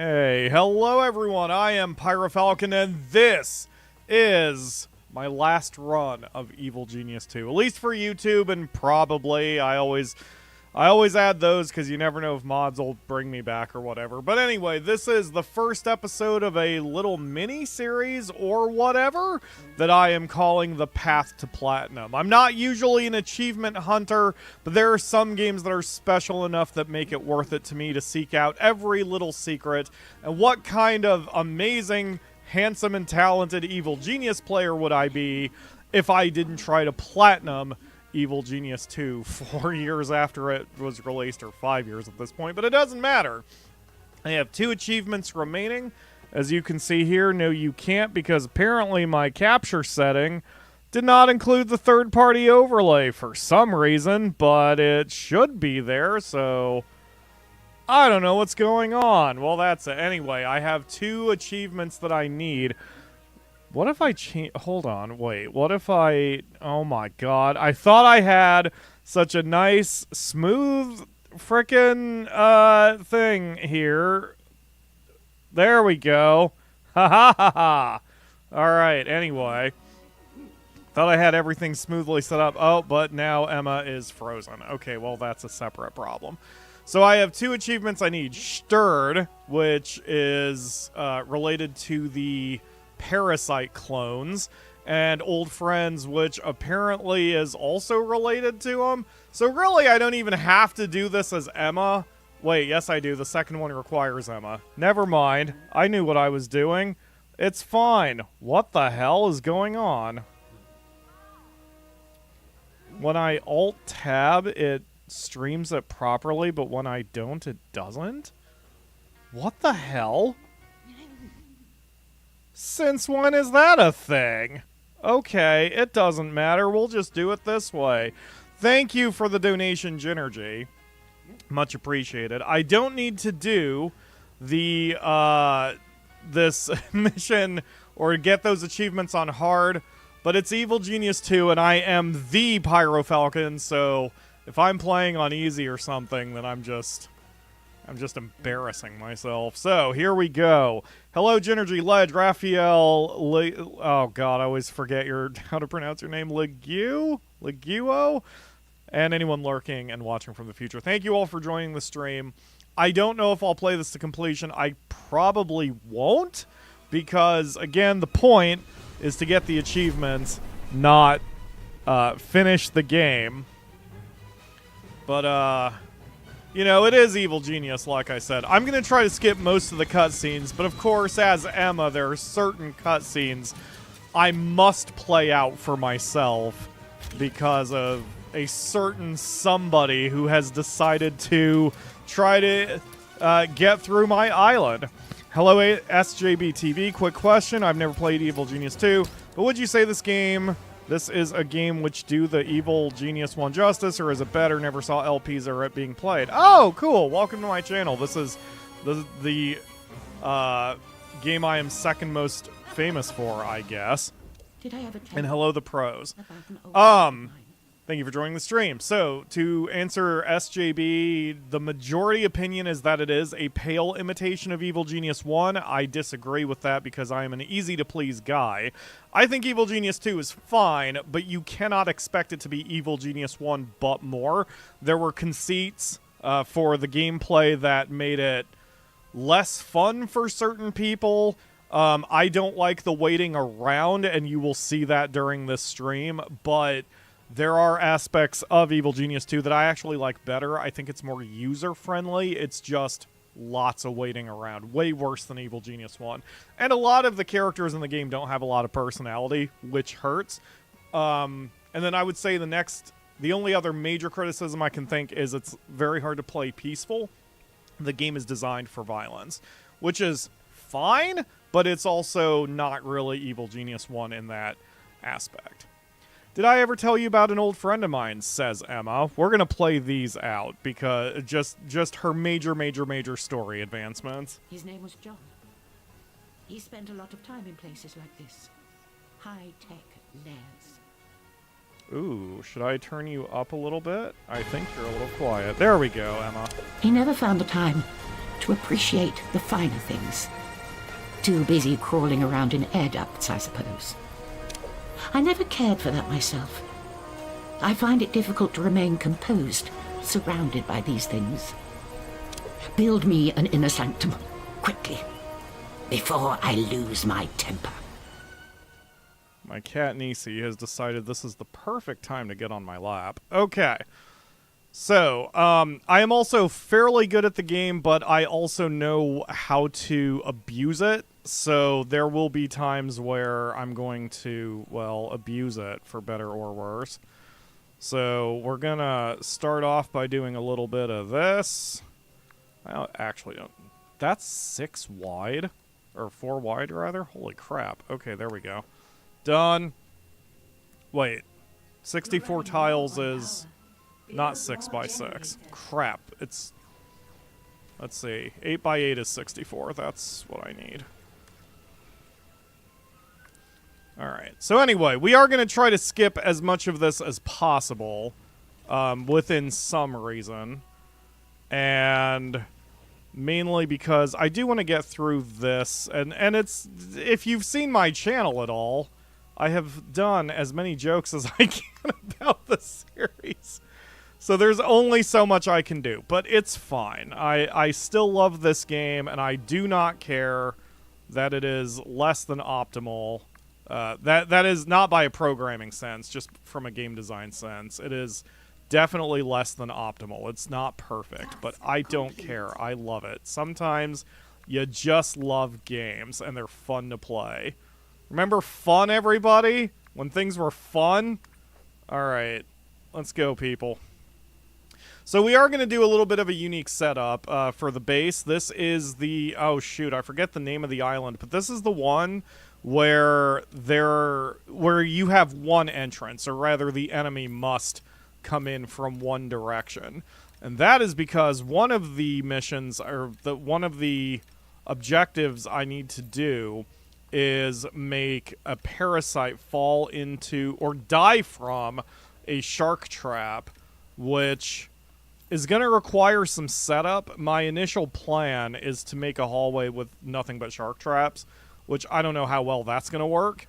Hey, hello everyone, I am PyroFalkon, and this is my last run of Evil Genius 2. At least for YouTube, and probably, I always add those because you never know if mods will bring me back or whatever. But anyway, this is the first episode of a little mini-series or whatever that I am calling The Path to Platinum. I'm not usually an achievement hunter, but there are some games that are special enough that make it worth it to me to seek out every little secret. And what kind of amazing, handsome, and talented Evil Genius player would I be if I didn't try to platinum Evil Genius 2 4 years after it was released, or 5 years at this point, but it doesn't matter. I have 2 achievements remaining. As you can see here, no you can't, because apparently my capture setting did not include the third-party overlay for some reason, but it should be there, so I don't know what's going on. Well, that's it. Anyway, I have 2 achievements that I need. What if I change... Hold on, wait. What if I... Oh my god. I thought I had such a nice, smooth, frickin' thing here. There we go. Ha ha ha ha. Alright, anyway. Thought I had everything smoothly set up. Oh, but now Emma is frozen. Okay, well, that's a separate problem. So I have 2 achievements I need. Stirred, which is related to the Parasite clones, and Old Friends, which apparently is also related to them. So really, I don't even have to do this as Emma. Wait, yes I do. The second one requires Emma. Never mind. I knew what I was doing. It's fine. What the hell is going on? When I Alt-Tab, it streams it properly, but when I don't, it doesn't? What the hell? Since when is that a thing? Okay, it doesn't matter. We'll just do it this way. Thank you for the donation, Ginergy. Much appreciated. I don't need to do the, this mission or get those achievements on hard, but it's Evil Genius 2, and I am the PyroFalkon, so if I'm playing on easy or something, then I'm just embarrassing myself. So, here we go. Hello, Ginergy, Ledge, Raphael, oh god, I always forget how to pronounce your name, Leguo? And anyone lurking and watching from the future. Thank you all for joining the stream. I don't know if I'll play this to completion. I probably won't, because, again, the point is to get the achievements, not finish the game. But, you know, it is Evil Genius, like I said. I'm going to try to skip most of the cutscenes, but of course, as Emma, there are certain cutscenes I must play out for myself because of a certain somebody who has decided to try to get through my island. Hello, SJBTV. Quick question. I've never played Evil Genius 2, but would you say this is a game which do the Evil Genius 1 justice, or is it better? Never saw LPs or it being played. Oh, cool. Welcome to my channel. This is the game I am second most famous for, I guess. Did I ever tell and hello, the pros. Thank you for joining the stream. So, to answer SJB, the majority opinion is that it is a pale imitation of Evil Genius 1. I disagree with that because I am an easy-to-please guy. I think Evil Genius 2 is fine, but you cannot expect it to be Evil Genius 1 but more. There were conceits for the gameplay that made it less fun for certain people. I don't like the waiting around, and you will see that during this stream, but there are aspects of Evil Genius 2 that I actually like better. I think it's more user-friendly. It's just lots of waiting around. Way worse than Evil Genius 1. And a lot of the characters in the game don't have a lot of personality, which hurts. And then I would say the only other major criticism I can think is it's very hard to play peaceful. The game is designed for violence, which is fine, but it's also not really Evil Genius 1 in that aspect. Did I ever tell you about an old friend of mine, says Emma. We're going to play these out because just her major story advancements. His name was John. He spent a lot of time in places like this. High-tech lairs. Ooh, should I turn you up a little bit? I think you're a little quiet. There we go, Emma. He never found the time to appreciate the finer things. Too busy crawling around in air ducts, I suppose. I never cared for that myself. I find it difficult to remain composed, surrounded by these things. Build me an inner sanctum, quickly, before I lose my temper. My cat Nisi has decided this is the perfect time to get on my lap. Okay. So, I am also fairly good at the game, but I also know how to abuse it. So there will be times where I'm going to, well, abuse it, for better or worse. So we're gonna start off by doing a little bit of this. I actually don't. That's 6 wide, or 4 wide rather. Holy crap. Okay, there we go. Done. Wait, 64 tiles is not 6 by 6. Crap. It's, let's see, 8 by 8 is 64. That's what I need. Alright, so anyway, we are going to try to skip as much of this as possible, within some reason. And mainly because I do want to get through this, and it's, if you've seen my channel at all, I have done as many jokes as I can about the series. So there's only so much I can do, but it's fine. I still love this game, and I do not care that it is less than optimal. That is not by a programming sense, just from a game design sense. It is definitely less than optimal. It's not perfect, but I don't care. I love it. Sometimes you just love games, and they're fun to play. Remember fun, everybody? When things were fun? Alright, let's go, people. So we are going to do a little bit of a unique setup for the base. This is the... oh, shoot, I forget the name of the island, but this is the one where you have one entrance, or rather the enemy must come in from one direction. And that is because one of the missions, or one of the objectives I need to do is make a parasite fall into, or die from, a shark trap, which is going to require some setup. My initial plan is to make a hallway with nothing but shark traps, which I don't know how well that's going to work.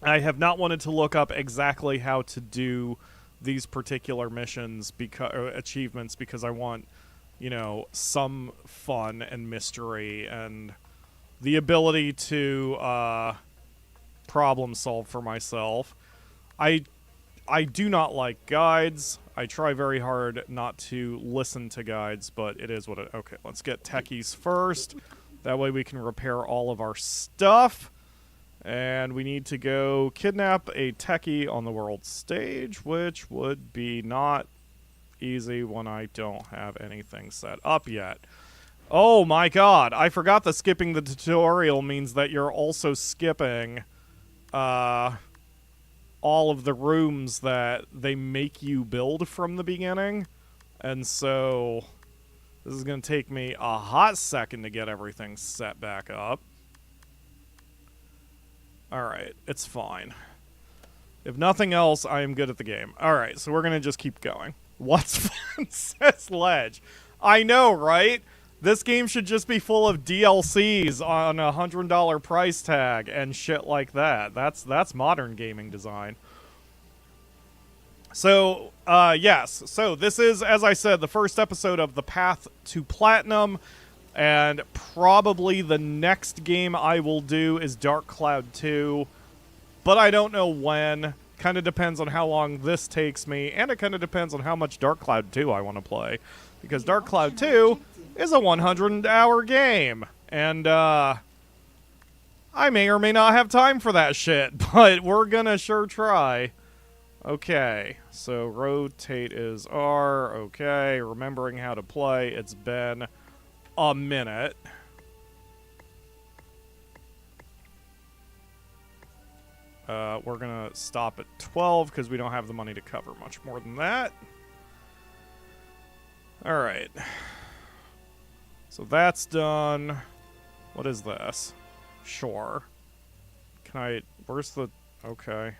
I have not wanted to look up exactly how to do these particular missions, achievements, because I want, you know, some fun and mystery and the ability to problem solve for myself. I do not like guides. I try very hard not to listen to guides, but it is what it... okay, let's get techies first. That way we can repair all of our stuff. And we need to go kidnap a techie on the world stage, which would be not easy when I don't have anything set up yet. Oh my god, I forgot that skipping the tutorial means that you're also skipping all of the rooms that they make you build from the beginning. And so this is going to take me a hot second to get everything set back up. Alright, it's fine. If nothing else, I am good at the game. Alright, so we're going to just keep going. What's fun, says Ledge. I know, right? This game should just be full of DLCs on a $100 price tag and shit like that. That's modern gaming design. So, yes. So, this is, as I said, the first episode of The Path to Platinum. And probably the next game I will do is Dark Cloud 2. But I don't know when. Kind of depends on how long this takes me. And it kind of depends on how much Dark Cloud 2 I want to play. Because Dark Cloud 2 is a 100-hour game. And, I may or may not have time for that shit. But we're gonna sure try. Okay, so rotate is R. Okay, remembering how to play. It's been a minute. We're gonna stop at 12 because we don't have the money to cover much more than that. Alright. So that's done. What is this? Sure. Can I... where's the... okay.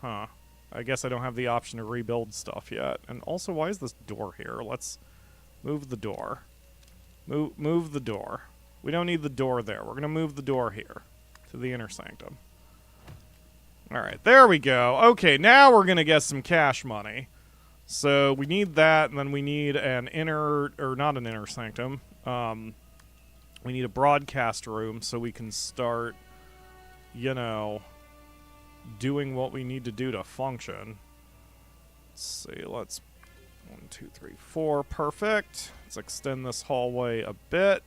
Huh. I guess I don't have the option to rebuild stuff yet. And also, why is this door here? Let's move the door. Move the door. We don't need the door there. We're going to move the door here to the inner sanctum. All right, there we go. Okay, now we're going to get some cash money. So we need that, and then we need an inner, or not an inner sanctum. We need a broadcast room so we can start, you know, doing what we need to do to function. Let's see, let's 1, 2, 3, 4, perfect. Let's extend this hallway a bit.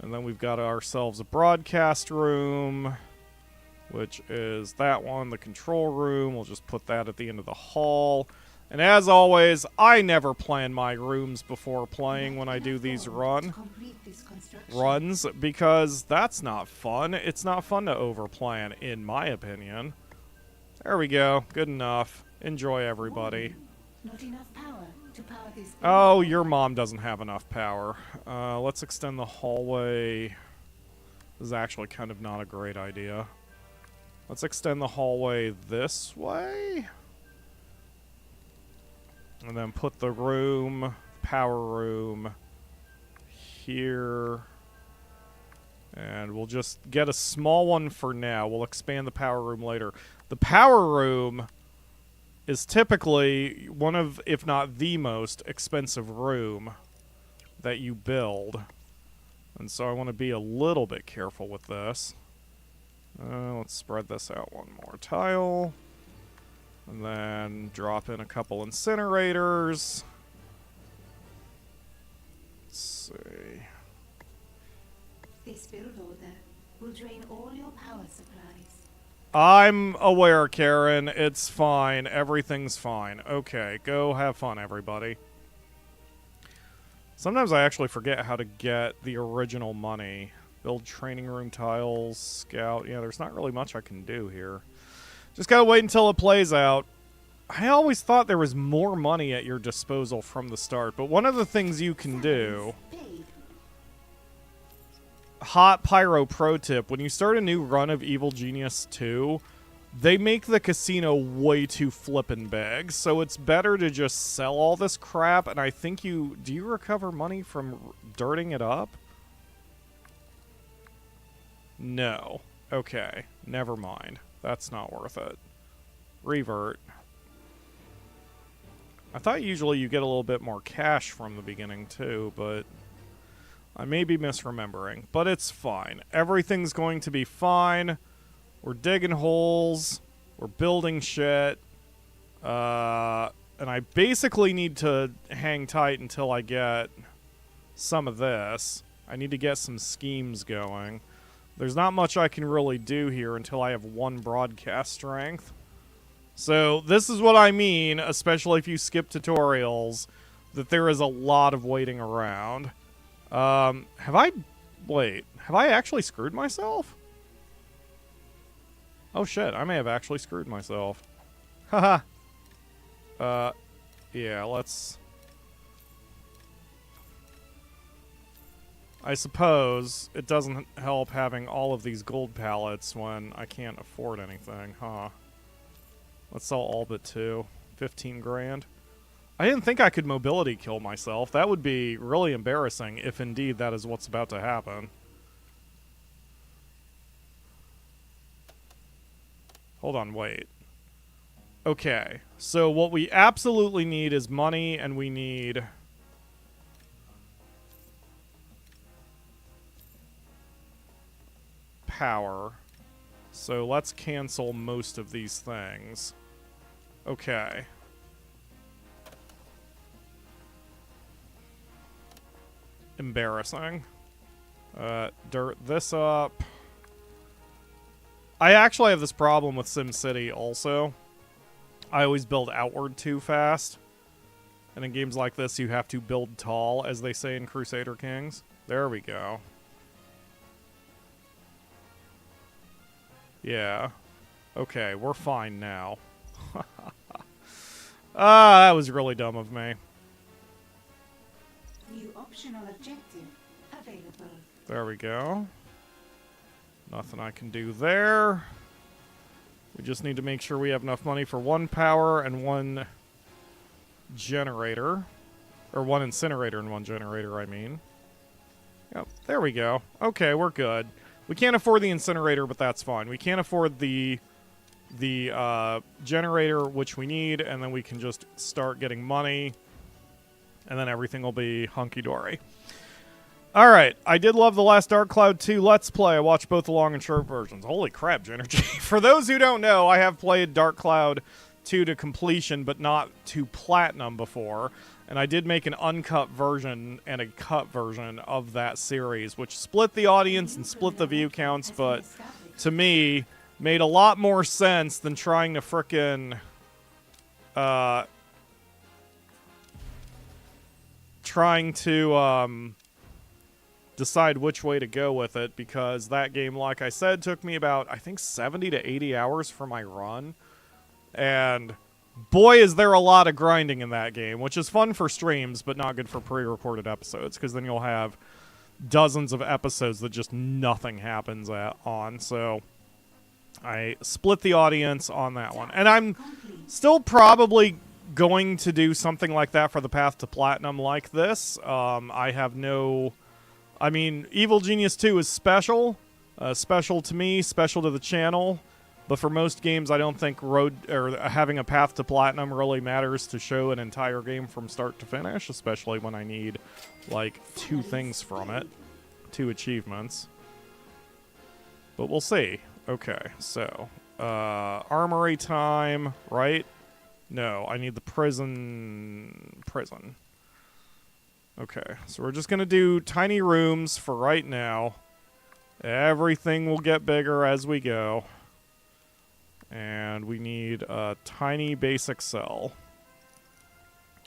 And then we've got ourselves a broadcast room, which is that one, the control room. We'll just put that at the end of the hall. And as always, I never plan my rooms before playing when I do these runs, because that's not fun. It's not fun to overplan, in my opinion. There we go. Good enough. Enjoy, everybody. Not enough power to power this. Oh, your mom doesn't have enough power. Let's extend the hallway. This is actually kind of not a great idea. Let's extend the hallway this way. And then put the room, power room, here. And we'll just get a small one for now. We'll expand the power room later. The power room is typically one of, if not the most expensive room that you build. And so I want to be a little bit careful with this. Let's spread this out one more tile. And then drop in a couple incinerators. Let's see. This build order will drain all your power supplies. I'm aware, Karen. It's fine. Everything's fine. Okay, go have fun, everybody. Sometimes I actually forget how to get the original money. Build training room tiles, scout. Yeah, there's not really much I can do here. Just gotta wait until it plays out. I always thought there was more money at your disposal from the start, but one of the things you can do... Hot Pyro pro tip, when you start a new run of Evil Genius 2, they make the casino way too flippin' big, so it's better to just sell all this crap, and I think you... Do you recover money from dirting it up? No. Okay. Never mind. That's not worth it. Revert. I thought usually you get a little bit more cash from the beginning too, but I may be misremembering. But it's fine. Everything's going to be fine. We're digging holes. We're building shit. And I basically need to hang tight until I get some of this. I need to get some schemes going. There's not much I can really do here until I have 1 broadcast strength. So this is what I mean, especially if you skip tutorials, that there is a lot of waiting around. Have I actually screwed myself? Oh shit, I may have actually screwed myself. Haha. Yeah, let's... I suppose it doesn't help having all of these gold pallets when I can't afford anything, huh? Let's sell all but 2. 15 grand. I didn't think I could mobility kill myself. That would be really embarrassing if indeed that is what's about to happen. Hold on, wait. Okay, so what we absolutely need is money, and we need... power. So let's cancel most of these things. Okay. Embarrassing. Dirt this up. I actually have this problem with SimCity also. I always build outward too fast. And in games like this, you have to build tall, as they say in Crusader Kings. There we go. Yeah. Okay, we're fine now. That was really dumb of me. New optional objective available. There we go. Nothing I can do there. We just need to make sure we have enough money for 1 power and 1 generator. Or 1 incinerator and 1 generator, I mean. There we go. Okay, we're good. We can't afford the incinerator, but that's fine. We can't afford the generator, which we need, and then we can just start getting money, and then everything will be hunky-dory. Alright, I did love the last Dark Cloud 2 Let's Play. I watched both the long and short versions. Holy crap, Genergy. For those who don't know, I have played Dark Cloud 2 to completion, but not to platinum before. And I did make an uncut version and a cut version of that series, which split the audience and split the view counts, but to me, made a lot more sense than trying to frickin' decide which way to go with it, because that game, like I said, took me about, I think, 70 to 80 hours for my run. And boy, is there a lot of grinding in that game, which is fun for streams, but not good for pre-recorded episodes, because then you'll have dozens of episodes that just nothing happens on. So I split the audience on that one. And I'm still probably going to do something like that for the path to platinum like this. I have no... I mean, Evil Genius 2 is special. Special to me, special to the channel. But for most games, I don't think having a path to platinum really matters to show an entire game from start to finish, especially when I need, like, 2 things from it. 2 achievements. But we'll see. Okay, so, armory time, right? No, I need the prison. Okay, so we're just gonna do tiny rooms for right now. Everything will get bigger as we go. And we need a tiny basic cell,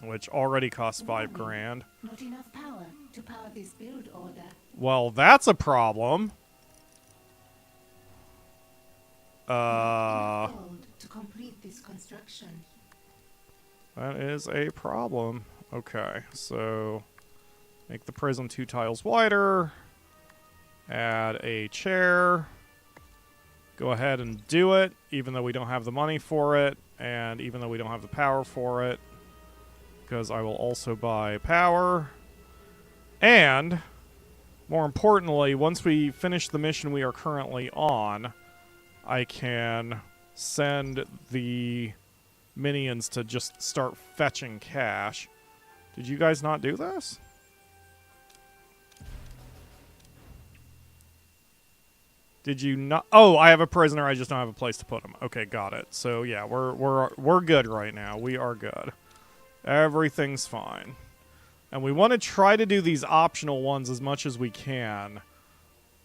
which already costs 5 grand. Not enough power to power this build order. Well, that's a problem. Gold to complete this construction. That is a problem. Okay, so make the prison 2 tiles wider. Add a chair. Go ahead and do it, even though we don't have the money for it, and even though we don't have the power for it, because I will also buy power. And, more importantly, once we finish the mission we are currently on, I can send the minions to just start fetching cash. Did you guys not do this? Did you not? Oh, I have a prisoner. I just don't have a place to put him. Okay, got it. So yeah, we're good right now. We are good. Everything's fine. And we want to try to do these optional ones as much as we can,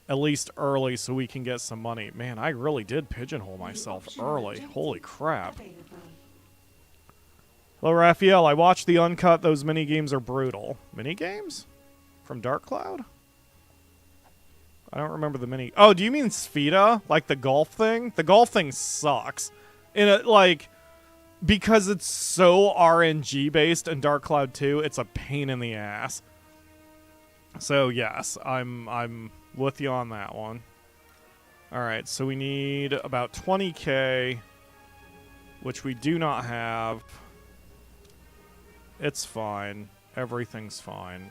at least early, so we can get some money. Man, I really did pigeonhole myself early. Holy crap. Hello, Raphael. I watched the uncut. Those mini games are brutal. Mini games? From Dark Cloud? I don't remember the mini... Oh, do you mean Spheda? Like the golf thing? The golf thing sucks. Because it's so RNG-based in Dark Cloud 2, it's a pain in the ass. So, yes, I'm with you on that one. Alright, so we need about 20k, which we do not have. It's fine. Everything's fine.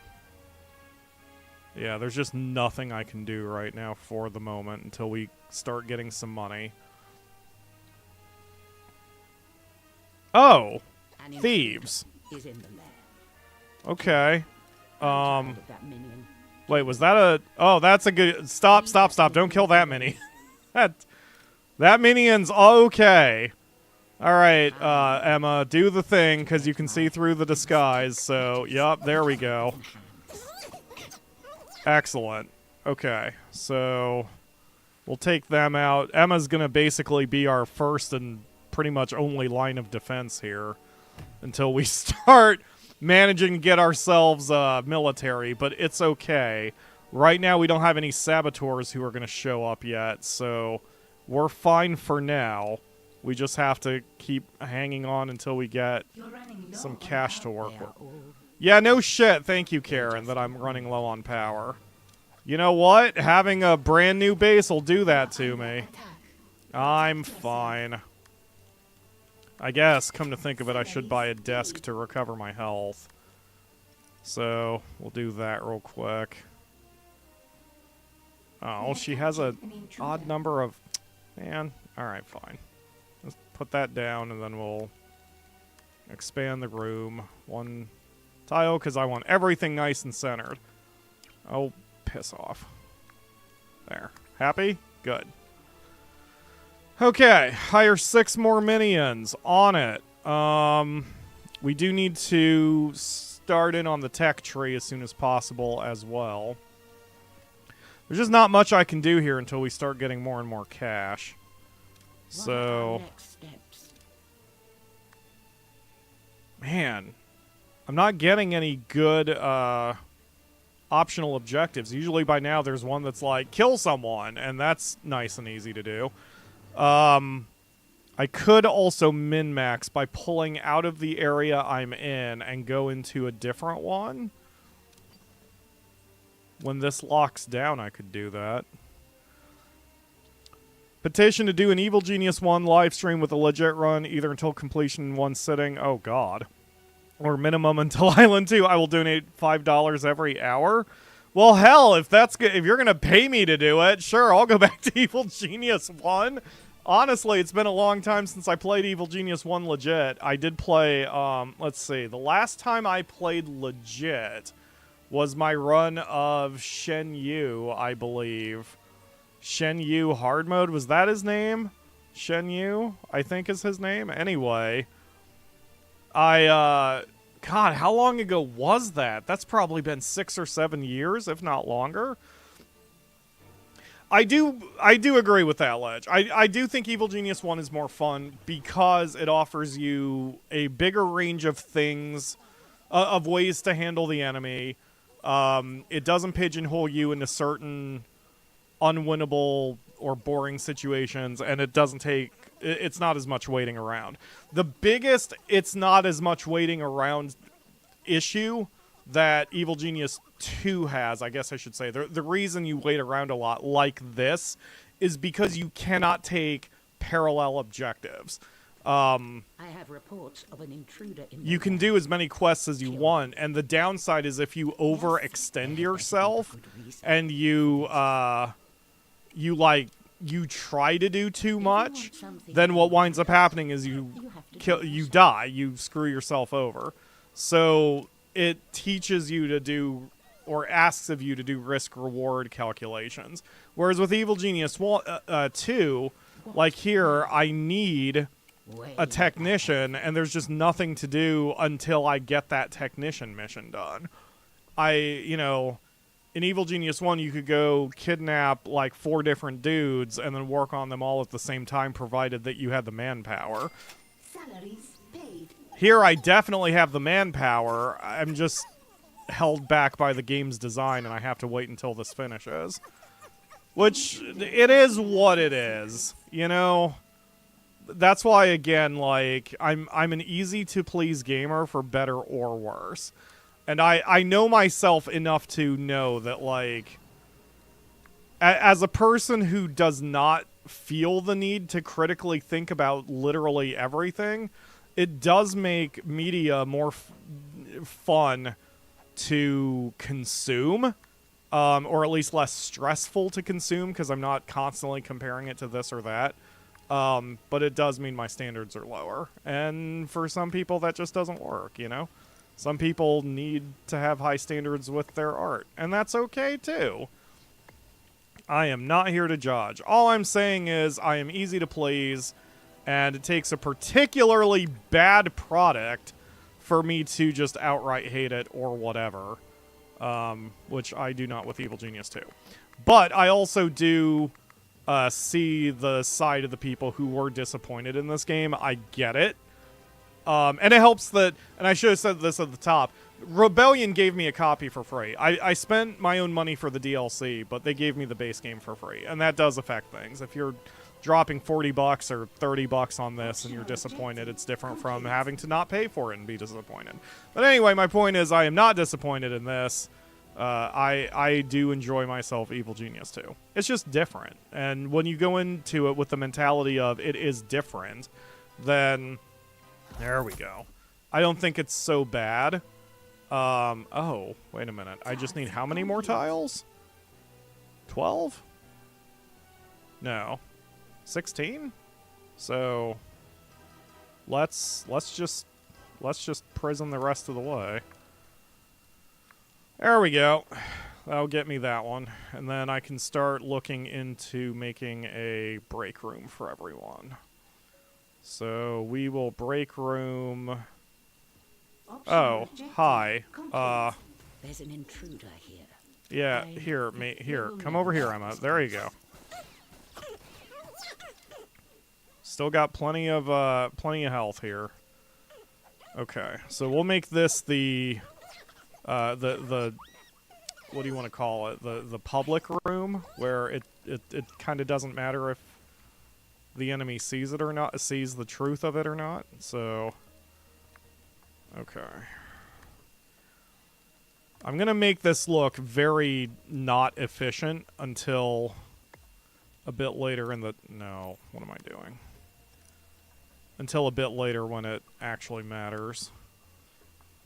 Yeah, there's just nothing I can do right now for the moment until we start getting some money. Oh! Thieves. Okay. Wait, was that a... Oh, that's a good... Stop. Don't kill that mini. That minion's okay. Alright, Emma, do the thing, because you can see through the disguise, so... Yup, there we go. Excellent. Okay, so we'll take them out. Emma's going to basically be our first and pretty much only line of defense here until we start managing to get ourselves military, but it's okay. Right now we don't have any saboteurs who are going to show up yet, so we're fine for now. We just have to keep hanging on until we get some cash to work with. Yeah, no shit. Thank you, Karen, that I'm running low on power. You know what? Having a brand new base will do that to me. I'm fine. I guess, come to think of it, I should buy a desk to recover my health. So, we'll do that real quick. Oh, she has a odd number of... Man, alright, fine. Let's put that down, and then we'll expand the room. One tile, because I want everything nice and centered. Oh, piss off. There. Happy? Good. Okay, hire 6 more minions. On it. We do need to start in on the tech tree as soon as possible as well. There's just not much I can do here until we start getting more and more cash. So, man, I'm not getting any good optional objectives. Usually by now there's one that's like, kill someone, and that's nice and easy to do. I could also min-max by pulling out of the area I'm in and go into a different one. When this locks down, I could do that. Petition to do an Evil Genius 1 live stream with a legit run, either until completion in one sitting. Oh, God. Or minimum until Island 2. I will donate $5 every hour. Well, hell, if you're going to pay me to do it, sure, I'll go back to Evil Genius 1. Honestly, it's been a long time since I played Evil Genius 1 legit. I did play, let's see, the last time I played legit was my run of Shenyu, I believe. Shenyu hard mode, was that his name? Shenyu, I think is his name. Anyway, God, how long ago was that? That's probably been 6 or 7 years, if not longer. I do agree with that, Ledge. I do think Evil Genius 1 is more fun because it offers you a bigger range of things, of ways to handle the enemy. It doesn't pigeonhole you into certain unwinnable or boring situations, and it doesn't take... It's not as much waiting around. The biggest it's not as much waiting around issue that Evil Genius 2 has, I guess I should say, the reason you wait around a lot like this is because you cannot take parallel objectives. I have reports of an intruder in you can do as many quests as you want, and the downside is if you overextend yourself and you try to do too much, then what winds up happening is you die, you screw yourself over. So it teaches you to do, or asks of you to do risk-reward calculations. Whereas with Evil Genius 2, like here, I need a technician, and there's just nothing to do until I get that technician mission done. In Evil Genius 1, you could go kidnap, like, 4 different dudes and then work on them all at the same time, provided that you had the manpower. Salaries paid. Here, I definitely have the manpower. I'm just held back by the game's design, and I have to wait until this finishes. Which, it is what it is, you know? That's why, again, like, I'm an easy-to-please gamer for better or worse. And I know myself enough to know that, like, as a person who does not feel the need to critically think about literally everything, it does make media more fun to consume, or at least less stressful to consume, because I'm not constantly comparing it to this or that. But it does mean my standards are lower. And for some people, that just doesn't work, you know? Some people need to have high standards with their art, and that's okay, too. I am not here to judge. All I'm saying is I am easy to please, and it takes a particularly bad product for me to just outright hate it or whatever, which I do not with Evil Genius 2. But I also do see the side of the people who were disappointed in this game. I get it. And it helps that, and I should have said this at the top, Rebellion gave me a copy for free. I spent my own money for the DLC, but they gave me the base game for free, and that does affect things. If you're dropping $40 or $30 on this and you're disappointed, it's different from having to not pay for it and be disappointed. But anyway, my point is I am not disappointed in this. I do enjoy myself Evil Genius 2. It's just different, and when you go into it with the mentality of it is different, then... There we go. I don't think it's so bad. Oh, wait a minute. I just need how many more tiles? 12? No. 16? So let's just prison the rest of the way. There we go. That'll get me that one. And then I can start looking into making a break room for everyone. So we will break room. Oh, hi. There's an intruder here. Yeah, here, come over here, Emma. There you go. Still got plenty of health here. Okay, so we'll make this the what do you want to call it? The public room, where it kind of doesn't matter if the enemy sees it or not, sees the truth of it or not. So, okay. I'm going to make this look very not efficient until a bit later in the... No, what am I doing? Until a bit later when it actually matters.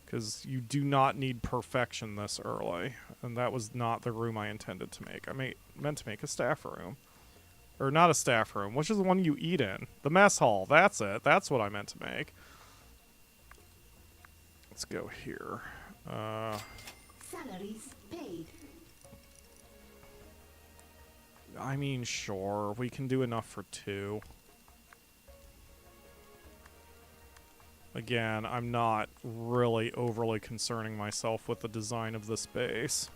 Because you do not need perfection this early. And that was not the room I intended to make. I meant to make a staff room. Or not a staff room, which is the one you eat in. The mess hall, that's it. That's what I meant to make. Let's go here. Salaries paid. I mean, sure. We can do enough for 2. Again, I'm not really overly concerning myself with the design of this base.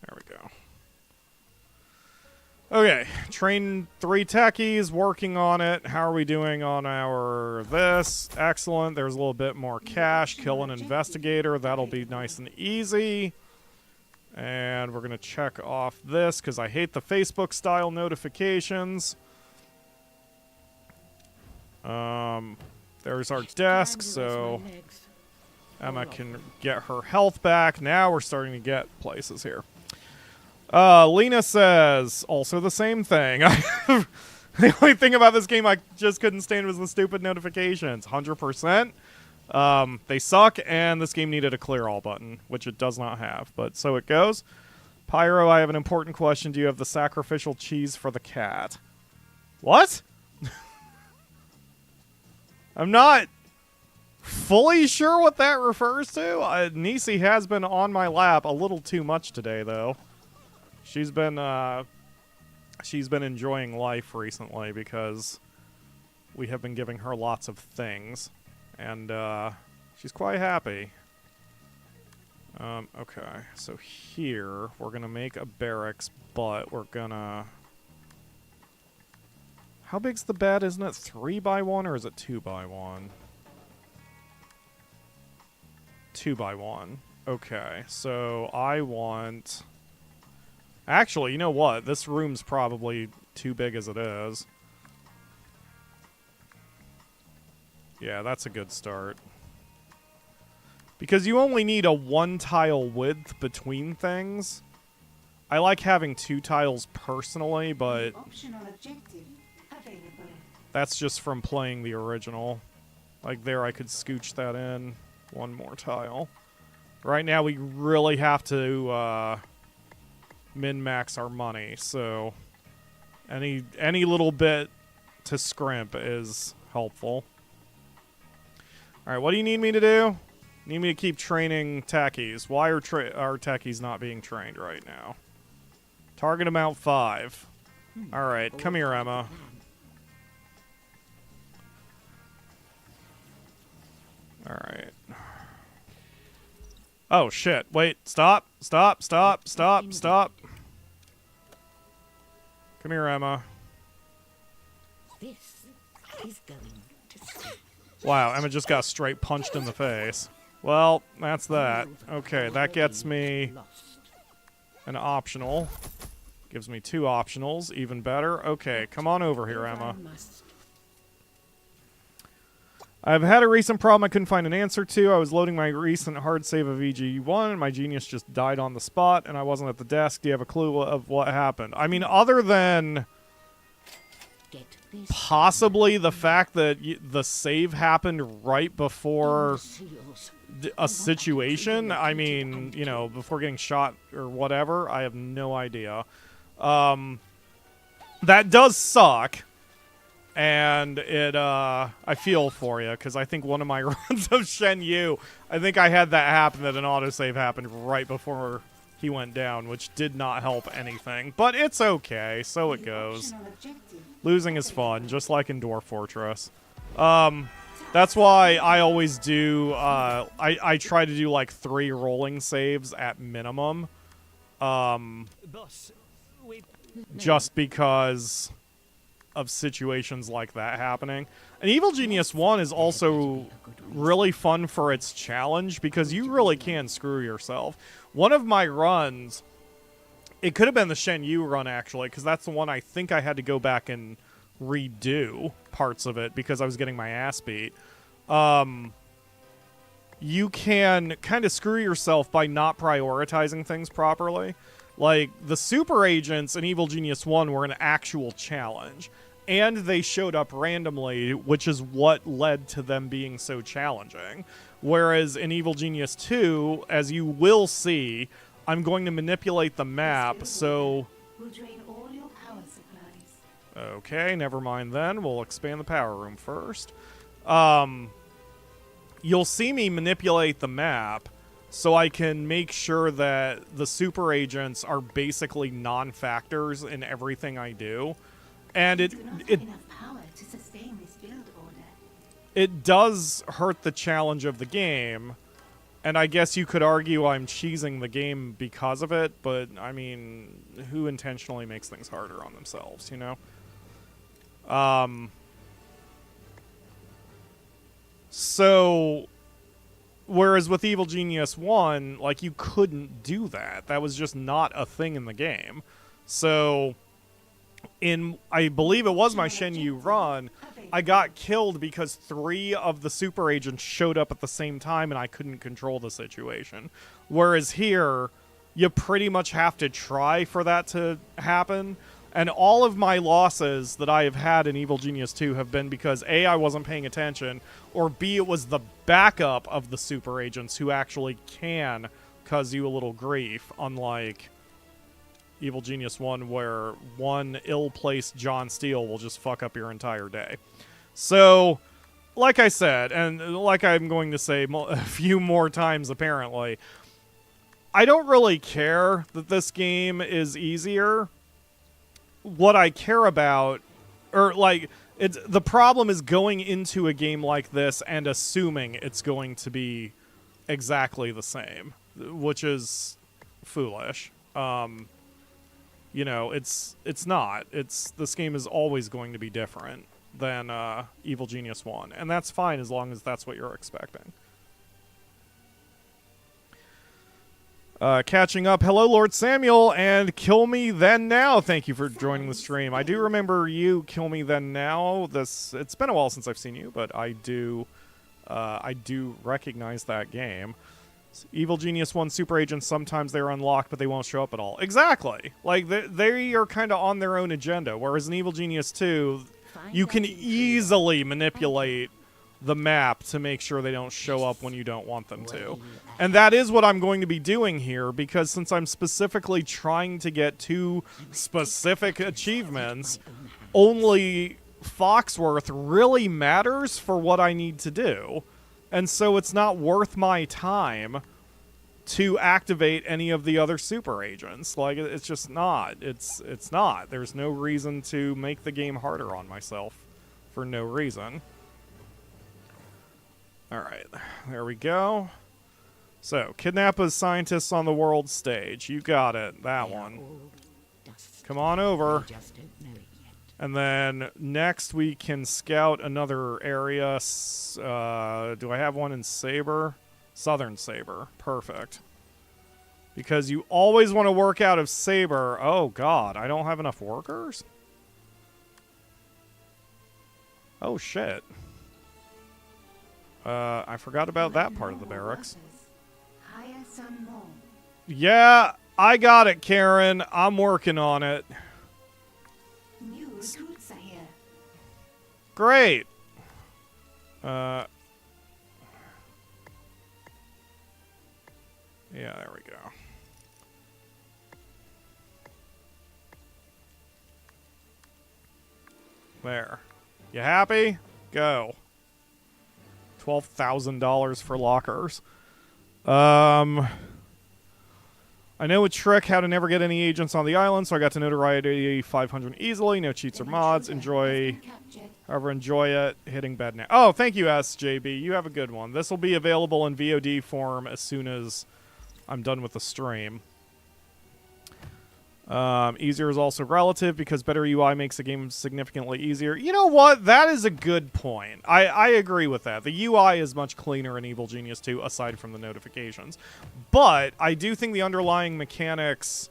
There we go. Okay, train 3 techies, working on it. How are we doing on our this? Excellent. There's a little bit more cash. Kill an investigator. That'll be nice and easy. And we're going to check off this because I hate the Facebook-style notifications. There's our desk, so Emma can get her health back. Now we're starting to get places here. Lena says, also the same thing. The only thing about this game I just couldn't stand was the stupid notifications. 100%. They suck, and this game needed a clear all button, which it does not have. But so it goes. Pyro, I have an important question. Do you have the sacrificial cheese for the cat? What? I'm not fully sure what that refers to. Nisi has been on my lap a little too much today, though. She's been enjoying life recently because we have been giving her lots of things, and she's quite happy. Okay, so here we're gonna make a barracks, but we're gonna... How big's the bed? Isn't it 3x1 or is it 2x1? 2x1. Okay, so I want... Actually, you know what? This room's probably too big as it is. Yeah, that's a good start. Because you only need a 1-tile width between things. I like having 2 tiles personally, but Optional objective available. that's just from playing the original. Like there, I could scooch that in 1 more tile. Right now, we really have to min-max our money, so any little bit to scrimp is helpful. All right, what do you need me to do? You need me to keep training techies. Why are our techies not being trained right now? Target amount 5. All right, come here, Emma. All right. Oh, shit. Wait. Stop. Stop. Stop. Stop. Stop. Come here, Emma. This is going to stay. Wow, Emma just got straight punched in the face. Well, that's that. Okay, that gets me an optional. Gives me 2 optionals, even better. Okay, come on over here, Emma. I've had a recent problem I couldn't find an answer to. I was loading my recent hard save of EG1, and my genius just died on the spot, and I wasn't at the desk. Do you have a clue of what happened? I mean, other than... Get possibly the fact that the save happened right before a situation. I mean, you know, before getting shot or whatever. I have no idea. That does suck. And it, I feel for you, because I think one of my runs of Shen Yu, I think I had that happen, that an autosave happened right before he went down, which did not help anything. But it's okay, so it goes. Losing is fun, just like in Dwarf Fortress. That's why I always do, I try to do like 3 rolling saves at minimum. Just because of situations like that happening. And Evil Genius 1 is also really fun for its challenge, because you really can screw yourself. One of my runs, it could have been the Shen Yu run, actually, because that's the one I think I had to go back and redo parts of it because I was getting my ass beat. You can kind of screw yourself by not prioritizing things properly. Like, the super agents in Evil Genius 1 were an actual challenge, and they showed up randomly, which is what led to them being so challenging. Whereas in Evil Genius 2, as you will see, I'm going to manipulate the map, so... Will drain all your power supplies. Okay, never mind then. We'll expand the power room first. You'll see me manipulate the map, so I can make sure that the super agents are basically non-factors in everything I do. And it Enough power to sustain this build order. It does hurt the challenge of the game, and I guess you could argue I'm cheesing the game because of it, but I mean, who intentionally makes things harder on themselves, you know? So, whereas with Evil Genius 1, like, you couldn't do that. That was just not a thing in the game. So, I believe it was my Shen Yu run, I got killed because 3 of the super agents showed up at the same time and I couldn't control the situation. Whereas here, you pretty much have to try for that to happen. And all of my losses that I have had in Evil Genius 2 have been because A, I wasn't paying attention, or B, it was the backup of the super agents who actually can cause you a little grief, unlike Evil Genius 1, where one ill-placed John Steele will just fuck up your entire day. So, like I said, and like I'm going to say a few more times apparently, I don't really care that this game is easier. What I care about, or like, the problem is going into a game like this and assuming it's going to be exactly the same, which is foolish. You know, it's not. This game is always going to be different than Evil Genius 1, and that's fine as long as that's what you're expecting. Catching up. Hello, Lord Samuel, and Kill Me Then Now. Thank you for joining the stream. I do remember you, Kill Me Then Now. It's been a while since I've seen you, but I do recognize that game. Evil Genius 1 super agents, sometimes they're unlocked, but they won't show up at all. Exactly. Like, they are kind of on their own agenda, whereas in Evil Genius 2, you can easily manipulate the map to make sure they don't show up when you don't want them to. And that is what I'm going to be doing here, because since I'm specifically trying to get 2 specific achievements, only Foxworth really matters for what I need to do. And so it's not worth my time to activate any of the other super agents. Like, it's just not. It's not. There's no reason to make the game harder on myself for no reason. Alright, there we go. So, kidnap as scientists on the world stage. You got it, that one. Come on over. And then next we can scout another area. Do I have one in Saber? Southern Saber. Perfect. Because you always want to work out of Saber. Oh god, I don't have enough workers? Oh shit. I forgot about that part of the barracks. Yeah, I got it, Karen. I'm working on it. New recruits are here. Great. Yeah, there we go. There. You happy? Go. $12,000 for lockers. I know a trick how to never get any agents on the island, so I got to notoriety 500 easily. No cheats or mods. Enjoy it. Hitting bed now. Oh, thank you, SJB. You have a good one. This will be available in VOD form as soon as I'm done with the stream. Easier is also relative because better UI makes the game significantly easier. You know what? That is a good point. I agree with that. The UI is much cleaner in Evil Genius 2 aside from the notifications. But I do think the underlying mechanics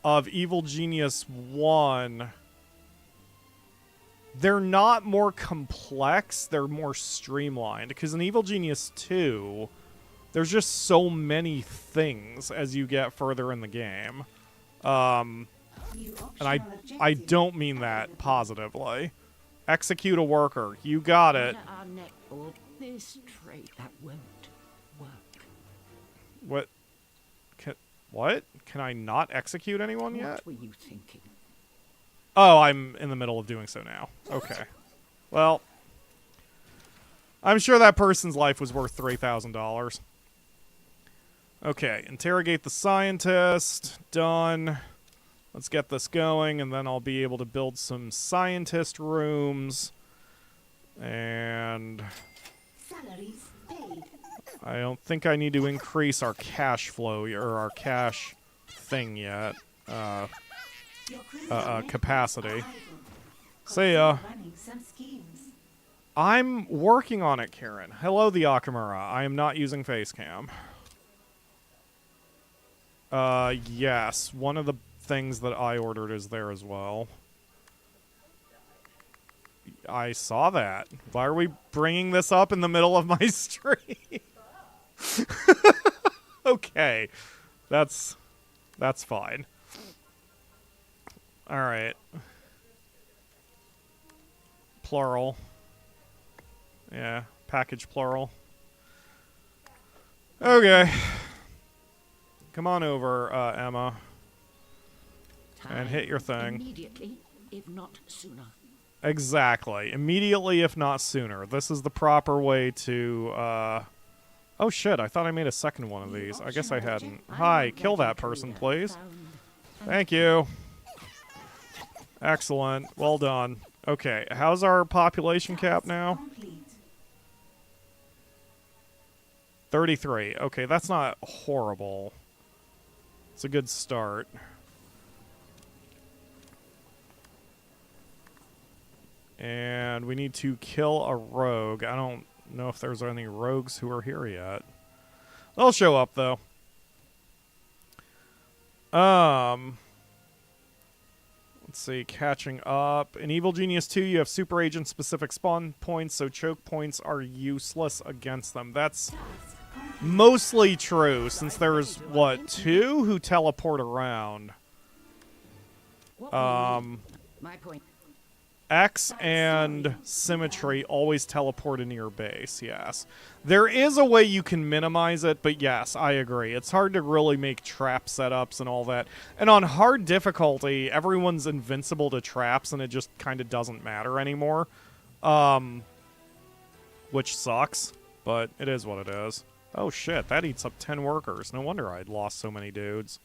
of Evil Genius 1, they're not more complex, they're more streamlined. Because in Evil Genius 2, there's just so many things as you get further in the game. And I don't mean that positively. Execute a worker. You got it. This trait that won't work. What? Can I not execute anyone yet? What were you thinking? Oh, I'm in the middle of doing so now. Okay. Well, I'm sure that person's life was worth $3,000. Okay, interrogate the scientist. Done. Let's get this going, and then I'll be able to build some scientist rooms. And Salaries paid. I don't think I need to increase our cash flow or our cash thing yet. Capacity. See ya. I'm working on it, Karen. Hello, the Akamura. I am not using Facecam. Yes. One of the things that I ordered is there as well. I saw that. Why are we bringing this up in the middle of my stream? Okay. That's fine. Alright. Plural. Yeah. Package plural. Okay. Come on over, Emma. And hit your thing. Immediately, if not sooner. Exactly. Immediately, if not sooner. This is the proper way to, Oh shit, I thought I made a second one of these. I guess I hadn't. Hi, kill that person, please. Thank you. Excellent. Well done. Okay, how's our population cap now? 33. Okay, that's not horrible. It's a good start. And we need to kill a rogue. I don't know if there's any rogues who are here yet. They'll show up, though. Let's see, catching up. In Evil Genius 2, you have super agent specific spawn points, so choke points are useless against them. That's mostly true, since there's, what, 2 who teleport around. My point. X and Symmetry always teleport into your base, yes. There is a way you can minimize it, but yes, I agree. It's hard to really make trap setups and all that. And on hard difficulty, everyone's invincible to traps, and it just kind of doesn't matter anymore. Which sucks, but it is what it is. Oh shit, that eats up 10 workers. No wonder I'd lost so many dudes.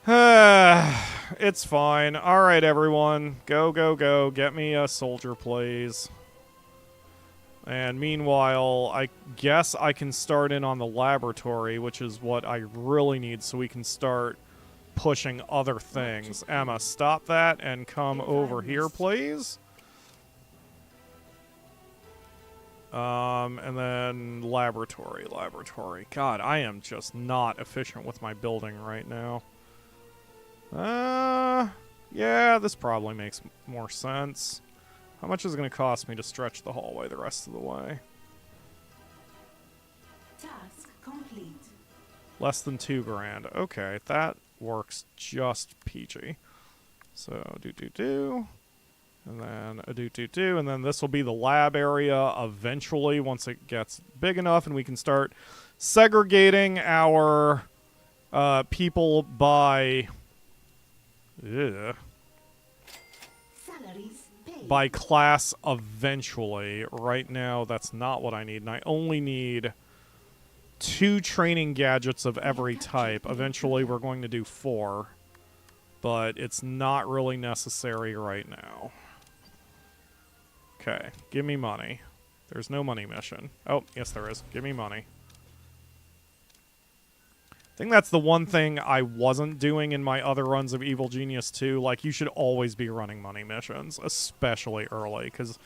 It's fine. Alright, everyone. Go, go, go. Get me a soldier, please. And meanwhile, I guess I can start in on the laboratory, which is what I really need so we can start pushing other things. Emma, stop that and come over here, please. And then laboratory. God, I am just not efficient with my building right now. Yeah, this probably makes more sense. How much is it going to cost me to stretch the hallway the rest of the way? Task complete. Less than $2 grand. Okay, that works just peachy. So, do. And then a do, and then this will be the lab area eventually once it gets big enough and we can start segregating our people by Salaries paid. by class eventually. Right now, that's not what I need, and I only need 2 training gadgets of every type. Eventually, we're going to do 4, but it's not really necessary right now. Okay, give me money. There's no money mission. Oh, yes there is. Give me money. I think that's the one thing I wasn't doing in my other runs of Evil Genius 2. Like, you should always be running money missions, especially early, because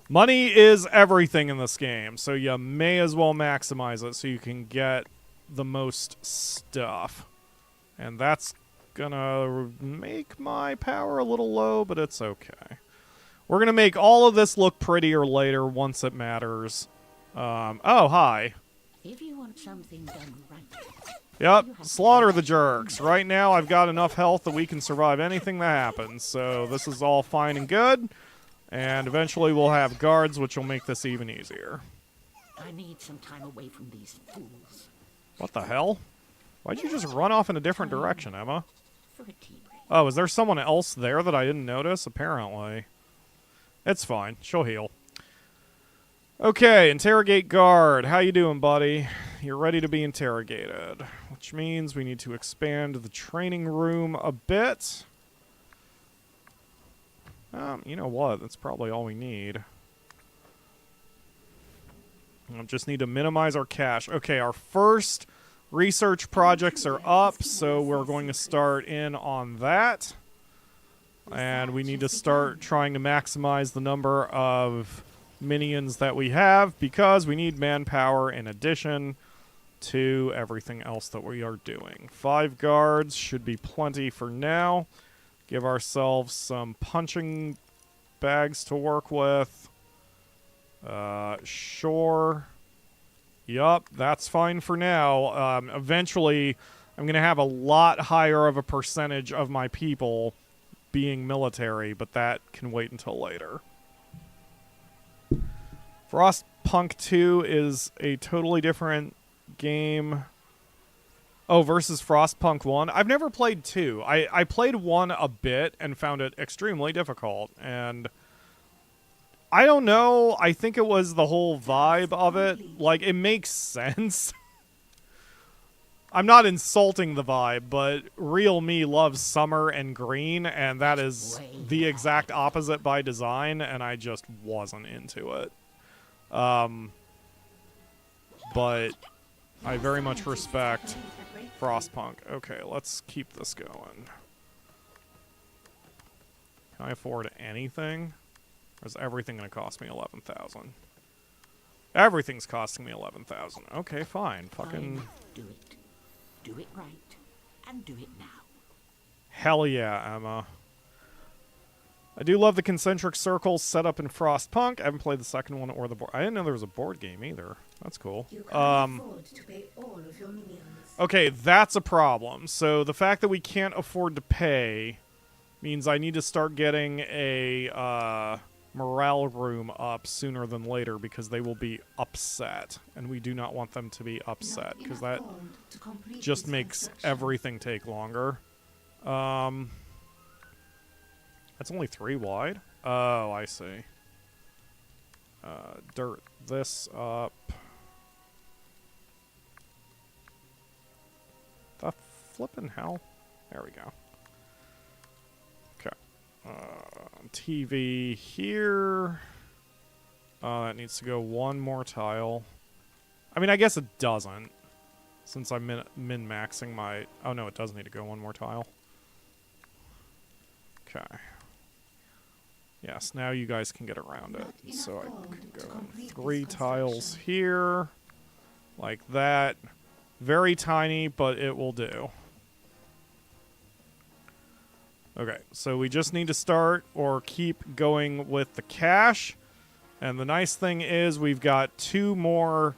money is everything in this game, so you may as well maximize it so you can get the most stuff. And that's gonna make my power a little low, but it's okay. We're gonna make all of this look prettier later once it matters. Oh, hi. If you want something done right, Yep, slaughter the jerks. Right now, I've got enough health that we can survive anything that happens, so this is all fine and good. And eventually we'll have guards, which will make this even easier. I need some time away from these fools. What the hell? Why'd you just run off in a different direction, Emma? For a tea break. Oh, is there someone else there that I didn't notice? Apparently. It's fine. She'll heal. Okay, interrogate guard. How you doing, buddy? You're ready to be interrogated. Which means we need to expand the training room a bit. You know what? That's probably all we need. We just need to minimize our cash. Okay, our first research projects are up, so we're going to start in on that. And we need to start trying to maximize the number of minions that we have, because we need manpower in addition to everything else that we are doing. 5 guards should be plenty for now. Give ourselves some punching bags to work with. Sure. Yup, that's fine for now. Eventually, I'm going to have a lot higher of a percentage of my people being military, but that can wait until later. Frostpunk 2 is a totally different game. Oh, versus Frostpunk 1. I've never played 2. I played 1 a bit and found it extremely difficult. And I don't know. I think it was the whole vibe of it. Like, it makes sense. I'm not insulting the vibe, but real me loves summer and green, and that is the exact opposite by design, and I just wasn't into it. But I very much respect Frostpunk. Okay, let's keep this going. Can I afford anything? Or is everything going to cost me 11,000? Everything's costing me 11,000. Okay, fine. Fucking Do it. Do it right. And do it now. hell yeah, Emma. I do love the concentric circles set up in Frostpunk. I haven't played the second one or the board. I didn't know there was a board game either. That's cool. You can't afford to pay all of your minions. Okay, that's a problem. So the fact that we can't afford to pay means I need to start getting a morale room up sooner than later, because they will be upset, and we do not want them to be upset, because that just makes everything take longer. That's only 3 wide. Oh, I see. Dirt this up. The flippin' hell? There we go. Okay. TV here. That needs to go 1 more tile. I mean, I guess it doesn't, since I'm min-maxing my... Oh, no, it does need to go 1 more tile. Okay. Yes, now you guys can get around it. So I can go 3 tiles here. Like that. Very tiny, but it will do. Okay, so we just need to start or keep going with the cash. And the nice thing is we've got 2 more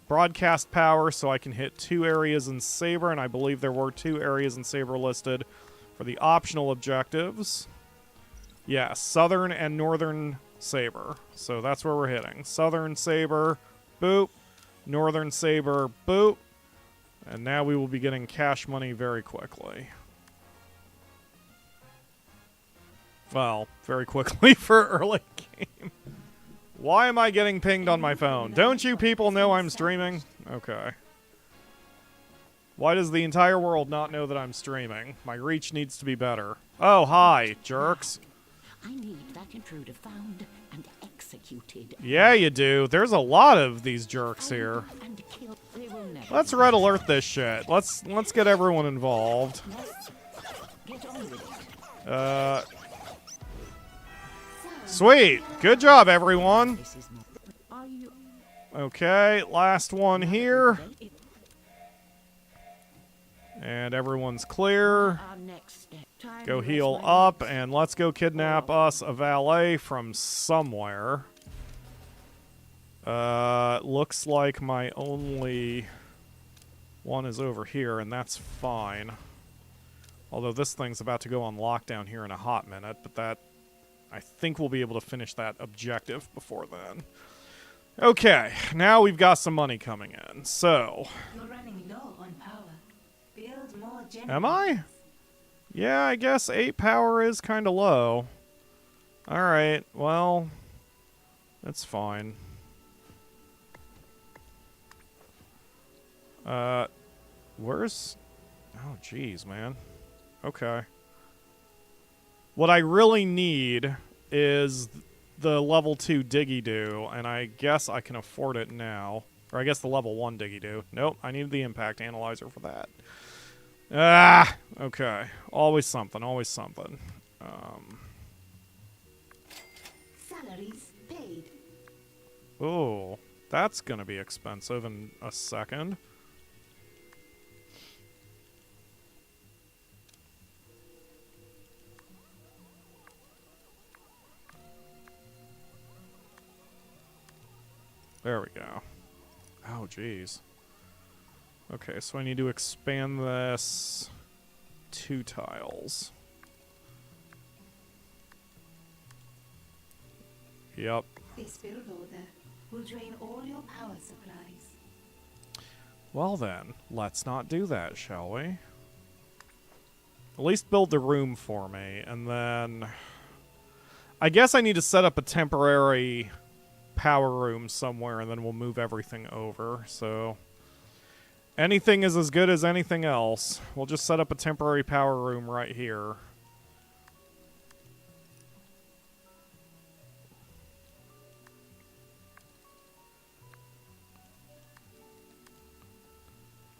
broadcast power, so I can hit 2 areas in Saber, and I believe there were 2 areas in Saber listed for the optional objectives. Yeah, Southern and Northern Saber. So that's where we're hitting. Southern Saber, boop. Northern Saber, boop. And now we will be getting cash money very quickly. Well, very quickly for early game. Why am I getting pinged on my phone? Don't you people know I'm streaming? Okay. Why does the entire world not know that I'm streaming? My reach needs to be better. Oh, hi, jerks. I need that intruder found and executed. Yeah, you do. There's a lot of these jerks here. And killed. They will never Let's red alert this shit. Let's get everyone involved. get on with it. Sweet. Good job, everyone. This is not. Are you? Okay, last one here. And everyone's clear. Our next step. Time Go to heal rest my up, legs. and let's go kidnap us a valet from somewhere. Looks like my only one is over here, and that's fine. Although this thing's about to go on lockdown here in a hot minute, but that... I think we'll be able to finish that objective before then. Okay, now we've got some money coming in. So, You're running low on power. Build more generators. am I? Yeah, I guess 8 power is kind of low. Alright, well, that's fine. Where's... Oh, jeez, man. Okay. What I really need is the level 2 Diggy-Doo, and I guess I can afford it now. Or I guess the level 1 Diggy-Doo. Nope, I need the impact analyzer for that. Ah! Okay. Always something, always something. Salaries paid. Oh, that's gonna be expensive in a second. There we go. Oh, jeez. Okay, so I need to expand this 2 tiles. Yep. This build order will drain all your power supplies. Well then, let's not do that, shall we? At least build the room for me, and then... I guess I need to set up a temporary power room somewhere, and then we'll move everything over, so... Anything is as good as anything else. We'll just set up a temporary power room right here.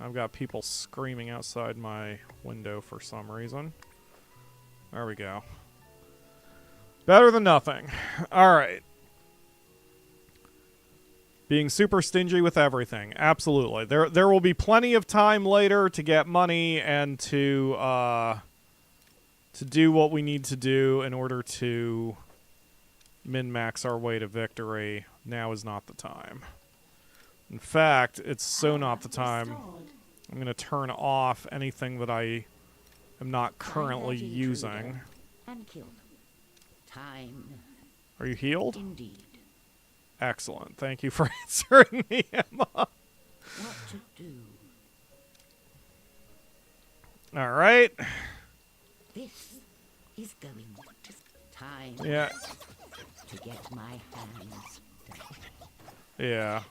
I've got people screaming outside my window for some reason. There we go. Better than nothing. Alright. Being super stingy with everything. Absolutely. There will be plenty of time later to get money and to do what we need to do in order to min-max our way to victory. Now is not the time. In fact, it's so not the time. I'm going to turn off anything that I am not currently using. And killed. Time. Are you healed? Indeed. Excellent. Thank you for answering me, Emma. What to do? All right. This is going to time Yeah. to get my hands dirty. Yeah.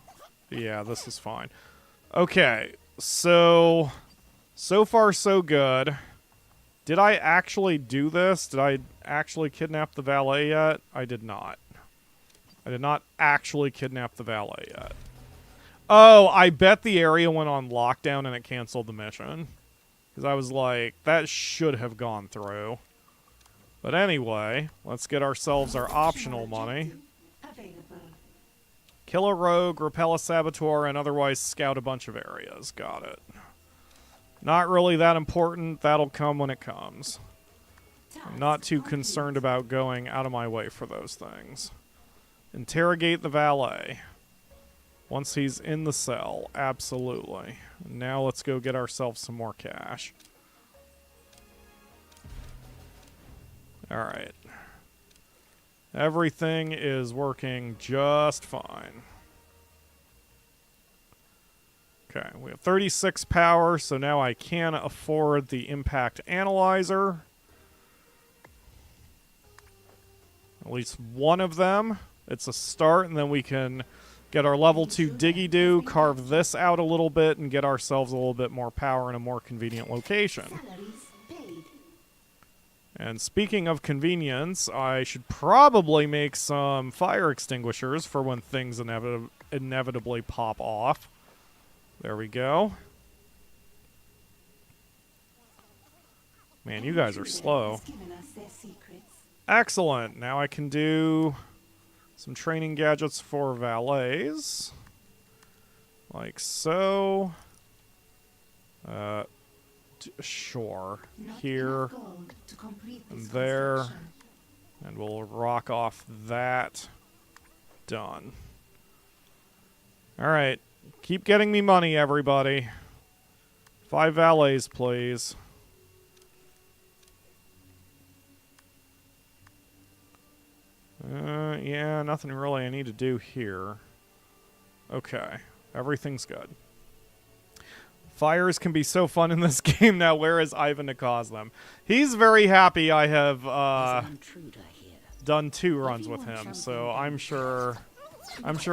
Yeah, this is fine. Okay. So far so good. Did I actually do this? Did I actually kidnap the valet yet? I did not. I did not actually kidnap the valet yet. Oh, I bet the area went on lockdown and it canceled the mission. Because I was like, that should have gone through. But anyway, let's get ourselves our optional money. Available. Kill a rogue, repel a saboteur, and otherwise scout a bunch of areas. Got it. Not really that important. That'll come when it comes. I'm not too concerned about going out of my way for those things. Interrogate the valet. Once he's in the cell, absolutely. Now let's go get ourselves some more cash. Alright. Everything is working just fine. Okay, we have 36 power, so now I can afford the impact analyzer. At least one of them. It's a start, and then we can get our level 2 Diggy-Doo, carve this out a little bit, and get ourselves a little bit more power in a more convenient location. And speaking of convenience, I should probably make some fire extinguishers for when things inevitably pop off. There we go. Man, you guys are slow. Excellent. Now I can do some training gadgets for valets. Like so. Sure. Here. And there. And we'll rock off that. Done. Alright. Keep getting me money, everybody. 5 valets, please. Yeah, nothing really I need to do here. Okay. Everything's good. Fires can be so fun in this game now. Where is Ivan to cause them? He's very happy I have done 2 runs with him, so I'm sure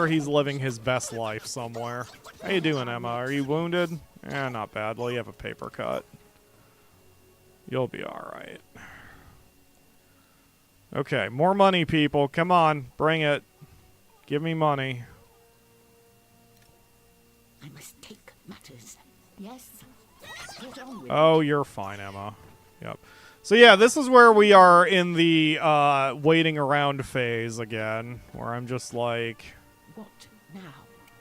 he's living his best life somewhere. How you doing, Emma? Are you wounded? Eh, not badly. You have a paper cut. You'll be alright. Okay, more money, people. Come on, bring it. Give me money. I must take matters. Yes. Get on with Oh, you're fine, Emma. Yep. So yeah, this is where we are in the waiting around phase again, where I'm just like... What now?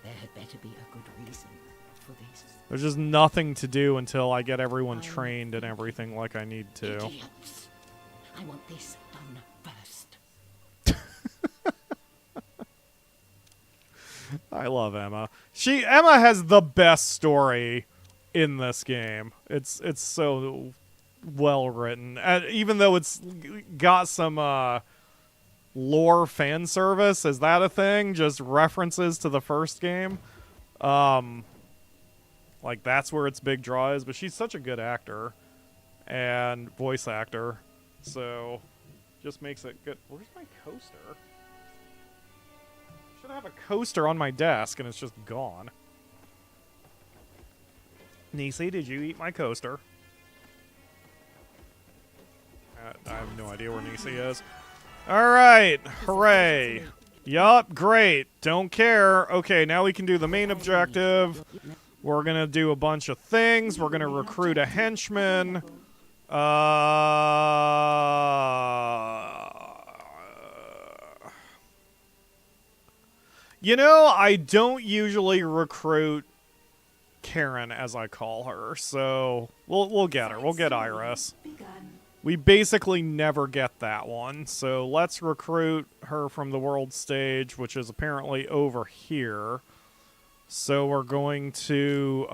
There had better be a good reason for this. There's just nothing to do until I get everyone trained and everything like I need to. Idiots. I want this done first. I love Emma. Emma has the best story in this game. It's so well written. Even though it's got some lore fan service, is that a thing? Just references to the first game. Like that's where its big draw is, but she's such a good actor and voice actor. So just makes it good. Where's my coaster? Should have a coaster on my desk, and it's just gone. Nisi, did you eat my coaster? I have no idea where Nisi is. Alright, hooray. Yup, great. Don't care. Okay, now we can do the main objective. We're gonna do a bunch of things. We're gonna recruit a henchman. You know, I don't usually recruit Karen, as I call her, so we'll get her. We'll get Iris. We basically never get that one, so let's recruit her from the world stage, which is apparently over here. So we're going to,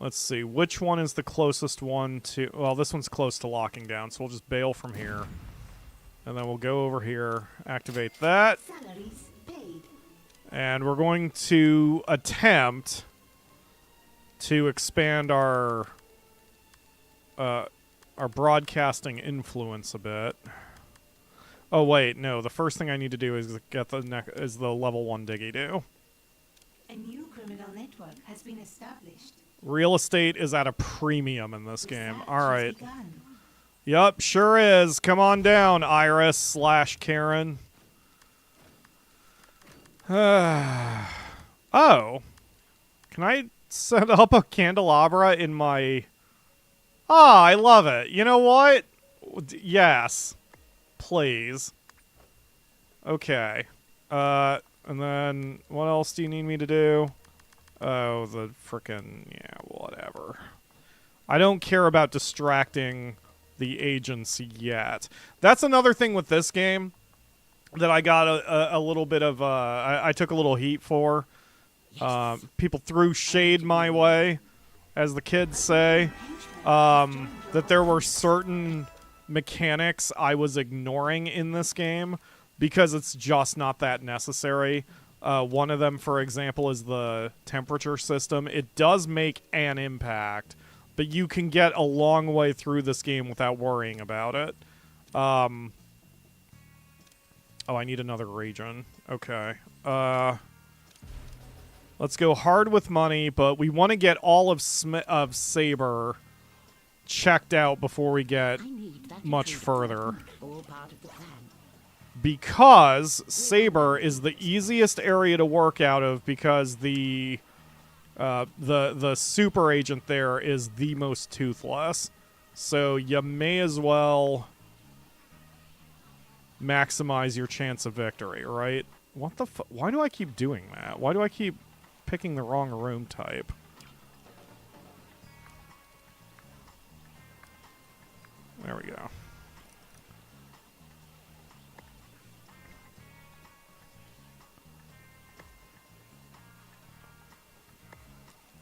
let's see, which one is the closest one to... Well, this one's close to locking down, so we'll just bail from here. And then we'll go over here, activate that. And we're going to attempt to expand our broadcasting influence a bit. Oh wait, no. The first thing I need to do is get the level 1 Diggy-Doo. A new criminal network has been established. Real estate is at a premium in this game. All right. Yup, sure is. Come on down, Iris / Karen. Oh. Can I set up a candelabra in my... Ah, I love it. You know what? Yes. Please. Okay. And then, what else do you need me to do? Oh, the frickin'... Yeah, whatever. I don't care about distracting the agents yet. That's another thing with this game that I got a little bit of... I took a little heat for. People threw shade my way, as the kids say. That there were certain mechanics I was ignoring in this game because it's just not that necessary. One of them, for example, is the temperature system. It does make an impact, but you can get a long way through this game without worrying about it. Oh, I need another region. Okay. Let's go hard with money, but we want to get all of Saber checked out before we get much further. Because Saber is the easiest area to work out of because the super agent there is the most toothless. So you may as well maximize your chance of victory, right? What the why do I keep doing that? Why do I keep picking the wrong room type? There we go.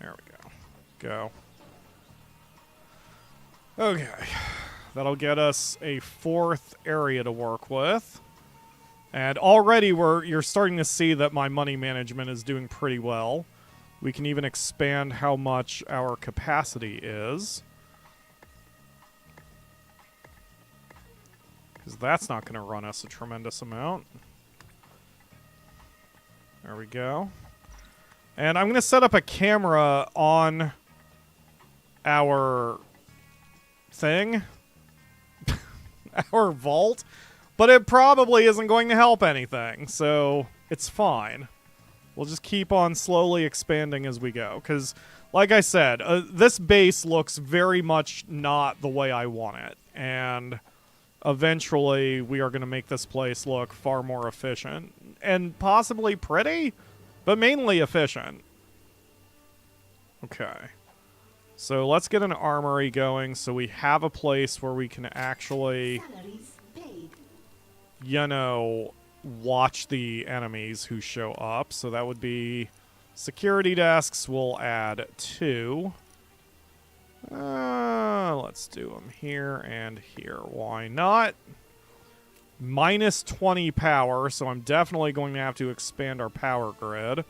There we go. Go. Okay. That'll get us a 4th area to work with. And already you're starting to see that my money management is doing pretty well. We can even expand how much our capacity is. Because that's not going to run us a tremendous amount. There we go. And I'm going to set up a camera on our thing. Our vault. But it probably isn't going to help anything, so it's fine. We'll just keep on slowly expanding as we go. Because, like I said, this base looks very much not the way I want it. And eventually, we are going to make this place look far more efficient. And possibly pretty, but mainly efficient. Okay. So let's get an armory going so we have a place where we can actually, you know, watch the enemies who show up. So that would be security desks. We'll add 2. Let's do them here and here. Why not? Minus 20 power, so I'm definitely going to have to expand our power grid.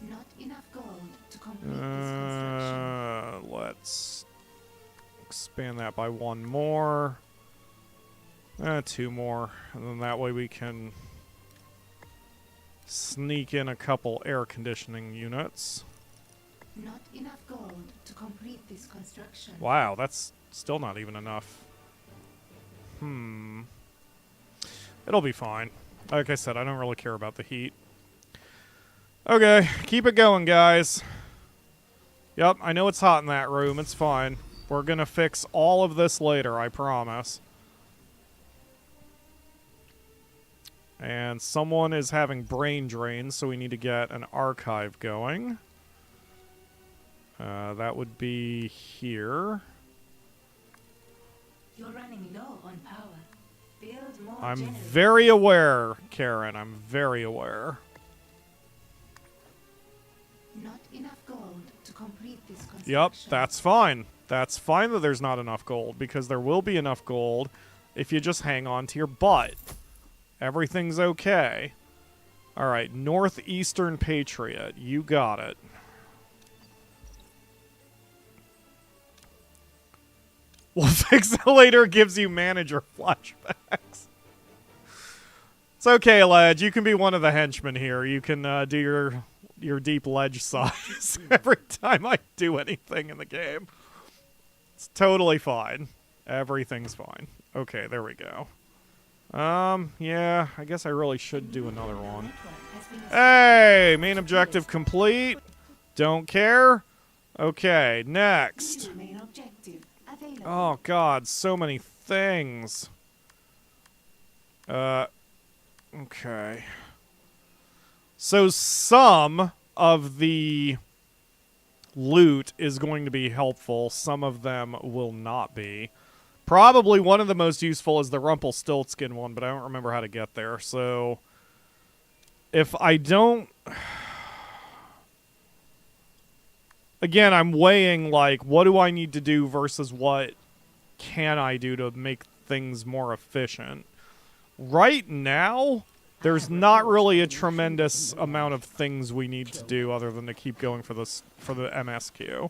Not enough gold to complete this construction. Let's expand that by 1 more. 2 more. And then that way we can sneak in a couple air conditioning units. Not enough gold to complete this construction. Wow, that's still not even enough. It'll be fine. Like I said, I don't really care about the heat. Okay, keep it going, guys. Yep, I know it's hot in that room. It's fine. We're gonna fix all of this later, I promise. And someone is having brain drain, so we need to get an archive going. That would be here. You're running low on power. Build more I'm generators. very aware, Karen. I'm very aware. Not enough gold to complete this construction. Yep, that's fine. That's fine that there's not enough gold, because there will be enough gold if you just hang on to your butt. Everything's okay. Alright, Northeastern Patriot. You got it. We'll fix it later gives you manager flashbacks. It's okay, Ledge. You can be one of the henchmen here. You can do your deep ledge size every time I do anything in the game. It's totally fine. Everything's fine. Okay, there we go. Yeah, I guess I really should do another one. Hey, main objective complete. Don't care. Okay, next. Main objective available. Oh, God, so many things. Okay. So some of the loot is going to be helpful. Some of them will not be. Probably one of the most useful is the Rumpelstiltskin one, but I don't remember how to get there. So if I don't... again, I'm weighing, like, what do I need to do versus what can I do to make things more efficient. Right now, there's not really a tremendous amount of things we need to do other than to keep going for the MSQ.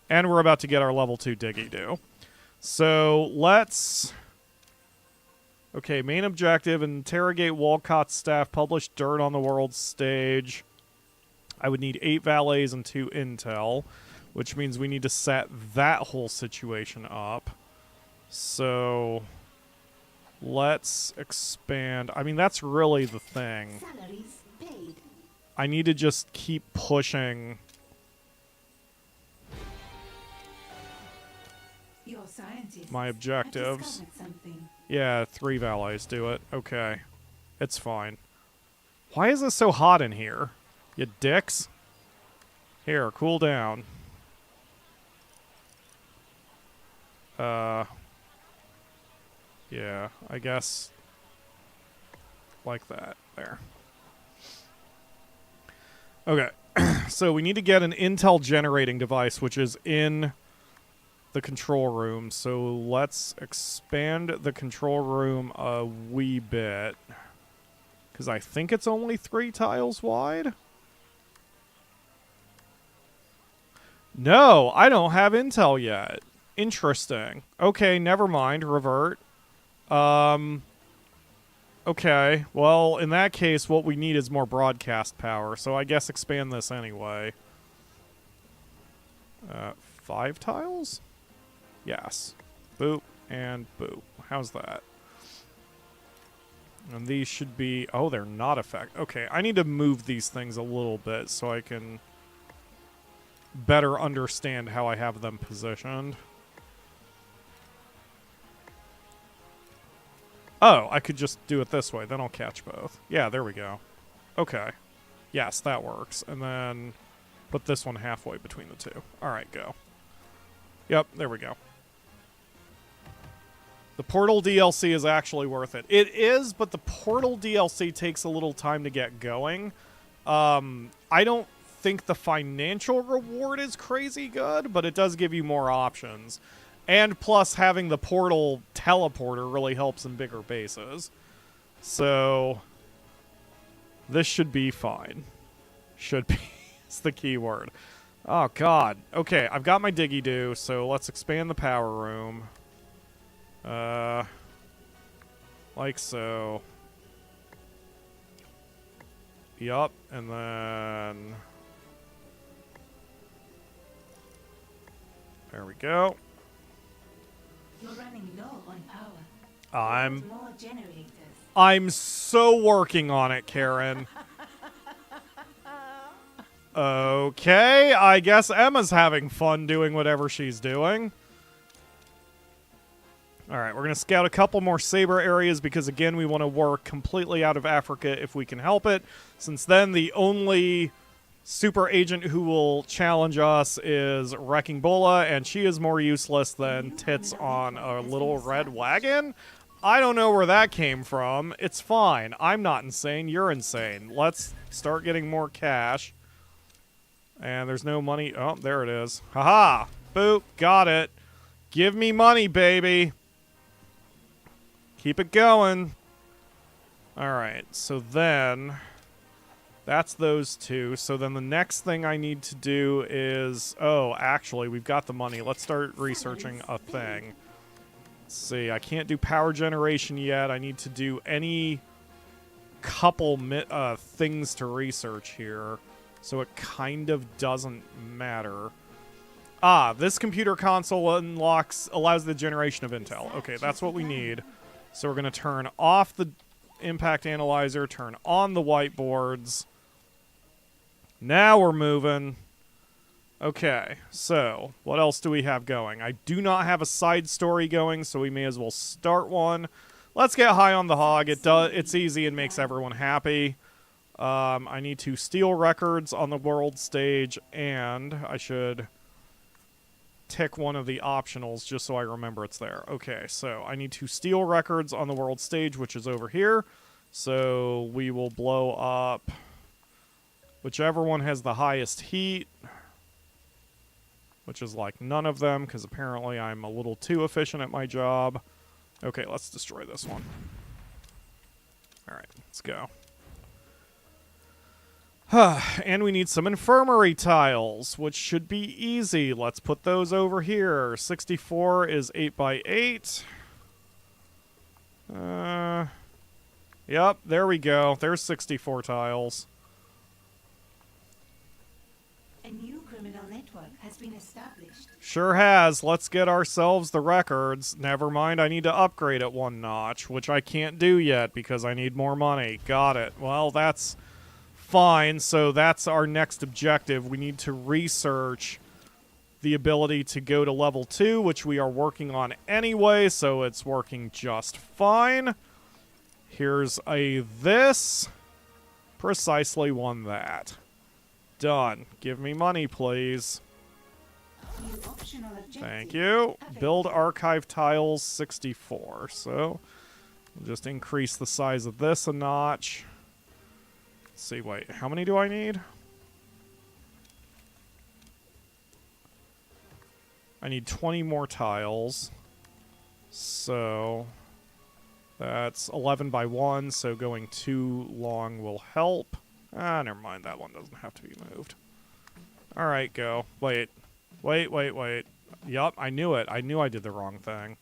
And we're about to get our level 2 Diggy due. So, let's... Okay, main objective, interrogate Walcott's staff, publish dirt on the world stage. I would need 8 valets and 2 intel, which means we need to set that whole situation up. So... let's expand. I mean, that's really the thing. Salaries paid. I need to just keep pushing. Your scientists My objectives. have discovered something. Yeah, 3 valets do it. Okay. It's fine. Why is it so hot in here? You dicks. Here, cool down. Yeah, I guess like that. There. Okay. So we need to get an intel generating device, which is in the control room. So let's expand the control room a wee bit. Because I think it's only 3 tiles wide. No, I don't have intel yet. Interesting. Okay, never mind. Revert. Okay. Well, in that case, what we need is more broadcast power, so I guess expand this anyway. 5 tiles? Yes. Boop and boop. How's that? And these should be... oh, they're not effective. Okay, I need to move these things a little bit so I can better understand how I have them positioned. Oh, I could just do it this way. Then I'll catch both. Yeah, there we go. Okay. Yes, that works. And then put this one halfway between the two. All right, go. Yep, there we go. The Portal DLC is actually worth it. It is, but the Portal DLC takes a little time to get going. I don't think the financial reward is crazy good, but it does give you more options. And plus, having the portal teleporter really helps in bigger bases. So, this should be fine. Should be. It's the key word. Oh, God. Okay, I've got my diggy do, so let's expand the power room. Like so. Yup, and then... there we go. You're running low on power. More generators. I'm so working on it, Karen. Okay, I guess Emma's having fun doing whatever she's doing. Alright, we're going to scout a couple more Saber areas because, again, we want to work completely out of Africa if we can help it. Since then, the only super agent who will challenge us is Wrecking Bulla, and she is more useless than tits on a little red wagon. I don't know where that came from. It's fine. I'm not insane. You're insane. Let's start getting more cash. And there's no money. Oh, there it is. Haha! Boop. Got it. Give me money, baby. Keep it going. Alright, so then... that's those two. So then the next thing I need to do is... oh, actually, we've got the money. Let's start researching a thing. Let's see, I can't do power generation yet. I need to do any couple things to research here. So it kind of doesn't matter. Ah, this computer console allows the generation of intel. Okay, that's what we need. So we're going to turn off the impact analyzer, turn on the whiteboards. Now we're moving. Okay, so what else do we have going? I do not have a side story going, so we may as well start one. Let's get high on the hog. It's easy and makes everyone happy. I need to steal records on the world stage, and I should tick one of the optionals just so I remember it's there. Okay, so I need to steal records on the world stage, which is over here. So we will blow up whichever one has the highest heat. which is like none of them, because apparently I'm a little too efficient at my job. Okay, let's destroy this one. Alright, let's go. And we need some infirmary tiles, which should be easy. Let's put those over here. 64 is 8 by 8. Yep, there we go. There's 64 tiles. A new criminal network has been established. Sure has. Let's get ourselves the records. Never mind, I need to upgrade it one notch, which I can't do yet because I need more money. Got it. Well, that's fine. So that's our next objective. We need to research the ability to go to level 2, which we are working on anyway, so it's working just fine. Here's a this. Precisely one that. Done. Give me money, please. New optional objective. Thank you. Build archive tiles 64. So, we'll just increase the size of this a notch. Let's see, wait, how many do I need? I need 20 more tiles. So, that's 11 by 1, so going too long will help. Ah, never mind, that one doesn't have to be moved. Alright, go. Wait. Wait. Yup, I knew it. I knew I did the wrong thing.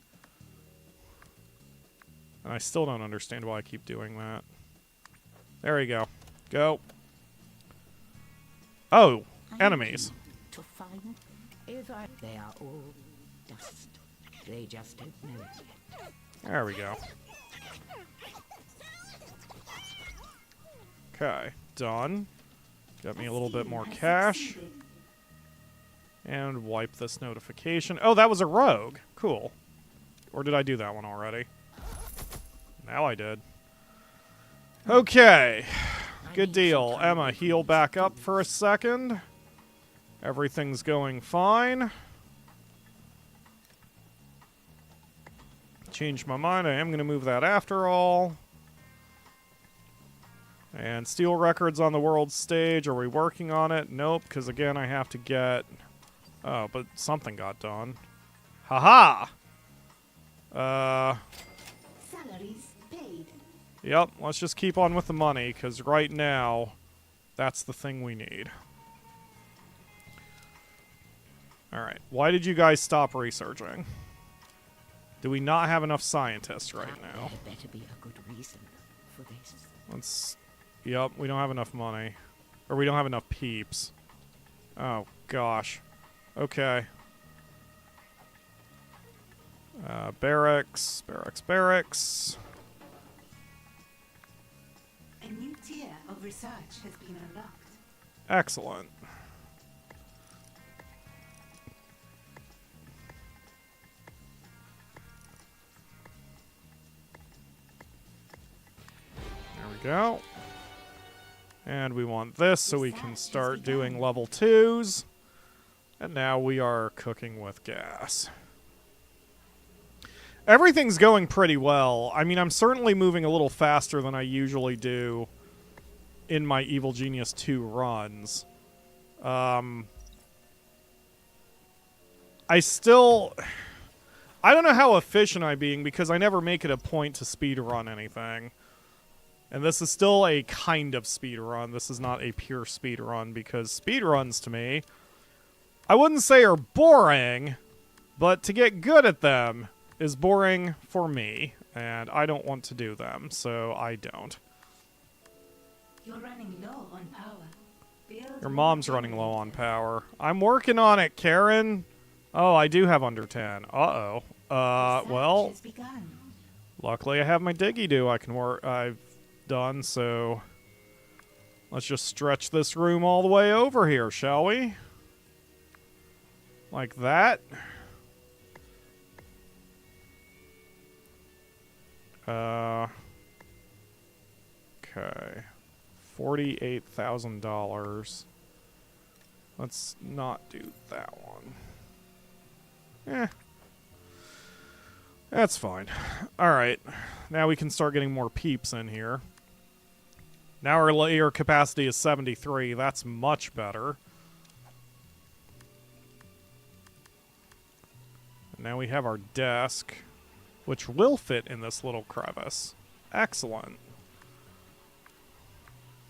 And I still don't understand why I keep doing that. There we go. Go. Oh, enemies. To find if they are all dust. They just don't know it yet. There we go. Okay, done. Get me a little bit more cash. And wipe this notification. Oh, that was a rogue. Cool. Or did I do that one already? Now I did. Okay. Good deal. Emma, heal back up for a second. Everything's going fine. Changed my mind. I am going to move that after all. And steal records on the world stage. Are we working on it? Nope, because again, I have to get... Oh, but something got done. Haha! Salaries paid. Yep, let's just keep on with the money, because right now, that's the thing we need. Alright, why did you guys stop researching? Do we not have enough scientists right now? There better be a good reason for this. Let's... Yep, we don't have enough money. Or we don't have enough peeps. Oh, gosh. Okay. Barracks. A new tier of research has been unlocked. Excellent. There we go. And we want this so we can start doing level 2s. And now we are cooking with gas. Everything's going pretty well. I mean, I'm certainly moving a little faster than I usually do in my Evil Genius 2 runs. I don't know how efficient I'm being because I never make it a point to speedrun anything. And this is still a kind of speedrun. This is not a pure speedrun because speedruns to me, I wouldn't say are boring, but to get good at them is boring for me, and I don't want to do them, so I don't. You're running low on power. Your mom's running low on power. I'm working on it, Karen. Oh, I do have under 10. Uh-oh. Well, luckily I have my diggy-do I've done, so let's just stretch this room all the way over here, shall we? Like that. Okay. $48,000. Let's not do that one. That's fine. Alright. Now we can start getting more peeps in here. Now our layer capacity is 73. That's much better. now we have our desk, which will fit in this little crevice. Excellent.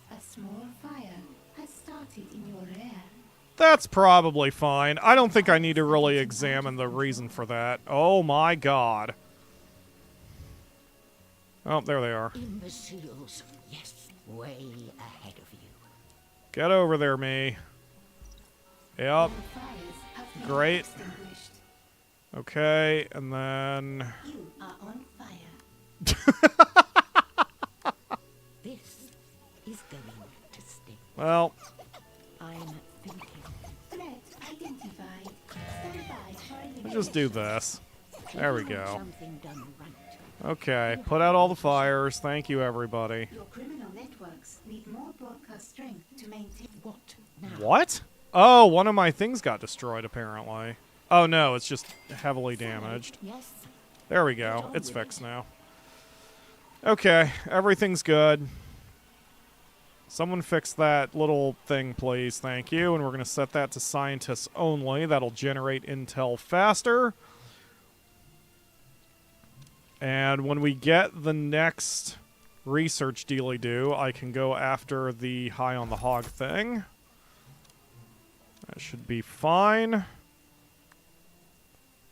A small fire has started in your lair. That's probably fine. I don't think I need to really examine the reason for that. Oh my god. Oh, there they are. Imbeciles. Yes, way ahead of you. Get over there, me. Yep. Your fires have been Great. extinguished. Okay, and then... You are on fire. This is going to stay. Well, I'm thinking. Threat identified. Stand by for let's just do this. There we go. Something done right. Okay, put out all the fires. Thank you, everybody. Your criminal networks need more broadcast strength to maintain. What now? What? Oh, one of my things got destroyed, apparently. Oh, no, it's just heavily damaged. Yes. There we go. It's fixed now. Okay, everything's good. Someone fix that little thing, please. Thank you. And we're going to set that to scientists only. That'll generate intel faster. And when we get the next research dealy-do, I can go after the high on the hog thing. That should be fine.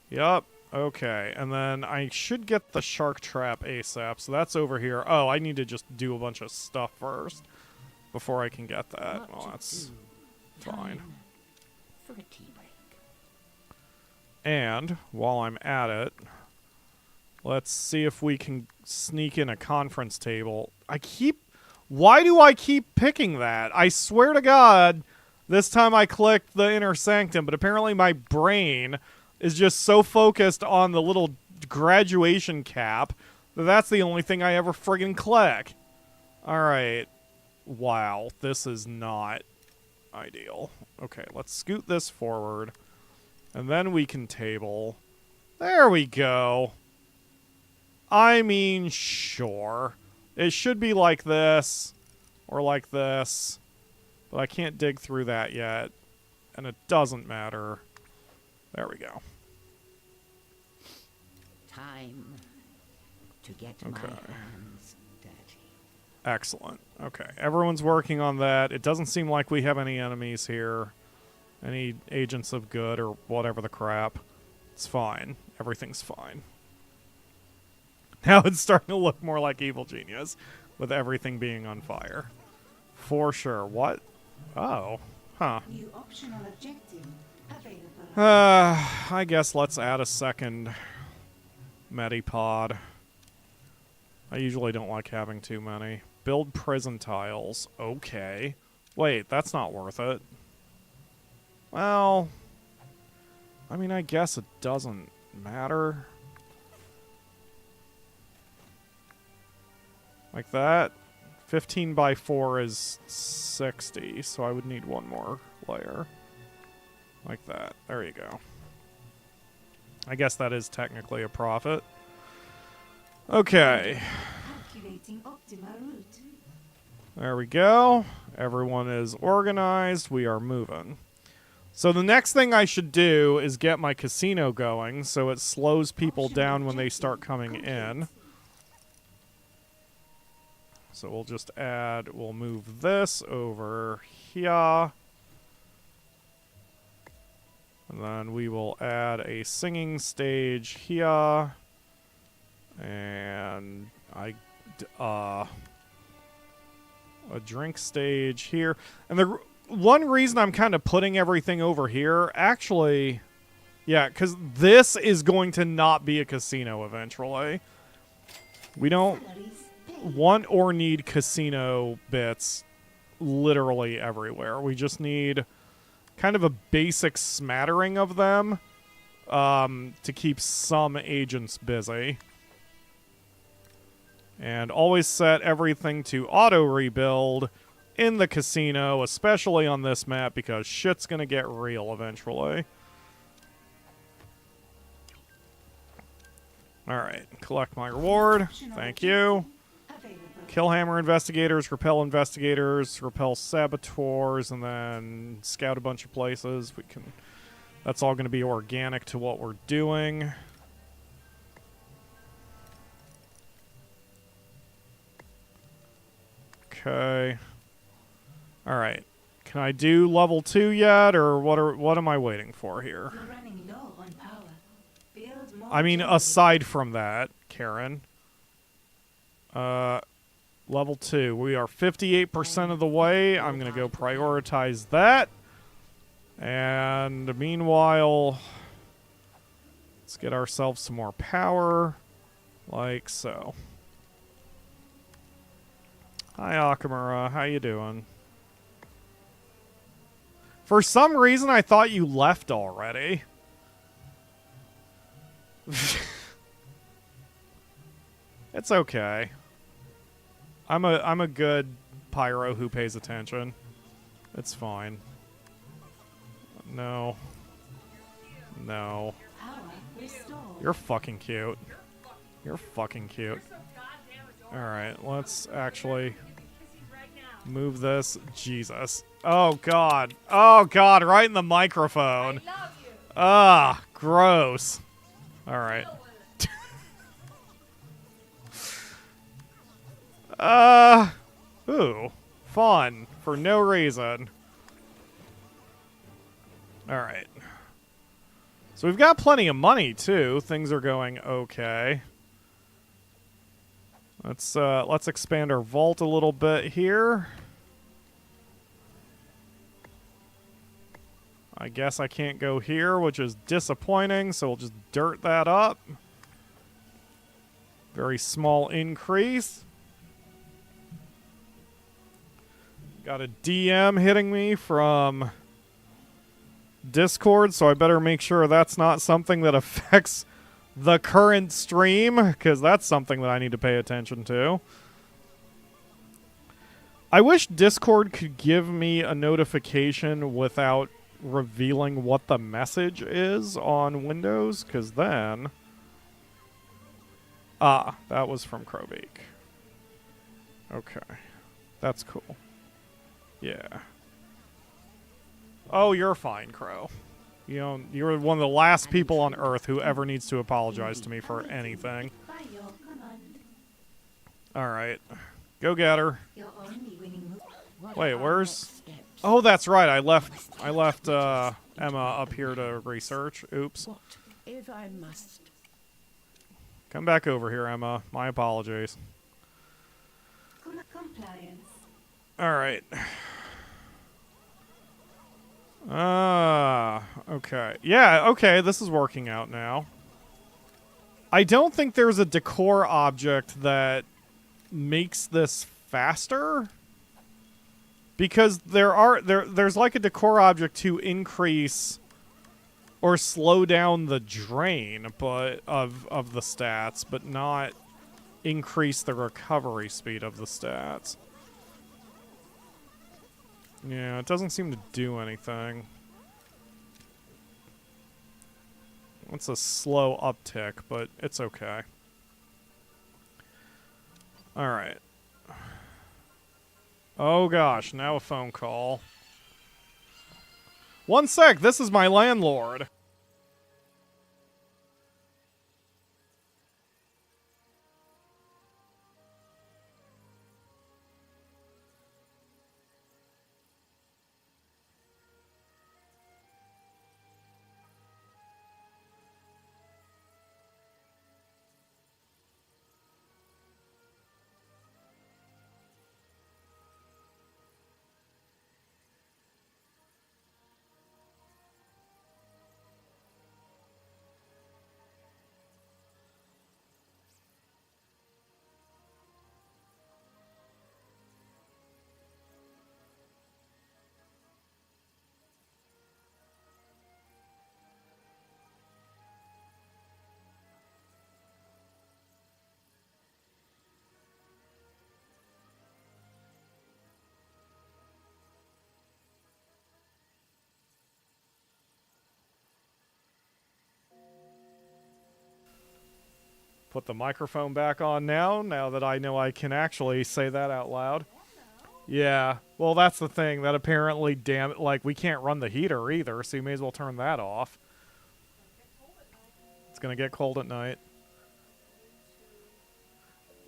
Yup. Okay. And then I should get the shark trap ASAP. So that's over here. Oh, I need to just do a bunch of stuff first before I can get that. What Well, to that's do? fine. Time for a tea break. And while I'm at it, let's see if we can sneak in a conference table. Why do I keep picking that? I swear to God, this time I clicked the inner sanctum, but apparently my brain is just so focused on the little graduation cap that that's the only thing I ever friggin' click. Alright. Wow, this is not ideal. Okay, let's scoot this forward. And then we can table. There we go. I mean, sure. It should be like this. Or like this. But I can't dig through that yet. And it doesn't matter. There we go. Time to get my Okay. hands dirty. Excellent. Okay, everyone's working on that. It doesn't seem like we have any enemies here. Any agents of good or whatever the crap. It's fine. Everything's fine. Now it's starting to look more like Evil Genius, with everything being on fire. For sure. What? Oh. Huh. New optional objective available. I guess let's add a second Medipod. I usually don't like having too many. Build prison tiles. Okay. Wait, that's not worth it. Well, I mean, I guess it doesn't matter. Like that. 15 by 4 is 60, so I would need one more layer. Like that. There you go. I guess that is technically a profit. Okay. Calculating optimal route. There we go. Everyone is organized. We are moving. So the next thing I should do is get my casino going so it slows people down when they start coming in. So we'll just we'll move this over here. And then we will add a singing stage here. And a drink stage here. And the one reason I'm kind of putting everything over here, actually, yeah, because this is going to not be a casino eventually. We don't want or need casino bits literally everywhere. We just need kind of a basic smattering of them to keep some agents busy. And always set everything to auto-rebuild in the casino, especially on this map, because shit's gonna get real eventually. Alright, collect my reward. Thank you. Kill hammer investigators, repel saboteurs, and then scout a bunch of places. We can That's all going to be organic to what we're doing. Okay. All right. Can I do level 2 yet, or what am I waiting for here? You're running low on power. Build more I mean, generators. aside from that, Karen. Level 2. We are 58% of the way. I'm going to go prioritize that. And meanwhile, let's get ourselves some more power. Like so. Hi, Akamura. How you doing? For some reason, I thought you left already. It's okay. I'm a good pyro who pays attention. It's fine. No. No. Power restored. You're fucking cute. You're fucking cute. Alright, let's actually move this. Jesus. Oh, God. Oh, God, right in the microphone. Ah, gross. Alright. Ooh. Fun. For no reason. Alright. So we've got plenty of money, too. Things are going okay. Let's expand our vault a little bit here. I guess I can't go here, which is disappointing, so we'll just dirt that up. Very small increase. Got a DM hitting me from Discord, so I better make sure that's not something that affects the current stream, because that's something that I need to pay attention to. I wish Discord could give me a notification without revealing what the message is on Windows, because then... Ah, that was from Crowbeak. Okay. That's cool. Yeah. Oh, you're fine, Crow. You know, you're one of the last people on Earth who ever needs to apologize to me for anything. By your command. Alright. Go get her. You're only winning. What Wait, are our where's... next steps? Oh, that's right. I left Emma up here to research. Oops. What if I must? Come back over here, Emma. My apologies. Compliance. Alright. Okay. Yeah, okay, this is working out now. I don't think there's a decor object that makes this faster. Because there's like a decor object to increase or slow down the drain of the stats, but not increase the recovery speed of the stats. Yeah, it doesn't seem to do anything. It's a slow uptick, but it's okay. Alright. Oh gosh, now a phone call. One sec, this is my landlord. Put the microphone back on now that I know I can actually say that out loud. Yeah. Well, that's the thing. That apparently, like, we can't run the heater either, so you may as well turn that off. It's gonna get cold at night.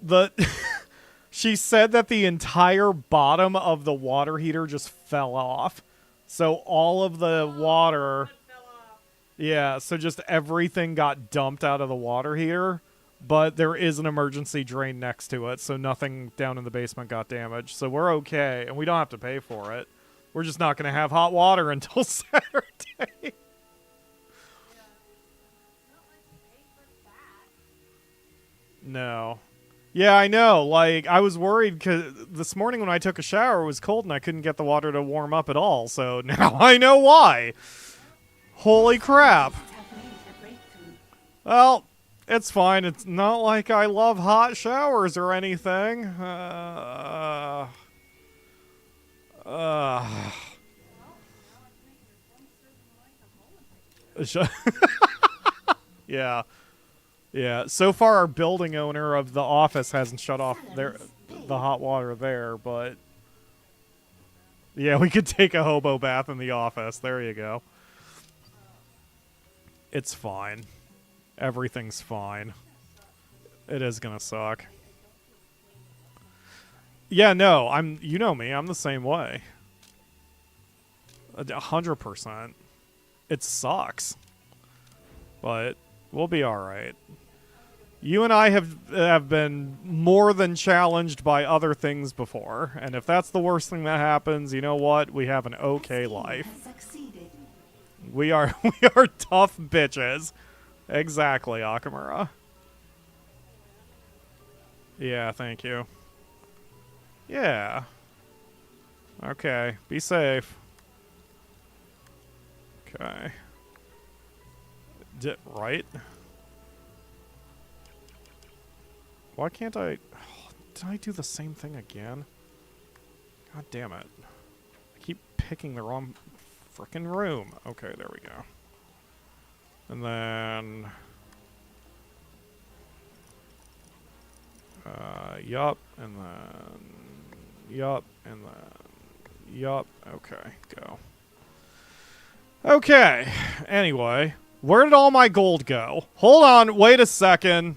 The... She said that the entire bottom of the water heater just fell off. So all of the water... Yeah, so just everything got dumped out of the water heater. But there is an emergency drain next to it, so nothing down in the basement got damaged. So we're okay, and we don't have to pay for it. We're just not going to have hot water until Saturday. No. Yeah, I know. Like, I was worried because this morning when I took a shower, it was cold and I couldn't get the water to warm up at all. So now I know why. Holy crap. Well, it's fine. It's not like I love hot showers or anything. Yeah. Yeah, so far our building owner of the office hasn't shut off the hot water there, but... Yeah, we could take a hobo bath in the office. There you go. It's fine. Everything's fine. It is gonna suck. Yeah, no, you know me, I'm the same way. 100%. It sucks. But we'll be alright. You and I have been more than challenged by other things before, and if that's the worst thing that happens, you know what? We have an okay life. We are tough bitches. Exactly, Akamura. Yeah, thank you. Yeah. Okay, be safe. Okay. Right? Why can't I... Oh, did I do the same thing again? God damn it. I keep picking the wrong frickin' room. Okay, there we go. And then... yup, and then... Yup, and then... Yup. Okay, go. Okay. Anyway, where did all my gold go? Hold on, wait a second.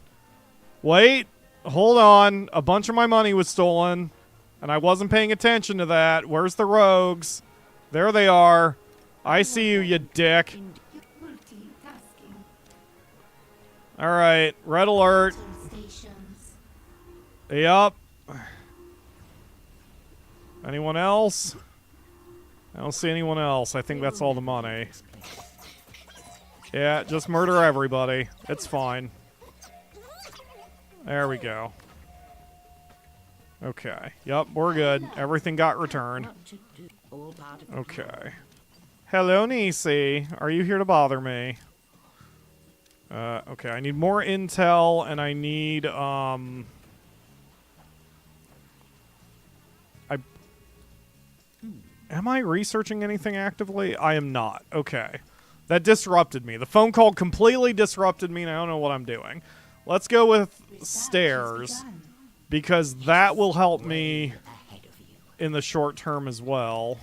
Wait. Hold on. A bunch of my money was stolen, and I wasn't paying attention to that. Where's the rogues? There they are. I see you, you dick. Alright, red alert. Yup. Anyone else? I don't see anyone else. I think that's all the money. Yeah, just murder everybody. It's fine. There we go. Okay. Yep, we're good. Everything got returned. Okay. Hello, Nisi. Are you here to bother me? Okay, I need more intel, and I need, Am I researching anything actively? I am not. Okay. That disrupted me. The phone call completely disrupted me, and I don't know what I'm doing. Let's go with stairs, because that will help me in the short term as well.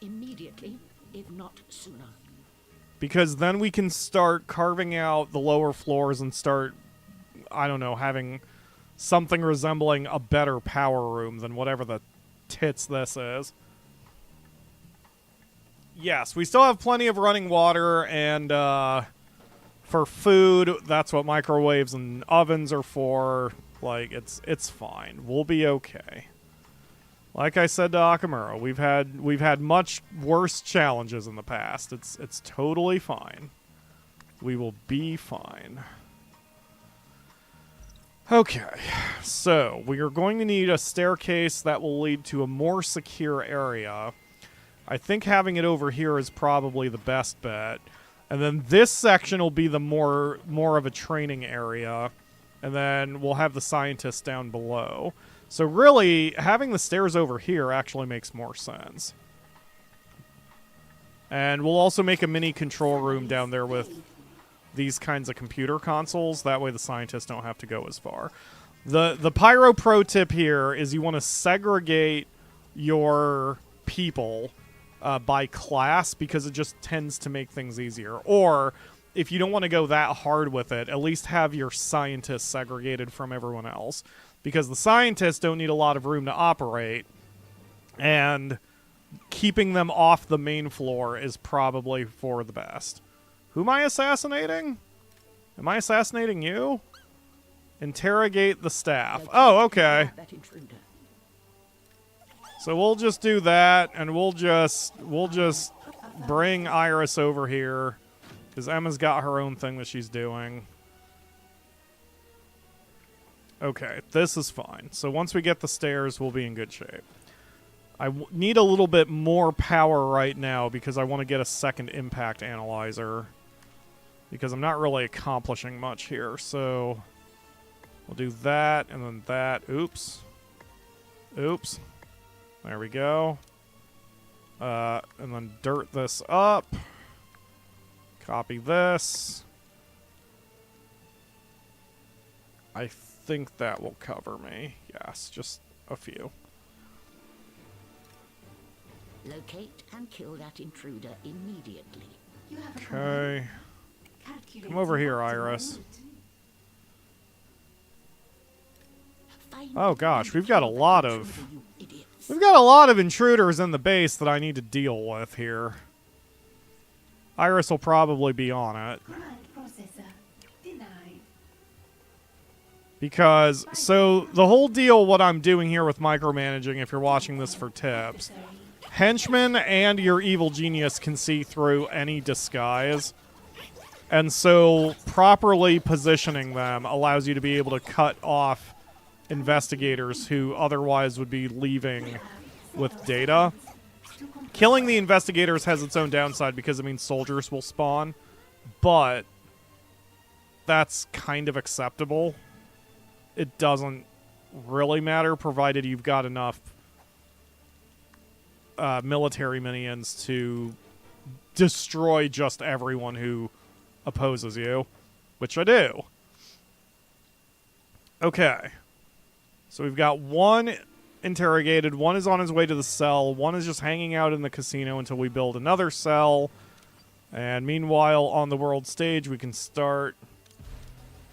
Immediately, if not sooner. Because then we can start carving out the lower floors and start, I don't know, having something resembling a better power room than whatever the tits this is. Yes, we still have plenty of running water, and for food, that's what microwaves and ovens are for. Like, it's fine. We'll be okay. Like I said to Akamura, we've had much worse challenges in the past. It's totally fine. We will be fine. Okay, so we are going to need a staircase that will lead to a more secure area. I think having it over here is probably the best bet. And then this section will be the more of a training area. And then we'll have the scientists down below. So really, having the stairs over here actually makes more sense. And we'll also make a mini control room down there with these kinds of computer consoles. That way the scientists don't have to go as far. The pyro pro tip here is you want to segregate your people by class because it just tends to make things easier. Or if you don't want to go that hard with it, at least have your scientists segregated from everyone else, because the scientists don't need a lot of room to operate, and keeping them off the main floor is probably for the best. Who am I assassinating? Am I assassinating you? Interrogate the staff. Oh, okay. So we'll just do that, and we'll just bring Iris over here, because Emma's got her own thing that she's doing. Okay, this is fine. So once we get the stairs, we'll be in good shape. I need a little bit more power right now because I want to get a second impact analyzer, because I'm not really accomplishing much here. So we'll do that, and then that. Oops. Oops. There we go. And then dirt this up. Copy this. I think that will cover me. Yes, just a few. Locate and kill that intruder immediately. You have a Okay. calculate Come over the here, optimal Iris. route. Find Oh gosh, we've got a that lot intruder, of you idiots. we've got a lot of intruders in the base that I need to deal with here. Iris will probably be on it. Command processor denied. Because, so, the whole deal, what I'm doing here with micromanaging, if you're watching this for tips, henchmen and your evil genius can see through any disguise. And so, properly positioning them allows you to be able to cut off investigators who otherwise would be leaving with data. Killing the investigators has its own downside because it means soldiers will spawn, but that's kind of acceptable. It doesn't really matter, provided you've got enough military minions to destroy just everyone who opposes you, which I do. Okay. So we've got one interrogated, one is on his way to the cell, one is just hanging out in the casino until we build another cell, and meanwhile, on the world stage, we can start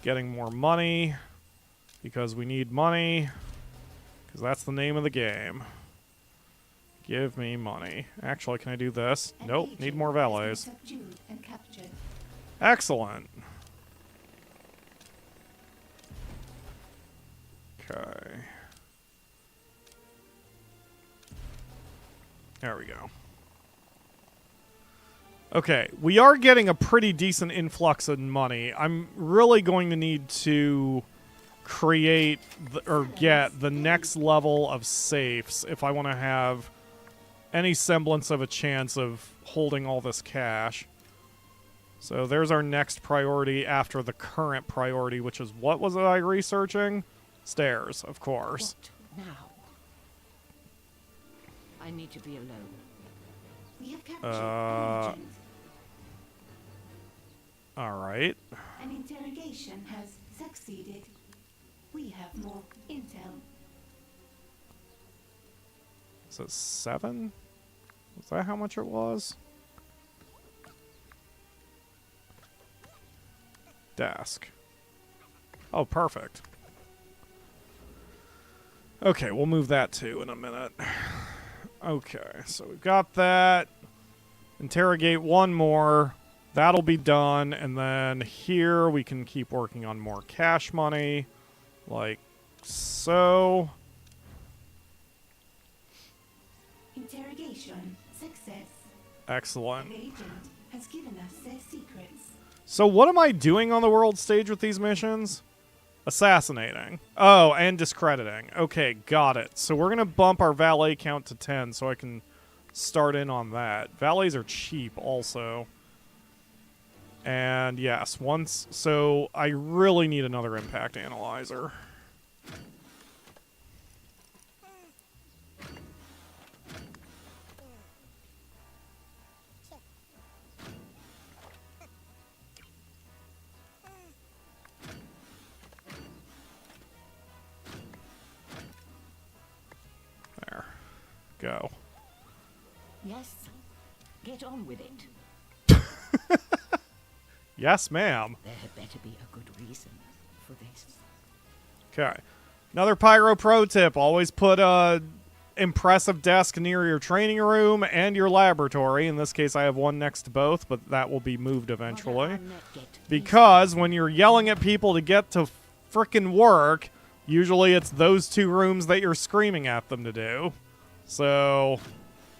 getting more money, because we need money, because that's the name of the game. Give me money. Actually, can I do this? An Nope, agent need more has been valets. subdued and captured. Excellent. Okay. There we go. Okay, we are getting a pretty decent influx of money. I'm really going to need to create or get the next level of safes if I want to have any semblance of a chance of holding all this cash. So there's our next priority after the current priority, which is, what was I researching? Stairs, of course. What now? I need to be alone. We have captured an agent. Alright. An interrogation has succeeded. We have more intel. Is it 7? Was that how much it was? Desk. Oh, perfect. Okay, we'll move that too in a minute. Okay, so we've got that. Interrogate one more. That'll be done. And then here we can keep working on more cash money. Like so. Interrogation success. Excellent. The agent has given us their secrets. So what am I doing on the world stage with these missions? Assassinating. Oh, and discrediting. Okay, got it. So we're going to bump our valet count to 10 so I can start in on that. Valets are cheap also. And yes, once... So I really need another impact analyzer. go. Yes. Get on with it. Yes, ma'am. There had better be a good reason for this. Okay. Another Pyro pro tip. Always put a impressive desk near your training room and your laboratory. In this case, I have one next to both, but that will be moved eventually. Because when you're yelling at people to get to frickin' work, usually it's those two rooms that you're screaming at them to do. So,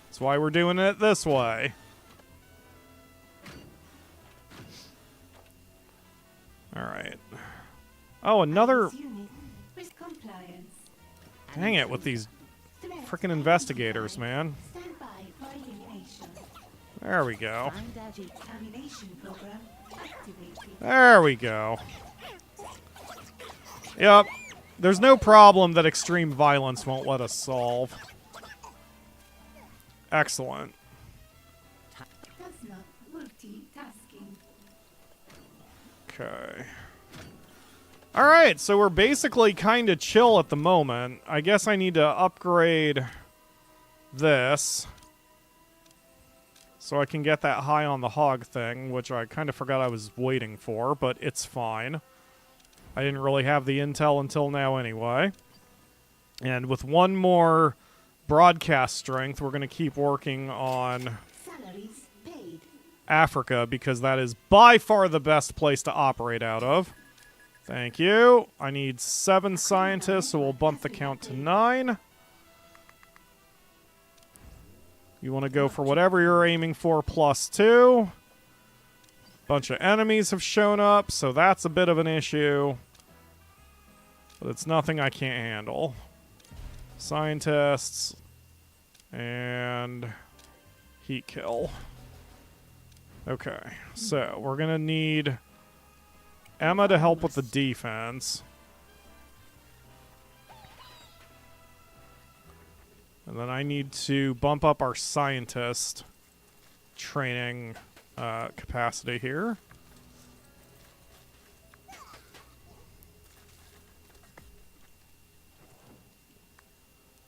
that's why we're doing it this way. Alright. Oh, another... Dang it, with these frickin' investigators, man. There we go. There we go. Yep. There's no problem that extreme violence won't let us solve. Excellent. Okay. Alright, so we're basically kind of chill at the moment. I guess I need to upgrade this so I can get that high on the hog thing, which I kind of forgot I was waiting for, but it's fine. I didn't really have the intel until now anyway. And with one more broadcast strength, we're going to keep working on Africa, because that is by far the best place to operate out of. Thank you. I need 7 scientists, so we'll bump the count to 9. You want to go for whatever you're aiming for, +2. Bunch of enemies have shown up, so that's a bit of an issue. But it's nothing I can't handle. Scientists. And heat kill. Okay, so we're going to need Emma to help with the defense. And then I need to bump up our scientist training capacity here.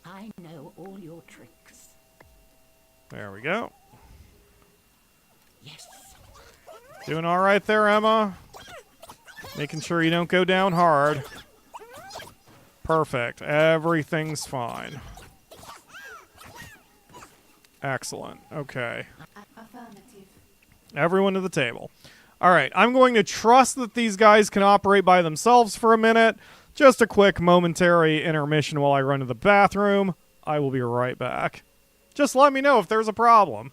I know all your tricks. There we go. Yes. Doing all right there, Emma. Making sure you don't go down hard. Perfect. Everything's fine. Excellent. Okay. Everyone to the table. All right. I'm going to trust that these guys can operate by themselves for a minute. Just a quick momentary intermission while I run to the bathroom. I will be right back. Just let me know if there's a problem.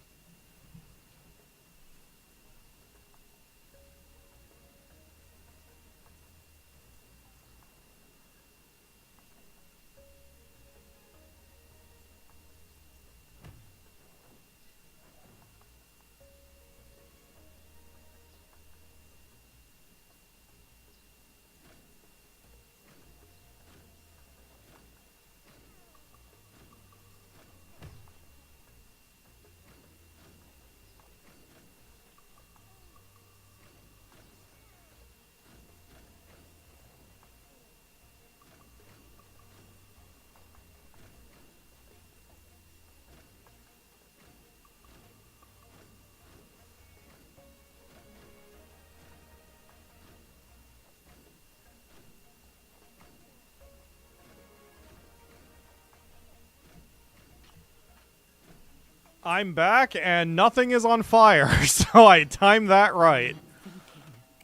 I'm back, and nothing is on fire, so I timed that right.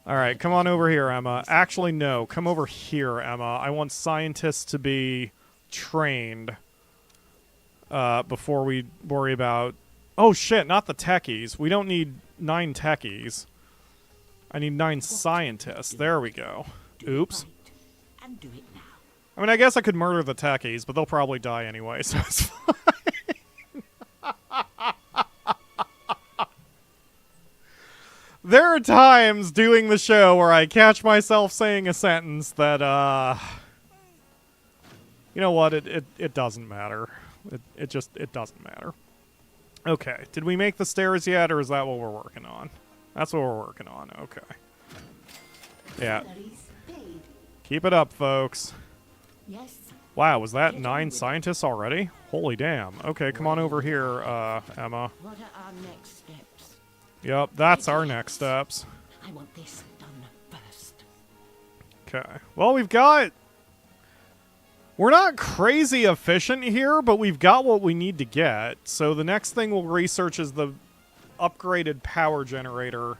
Alright, come on over here, Emma. Actually, no. Come over here, Emma. I want scientists to be trained before we worry about... Oh, shit, not the techies. We don't need 9 techies. I need 9 scientists. There we go. Oops. And do it now. I mean, I guess I could murder the techies, but they'll probably die anyway, so it's fine. There are times doing the show where I catch myself saying a sentence that, you know what, it doesn't matter. It doesn't matter. Okay, did we make the stairs yet, or is that what we're working on? That's what we're working on, okay. Yeah. Keep it up, folks. Yes. Wow, was that 9 scientists already? Holy damn. Okay, come on over here, Emma. What are our next steps? Yep, that's our next steps. I want this done first. Okay. Well, we're not crazy efficient here, but we've got what we need to get. So the next thing we'll research is the upgraded power generator,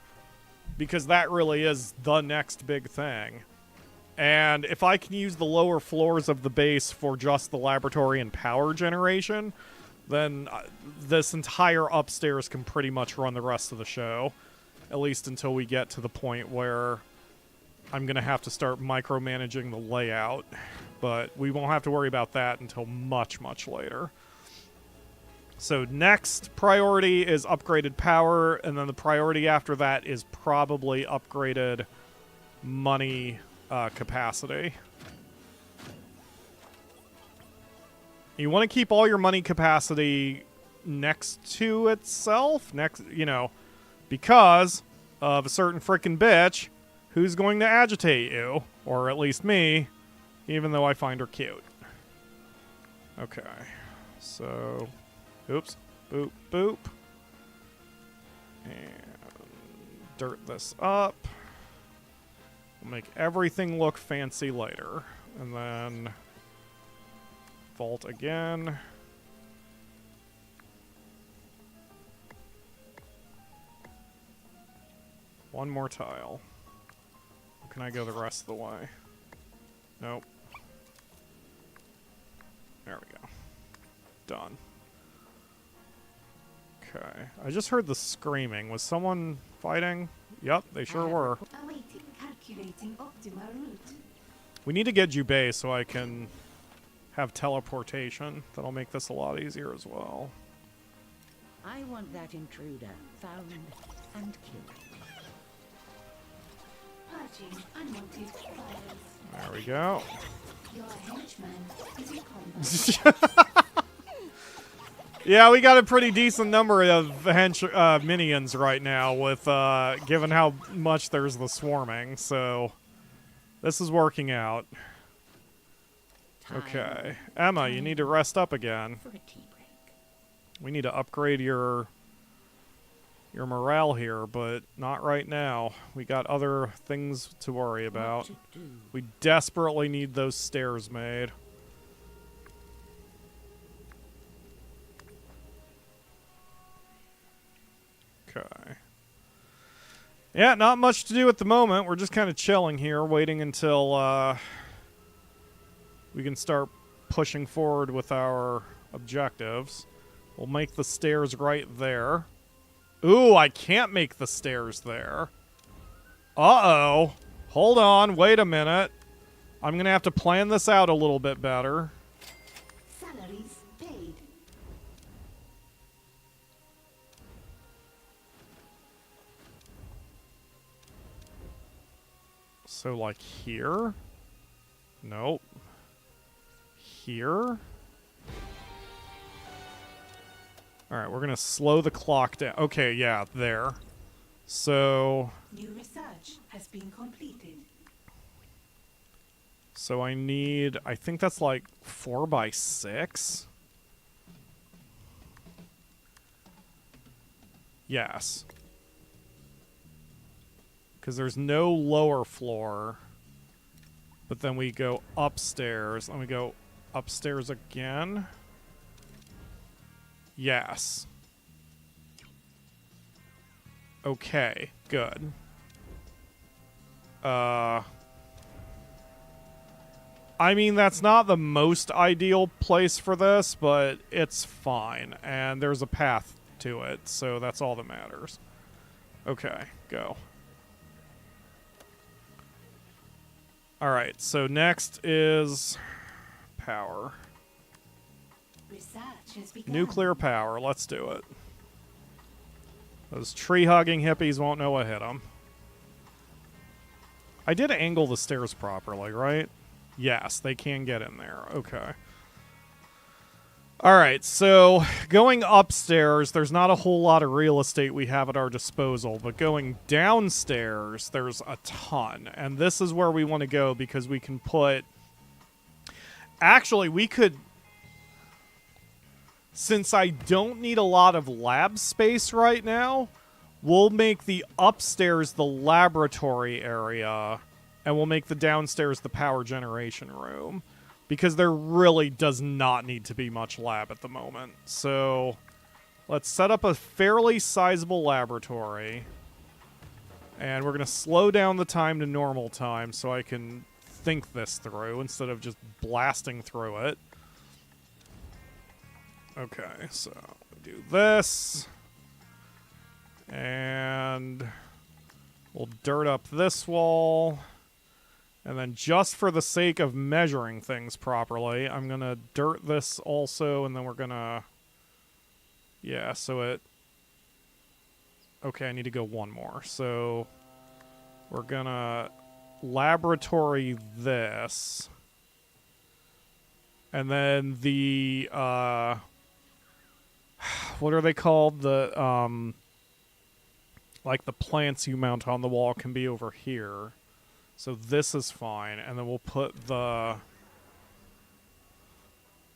because that really is the next big thing. And if I can use the lower floors of the base for just the laboratory and power generation, then this entire upstairs can pretty much run the rest of the show. At least until we get to the point where I'm going to have to start micromanaging the layout. But we won't have to worry about that until much, much later. So next priority is upgraded power, and then the priority after that is probably upgraded money capacity. You want to keep all your money capacity next to itself, because of a certain frickin' bitch who's going to agitate you, or at least me, even though I find her cute. Okay, so, oops, boop, boop, and dirt this up. We'll make everything look fancy later. And then vault again. One more tile. Can I go the rest of the way? Nope. There we go. Done. Okay. I just heard the screaming. Was someone fighting? Yep, they sure were. Calculating optimal route. We need to get Jubei so I can have teleportation. That'll make this a lot easier as well. I want that intruder found and killed. Purging unwanted fires. There we go. Your henchman is in combat. Yeah, we got a pretty decent number of minions right now, with given how much there's the swarming. So this is working out. Okay, Emma, you need to rest up again. For a tea break. We need to upgrade your morale here, but not right now. We got other things to worry about. What to do? We desperately need those stairs made. Okay. Yeah, not much to do at the moment. We're just kind of chilling here, waiting until we can start pushing forward with our objectives. We'll make the stairs right there. Ooh, I can't make the stairs there. Uh-oh. Hold on, wait a minute. I'm going to have to plan this out a little bit better. Salaries paid. So, like, here? Nope. Here? Alright, we're gonna slow the clock down. Okay, yeah, there. So... New research has been completed. So I need... I think that's like 4 by 6? Yes. Because there's no lower floor. But then we go upstairs. Let me go upstairs again. Yes. Okay, good. I mean, that's not the most ideal place for this, but it's fine. And there's a path to it, so that's all that matters. Okay, go. Alright, so next is power. Research has begun. Nuclear power, let's do it. Those tree-hugging hippies won't know what hit them. I did angle the stairs properly, right? Yes, they can get in there. Okay. Alright, so going upstairs, there's not a whole lot of real estate we have at our disposal, but going downstairs, there's a ton. And this is where we want to go because we can put Actually, we could... Since I don't need a lot of lab space right now, we'll make the upstairs the laboratory area, and we'll make the downstairs the power generation room. Because there really does not need to be much lab at the moment. So, let's set up a fairly sizable laboratory. And we're going to slow down the time to normal time so I can think this through instead of just blasting through it. Okay, so do this. And we'll dirt up this wall. And then just for the sake of measuring things properly, I'm going to dirt this also, and then we're going to... Yeah, so it... Okay, I need to go one more. So we're going to laboratory this. And then the... what are they called? The, like the plants you mount on the wall can be over here. So this is fine, and then we'll put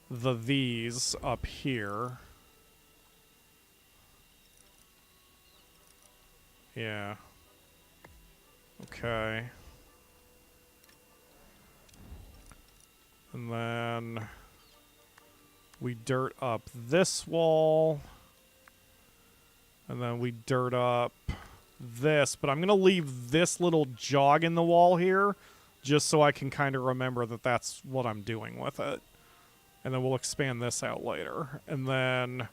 these up here. Yeah. Okay. And then we dirt up this wall. And then we dirt up this, but I'm going to leave this little jog in the wall here just so I can kind of remember that that's what I'm doing with it. And then we'll expand this out later. And then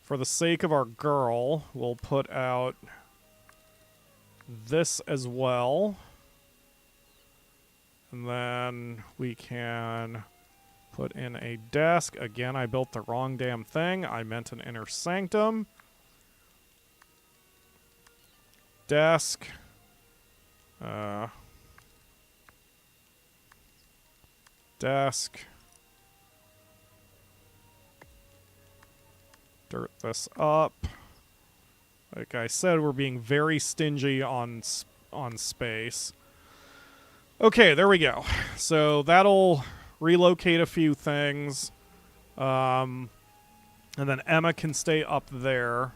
for the sake of our girl, we'll put out this as well. And then we can put in a desk. Again, I built the wrong damn thing. I meant an inner sanctum. Desk. Desk. Dirt this up. Like I said, we're being very stingy on space. Okay, there we go. So that'll relocate a few things. And then Emma can stay up there.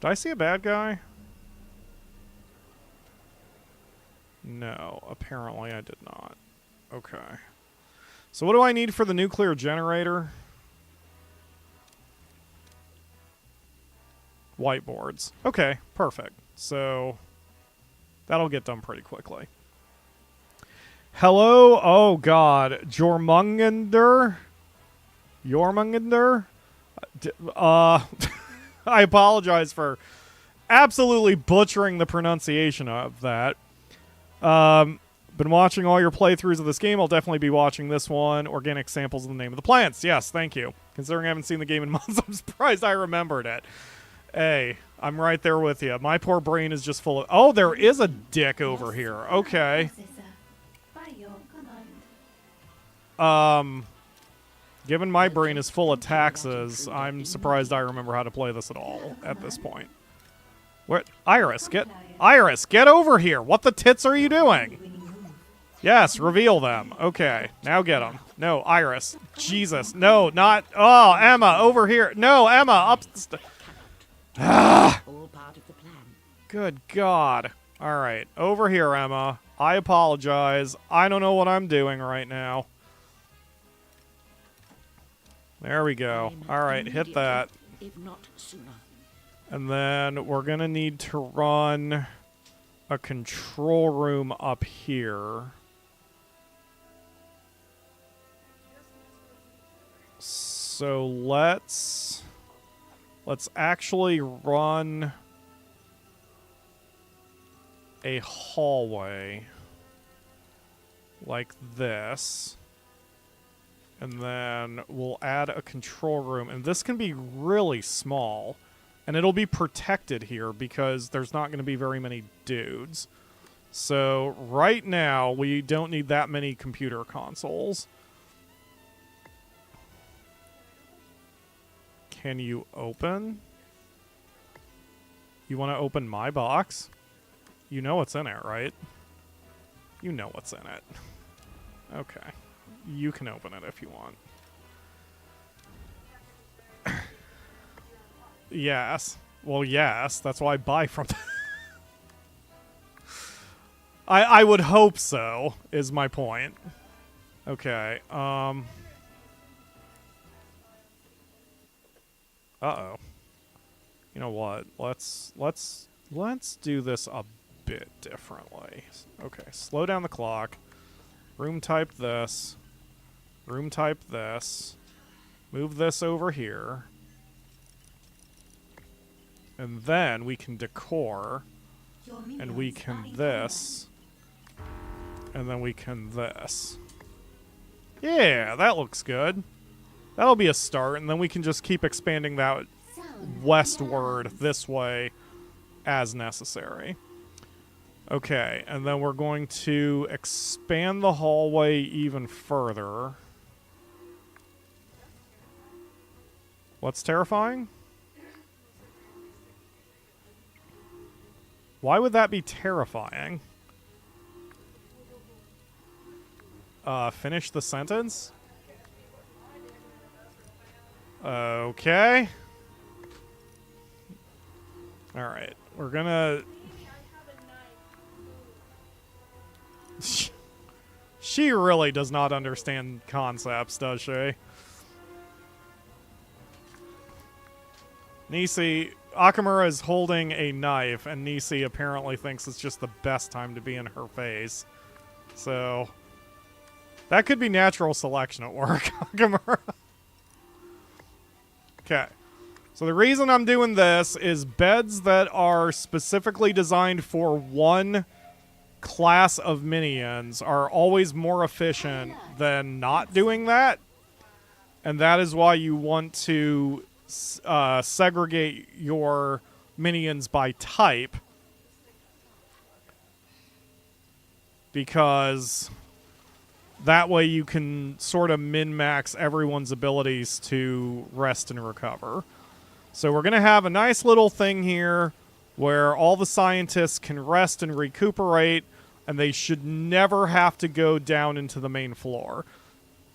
Did I see a bad guy? No, apparently I did not. Okay. So what do I need for the nuclear generator? Whiteboards. Okay, perfect. So that'll get done pretty quickly. Hello? Oh, God. Jormungandr? Jormungandr? I apologize for absolutely butchering the pronunciation of that. Been watching all your playthroughs of this game. I'll definitely be watching this one. Organic samples of the name of the plants. Yes, thank you. Considering I haven't seen the game in months, I'm surprised I remembered it. Hey, I'm right there with you. My poor brain is just full of... Oh, there is a dick over here. Okay. Given my brain is full of taxes, I'm surprised I remember how to play this at all at this point. What? Iris, get over here. What the tits are you doing? Yes, reveal them. Okay, now get them. No, Iris. Jesus. No, not... Oh, Emma, over here. No, Emma, up... Ah! All part of the plan. Good God. All right, over here, Emma. I apologize. I don't know what I'm doing right now. There we go. All right, hit that. If not sooner. And then we're going to need to run a control room up here. So let's actually run a hallway like this. And then we'll add a control room. And this can be really small. And it'll be protected here because there's not going to be very many dudes. So right now, we don't need that many computer consoles. Can you open? You want to open my box? You know what's in it, right? You know what's in it. Okay. You can open it if you want. Yes. Well, yes. That's why I buy from them. I would hope so, is my point. Okay. Uh-oh. You know what? Let's do this a bit differently. Okay, slow down the clock. Room type this. Room type this. Move this over here. And then we can decor. And we can this. And then we can this. Yeah, that looks good. That'll be a start, and then we can just keep expanding that westward this way as necessary. Okay, and then we're going to expand the hallway even further. What's terrifying? Why would that be terrifying? Finish the sentence? Okay. Alright, we're gonna... She really does not understand concepts, does she? Nisi... Akamura is holding a knife, and Nisi apparently thinks it's just the best time to be in her face. So... that could be natural selection at work, Akamura. Okay. So the reason I'm doing this is beds that are specifically designed for one class of minions are always more efficient than not doing that. And that is why you want to segregate your minions by type. Because that way you can sort of min-max everyone's abilities to rest and recover. So we're going to have a nice little thing here where all the scientists can rest and recuperate, and they should never have to go down into the main floor.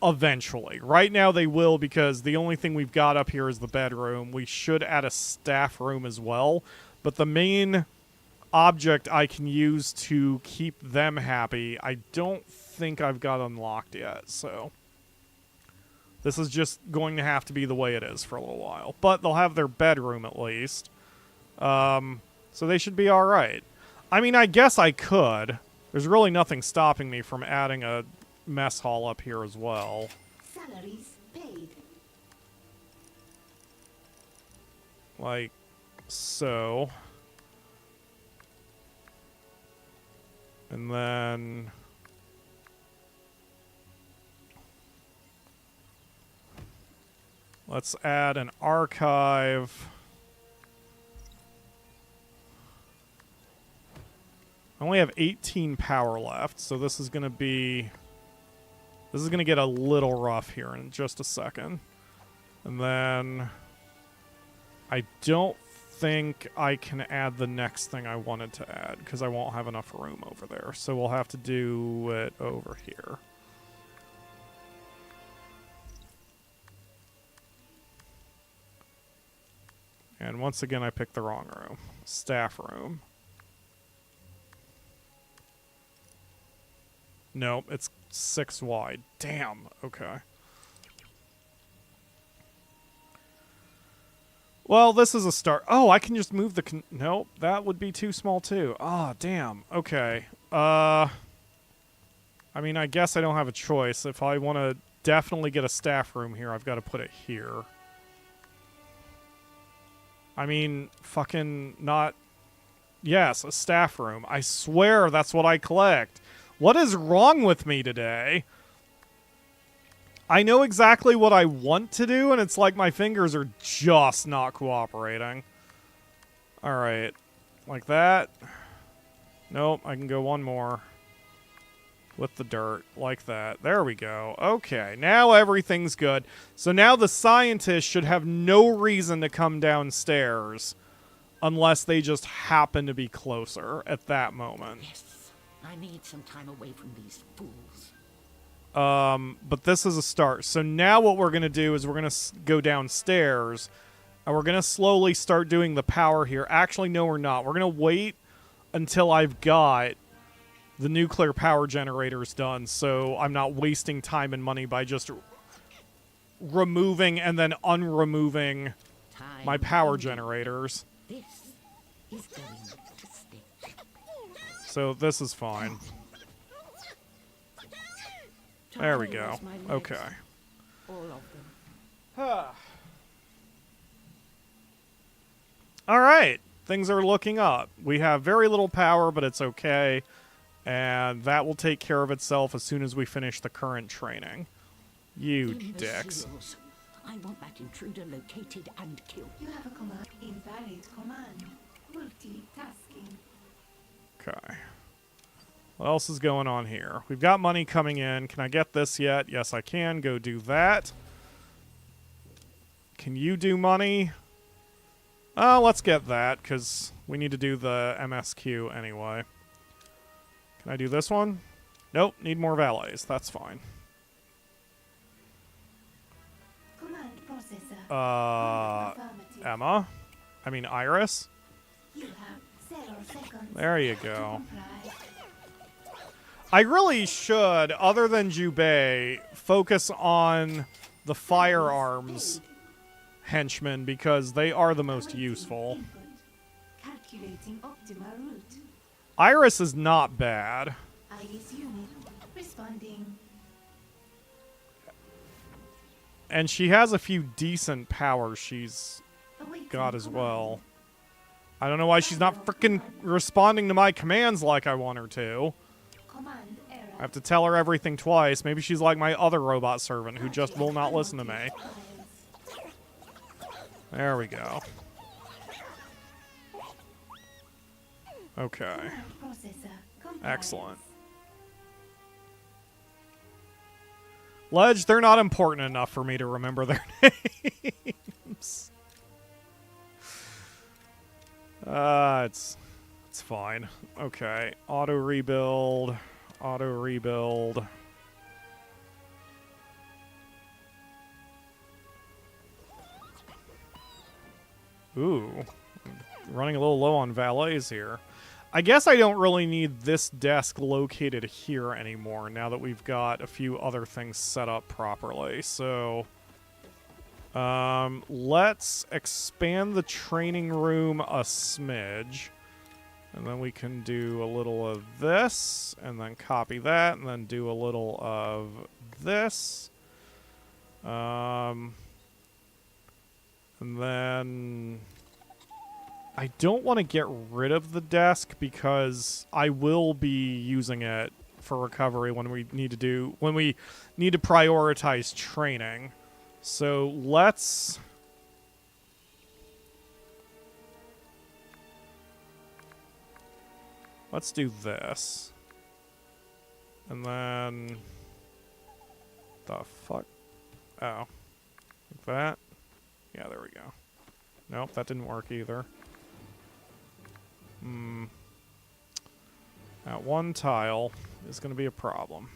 Eventually. Right now they will, because the only thing we've got up here is the bedroom. We should add a staff room as well. But the main object I can use to keep them happy, I don't think I've got unlocked yet, so this is just going to have to be the way it is for a little while. But they'll have their bedroom at least. So they should be alright. I mean, I guess I could. There's really nothing stopping me from adding a mess hall up here as well. Salaries paid. Like so. And then... let's add an archive. I only have 18 power left, so this is going to be... this is going to get a little rough here in just a second. And then... I don't think I can add the next thing I wanted to add, because I won't have enough room over there. So we'll have to do it over here. And once again, I picked the wrong room. Staff room. Nope, it's 6 wide. Damn, okay. Well, this is a start. Oh, I can just move the... nope, that would be too small too. Ah, oh, damn. Okay. I mean, I guess I don't have a choice. If I want to definitely get a staff room here, I've got to put it here. I mean, fucking not... yes, a staff room. I swear that's what I collect. What is wrong with me today? I know exactly what I want to do, and it's like my fingers are just not cooperating. Alright. Like that. Nope, I can go one more. With the dirt. Like that. There we go. Okay, now everything's good. So now the scientists should have no reason to come downstairs unless they just happen to be closer at that moment. Yes, I need some time away from these fools. But this is a start. So now what we're going to do is we're going to go downstairs, and we're going to slowly start doing the power here. Actually, no, we're not. We're going to wait until I've got the nuclear power generators done, so I'm not wasting time and money by just removing and then unremoving my power generators. This is going to stick. So this is fine. There we go. Okay. All of them. All right. Things are looking up. We have very little power, but it's okay. And that will take care of itself as soon as we finish the current training. You dicks. Imbeciles. I want that intruder located and killed. You have a command. Invalid command. Multitasking. Okay. What else is going on here? We've got money coming in. Can I get this yet? Yes, I can. Go do that. Can you do money? Oh, let's get that, because we need to do the MSQ anyway. Can I do this one? Nope, need more valets. That's fine. Command processor. Affirmative. Emma? I mean Iris? You have 0 seconds. There you to go. comply. I really should, other than Jubei, focus on the firearms henchmen because they are the most useful. Input. Calculating optimal route. Iris is not bad. IS unit responding. And she has a few decent powers she's Awaiting got as command. well. I don't know why she's not freaking responding to my commands like I want her to. Command error. I have to tell her everything twice. Maybe she's like my other robot servant who just will not listen to me. There we go. Okay. Command processor compliance. Excellent. Ledge, they're not important enough for me to remember their names. It's fine. Okay. Auto rebuild. Auto rebuild. Ooh. Running a little low on valets here. I guess I don't really need this desk located here anymore now that we've got a few other things set up properly. So, let's expand the training room a smidge. And then we can do a little of this, and then copy that, and then do a little of this. And then I don't want to get rid of the desk because I will be using it for recovery when we need to prioritize training. So let's do this. And then the fuck? Oh. Like that? Yeah, there we go. Nope, that didn't work either. That one tile is going to be a problem.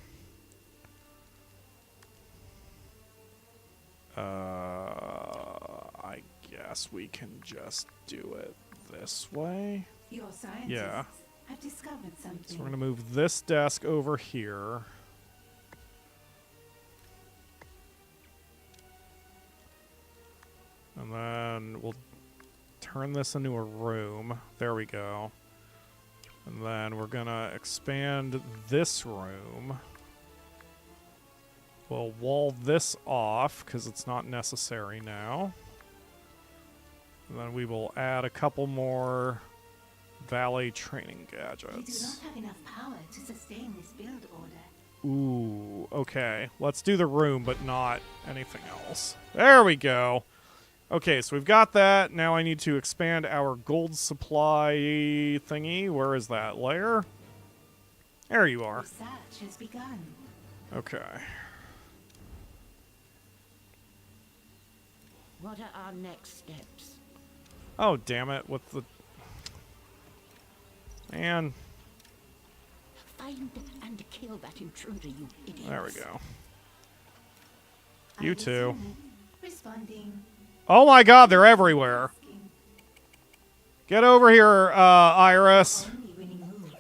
I guess we can just do it this way. Your scientists Yeah. have discovered something. So we're going to move this desk over here. And then we'll turn this into a room. There we go. And then we're going to expand this room. We'll wall this off because it's not necessary now. And then we will add a couple more valet training We do gadgets. not have enough power to sustain this build order. Ooh, okay. Let's do the room, but not anything else. There we go. Okay, so we've got that. Now I need to expand our gold supply thingy. Where is that? Layer? There you are. Research has begun. Okay. What are our next steps? Oh, damn it. With the... Man. Find and kill that intruder, you idiots. There we go. You too. Responding. Oh my god, they're everywhere. Get over here, Iris. Only winning move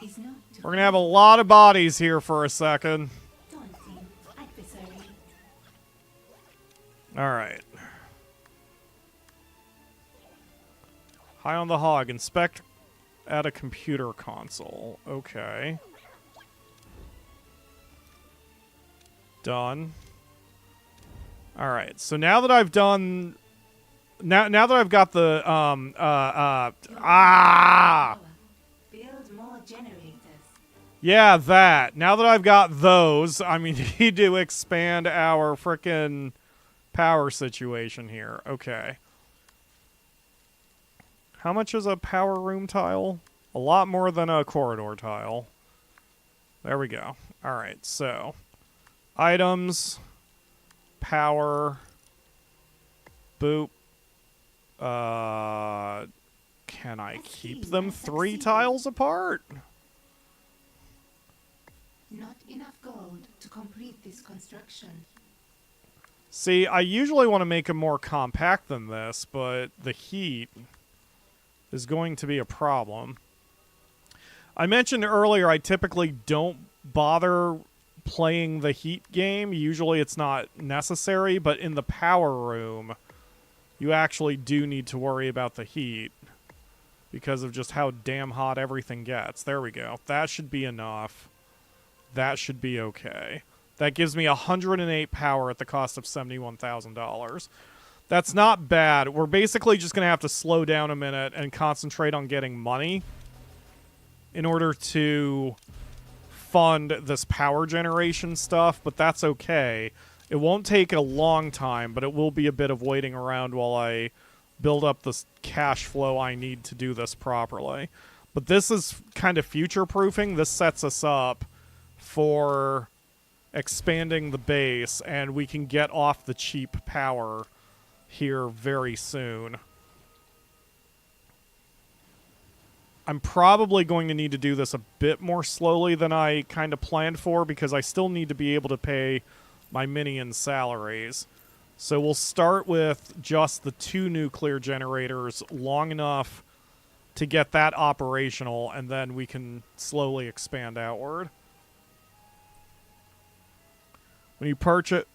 is not to We're gonna have a lot of bodies here for a second. daunting adversary. Alright. High on the hog. Inspect at a computer console. Okay. Done. Alright, so now that I've done... Now that I've got the, Build more generators. Yeah, that. Now that I've got those, I mean, need to expand our frickin' power situation here. Okay. How much is a power room tile? A lot more than a corridor tile. There we go. Alright, so. Items. Power. Boop. Can I keep them 3 tiles apart? Not enough gold to complete this construction. See, I usually want to make them more compact than this, but the heat is going to be a problem. I mentioned earlier I typically don't bother playing the heat game. Usually it's not necessary, but in the power room, you actually do need to worry about the heat because of just how damn hot everything gets. There we go. That should be enough. That should be okay. That gives me 108 power at the cost of $71,000. That's not bad. We're basically just going to have to slow down a minute and concentrate on getting money in order to fund this power generation stuff, but that's okay. It won't take a long time, but it will be a bit of waiting around while I build up the cash flow I need to do this properly. But this is kind of future-proofing. This sets us up for expanding the base, and we can get off the cheap power here very soon. I'm probably going to need to do this a bit more slowly than I kind of planned for, because I still need to be able to pay my minions' salaries. So we'll start with just the 2 nuclear generators long enough to get that operational, and then we can slowly expand outward. When you purchase...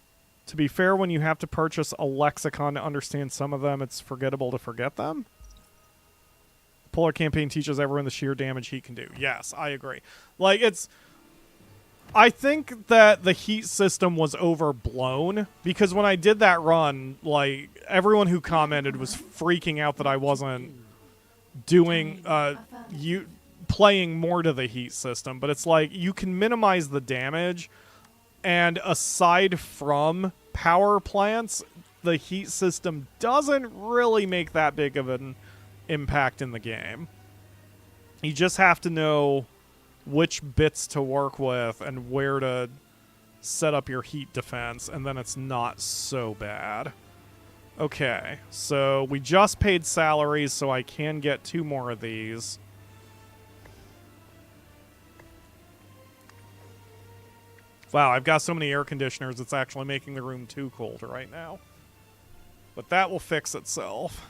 To be fair, when you have to purchase a lexicon to understand some of them, it's forgettable to forget them. Polar campaign teaches everyone the sheer damage heat can do. Yes, I agree. Like, it's... I think that the heat system was overblown, because when I did that run, like, everyone who commented was freaking out that I wasn't doing, playing more to the heat system. But it's like, you can minimize the damage, and aside from power plants, the heat system doesn't really make that big of an impact in the game. You just have to know which bits to work with and where to set up your heat defense, and then it's not so bad. Okay, so we just paid salaries, so I can get 2 more of these. Wow, I've got so many air conditioners, it's actually making the room too cold right now. But that will fix itself.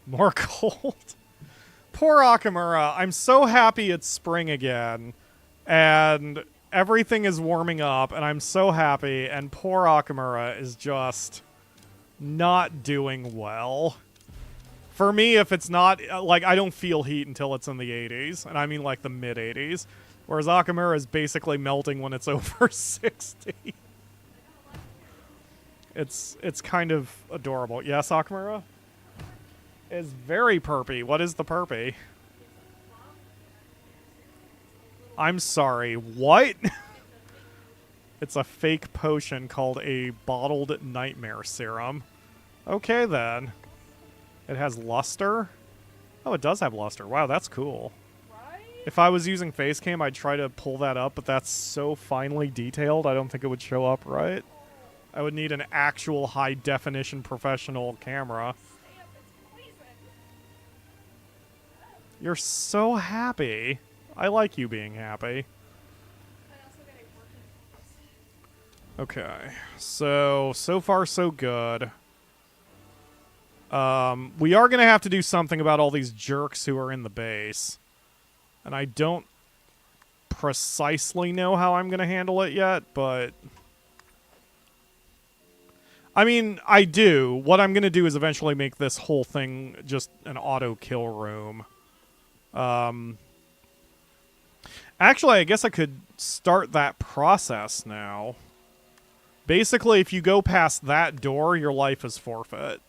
More cold. Poor Akamura. I'm so happy it's spring again. And everything is warming up, and I'm so happy. And poor Akamura is just not doing well. For me, if it's not... Like, I don't feel heat until it's in the 80s. And I mean, like, the mid-80s. Whereas Akamura is basically melting when it's over 60. It's kind of adorable. Yes, Akamura? Is very perpy. What is the perpy? I'm sorry. What? It's a fake potion called a bottled nightmare serum. Okay, then. It has luster? Oh, it does have luster. Wow, that's cool. If I was using Facecam, I'd try to pull that up, but that's so finely detailed, I don't think it would show up right. I would need an actual high-definition professional camera. You're so happy. I like you being happy. Okay, so far so good. We are going to have to do something about all these jerks who are in the base. And I don't precisely know how I'm going to handle it yet, but... I mean, I do. What I'm going to do is eventually make this whole thing just an auto-kill room. Actually, I guess I could start that process now. Basically, if you go past that door, your life is forfeit.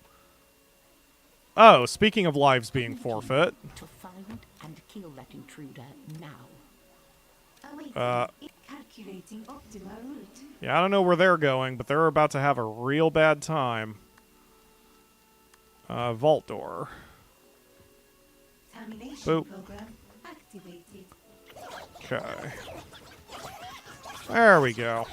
Oh, speaking of lives being forfeit. To find and kill that intruder now. Calculating optimal route. Yeah, I don't know where they're going, but they're about to have a real bad time. Vault door. Termination Boop. program activated. Okay. There we go.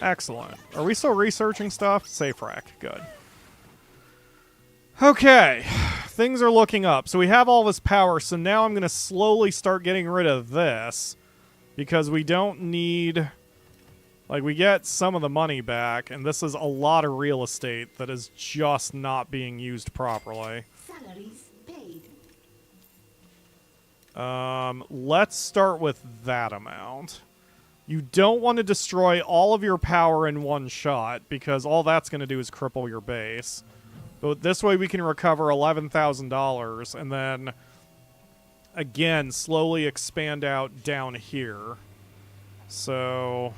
Excellent. Are we still researching stuff? Safe rack. Good. Okay. Things are looking up. So we have all this power, so now I'm going to slowly start getting rid of this. Because we don't need... Like, we get some of the money back, and this is a lot of real estate that is just not being used properly. Salaries paid. Let's start with that amount. You don't want to destroy all of your power in one shot, because all that's going to do is cripple your base. But this way we can recover $11,000, and then, again, slowly expand out down here. So,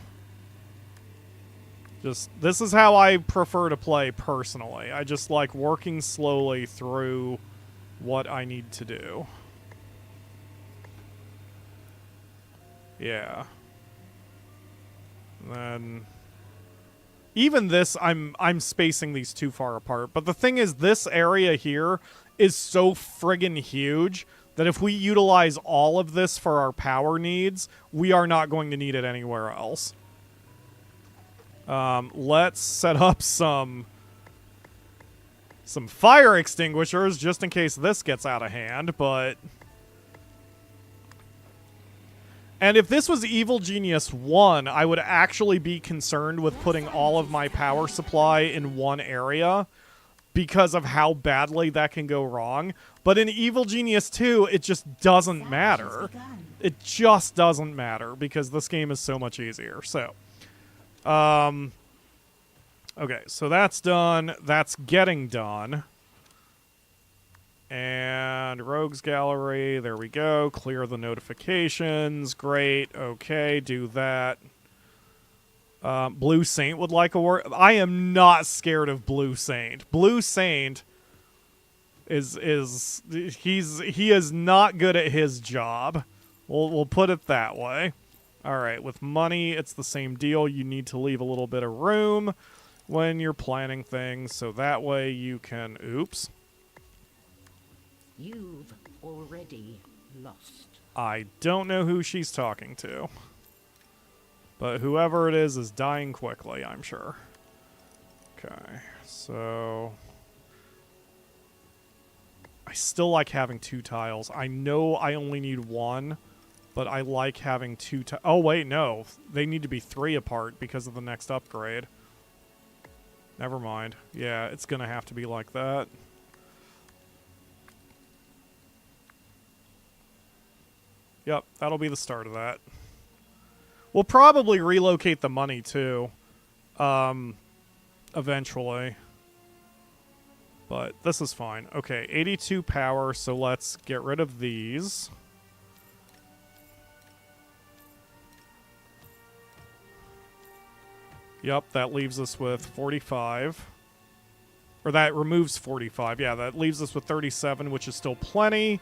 this is how I prefer to play personally. I just like working slowly through what I need to do. Yeah. Then even this, I'm spacing these too far apart. But the thing is, this area here is so friggin' huge that if we utilize all of this for our power needs, we are not going to need it anywhere else. Let's set up some fire extinguishers just in case this gets out of hand, but... And if this was Evil Genius 1, I would actually be concerned with putting all of my power supply in one area because of how badly that can go wrong. But in Evil Genius 2, it just doesn't matter. It just doesn't matter because this game is so much easier. So, okay, so that's done. That's getting done. And Rogues Gallery, there we go. Clear the notifications. Great. Okay, do that. Blue Saint would like a word. I am not scared of Blue Saint. Blue Saint he is not good at his job. We'll put it that way. All right, with money, it's the same deal. You need to leave a little bit of room when you're planning things, so that way you can... Oops. You've already lost. I don't know who she's talking to. But whoever it is dying quickly, I'm sure. Okay, so... I still like having 2 tiles. I know I only need 1, but I like having 2 tiles. Oh, wait, no. They need to be 3 apart because of the next upgrade. Never mind. Yeah, it's gonna have to be like that. Yep, that'll be the start of that. We'll probably relocate the money, too. Eventually. But this is fine. Okay, 82 power, so let's get rid of these. Yep, that leaves us with 45. Or that removes 45. Yeah, that leaves us with 37, which is still plenty.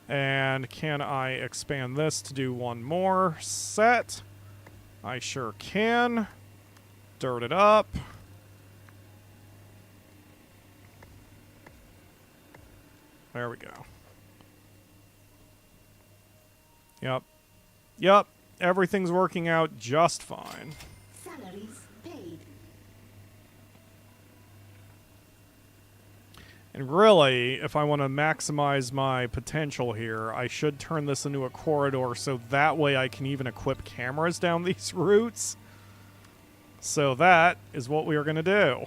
And can I expand this to do one more set? I sure can. Dirt it up. There we go. Yep. Yep. Everything's working out just fine. Salaries paid. And really, if I want to maximize my potential here, I should turn this into a corridor so that way I can even equip cameras down these routes. So that is what we are going to do.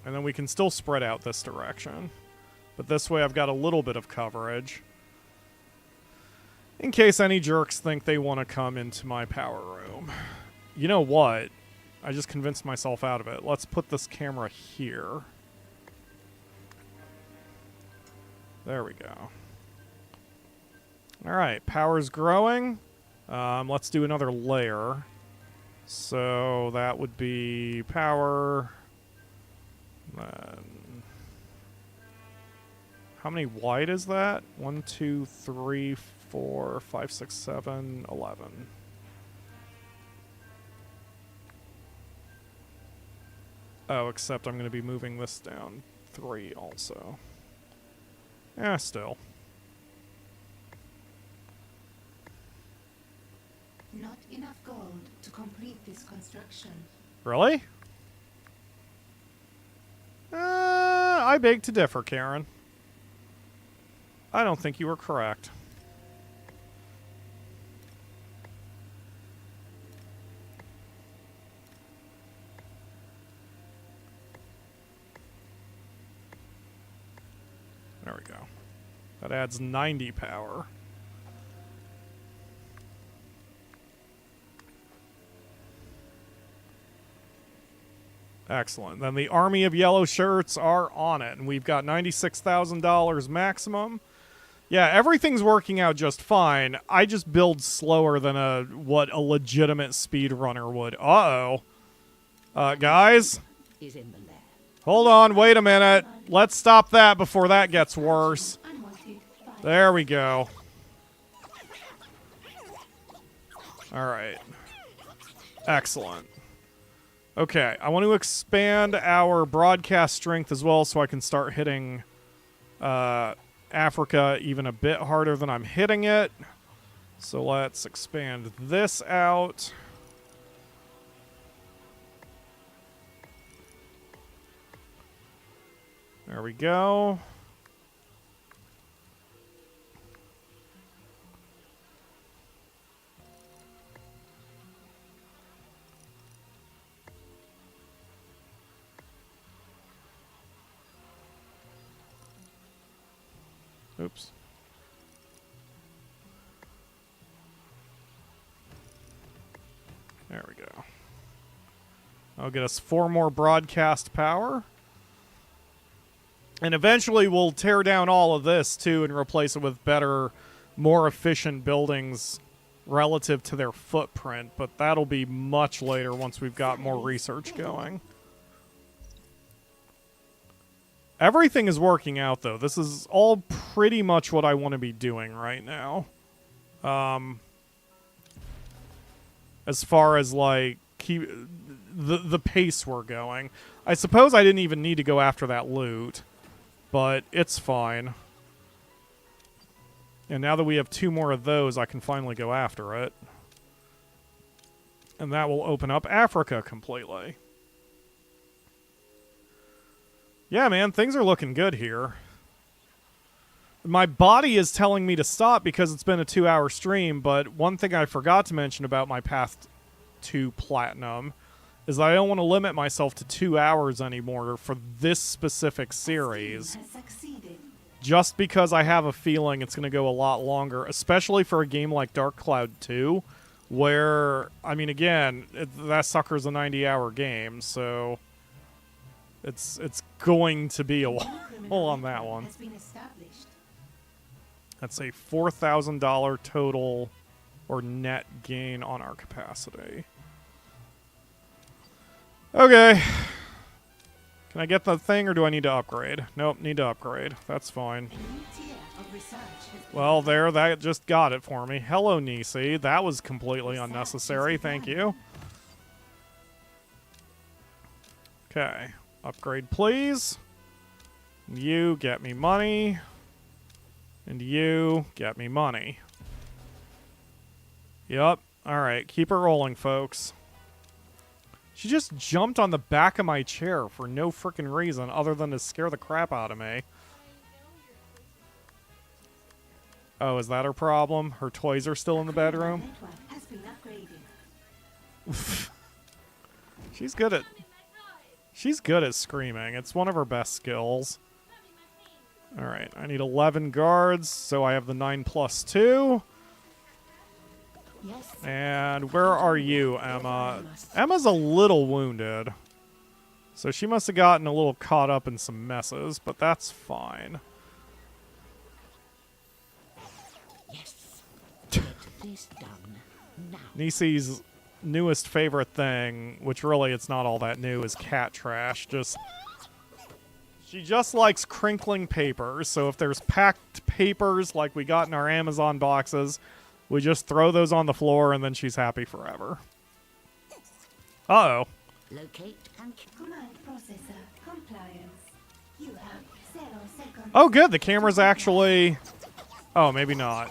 And then we can still spread out this direction. But this way I've got a little bit of coverage. In case any jerks think they want to come into my power room. You know what? I just convinced myself out of it. Let's put this camera here. There we go. Alright, power's growing. Let's do another layer. So that would be power. Then how many wide is that? 1, 2, 3, 4, 5, 6, 7, 11. Oh, except I'm going to be moving this down 3 also. Yeah, still. Not enough gold to complete this construction. Really? I beg to differ, Karen. I don't think you were correct. There we go. That adds 90 power. Excellent. Then the army of yellow shirts are on it, and we've got $96,000 maximum. Yeah, everything's working out just fine. I just build slower than what a legitimate speedrunner would. Uh-oh. Guys? Is in the lab. Hold on, wait a minute. Let's stop that before that gets worse. There we go. Alright. Excellent. Okay, I want to expand our broadcast strength as well so I can start hitting Africa even a bit harder than I'm hitting it. So let's expand this out. There we go. Oops. There we go. I'll get us 4 more broadcast power. And eventually we'll tear down all of this, too, and replace it with better, more efficient buildings relative to their footprint. But that'll be much later once we've got more research going. Everything is working out, though. This is all pretty much what I want to be doing right now. As far as, like, keep the pace we're going. I suppose I didn't even need to go after that loot. But it's fine. And now that we have 2 more of those, I can finally go after it. And that will open up Africa completely. Yeah, man, things are looking good here. My body is telling me to stop because it's been a 2-hour stream, but one thing I forgot to mention about my path to Platinum is that I don't want to limit myself to 2 hours anymore for this specific series. Just because I have a feeling it's going to go a lot longer, especially for a game like Dark Cloud 2, where, I mean, again, that sucker's a 90-hour game, so it's going to be a while on that one. That's a $4,000 total or net gain on our capacity. Okay. Can I get the thing, or do I need to upgrade? Nope, need to upgrade. That's fine. Well, there, that just got it for me. Hello, Nisi. That was completely unnecessary. Thank you. Okay. Upgrade, please. You get me money. And you get me money. Yup. Alright, keep it rolling, folks. She just jumped on the back of my chair for no freaking reason other than to scare the crap out of me. Oh, is that her problem? Her toys are still in the bedroom? Network has been upgraded. She's good at screaming. It's one of her best skills. Alright, I need 11 guards, so I have the 9+2. Yes. And where are you, Emma? Emma's a little wounded. So she must have gotten a little caught up in some messes, but that's fine. Yes. Get this done now. Nisi's newest favorite thing, which really it's not all that new, is cat trash. She just likes crinkling papers, so if there's packed papers like we got in our Amazon boxes, we just throw those on the floor and then she's happy forever. Uh-oh. Locate and Command processor compliance. You have 0 seconds. Oh, good. The cameras actually... Oh, maybe not.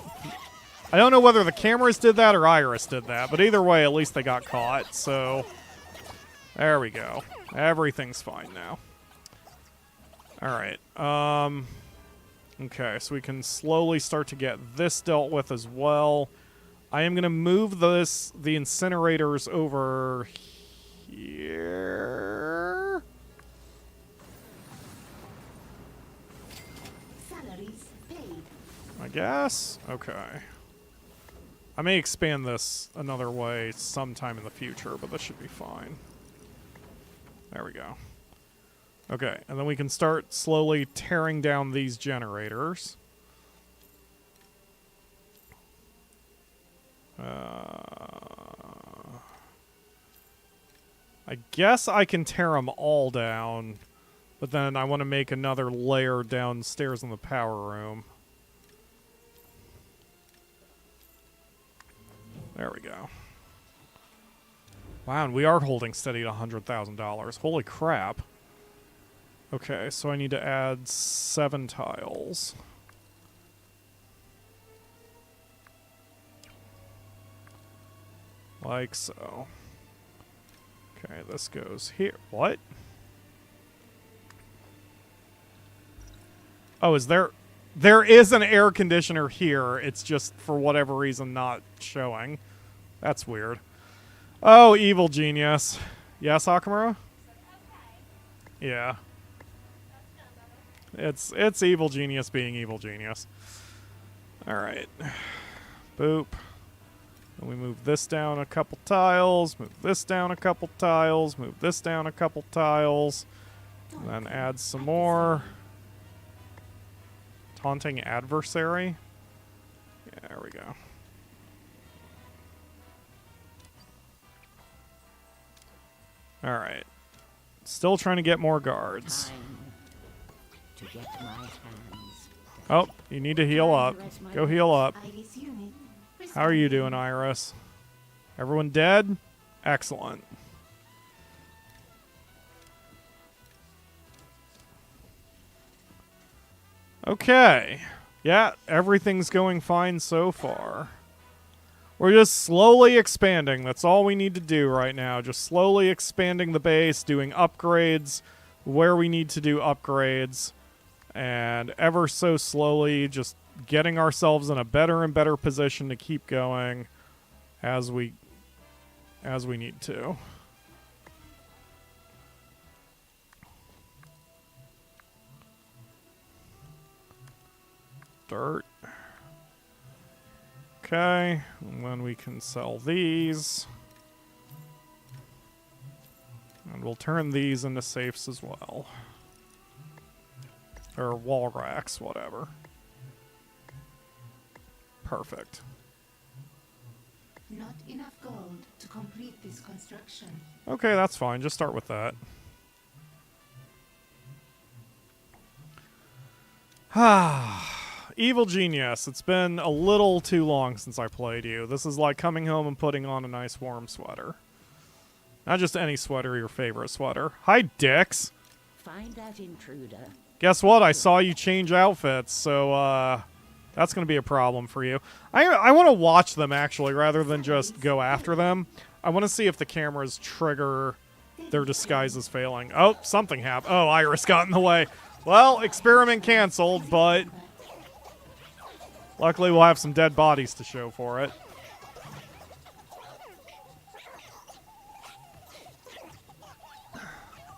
I don't know whether the cameras did that or Iris did that, but either way, at least they got caught, so... There we go. Everything's fine now. Alright, okay, so we can slowly start to get this dealt with as well. I am going to move the incinerators over here. Salaries paid. I guess? Okay. I may expand this another way sometime in the future, but this should be fine. There we go. Okay, and then we can start slowly tearing down these generators. I guess I can tear them all down, but then I want to make another layer downstairs in the power room. There we go. Wow, and we are holding steady at $100,000. Holy crap. Okay, so I need to add 7 tiles. Like so. Okay, this goes here. What? Oh, is there... There is an air conditioner here. It's just, for whatever reason, not showing. That's weird. Oh, evil genius. Yes, Akamura? Yeah. It's evil genius being evil genius. Alright. Boop. And we move this down a couple tiles, move this down a couple tiles, move this down a couple tiles, and then add some more. Taunting adversary? Yeah, there we go. Alright. Still trying to get more guards. time to get my hands. Oh, you need to heal up. Go heal up. Iris unit. How are you doing, Iris? Everyone dead? Excellent. Okay. Yeah, everything's going fine so far. We're just slowly expanding. That's all we need to do right now. Just slowly expanding the base, doing upgrades where we need to do upgrades, and ever so slowly just getting ourselves in a better and better position to keep going as we need to. Dirt. Okay, and then we can sell these. And we'll turn these into safes as well. Or wall racks, whatever. Perfect. Not enough gold to complete this construction. Okay, that's fine. Just start with that. Ah. Evil Genius, it's been a little too long since I played you. This is like coming home and putting on a nice warm sweater. Not just any sweater, your favorite sweater. Hi, dicks. Find that intruder. Guess what? I saw you change outfits, so that's going to be a problem for you. I want to watch them, actually, rather than just go after them. I want to see if the cameras trigger their disguise is failing. Oh, something happened. Oh, Iris got in the way. Well, experiment canceled, but luckily we'll have some dead bodies to show for it.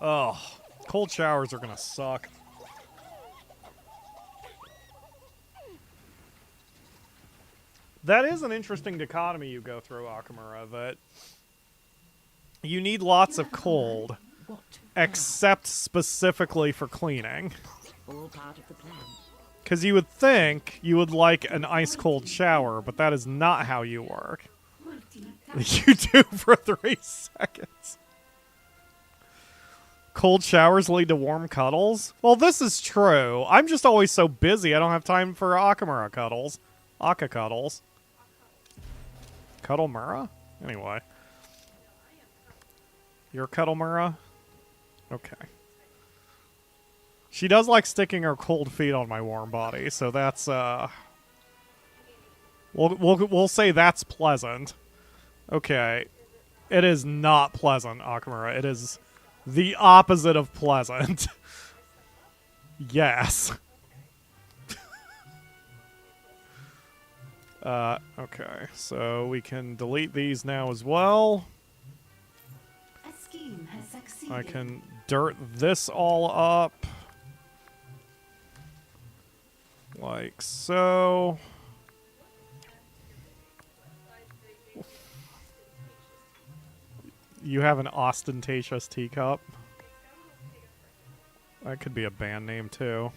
Oh, cold showers are gonna suck. That is an interesting dichotomy you go through, Akamura, that you need lots of cold, except specifically for cleaning. All part of the plan. Because you would think you would like an ice-cold shower, but that is not how you work. You do for 3 seconds. Cold showers lead to warm cuddles? Well, this is true. I'm just always so busy, I don't have time for Akamura cuddles. Aka cuddles. Cuddlemura? Anyway. You're Cuddlemura? Okay. She does like sticking her cold feet on my warm body, so that's, We'll say that's pleasant. Okay. It is not pleasant, Akamura. It is the opposite of pleasant. Yes. Okay. So we can delete these now as well. A scheme has succeeded. I can dirt this all up. Like so. You have an ostentatious teacup. That could be a band name too.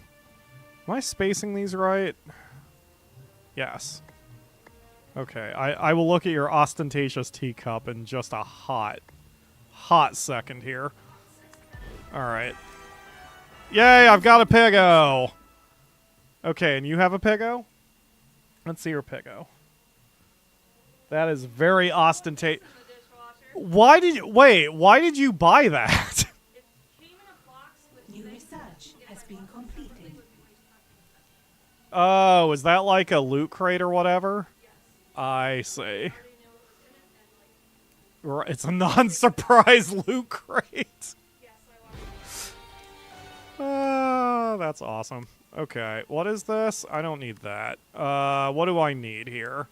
Am I spacing these right? Yes. Okay, I will look at your ostentatious teacup in just a hot second here. Alright. Yay, I've got a piggo! Okay, and you have a piggo? Let's see your piggo. That is very ostentatious. Why did you buy that? New research has been completed. Oh, is that like a loot crate or whatever? I see. It's a non-surprise loot crate. That's awesome. Okay, what is this? I don't need that. What do I need here?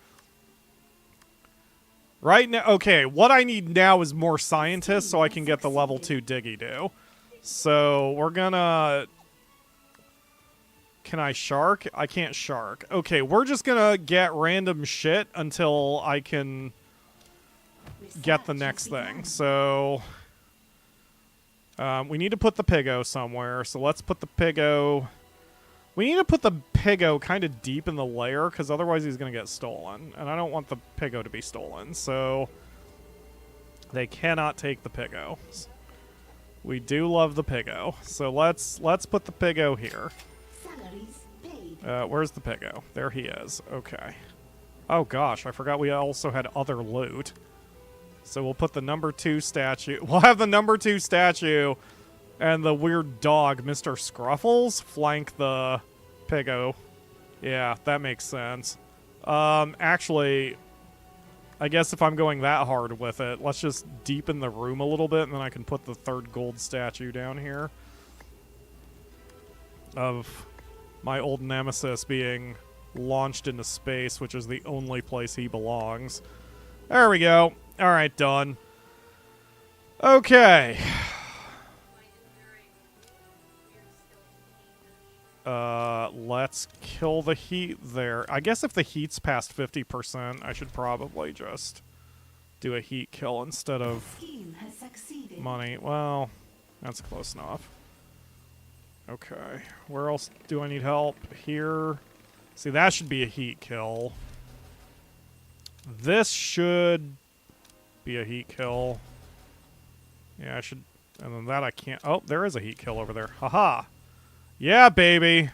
Right now, okay, what I need now is more scientists so I can get the level 2 Diggy-Doo. So, we're gonna... Can I shark? I can't shark. Okay, we're just gonna get random shit until I can get the next thing. So, we need to put the piggo somewhere. So let's put the piggo... We need to put the piggo kind of deep in the layer, because otherwise he's going to get stolen. And I don't want the piggo to be stolen, so... They cannot take the piggo. We do love the piggo. So let's put the piggo here. Salaries paid. Where's the piggo? There he is. Okay. Oh gosh, I forgot we also had other loot. So we'll put the number 2 statue. We'll have the number 2 statue and the weird dog, Mr. Scruffles, flank the piggo. Yeah, that makes sense. Actually, I guess if I'm going that hard with it, let's just deepen the room a little bit, and then I can put the 3rd gold statue down here. Of my old nemesis being launched into space, which is the only place he belongs. There we go. Alright, done. Okay. Let's kill the heat there. I guess if the heat's past 50%, I should probably just do a heat kill instead of Scheme has succeeded. money. Well, that's close enough. Okay. Where else do I need help? Here. See, that should be a heat kill. This should be a heat kill. Yeah, I should... And then that I can't... Oh, there is a heat kill over there. Haha. Yeah, baby.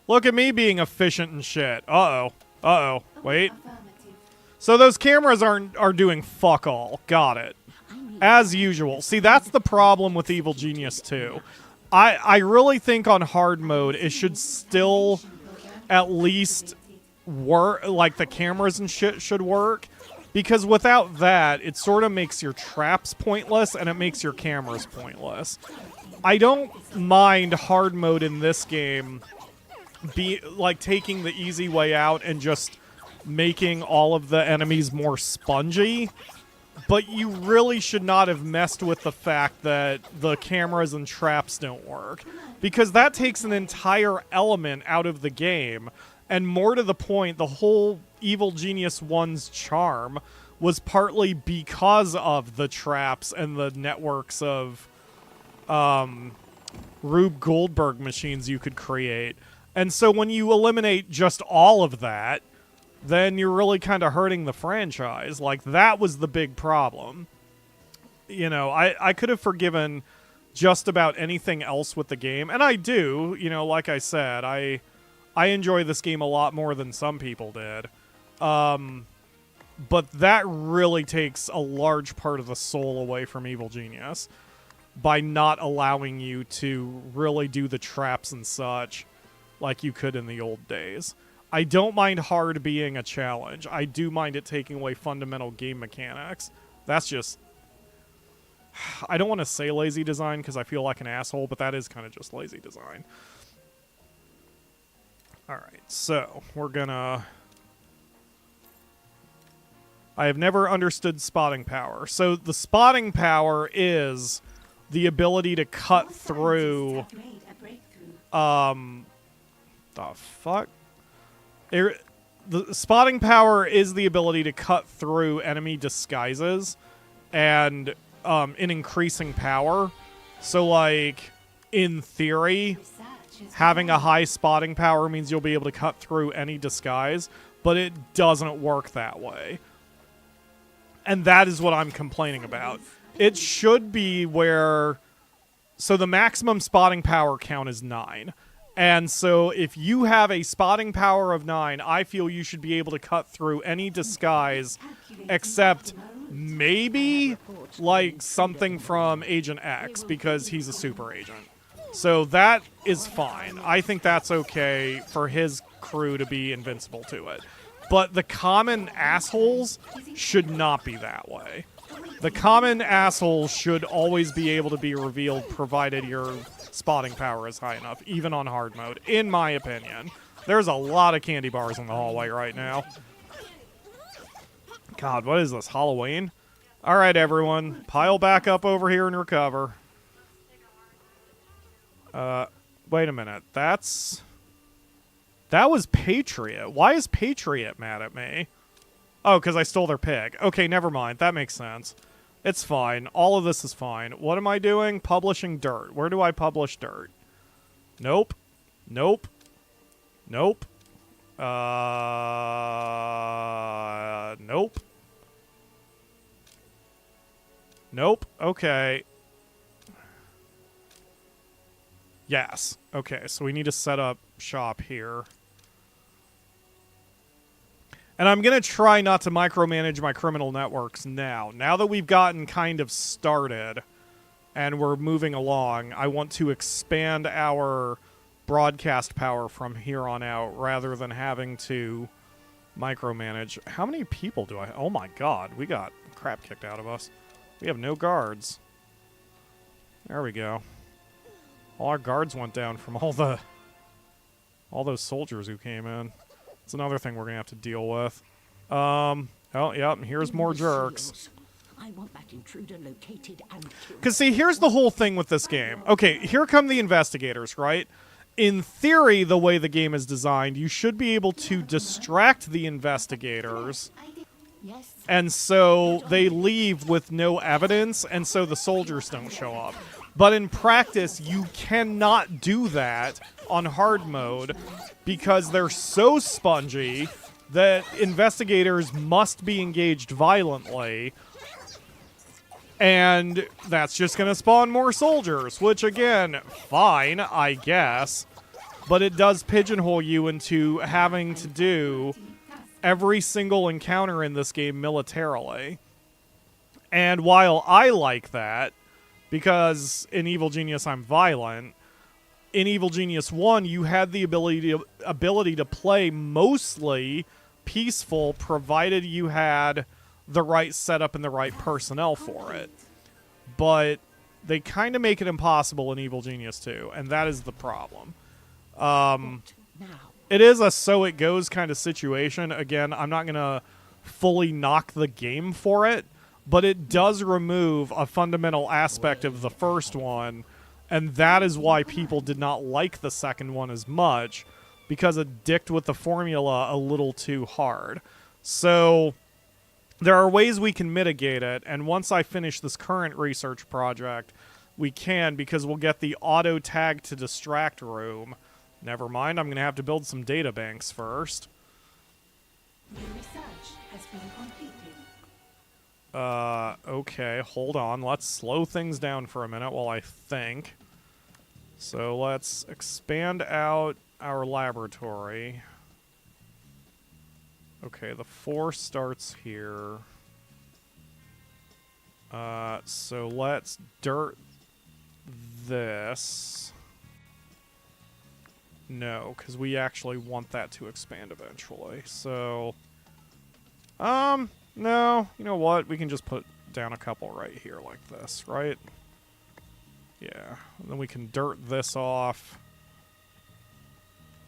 Look at me being efficient and shit. Uh-oh. Uh-oh. Wait. Affirmative. So those cameras are doing fuck all. Got it. As usual. See, that's the problem with Evil Genius 2. I really think on hard mode it should still at least work, like the cameras and shit should work, Because without that, it sort of makes your traps pointless and it makes your cameras pointless. I don't mind hard mode in this game taking the easy way out and just making all of the enemies more spongy, but you really should not have messed with the fact that the cameras and traps don't work, because that takes an entire element out of the game. And more to the point, the whole Evil Genius 1's charm was partly because of the traps and the networks of Rube Goldberg machines you could create. And so when you eliminate just all of that, then you're really kind of hurting the franchise. Like, that was the big problem. You know, I could have forgiven just about anything else with the game, and I do. You know, like I said, I enjoy this game a lot more than some people did. But that really takes a large part of the soul away from Evil Genius by not allowing you to really do the traps and such like you could in the old days. I don't mind hard being a challenge. I do mind it taking away fundamental game mechanics. That's just... I don't want to say lazy design because I feel like an asshole, but that is kind of just lazy design. Alright, so we're gonna... I have never understood spotting power. So the spotting power is the ability to cut through... The fuck? The spotting power is the ability to cut through enemy disguises and in increasing power. So, like, in theory, having a high spotting power means you'll be able to cut through any disguise, but it doesn't work that way. And that is what I'm complaining about. It should be where... So the maximum spotting power count is 9. And so if you have a spotting power of 9, I feel you should be able to cut through any disguise except maybe like something from Agent X, because he's a super agent. So that is fine. I think that's okay for his crew to be invincible to it. But the common assholes should not be that way. The common assholes should always be able to be revealed provided your spotting power is high enough, even on hard mode, in my opinion. There's a lot of candy bars in the hallway right now. God, what is this, Halloween? Alright, everyone. Pile back up over here and recover. Wait a minute. That was Patriot. Why is Patriot mad at me? Oh, because I stole their pig. Okay, never mind. That makes sense. It's fine. All of this is fine. What am I doing? Publishing dirt. Where do I publish dirt? Nope. Nope. Nope. Nope. Nope. Okay. Yes. Okay, so we need to set up shop here. And I'm going to try not to micromanage my criminal networks now. Now that we've gotten kind of started and we're moving along, I want to expand our broadcast power from here on out rather than having to micromanage. How many people do I... Oh my god, we got crap kicked out of us. We have no guards. There we go. All our guards went down from all those soldiers who came in. It's another thing we're going to have to deal with. Oh, yep, here's more jerks. I want that intruder located and killed. Because, see, here's the whole thing with this game. Okay, here come the investigators, right? In theory, the way the game is designed, you should be able to distract the investigators. And so they leave with no evidence, and so the soldiers don't show up. But in practice, you cannot do that on hard mode because they're so spongy that investigators must be engaged violently. And that's just going to spawn more soldiers, which, again, fine, I guess. But it does pigeonhole you into having to do every single encounter in this game militarily. And while I like that, because in Evil Genius I'm violent, in Evil Genius 1 you had the ability to play mostly peaceful, provided you had the right setup and the right personnel for it. But they kind of make it impossible in Evil Genius 2, and that is the problem. It is a so it goes kind of situation. Again, I'm not going to fully knock the game for it, but it does remove a fundamental aspect of the first one, and that is why people did not like the second one as much, because it dicked with the formula a little too hard. So there are ways we can mitigate it, and once I finish this current research project, we can, because we'll get the auto tag to distract room. Never mind, I'm going to have to build some data banks first. Your research has been completed. Okay, hold on. Let's slow things down for a minute while I think. So let's expand out our laboratory. Okay, the 4 starts here. So let's dirt this. No, because we actually want that to expand eventually. So, no, you know what? We can just put down a couple right here like this, right? Yeah, and then we can dirt this off.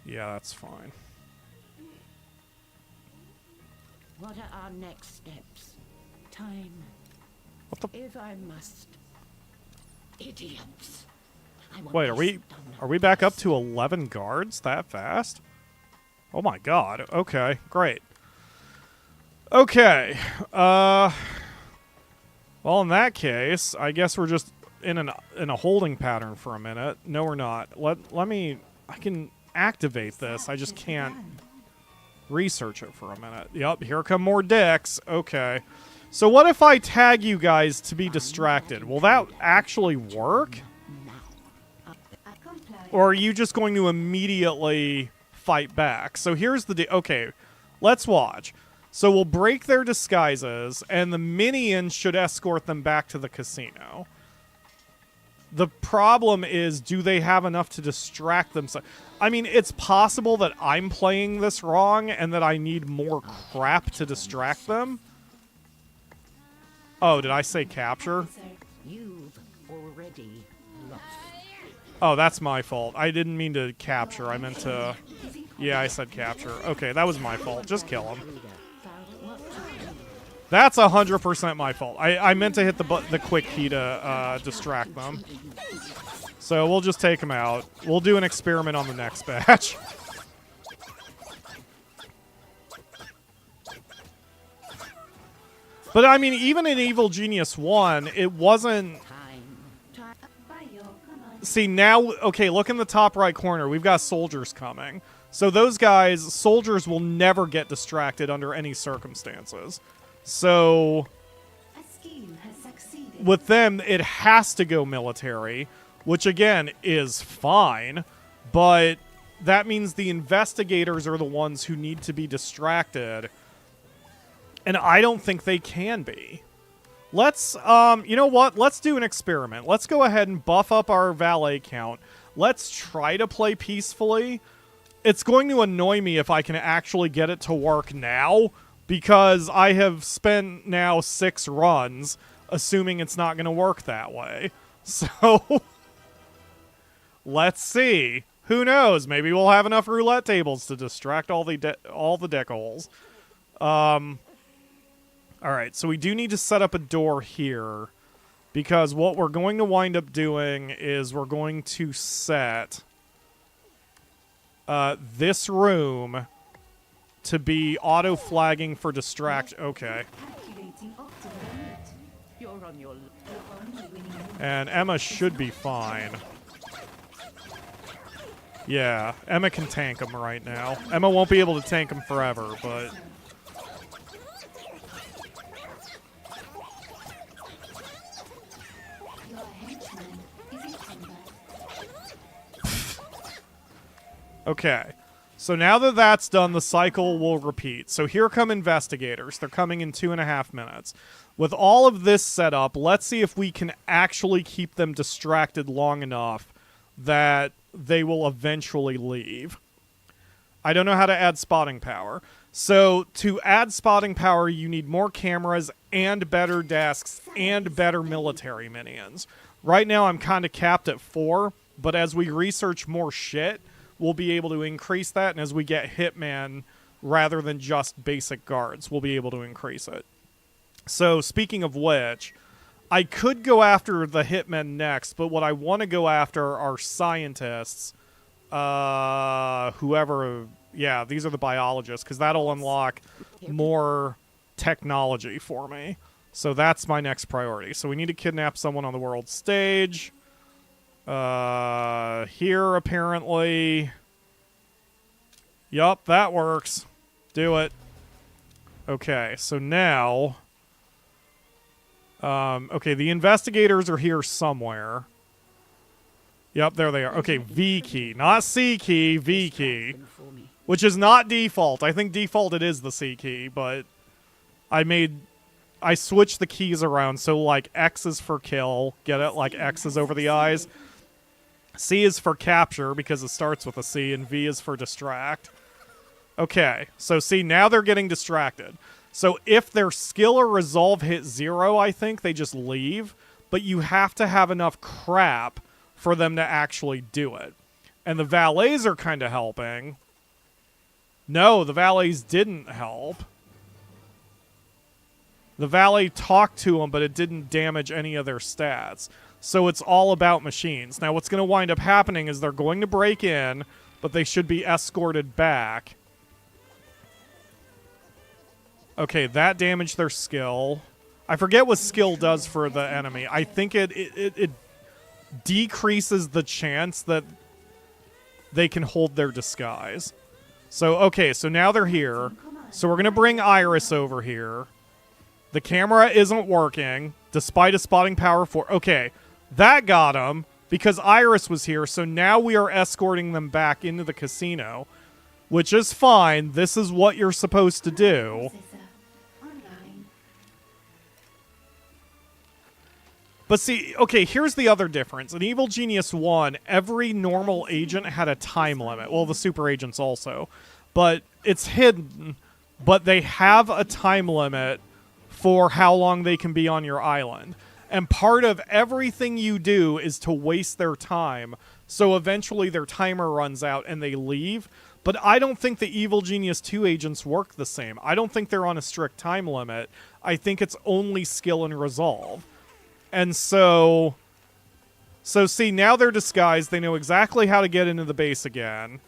Yeah, that's fine. What are our next steps? Time. What the? If I must. Idiots. I want Wait, this are we back up to 11 guards that fast? Oh my god. Okay, great. Okay. Well, in that case, I guess we're just in a holding pattern for a minute. No, we're not. Let me. I can activate this. I just can't research it for a minute. Yep, here come more dicks. Okay. So what if I tag you guys to be distracted? Will that actually work? Or are you just going to immediately fight back? So here's the okay, let's watch. So we'll break their disguises, and the minions should escort them back to the casino. The problem is, do they have enough to distract themselves? I mean, it's possible that I'm playing this wrong, and that I need more crap to distract them. Oh, did I say capture? You've already lost. Oh, that's my fault. I didn't mean to capture. I meant to... Yeah, I said capture. Okay, that was my fault. Just kill him. That's 100% my fault. I meant to hit the quick key to distract them. So we'll just take him out. We'll do an experiment on the next batch. But I mean, even in Evil Genius 1, it wasn't... See, now, okay, look in the top right corner. We've got soldiers coming. So those guys, soldiers will never get distracted under any circumstances. So with them, it has to go military, which again is fine, but that means the investigators are the ones who need to be distracted. And I don't think they can be. Let's, you know what? Let's do an experiment. Let's go ahead and buff up our valet count. Let's try to play peacefully. It's going to annoy me if I can actually get it to work now, because I have spent now 6 runs assuming it's not going to work that way. So, let's see. Who knows? Maybe we'll have enough roulette tables to distract all the deck holes. Alright, so we do need to set up a door here, because what we're going to wind up doing is we're going to set this room to be auto-flagging for distract. Okay. And Emma should be fine. Yeah, Emma can tank him right now. Emma won't be able to tank him forever, but... Okay, so now that that's done, the cycle will repeat. So here come investigators. They're coming in 2.5 minutes. With all of this set up, let's see if we can actually keep them distracted long enough that they will eventually leave. I don't know how to add spotting power. So to add spotting power, you need more cameras and better desks and better military minions. Right now, I'm kind of capped at 4, but as we research more shit, we'll be able to increase that, and as we get Hitman rather than just basic guards, we'll be able to increase it. So speaking of which, I could go after the Hitmen next, but what I want to go after are scientists. Whoever... Yeah, these are the biologists, because that'll unlock more technology for me. So that's my next priority. So we need to kidnap someone on the world stage. Here, apparently. Yup, that works. Do it. Okay, so now... okay, the investigators are here somewhere. Yep, there they are. Okay, V key. Not C key, V key. Which is not default. I think default it is the C key, but I switched the keys around, so like X is for kill, get it? Like X is over the eyes. C is for capture, because it starts with a C, and V is for distract. Okay, so see, now they're getting distracted. So if their skill or resolve hit 0, I think, they just leave, but you have to have enough crap for them to actually do it. And the valets are kind of helping. No, the valets didn't help. The valet talked to them, but it didn't damage any of their stats. So it's all about machines. Now, what's going to wind up happening is they're going to break in, but they should be escorted back. Okay, that damaged their skill. I forget what skill does for the enemy. I think it decreases the chance that they can hold their disguise. So, okay, so now they're here. So we're going to bring Iris over here. The camera isn't working, despite a spotting power 4. Okay, that got him, because Iris was here, so now we are escorting them back into the casino, which is fine. This is what you're supposed to do. But see, okay, here's the other difference. In Evil Genius 1, every normal agent had a time limit. Well, the super agents also. But it's hidden, but they have a time limit for how long they can be on your island. And part of everything you do is to waste their time, so eventually their timer runs out and they leave. But I don't think the Evil Genius 2 agents work the same. I don't think they're on a strict time limit. I think it's only skill and resolve. And so see, now they're disguised. They know exactly how to get into the base again.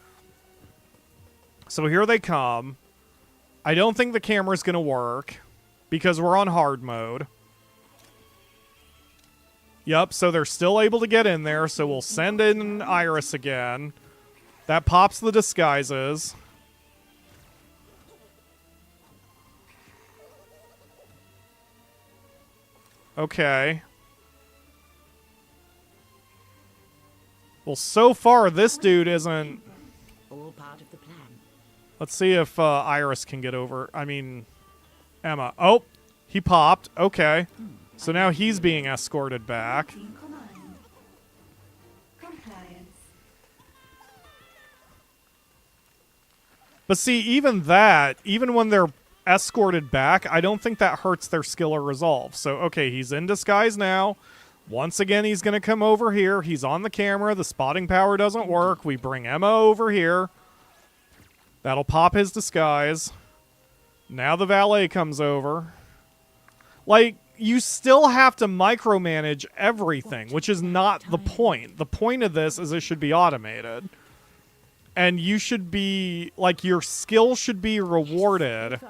So here they come. I don't think the camera's going to work, because we're on hard mode. Yep, so they're still able to get in there, so we'll send in Iris again. That pops the disguises. Okay. Well, so far, this dude isn't... All part of the plan. Let's see if Iris can get over... I mean, Emma. Oh, he popped. Okay. So now he's being escorted back. But see, even that, even when they're escorted back, I don't think that hurts their skill or resolve. So, okay, he's in disguise now. Once again, he's going to come over here. He's on the camera. The spotting power doesn't work. We bring Emma over here. That'll pop his disguise. Now the valet comes over. Like, you still have to micromanage everything, which is not the point. The point of this is it should be automated. And you should be, like, your skill should be rewarded.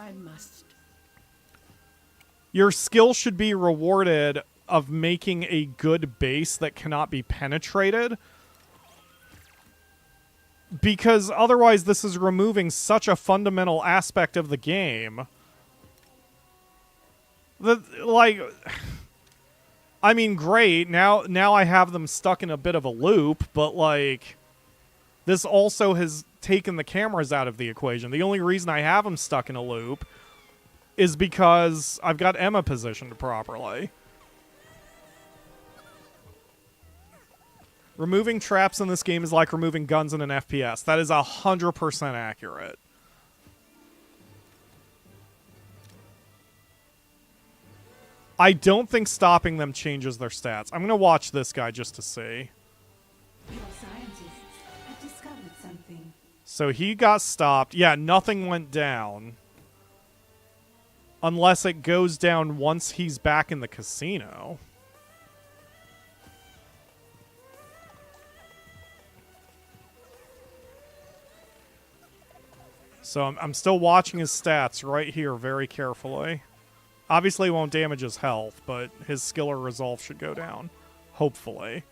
Your skill should be rewarded of making a good base that cannot be penetrated. Because otherwise this is removing such a fundamental aspect of the game. Like, I mean, great. Now I have them stuck in a bit of a loop, but like, this also has taken the cameras out of the equation. The only reason I have them stuck in a loop is because I've got Emma positioned properly. Removing traps in this game is like removing guns in an FPS. That is 100% accurate. I don't think stopping them changes their stats. I'm going to watch this guy just to see. Your scientists have discovered something. So he got stopped. Yeah, nothing went down. Unless it goes down once he's back in the casino. So I'm still watching his stats right here very carefully. Obviously it won't damage his health, but his skill or resolve should go down. Hopefully.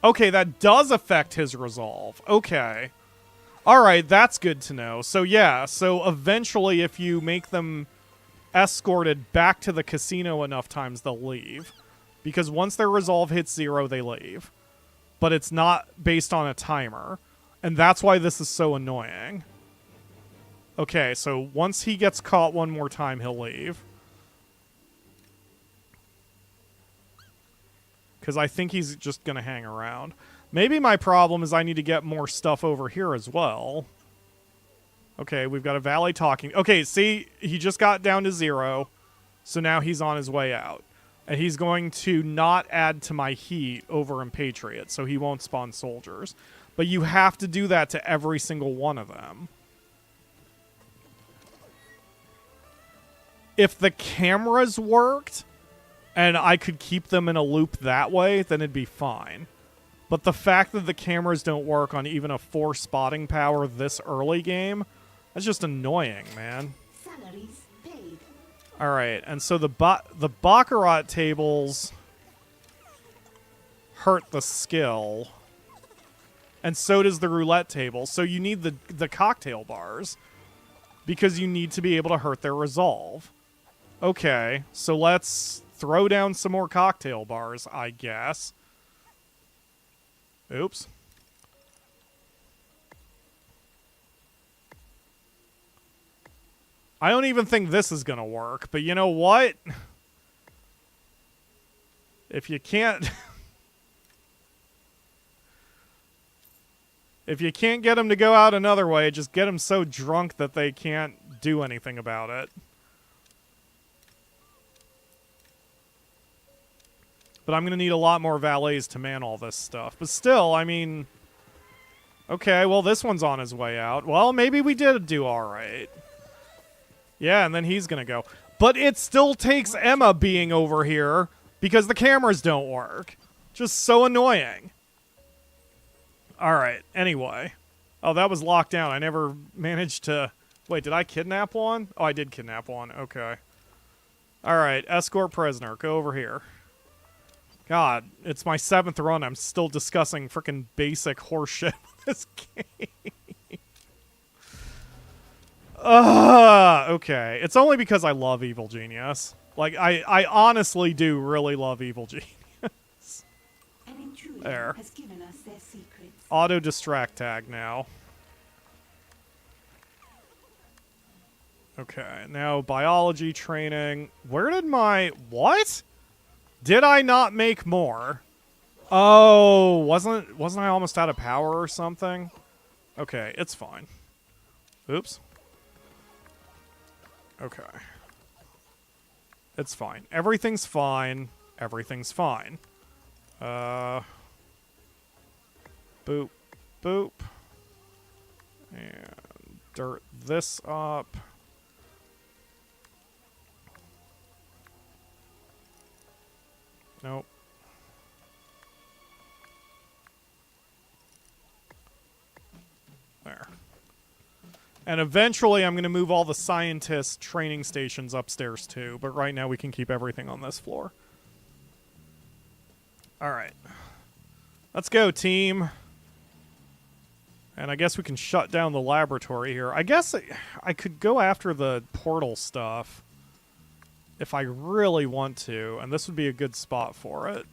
Okay, that does affect his resolve. Okay. Alright, that's good to know. So yeah, so eventually if you make them escorted back to the casino enough times, they'll leave. Because once their resolve hits 0, they leave. But it's not based on a timer. And that's why this is so annoying. Okay, so once he gets caught one more time, he'll leave. Because I think he's just going to hang around. Maybe my problem is I need to get more stuff over here as well. Okay, we've got a valet talking. Okay, see, he just got down to 0. So now he's on his way out. And he's going to not add to my heat over in Patriot, so he won't spawn soldiers. But you have to do that to every single one of them. If the cameras worked, and I could keep them in a loop that way, then it'd be fine. But the fact that the cameras don't work on even a 4 spotting power this early game, that's just annoying, man. Salaries paid. Alright, and so the Baccarat tables hurt the skill. And so does the roulette table. So you need the cocktail bars. Because you need to be able to hurt their resolve. Okay, so let's throw down some more cocktail bars, I guess. Oops. I don't even think this is going to work, but you know what? If you can't... if you can't get them to go out another way, just get them so drunk that they can't do anything about it. But I'm going to need a lot more valets to man all this stuff. But still, I mean... Okay, well, this one's on his way out. Well, maybe we did do alright. Yeah, and then he's going to go. But it still takes Emma being over here because the cameras don't work. Just so annoying. Alright, anyway. Oh, that was locked down. I never managed to... Wait, did I kidnap one? Oh, I did kidnap one. Okay. Alright, escort prisoner. Go over here. God, it's my 7th run. I'm still discussing frickin' basic horseshit with this game. Okay. It's only because I love Evil Genius. Like, I honestly do really love Evil Genius. An intruder There. has given us their secrets. Auto distract tag now. Okay, now biology training. Where did my... What? Did I not make more? Oh, wasn't I almost out of power or something? Okay, it's fine. Oops. Okay. It's fine. Everything's fine. Everything's fine. Boop. Boop. And dirt this up. Nope. There. And eventually I'm going to move all the scientist training stations upstairs too, but right now we can keep everything on this floor. Alright. Let's go, team. And I guess we can shut down the laboratory here. I guess I could go after the portal stuff if I really want to, and this would be a good spot for it.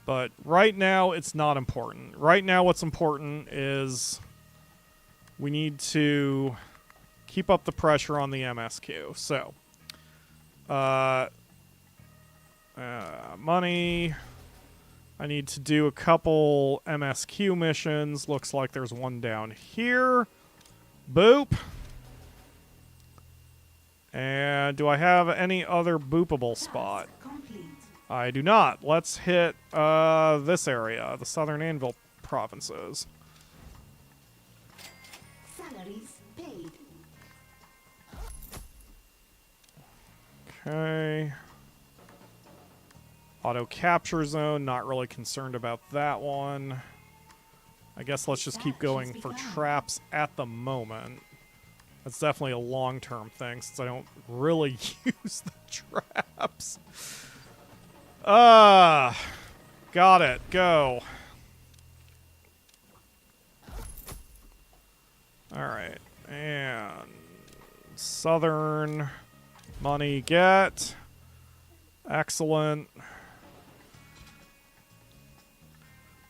But right now, it's not important. Right now, what's important is we need to keep up the pressure on the MSQ. So, money. I need to do a couple MSQ missions. Looks like there's one down here. Boop. And do I have any other boopable spot? Complete. I do not. Let's hit this area, the Southern Anvil provinces. Salaries paid. Okay. Auto capture zone, not really concerned about that one. I guess let's just keep going for traps at the moment. That's definitely a long-term thing since I don't really use the traps. Got it. Go. Alright. And Southern money get. Excellent.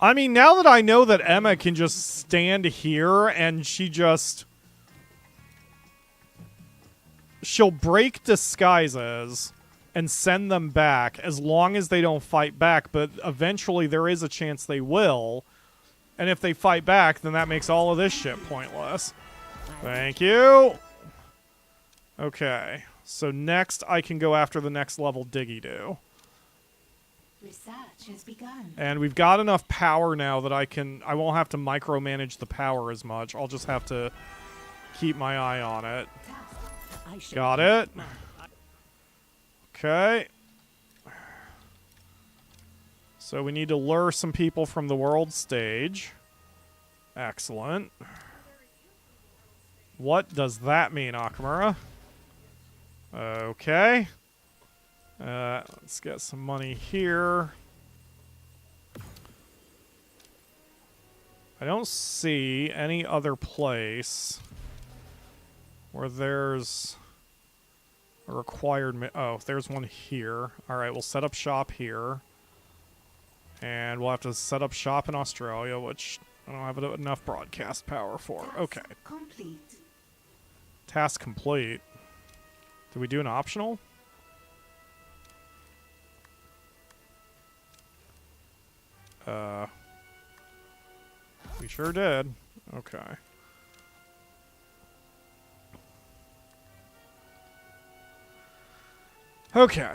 I mean, now that I know that Emma can just stand here and she'll break disguises and send them back as long as they don't fight back, but eventually there is a chance they will. And if they fight back, then that makes all of this shit pointless. Thank you. Okay. So next I can go after the next level Diggy-Doo. Research has begun. And we've got enough power now that I won't have to micromanage the power as much. I'll just have to keep my eye on it. Got it. Okay. So we need to lure some people from the world stage. Excellent. What does that mean, Akamura? Okay. Let's get some money here. I don't see any other place where there's a required... Oh, there's one here. Alright, we'll set up shop here. And we'll have to set up shop in Australia, which I don't have enough broadcast power for. Okay. Complete. Task complete. Did we do an optional? We sure did. Okay. Okay.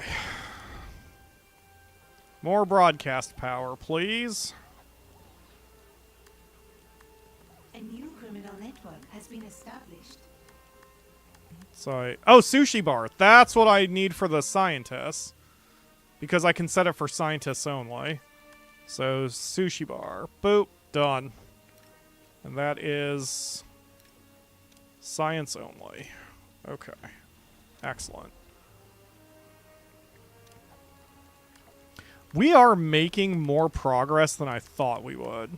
More broadcast power, please. A new criminal network has been established. So oh, sushi bar. That's what I need for the scientists. Because I can set it for scientists only. So, sushi bar. Boop. Done. And that is science only. Okay. Excellent. We are making more progress than I thought we would.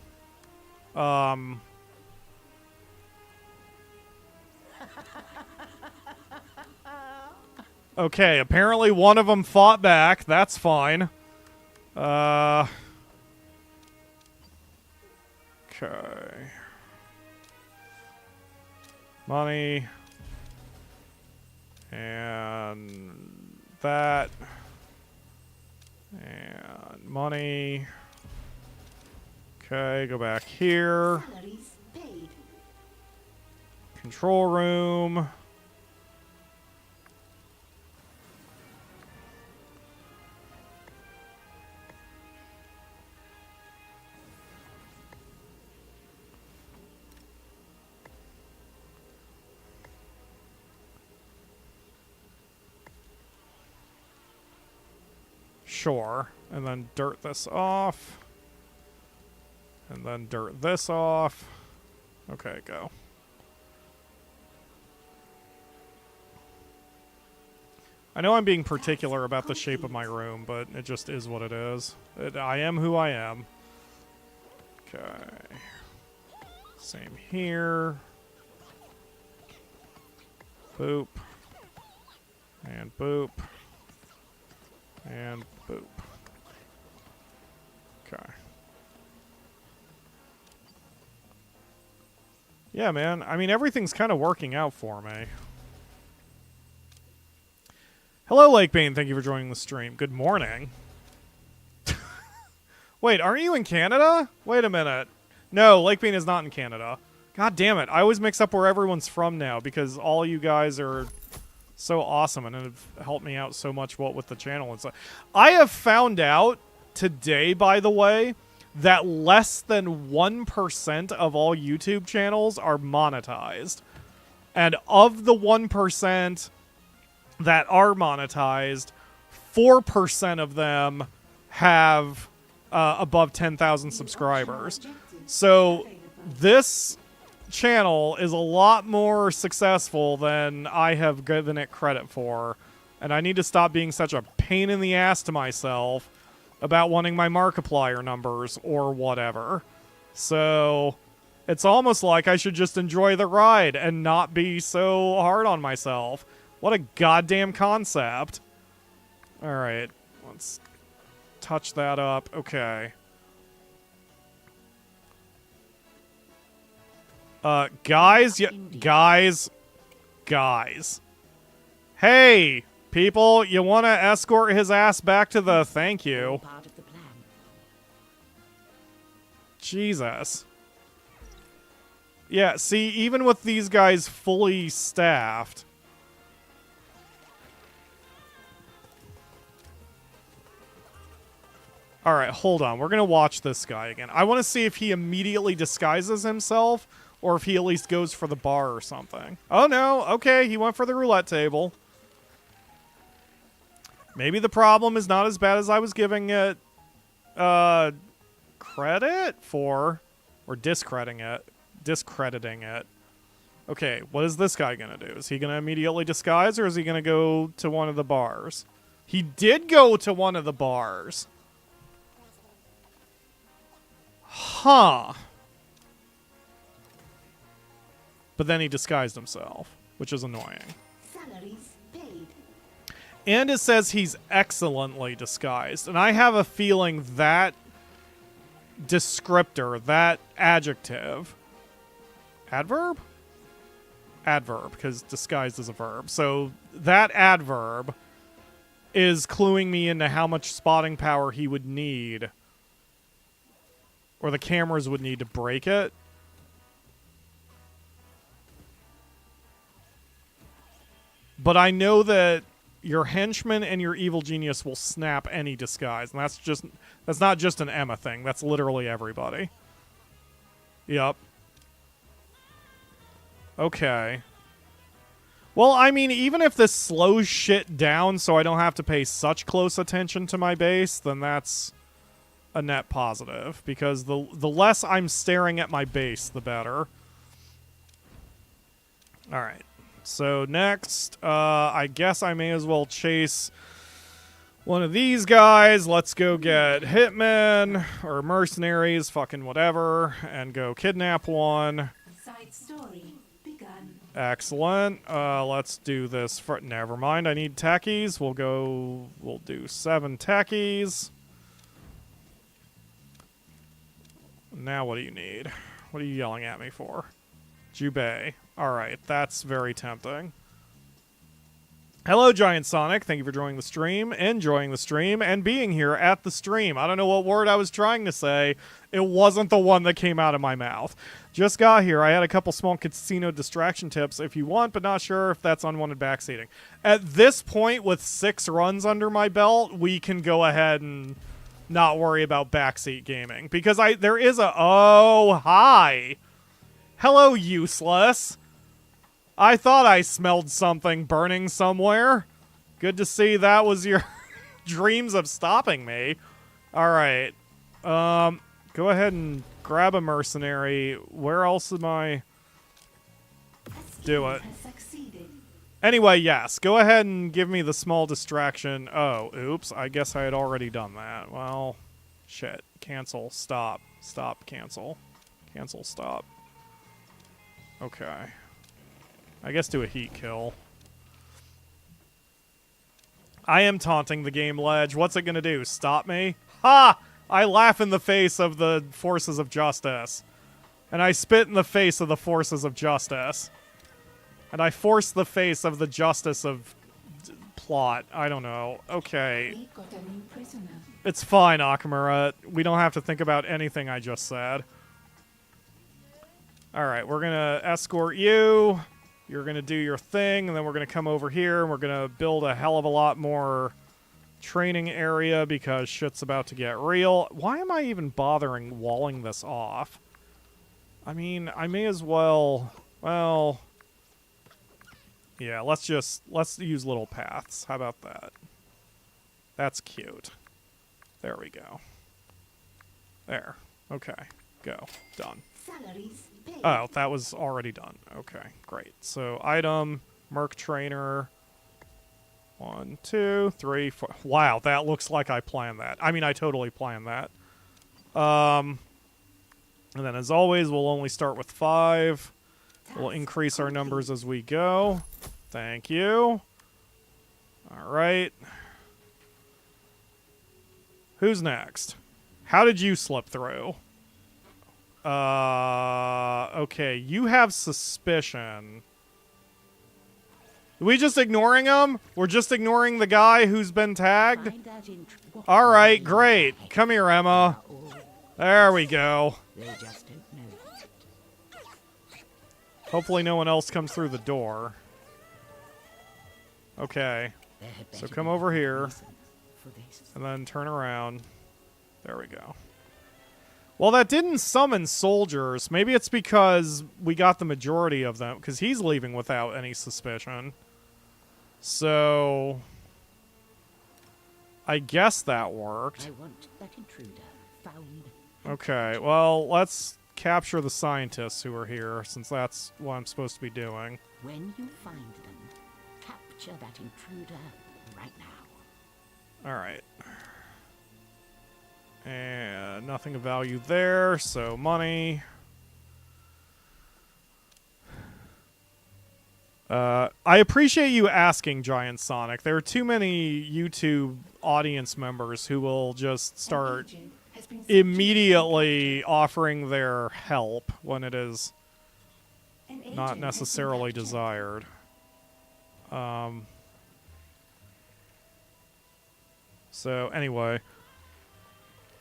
Okay, apparently one of them fought back. That's fine. Okay. Money. And that. And money. Okay, go back here. Salaries paid. Control room. Sure. And then dirt this off. And then dirt this off. Okay, go. I know I'm being particular about the shape of my room, but it just is what it is. I am who I am. Okay. Same here. Boop. And boop. And boop. Okay. Yeah, man. I mean, everything's kind of working out for me. Hello, Lakebane. Thank you for joining the stream. Good morning. Wait, aren't you in Canada? Wait a minute. No, Lakebane is not in Canada. God damn it. I always mix up where everyone's from now because all you guys are so awesome and have helped me out so much with the channel and stuff. I have found out today, by the way, that less than 1% of all YouTube channels are monetized. And of the 1% that are monetized, 4% of them have above 10,000 subscribers. So this channel is a lot more successful than I have given it credit for. And I need to stop being such a pain in the ass to myself about wanting my Markiplier numbers or whatever. So it's almost like I should just enjoy the ride and not be so hard on myself. What a goddamn concept. Alright, let's touch that up. Okay. Guys, guys. Hey, people, you want to escort his ass back to the thank you. Part of the plan. Jesus. Yeah, see, even with these guys fully staffed. Alright, hold on. We're going to watch this guy again. I want to see if he immediately disguises himself or if he at least goes for the bar or something. Oh, no. Okay, he went for the roulette table. Maybe the problem is not as bad as I was giving it credit for. Or discrediting it. Okay, what is this guy going to do? Is he going to immediately disguise or is he going to go to one of the bars? He did go to one of the bars. Huh. But then he disguised himself, which is annoying. Salaries paid. And it says he's excellently disguised. And I have a feeling that descriptor, that adjective... Adverb? Adverb, because disguised is a verb. So that adverb is cluing me into how much spotting power he would need, or the cameras would need to break it. But I know that your henchman and your evil genius will snap any disguise, and that's not just an Emma thing. That's literally everybody. Yep. Okay. Well, I mean, even if this slows shit down so I don't have to pay such close attention to my base, then that's a net positive, because the less I'm staring at my base, the better. Alright. So next, I guess I may as well chase one of these guys. Let's go get hitmen or mercenaries, fucking whatever, and go kidnap one. Side story begun. Excellent. Let's do this. Never mind, I need techies. We'll do 7 techies. Now what do you need? What are you yelling at me for? Jubei. Alright, that's very tempting. Hello, Giant Sonic. Thank you for joining the stream, enjoying the stream, and being here at the stream. I don't know what word I was trying to say. It wasn't the one that came out of my mouth. Just got here. I had a couple small casino distraction tips if you want, but not sure if that's unwanted backseating. At this point, with 6 runs under my belt, we can go ahead and not worry about backseat gaming. Because there is a... Oh, hi! Hello, useless! I thought I smelled something burning somewhere. Good to see that was your dreams of stopping me. Alright. Go ahead and grab a mercenary. Where else am I? Do it. Anyway, yes. Go ahead and give me the small distraction. Oh, oops. I guess I had already done that. Well, shit. Cancel. Stop. Stop. Cancel. Cancel. Stop. Okay. I guess do a heat kill. I am taunting the game, Ledge. What's it gonna do? Stop me? Ha! I laugh in the face of the forces of justice. And I spit in the face of the forces of justice. And I force the face of the justice of plot. I don't know. Okay. We got a new prisoner. It's fine, Akamura. We don't have to think about anything I just said. All right, we're gonna escort you. You're gonna do your thing, and then we're gonna come over here, and we're gonna build a hell of a lot more training area because shit's about to get real. Why am I even bothering walling this off? I mean, I may as well... Well... Yeah, let's use little paths. How about that? That's cute. There we go. There. Okay. Go. Done. Salaries paid. Oh, that was already done. Okay, great. So, item, Merc Trainer... 1, 2, 3, 4. Wow, that looks like I planned that. I mean, I totally planned that. And then, as always, we'll only start with 5. We'll increase our numbers as we go. Thank you. All right. Who's next? How did you slip through? Okay, you have suspicion. Are we just ignoring him? We're just ignoring the guy who's been tagged? All right, great. Come here, Emma. There we go. Hopefully no one else comes through the door. Okay. So come over here. And then turn around. There we go. Well, that didn't summon soldiers. Maybe it's because we got the majority of them. Because he's leaving without any suspicion. So... I guess that worked. I want that intruder found. Okay, well, let's capture the scientists who are here, since that's what I'm supposed to be doing. When you find them, capture that intruder right now. Alright. And nothing of value there, so money. I appreciate you asking, Giant Sonic. There are too many YouTube audience members who will just start immediately offering their help when it is not necessarily desired. So, anyway.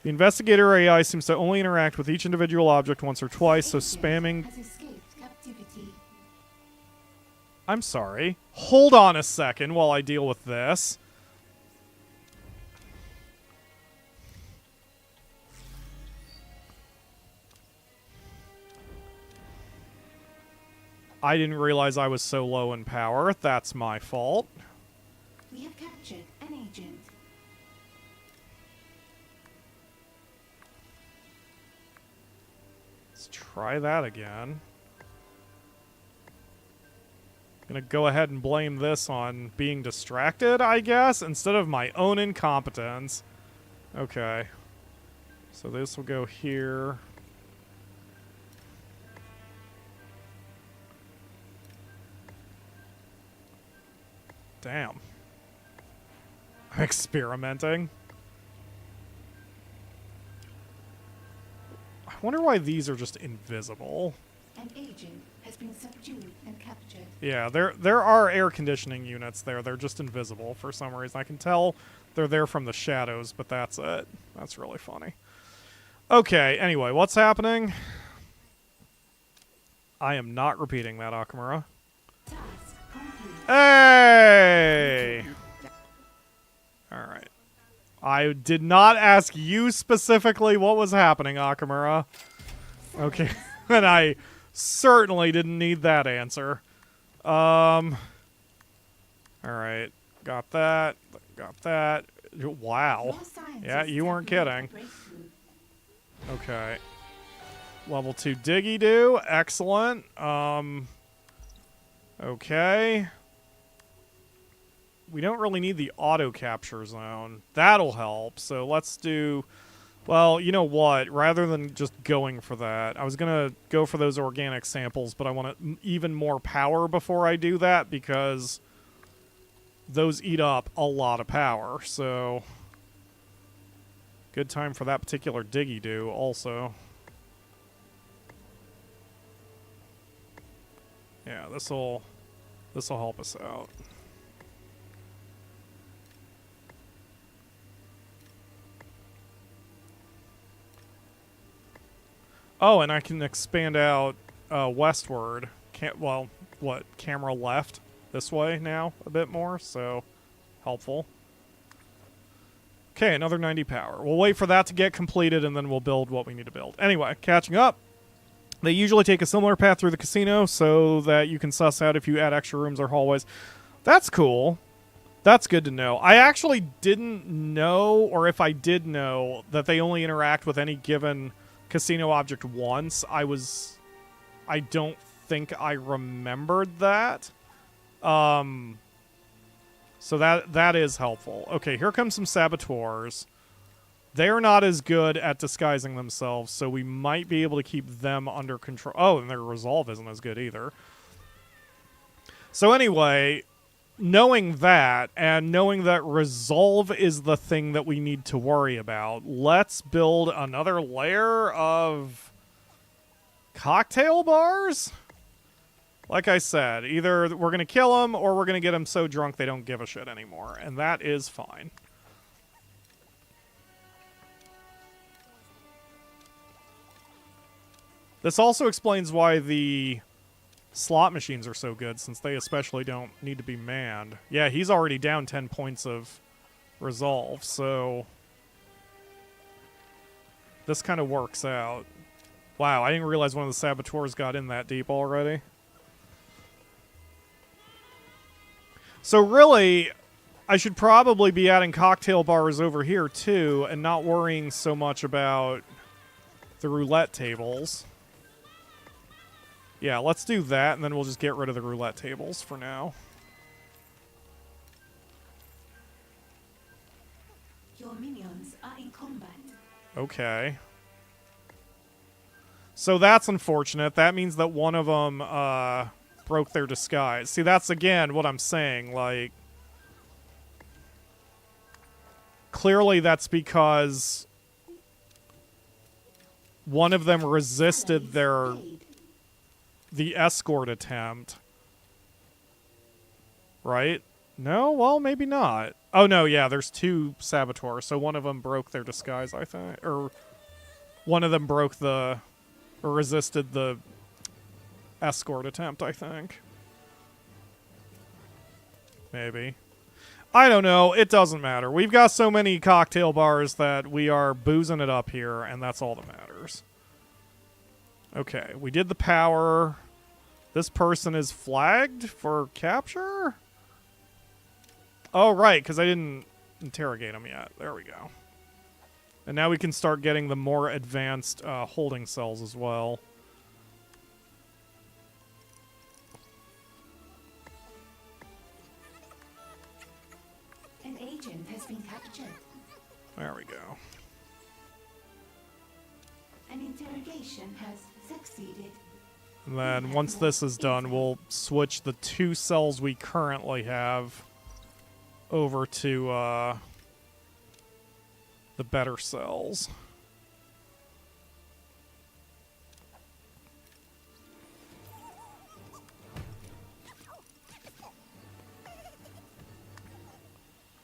The investigator AI seems to only interact with each individual object once or twice, so spamming... I'm sorry. Hold on a second while I deal with this. I didn't realize I was so low in power. That's my fault. We have captured an agent. Let's try that again. Gonna go ahead and blame this on being distracted, I guess, instead of my own incompetence. Okay. So this will go here. Damn. I'm experimenting. I wonder why these are just invisible. An agent has been subdued and captured. Yeah, there are air conditioning units there. They're just invisible for some reason. I can tell they're there from the shadows, but that's it. That's really funny. Okay, anyway, what's happening? I am not repeating that, Akamura. Task complete. Hey! Alright. I did not ask you specifically what was happening, Akamura. Okay, and I certainly didn't need that answer. Alright. Got that. Got that. Wow. Yeah, you weren't kidding. Okay. Level 2 Diggy Do. Excellent. Okay. We don't really need the auto capture zone. That'll help. So let's do... Well, you know what? Rather than just going for that, I was going to go for those organic samples, but I want even more power before I do that because those eat up a lot of power. So, good time for that particular diggy do also. Yeah, this'll help us out. Oh, and I can expand out westward. Well, what? Camera left this way now a bit more, so helpful. Okay, another 90 power. We'll wait for that to get completed, and then we'll build what we need to build. Anyway, catching up. They usually take a similar path through the casino so that you can suss out if you add extra rooms or hallways. That's cool. That's good to know. I actually didn't know, or if I did know, that they only interact with any given casino object once. I don't think I remembered that. So that is helpful. Okay, here come some saboteurs. They're not as good at disguising themselves, so we might be able to keep them under control. Oh, and their resolve isn't as good either. So anyway, knowing that, and knowing that resolve is the thing that we need to worry about, let's build another layer of cocktail bars? Like I said, either we're going to kill them or we're going to get them so drunk they don't give a shit anymore. And that is fine. This also explains why the slot machines are so good, since they especially don't need to be manned. Yeah, he's already down 10 points of resolve, so this kind of works out. Wow, I didn't realize one of the saboteurs got in that deep already. So really, I should probably be adding cocktail bars over here too, and not worrying so much about the roulette tables. Yeah, let's do that, and then we'll just get rid of the roulette tables for now. Your minions are in combat. Okay. So that's unfortunate. That means that one of them broke their disguise. See, that's again what I'm saying. Like, clearly that's because one of them resisted the escort attempt. Right? No? Well, maybe not. Oh, no, yeah, there's two saboteurs. So one of them broke their disguise, I think. Or one of them broke or resisted the escort attempt, I think. Maybe. I don't know. It doesn't matter. We've got so many cocktail bars that we are boozing it up here, and that's all that matters. Okay, we did the power. This person is flagged for capture? Oh, right, because I didn't interrogate him yet. There we go. And now we can start getting the more advanced holding cells as well. An agent has been captured. There we go. An interrogation has succeeded. And then once this is done, we'll switch the two cells we currently have over to the better cells.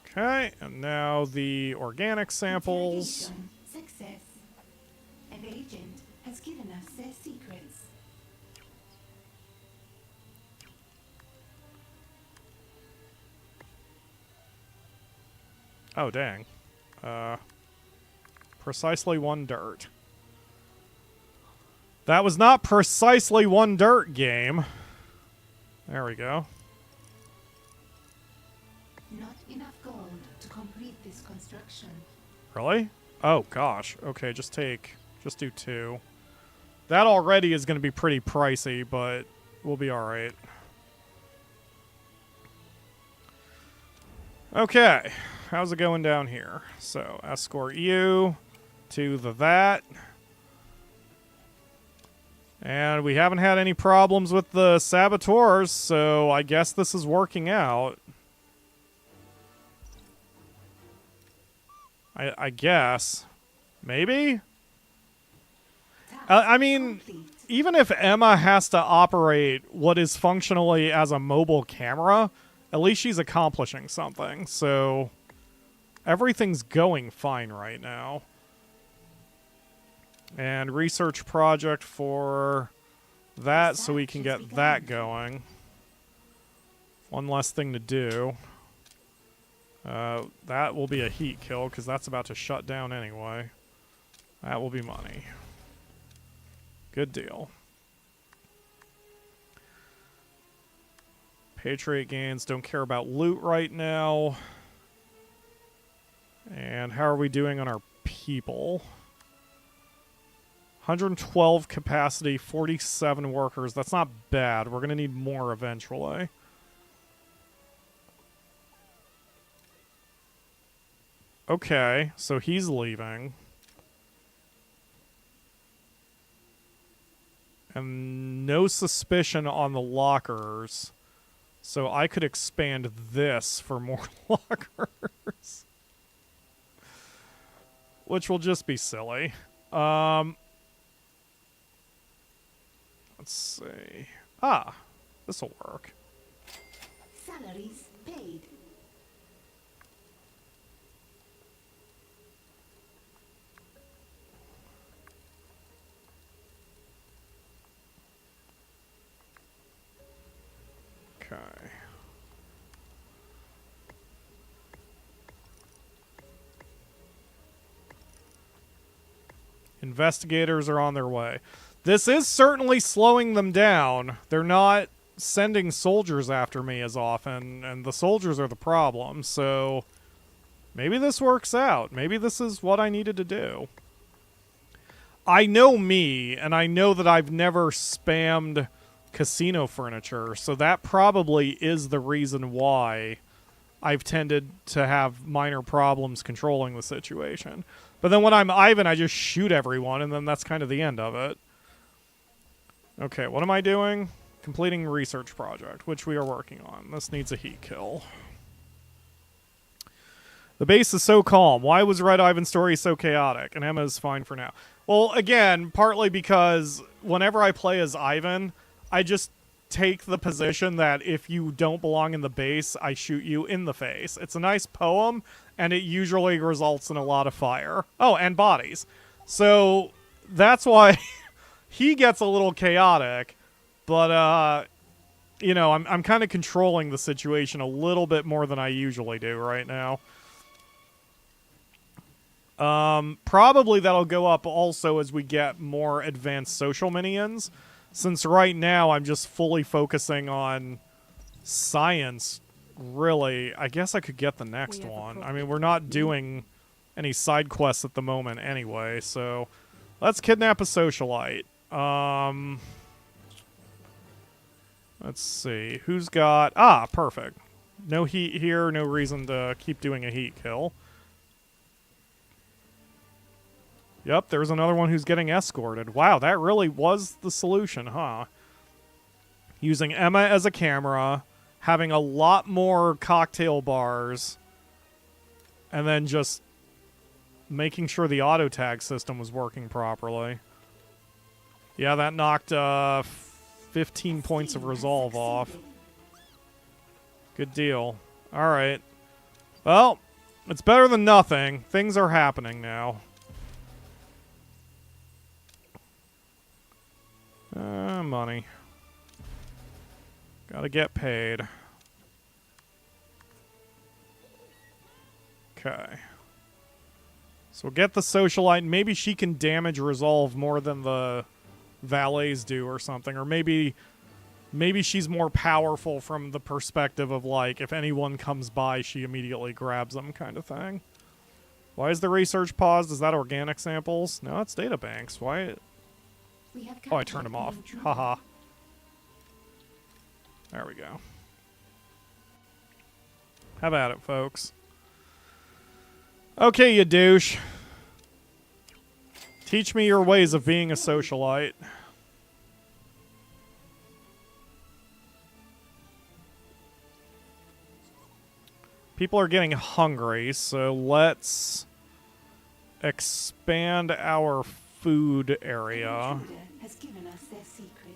Okay, and now the organic samples. Success. An agent has given us their secrets. Oh, dang. Precisely one dirt. That was not precisely one dirt, game. There we go. Not enough gold to complete this construction. Really? Oh, gosh. Okay, just do two. That already is going to be pretty pricey, but we'll be alright. Okay. How's it going down here? So, escort you to that. And we haven't had any problems with the saboteurs, so I guess this is working out. I guess. Maybe? I mean, even if Emma has to operate what is functionally as a mobile camera, at least she's accomplishing something, so everything's going fine right now. And research project for that so we can get that going. One less thing to do. That will be a heat kill because that's about to shut down anyway. That will be money. Good deal. Patriot gains, don't care about loot right now. And how are we doing on our people? 112 capacity, 47 workers. That's not bad. We're going to need more eventually. Okay, so he's leaving. And no suspicion on the lockers. So I could expand this for more lockers. Which will just be silly. Let's see. Ah, this'll work. Salaries paid. Okay. Investigators are on their way. This is certainly slowing them down. They're not sending soldiers after me as often, and the soldiers are the problem, so maybe this works out. Maybe this is what I needed to do. I know me, and I know that I've never spammed casino furniture, so that probably is the reason why I've tended to have minor problems controlling the situation. But then when I'm Ivan, I just shoot everyone, and then that's kind of the end of it. Okay, what am I doing? Completing research project, which we are working on. This needs a heat kill. The base is so calm. Why was Red Ivan's story so chaotic? And Emma is fine for now. Well, again, partly because whenever I play as Ivan, I just take the position that if you don't belong in the base, I shoot you in the face. It's a nice poem, and it usually results in a lot of fire. Oh, and bodies. So that's why he gets a little chaotic, but, you know, I'm kind of controlling the situation a little bit more than I usually do right now. Probably that'll go up also as we get more advanced social minions. Since right now I'm just fully focusing on science, really. I guess I could get the next one. I mean, we're not doing any side quests at the moment anyway, so let's kidnap a socialite. Let's see. Who's got... Ah, perfect. No heat here, no reason to keep doing a heat kill. Yep, there's another one who's getting escorted. Wow, that really was the solution, huh? Using Emma as a camera, having a lot more cocktail bars, and then just making sure the auto tag system was working properly. Yeah, that knocked 15 points of resolve off. Good deal. Alright. Well, it's better than nothing. Things are happening now. Money. Gotta get paid. Okay. So we'll get the socialite. Maybe she can damage resolve more than the valets do or something. Or maybe she's more powerful from the perspective of, like, if anyone comes by, she immediately grabs them kind of thing. Why is the research paused? Is that organic samples? No, it's data banks. Why... Oh, I turned them off. Haha. There we go. Have at it, folks. Okay, you douche. Teach me your ways of being a socialite. People are getting hungry, so let's expand our food area.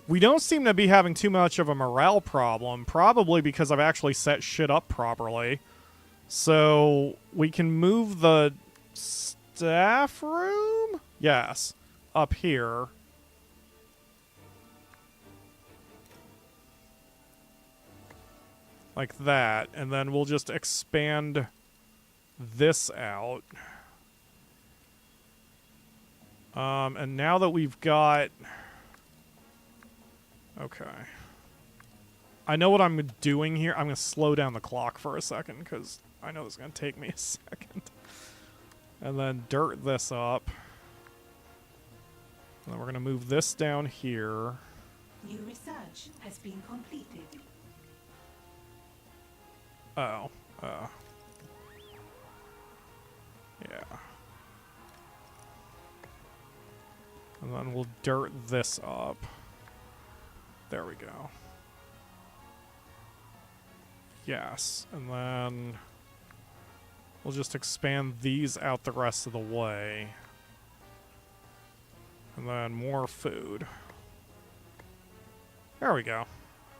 We don't seem to be having too much of a morale problem, probably because I've actually set shit up properly. So we can move the staff room? Yes, up here. Like that. And then we'll just expand this out. And now that we've got... Okay. I know what I'm doing here. I'm going to slow down the clock for a second, because I know it's going to take me a second. And then dirt this up. And then we're going to move this down here. New research has been completed. Oh. Yeah. And then we'll dirt this up. There we go. Yes. And then we'll just expand these out the rest of the way. And then more food. There we go.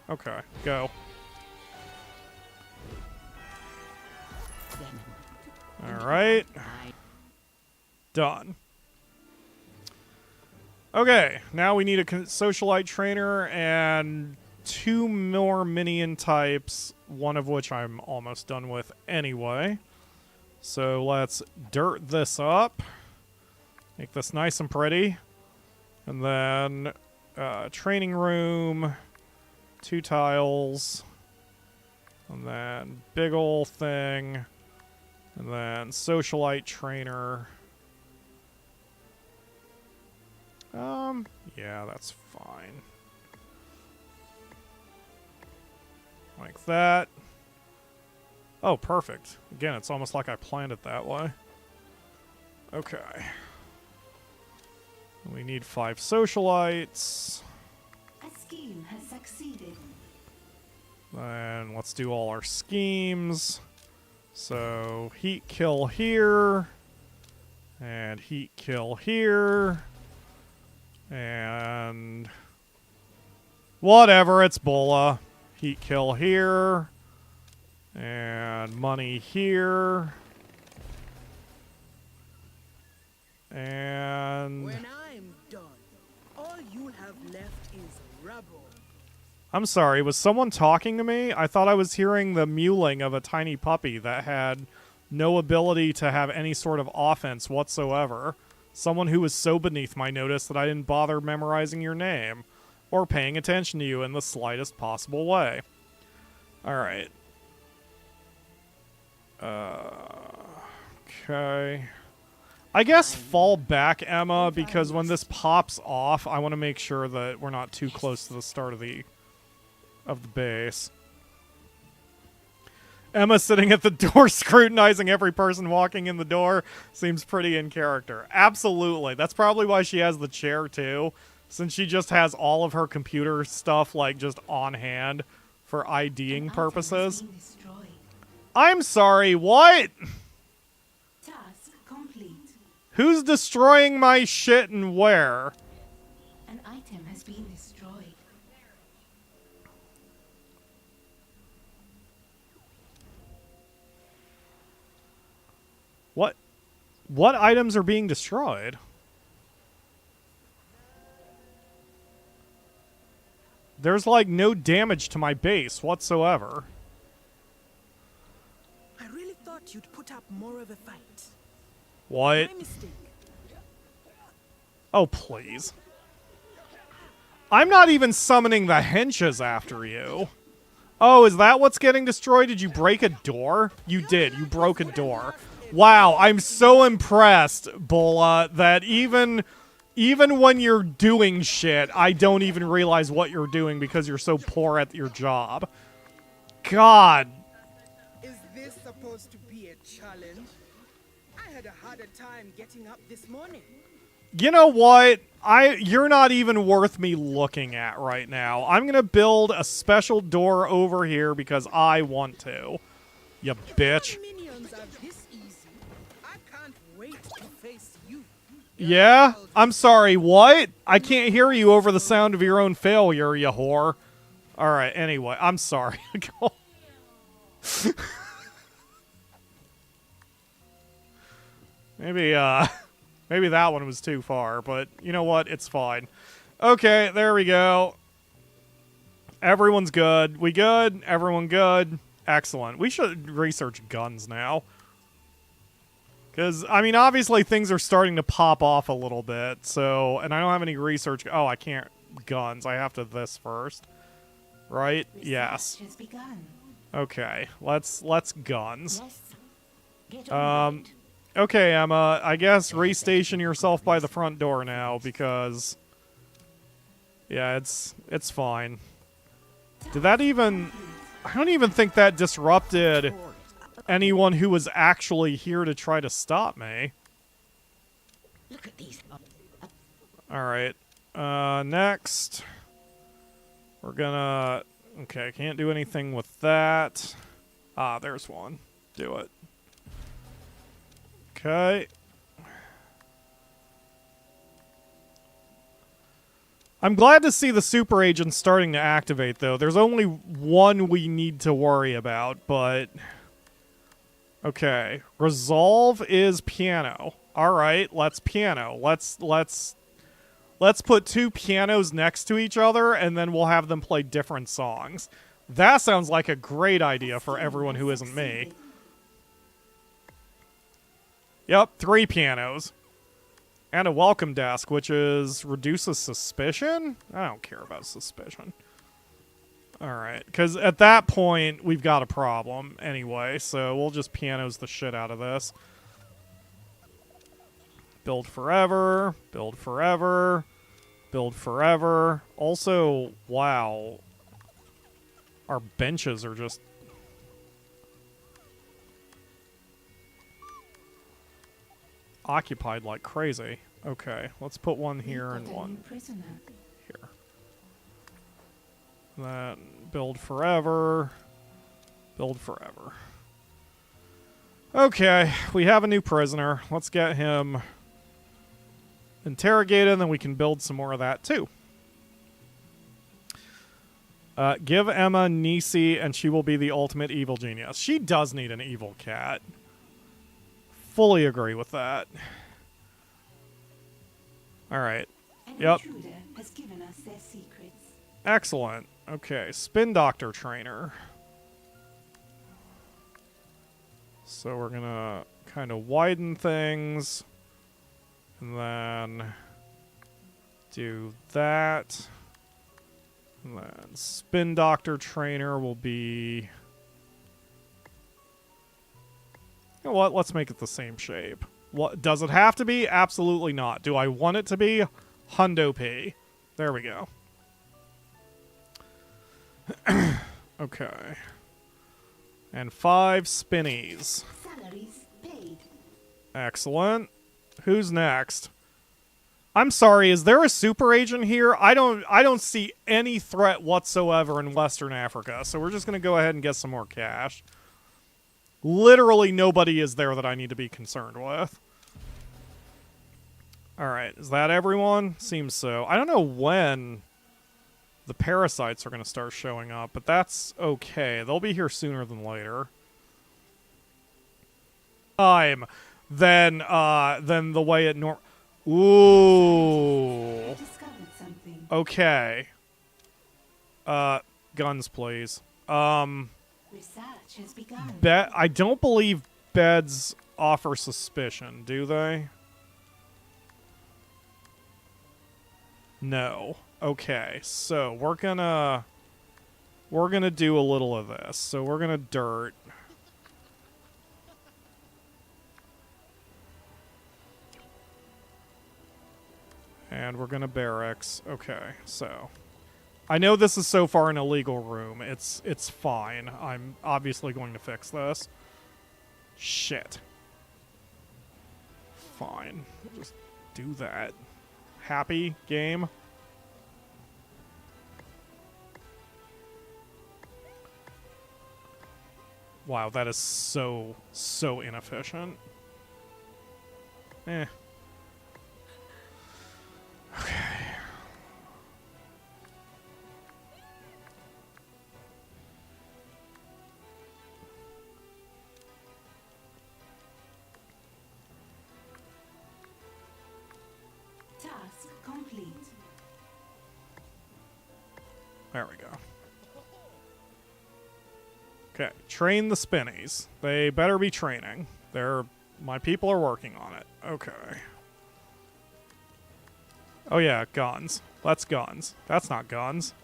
Okay, go. Alright. Done. Okay, now we need a socialite trainer and 2 more minion types, one of which I'm almost done with anyway. So let's dirt this up. Make this nice and pretty. And then training room, 2 tiles. And then big ol' thing. And then socialite trainer. Yeah, that's fine. Like that. Oh, perfect. Again, it's almost like I planned it that way. Okay. We need 5 socialites. A scheme has succeeded. Then let's do all our schemes. So, heat kill here. And heat kill here. And whatever, it's Bola. Heat kill here. And money here. And when I'm done, all you'll have left is rubble. I'm sorry, was someone talking to me? I thought I was hearing the mewling of a tiny puppy that had no ability to have any sort of offense whatsoever. Someone who was so beneath my notice that I didn't bother memorizing your name or paying attention to you in the slightest possible way. Alright. Okay. I guess fall back, Emma, because when this pops off, I want to make sure that we're not too close to the start of the base. Emma sitting at the door scrutinizing every person walking in the door seems pretty in character. Absolutely. That's probably why she has the chair, too, since she just has all of her computer stuff, like, just on hand for IDing purposes. I'm sorry, what? Task complete. Who's destroying my shit and where? An item has been destroyed. What items are being destroyed? There's like no damage to my base whatsoever. I really thought you'd put up more of a fight. What? My mistake. Oh, please. I'm not even summoning the henches after you. Oh, is that what's getting destroyed? Did you break a door? You did. You broke a door. Wow, I'm so impressed, Bola, that even when you're doing shit, I don't even realize what you're doing because you're so poor at your job. God. Is this supposed to be a challenge? I had a harder time getting up this morning. You know what? You're not even worth me looking at right now. I'm gonna build a special door over here because I want to. You bitch. If minions are this easy, I can't wait to face you. Yeah? I'm sorry, what? I can't hear you over the sound of your own failure, you whore. Alright, anyway, I'm sorry. Maybe that one was too far, but you know what? It's fine. Okay, there we go. Everyone's good. We good? Everyone good? Excellent. We should research guns now. Because, I mean, obviously things are starting to pop off a little bit, so... And I don't have any research... Oh, I can't... Guns. I have to this first. Right? Yes. Research has begun. Okay. Let's guns. Yes. Get on with it. Okay, Emma. I guess restation yourself by the front door now, because... Yeah, it's fine. Did that even... I don't even think that disrupted anyone who was actually here to try to stop me. Look at these. Alright. Next. We're gonna... Okay, can't do anything with that. Ah, there's one. Do it. Okay. I'm glad to see the super agents starting to activate, though. There's only one we need to worry about, but... Okay. Resolve is piano. Alright, let's piano. Let's put two pianos next to each other, and then we'll have them play different songs. That sounds like a great idea for everyone who isn't me. Yep, 3 pianos. And a welcome desk, which is reduces suspicion? I don't care about suspicion. Alright, because at that point, we've got a problem anyway, so we'll just pianos the shit out of this. Build forever, build forever, build forever. Also, wow. Our benches are just... occupied like crazy. Okay, let's put one here and one here. Then build forever. Build forever. Okay, we have a new prisoner. Let's get him interrogated, and then we can build some more of that too. Give Emma Nisi, and she will be the ultimate evil genius. She does need an evil cat. Fully agree with that. Alright. Yep. Intruder has given us their secrets. Excellent. Okay, spin doctor trainer. So we're gonna kind of widen things. And then do that. And then spin doctor trainer will be... You know what? Let's make it the same shape. What does it have to be? Absolutely not. Do I want it to be? Hundo P. There we go. Okay. And 5 spinnies. Salaries paid. Excellent. Who's next? I'm sorry, is there a super agent here? I don't see any threat whatsoever in Western Africa, so we're just gonna go ahead and get some more cash. Literally nobody is there that I need to be concerned with. Alright, is that everyone? Seems so. I don't know when the parasites are going to start showing up, but that's okay. They'll be here sooner than later. Than the way it Ooh. Discovered something. Okay. Guns, please. Research has begun. I don't believe beds offer suspicion, do they? No. Okay, so we're gonna do a little of this. So we're gonna dirt. And we're gonna barracks. Okay, so I know this is so far an illegal room. It's fine. I'm obviously going to fix this. Shit. Fine. We'll just do that. Happy game. Wow, that is so inefficient. Eh. Okay. Task complete. There we go. Okay, train the spinnies. They better be training. My people are working on it. Okay. Oh yeah, guns. That's guns. That's not guns.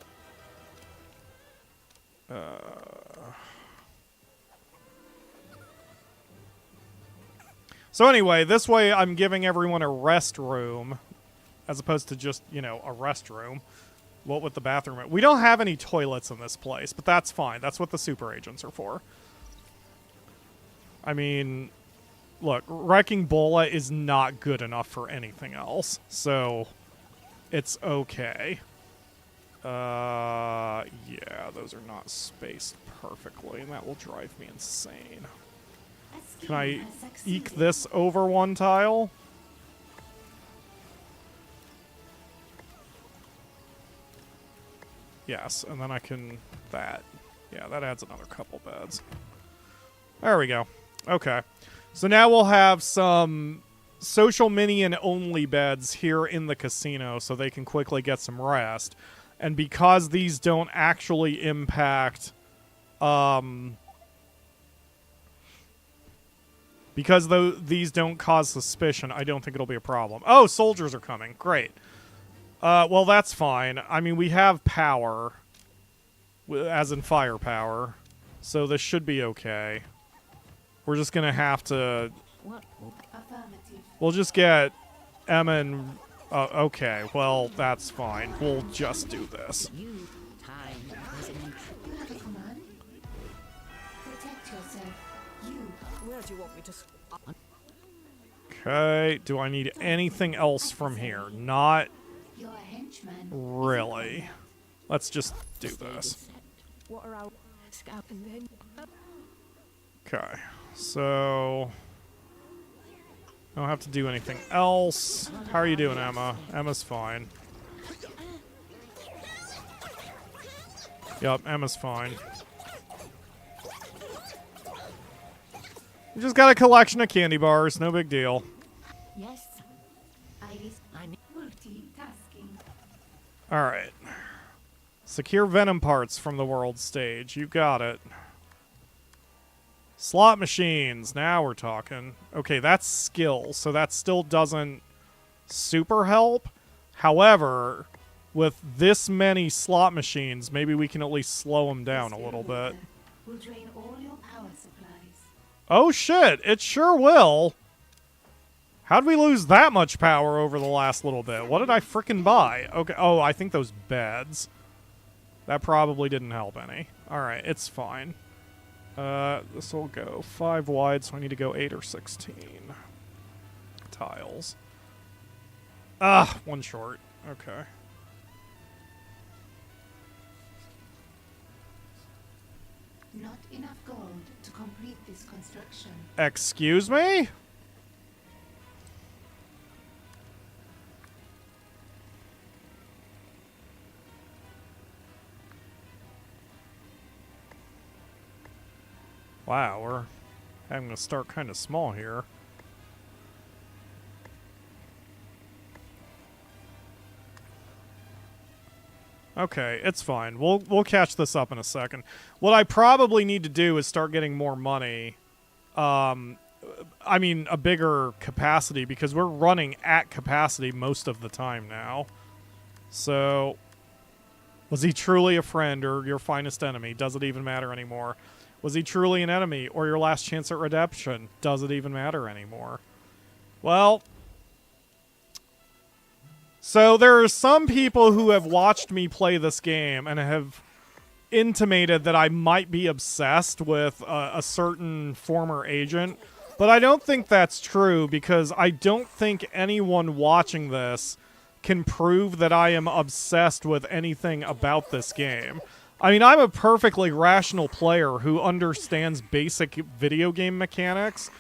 So anyway, this way I'm giving everyone a rest room as opposed to just, you know, a restroom. What with the bathroom? We don't have any toilets in this place, but that's fine. That's what the super agents are for. I mean, look, Wrecking Bola is not good enough for anything else, so it's okay. Yeah, those are not spaced perfectly, and that will drive me insane. Can I eke this over one tile? Yes, and then I can... that. Yeah, that adds another couple beds. There we go. Okay. So now we'll have some social minion-only beds here in the casino so they can quickly get some rest. And because these don't actually impact... because these don't cause suspicion, I don't think it'll be a problem. Oh, soldiers are coming. Great. Well, that's fine. I mean, we have power, as in firepower, so this should be okay. We're just going to have to... We'll just get Emma and... okay, well, that's fine. We'll just do this. Okay, do I need anything else from here? Not really. Let's just do this. Okay, so... I don't have to do anything else. How are you doing, Emma? Emma's fine. Yup, Emma's fine. We just got a collection of candy bars, no big deal. Yes. Alright. Secure venom parts from the world stage. You got it. Slot machines. Now we're talking. Okay, that's skill, so that still doesn't super help. However, with this many slot machines, maybe we can at least slow them down a little bit. Will drain all your power supplies. Oh shit, it sure will. How'd we lose that much power over the last little bit? What did I frickin' buy? Okay, oh, I think those beds. That probably didn't help any. Alright, it's fine. This will go 5 wide, so I need to go 8 or 16 tiles. Ah, one short. Okay. Not enough gold to complete this construction. Excuse me? Wow, we're having to start kind of small here. Okay, it's fine. We'll catch this up in a second. What I probably need to do is start getting more money. I mean, a bigger capacity, because we're running at capacity most of the time now. So, was he truly a friend or your finest enemy? Does it even matter anymore? Was he truly an enemy or your last chance at redemption? Does it even matter anymore? Well, so there are some people who have watched me play this game and have intimated that I might be obsessed with a certain former agent, but I don't think that's true because I don't think anyone watching this can prove that I am obsessed with anything about this game. I mean, I'm a perfectly rational player who understands basic video game mechanics,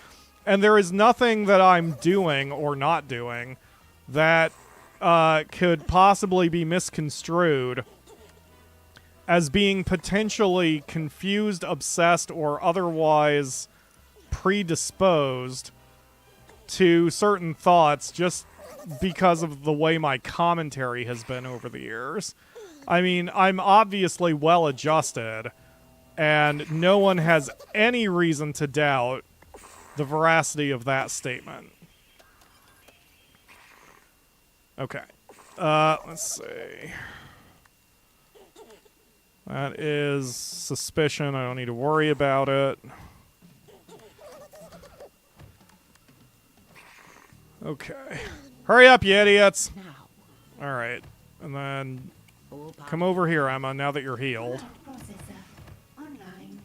and there is nothing that I'm doing or not doing that could possibly be misconstrued as being potentially confused, obsessed, or otherwise predisposed to certain thoughts just because of the way my commentary has been over the years. I mean, I'm obviously well-adjusted, And no one has any reason to doubt the veracity of that statement. Okay. Let's see. That is suspicion. I don't need to worry about it. Okay. Hurry up, you idiots! Now, Alright. And then all come over here, Emma, now that you're healed. Processor online.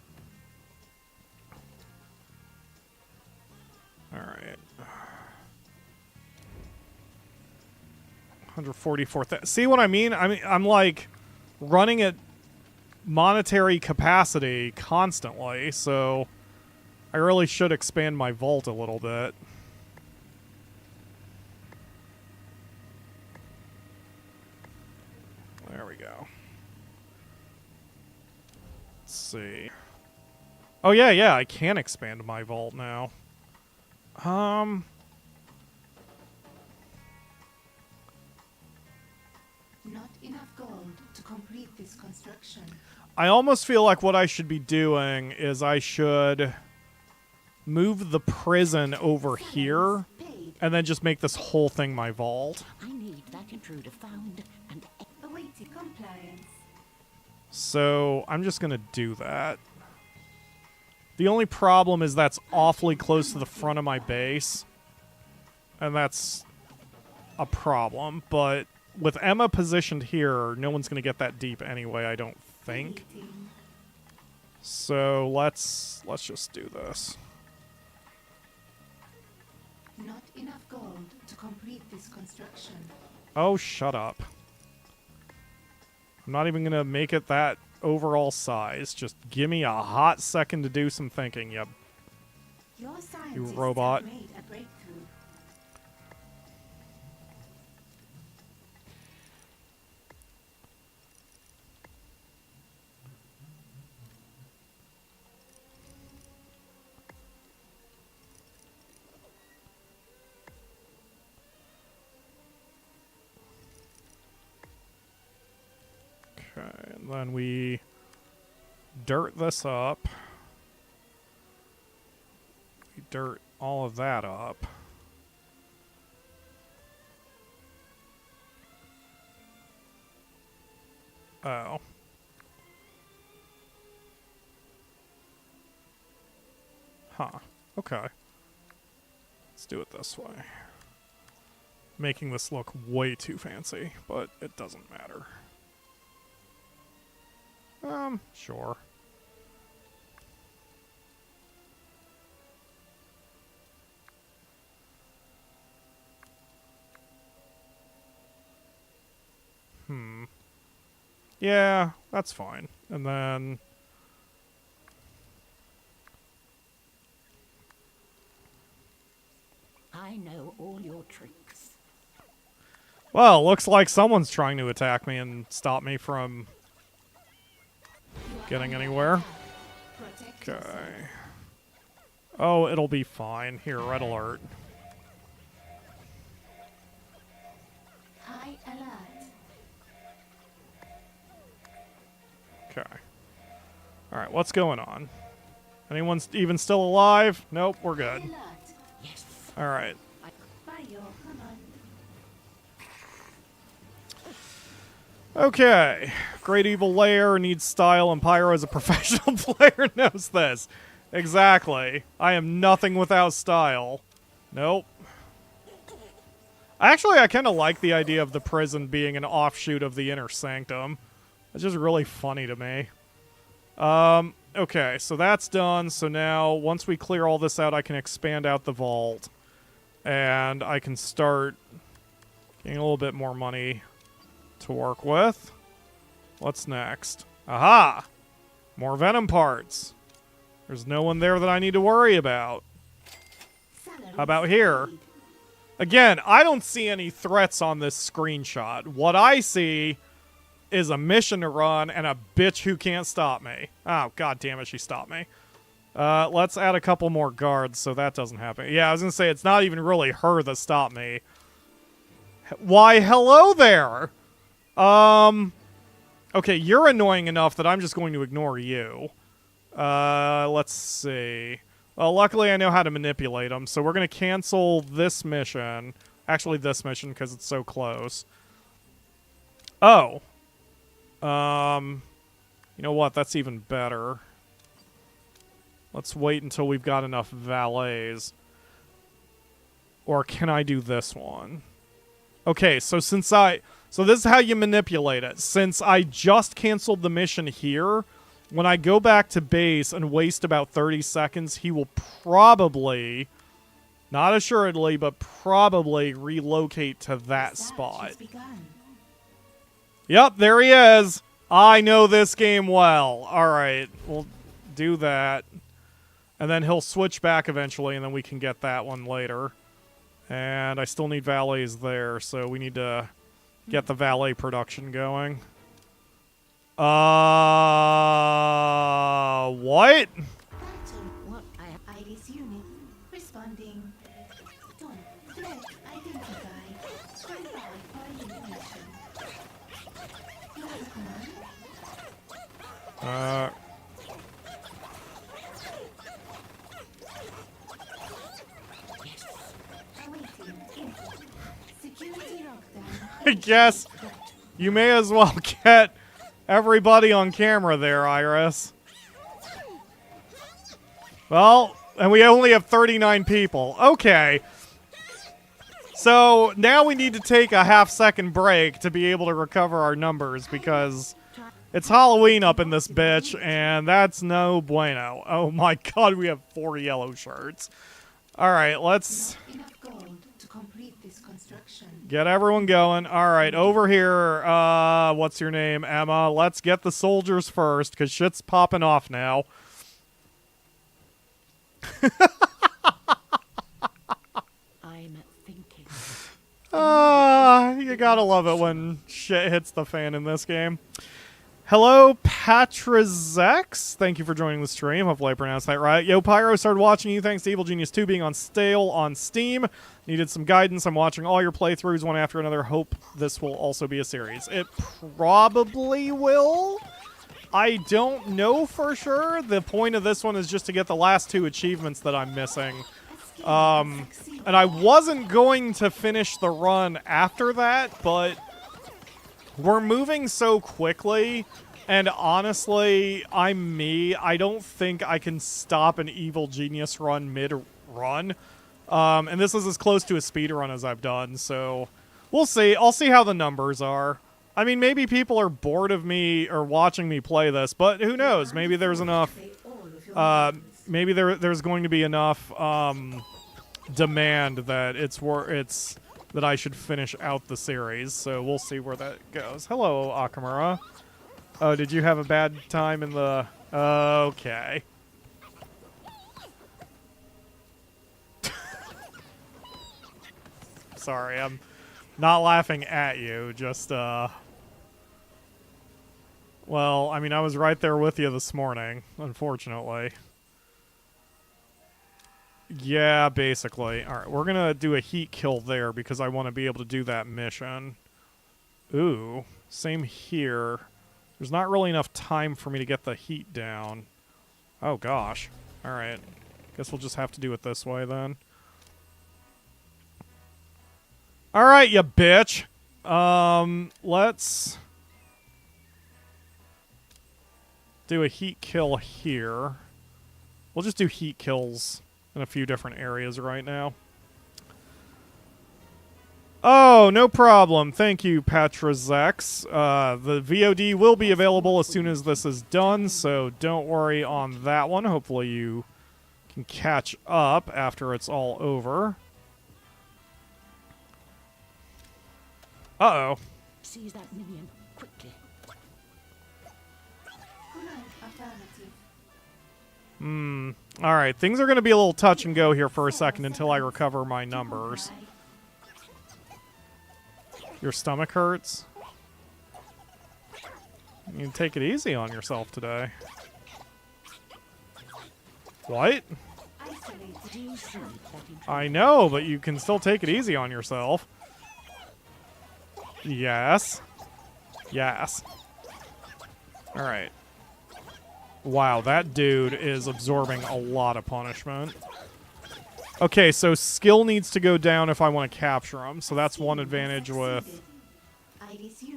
Alright. 144,000. See what I mean? I'm like running at monetary capacity constantly, so I really should expand my vault a little bit. There we go. Let's see. Oh yeah, I can expand my vault now. Not enough gold to complete this construction. I almost feel like what I should be doing is I should move the prison over here Paid. and then just make this whole thing my vault. I need that intruder found and Awaiting compliance. So I'm just going to do that. The only problem is that's awfully close to the front of my base. And that's a problem. But with Emma positioned here, no one's going to get that deep anyway, I don't think. Awaiting. So let's just do this. Not enough gold to complete this construction. Oh, shut up. I'm not even going to make it that overall size. Just give me a hot second to do some thinking, you. Your scientists robot. have made a breakthrough. Okay, and then we dirt this up. We dirt all of that up. Oh. Huh. Okay. Let's do it this way. Making this look way too fancy, but it doesn't matter. Sure. Yeah, that's fine. And then I know all your tricks. well, looks like someone's trying to attack me and stop me from getting anywhere. Protect Okay. yourself. Oh, it'll be fine. Here, red alert. High alert. Okay. Alright, what's going on? Anyone even still alive? Nope, we're good. Alert. Yes. Alright. By your command. Okay. Great Evil Lair needs style, and Pyro as a professional player knows this. Exactly. I am nothing without style. Nope. Actually, I kind of like the idea of the prison being an offshoot of the Inner Sanctum. It's just really funny to me. Okay, so that's done. So now, once we clear all this out, I can expand out the vault. And I can start getting a little bit more money to work with. What's next? Aha! More venom parts. There's no one there that I need to worry about. Salary How about here? paid. Again, I don't see any threats on this screenshot. What I see is a mission to run and a bitch who can't stop me. Oh, god damn it, she stopped me. Let's add a couple more guards so that doesn't happen. Yeah, I was gonna say, it's not even really her that stopped me. Why, hello there! Okay, you're annoying enough that I'm just going to ignore you. Let's see. Well, luckily I know how to manipulate them, so we're going to cancel this mission. Actually, this mission, because it's so close. Oh. You know what? That's even better. Let's wait until we've got enough valets. Or can I do this one? Okay, so so this is how you manipulate it. Since I just canceled the mission here, when I go back to base and waste about 30 seconds, he will probably, not assuredly, but probably relocate to that spot. Yep, there he is. I know this game well. Alright, we'll do that. And then he'll switch back eventually, and then we can get that one later. And I still need valets there, so we need to get the valet production going. What? What? Iris unit responding. Don't threat identified. Standby for unit mission. You have a command? Security lockdown. I guess you may as well get everybody on camera there, Iris. Well, and we only have 39 people. Okay. So now we need to take a half-second break to be able to recover our numbers because it's Halloween up in this bitch, and that's no bueno. Oh my god, we have 4 yellow shirts. Alright, let's Enough gold to complete this construction. get everyone going. Alright, over here, what's your name, Emma? Let's get the soldiers first, because shit's popping off now. I'm thinking. You gotta love it when shit hits the fan in this game. Hello, Patrizex. Thank you for joining the stream. Hopefully I pronounced that right. Yo, Pyro, started watching you thanks to Evil Genius 2 being on stale on Steam. Needed some guidance. I'm watching all your playthroughs one after another. Hope this will also be a series. It probably will. I don't know for sure. The point of this one is just to get the last 2 achievements that I'm missing. And I wasn't going to finish the run after that, but we're moving so quickly, and honestly, I'm me. I don't think I can stop an Evil Genius run mid-run. And this is as close to a speedrun as I've done, so we'll see. I'll see how the numbers are. I mean, maybe people are bored of me or watching me play this, but who knows? Maybe there's enough... maybe there's going to be enough demand that that I should finish out the series, so we'll see where that goes. Hello, Akamura. Oh, did you have a bad time in the... Okay. Sorry, I'm not laughing at you, just, well, I mean, I was right there with you this morning, unfortunately. Yeah, basically. Alright, we're gonna do a heat kill there because I want to be able to do that mission. Ooh, same here. There's not really enough time for me to get the heat down. Oh, gosh. Alright. Guess we'll just have to do it this way, then. Alright, you bitch! Let's do a heat kill here. We'll just do heat kills in a few different areas right now. Oh, no problem. Thank you, Patrazex. The VOD will be available as soon as this is done, so don't worry on that one. Hopefully you can catch up after it's all over. Uh-oh. Seize that minion quickly. Command affirmative. Alright, things are going to be a little touch and go here for a second until I recover my numbers. Your stomach hurts? You can take it easy on yourself today. What? I know, but you can still take it easy on yourself. Yes. Yes. Alright. Wow, that dude is absorbing a lot of punishment. Okay, so skill needs to go down if I want to capture him, so that's one advantage with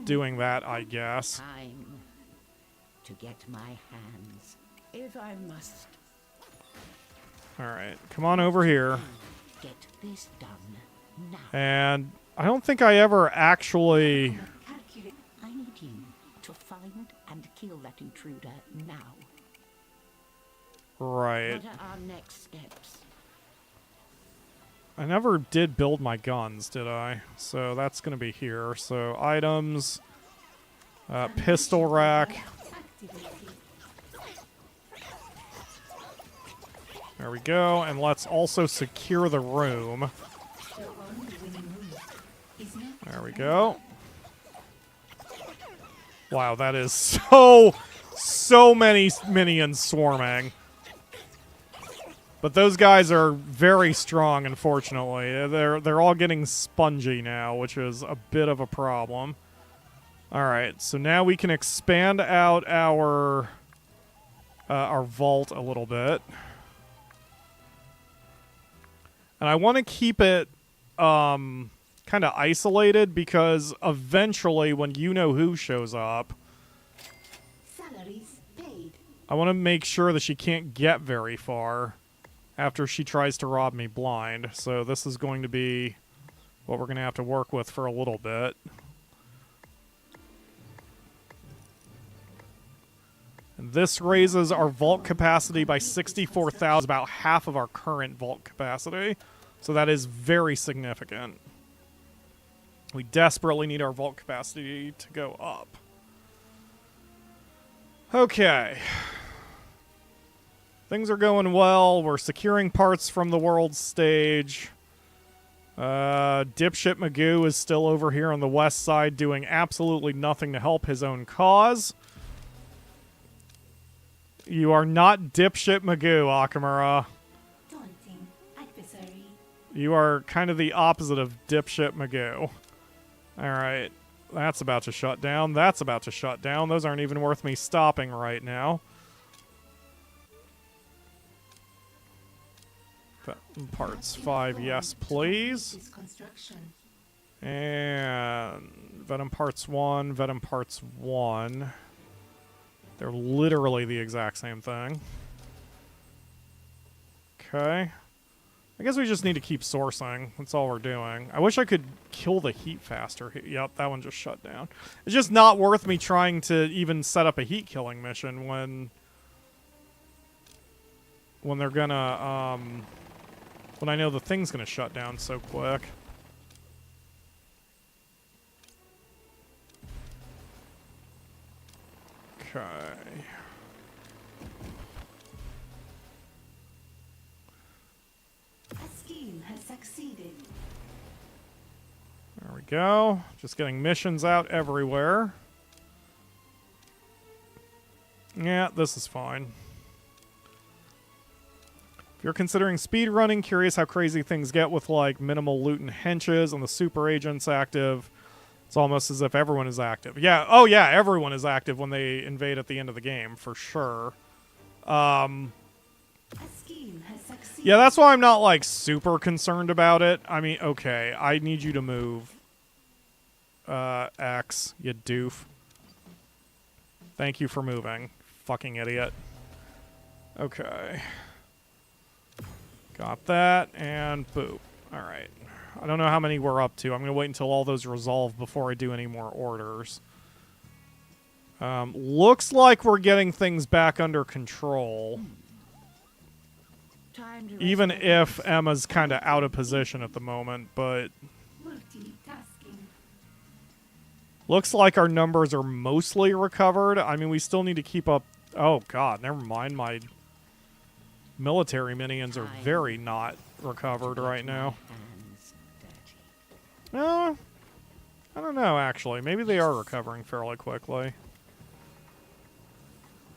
doing that, I guess. Time to get my hands, if I must. Alright, come on over here. Get this done now. And I don't think I ever actually... I need you to find and kill that intruder now. Right. What are our next steps? I never did build my guns, did I? So that's going to be here. So items, pistol rack. There we go. And let's also secure the room. There we go. Wow, that is so many minions swarming. But those guys are very strong, unfortunately. They're all getting spongy now, which is a bit of a problem. All right, so now we can expand out our vault a little bit. And I want to keep it kind of isolated because eventually when you-know-who shows up, Salaries paid. I want to make sure that she can't get very far after she tries to rob me blind. So this is going to be what we're going to have to work with for a little bit. And this raises our vault capacity by 64,000, about half of our current vault capacity. So that is very significant. We desperately need our vault capacity to go up. Okay. Things are going well. We're securing parts from the world stage. Dipshit Magoo is still over here on the west side doing absolutely nothing to help his own cause. You are not Dipshit Magoo, Akamura. Daunting adversary. You are kind of the opposite of Dipshit Magoo. Alright. That's about to shut down. That's about to shut down. Those aren't even worth me stopping right now. Parts 5, yes, please. And Venom Parts 1, Venom Parts 1. They're literally the exact same thing. Okay. I guess we just need to keep sourcing. That's all we're doing. I wish I could kill the heat faster. Yep, that one just shut down. It's just not worth me trying to even set up a heat killing mission when they're gonna, when I know the thing's gonna shut down so quick. Okay. A scheme has succeeded. There we go. Just getting missions out everywhere. Yeah, this is fine. If you're considering speedrunning, curious how crazy things get with like minimal loot and henches and the super agents active. It's almost as if everyone is active. Yeah, oh yeah, everyone is active when they invade at the end of the game, for sure. A scheme has succeeded. Yeah, that's why I'm not like super concerned about it. I mean, okay, I need you to move. X, you doof. Thank you for moving, fucking idiot. Okay. Got that, and boop. Alright. I don't know how many we're up to. I'm going to wait until all those resolve before I do any more orders. Looks like we're getting things back under control. Even if Emma's kind of out of position at the moment, but... Multitasking. Looks like our numbers are mostly recovered. I mean, we still need to keep up... Oh, God, never mind. My military minions are very not recovered right now. I don't know, actually. Maybe they are recovering fairly quickly.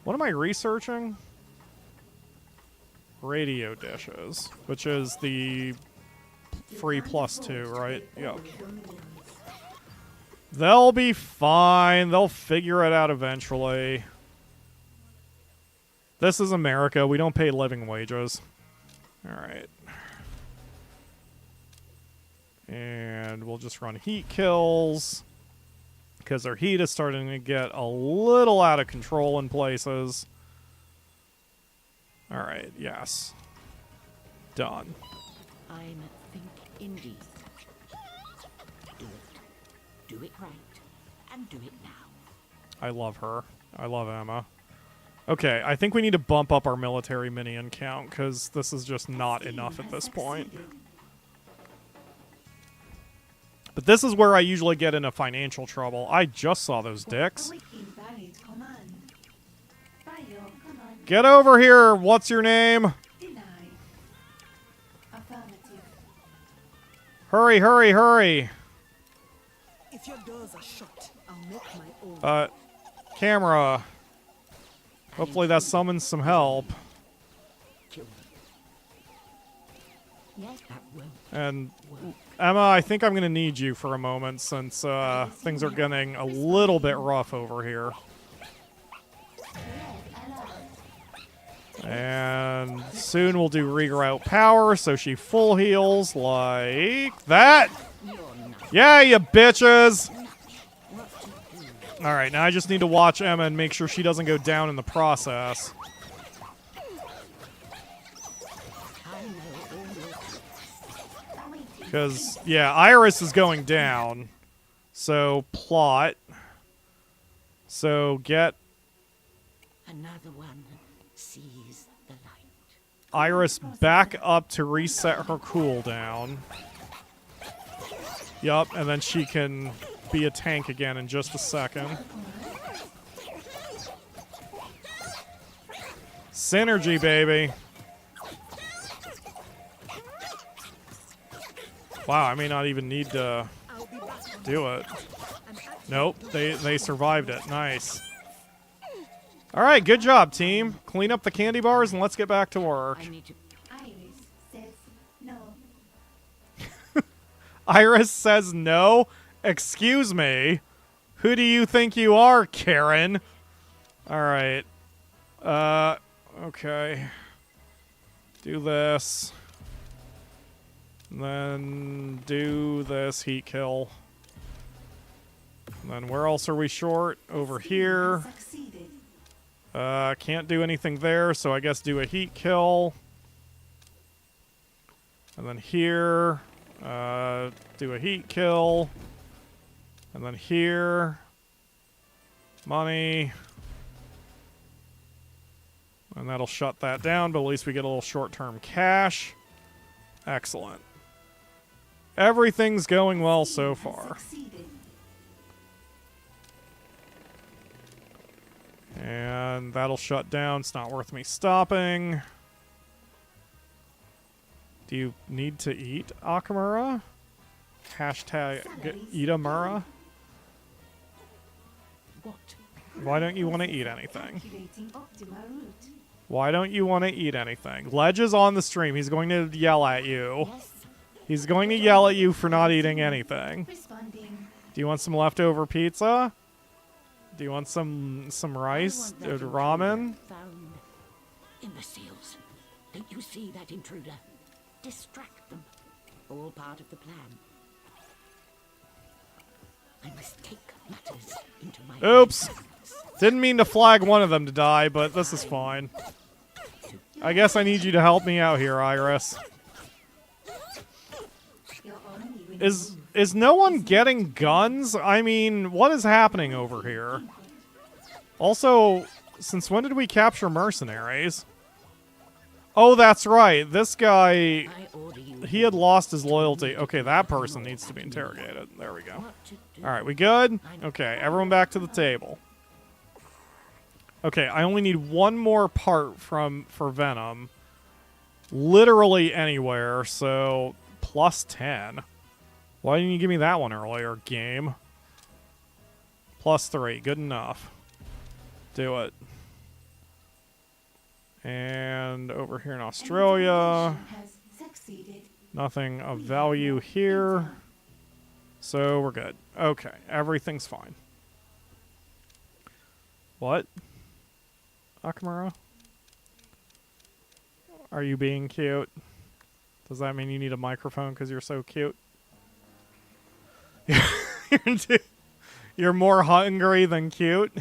What am I researching? Radio dishes, which is the free +2, right? Yep. They'll be fine. They'll figure it out eventually. This is America. We don't pay living wages. Alright. And we'll just run heat kills. Because their heat is starting to get a little out of control in places. Alright, yes. Done. I'm think indeed. Do it. Do it right. And do it now. I love her. I love Emma. Okay, I think we need to bump up our military minion count, because this is just not enough at this point. But this is where I usually get into financial trouble. I just saw those dicks. Get over here! What's your name? Hurry, hurry, hurry! If your doors are shut, I'll make my own. Camera. Hopefully that summons some help. Yes, that will. And Emma, I think I'm going to need you for a moment since things are getting a little bit rough over here. And soon we'll do reroute power so she full heals like that. Yeah, you bitches! Alright, now I just need to watch Emma and make sure she doesn't go down in the process. Because, yeah, Iris is going down. So, plot. So, get Another one sees the light. Iris back up to reset her cooldown. Yup, and then she can be a tank again in just a second. Synergy, baby. Wow, I may not even need to do it. Nope, they survived it. Nice. Alright, good job, team. Clean up the candy bars and let's get back to work. I need to. Iris says no. Iris says no? Excuse me? Who do you think you are, Karen? Alright. Okay. Do this. And then do this heat kill. And then where else are we short? Over here. Succeeded. Can't do anything there, so I guess do a heat kill. And then here, do a heat kill. And then here, money. And that'll shut that down, but at least we get a little short-term cash. Excellent. Everything's going well so far. Succeeded. And that'll shut down. It's not worth me stopping. Do you need to eat, Akamura? Hashtag Itamura? What? Why don't you want to eat anything? Calculating optimal route. Why don't you want to eat anything? Ledge is on the stream. He's going to yell at you. Yes. He's going to yell at you for not eating anything. Responding. Do you want some leftover pizza? Do you want some rice? I want that Ramen? intruder found. Imbeciles. Don't you see that intruder? Distract them. All part of the plan. I must take matters into my Oops. own hands. Didn't mean to flag one of them to die, but this is fine. I guess I need you to help me out here, Iris. Your only winning Is no one getting guns? I mean, what is happening over here? Also, since when did we capture mercenaries? Oh, that's right. This guy, I order you he had lost his loyalty. Okay, that person needs to be interrogated. There we go. what to do. All right, we good? Okay, everyone back to the table. Okay, I only need one more part for Venom. Literally anywhere, so plus 10. Why didn't you give me that one earlier, game? Plus 3, good enough. Do it. And over here in Australia, has succeeded. nothing of value here. So we're good. Okay, everything's fine. What? Akamura? Are you being cute? Does that mean you need a microphone because you're so cute? You're more hungry than cute?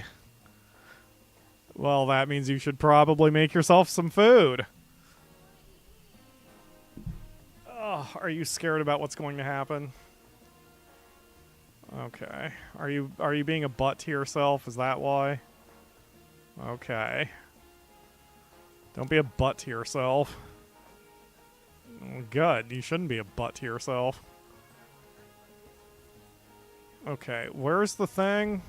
Well, that means you should probably make yourself some food. Oh, are you scared about what's going to happen? Okay. Are you being a butt to yourself? Is that why? Okay. Don't be a butt to yourself. Good. You shouldn't be a butt to yourself. Okay, where's the thing?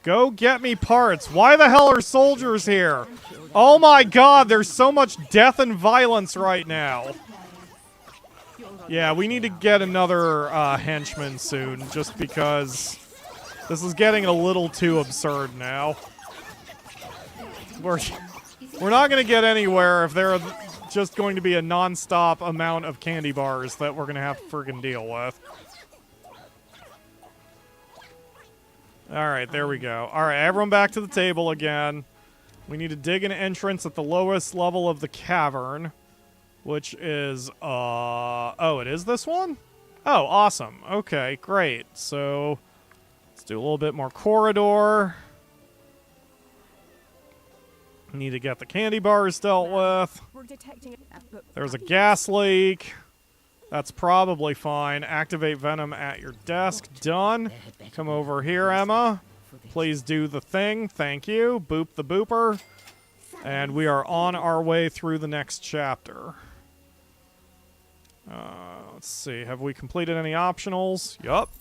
Go get me parts. Why the hell are soldiers here? Oh my god, there's so much death and violence right now. Yeah, we need to get another henchman soon, just because this is getting a little too absurd now. We're not going to get anywhere if there are just going to be a non-stop amount of candy bars that we're going to have to friggin' deal with. Alright, there we go. Alright, everyone back to the table again. We need to dig an entrance at the lowest level of the cavern, which is, oh, it is this one? Oh, awesome. Okay, great. So, let's do a little bit more corridor. Need to get the candy bars dealt with. There's a gas leak. That's probably fine. Activate venom at your desk. Done. Come over here, Emma. Please do the thing. Thank you. Boop the booper. And we are on our way through the next chapter. Let's see. Have we completed any optionals? Yup.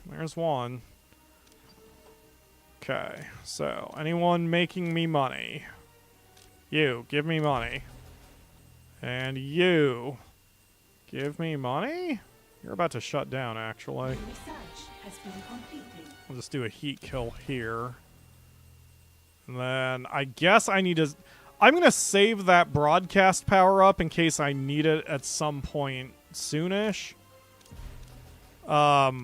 There's one. Okay. So, anyone making me money? You, give me money. And you, give me money? You're about to shut down, actually. I'll just do a heat kill here. And then I guess I need to... I'm going to save that broadcast power up in case I need it at some point soonish. Because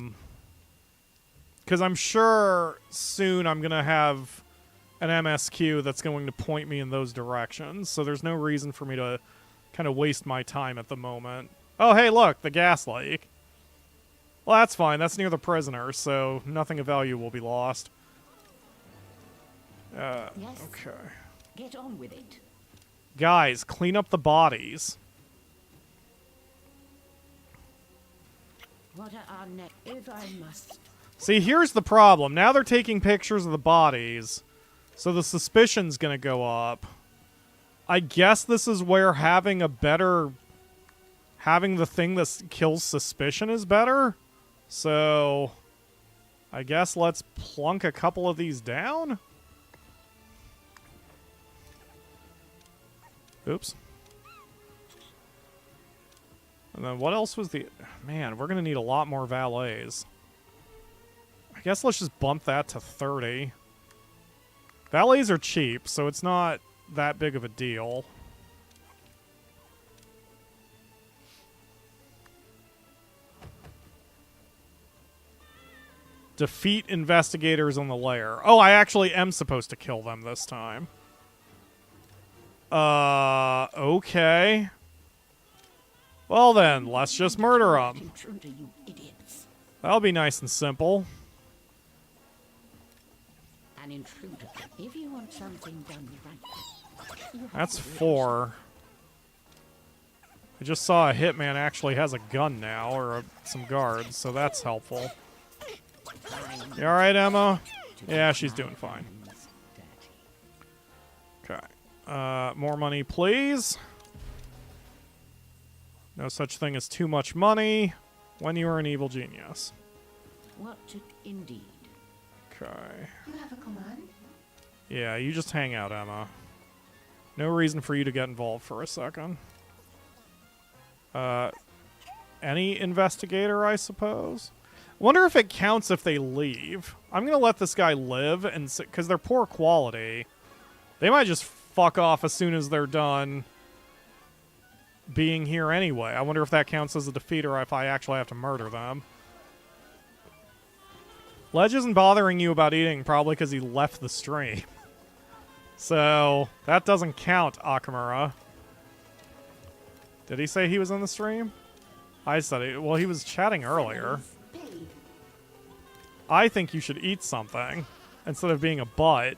I'm sure soon I'm going to have an MSQ that's going to point me in those directions. So there's no reason for me to kind of waste my time at the moment. Oh, hey, look, the gas leak. Well, that's fine. That's near the prisoners, so nothing of value will be lost. Yes. Okay. Get on with it. Guys, clean up the bodies. What are our next? If I must. See, here's the problem. Now they're taking pictures of the bodies, so the suspicion's gonna go up. I guess this is where having the thing that kills suspicion is better. So, I guess let's plunk a couple of these down. Oops. And then what else was the... Man, we're going to need a lot more valets. I guess let's just bump that to 30. Valets are cheap, so it's not that big of a deal. Defeat investigators on the lair. Oh, I actually am supposed to kill them this time. Okay. Well then, let's just murder them. Intruder, you idiots. That'll be nice and simple. An intruder. If you want something done right, you have That's to do 4. I just saw a hitman actually has a gun now, or some guards, so that's helpful. You alright, Emma? Yeah, she's doing fine. Okay. More money, please. No such thing as too much money when you are an evil genius. What to indeed. Okay. You have a command? Yeah, you just hang out, Emma. No reason for you to get involved for a second. Any investigator, I suppose? Wonder if it counts if they leave. I'm gonna let this guy live, and because they're poor quality, they might just fuck off as soon as they're done being here anyway. I wonder if that counts as a defeat or if I actually have to murder them. Ledge isn't bothering you about eating, probably because he left the stream. So, that doesn't count, Akamura. Did he say he was in the stream? I said it. Well, he was chatting earlier. Paid. I think you should eat something instead of being a butt.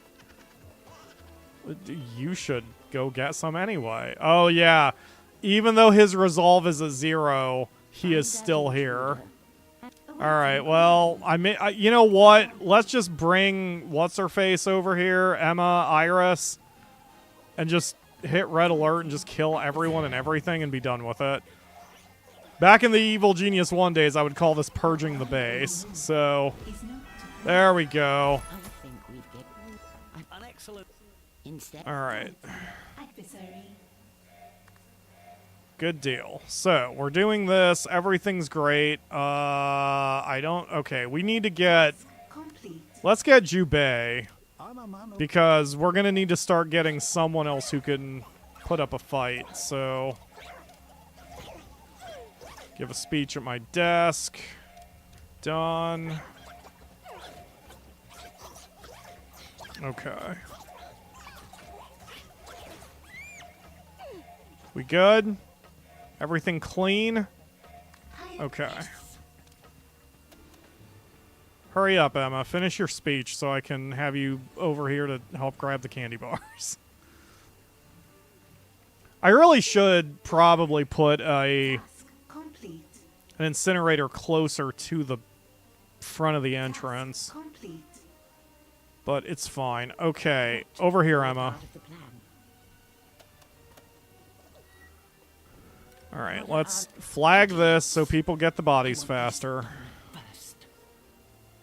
You should go get some anyway. Oh, yeah. Even though his resolve is a 0, he is still here. Alright, well, you know what? Let's just bring what's-her-face over here, Emma, Iris, and just hit red alert and just kill everyone and everything and be done with it. Back in the Evil Genius 1 days, I would call this purging the base. So, Is not to there we go. I think we've get an excellent instead. Alright, adversary. good deal. So, we're doing this. Everything's great. Okay, we need to get... Complete. Let's get Jubei, because we're going to need to start getting someone else who can put up a fight. So, give a speech at my desk. Done. Okay. We good? Everything clean? Okay. Hurry up, Emma. Finish your speech so I can have you over here to help grab the candy bars. I really should probably put an Task complete. incinerator closer to the front of the entrance, Complete. but it's fine. Okay, over here, Emma. Part of the plan. All right, let's flag this so people get the bodies faster. First.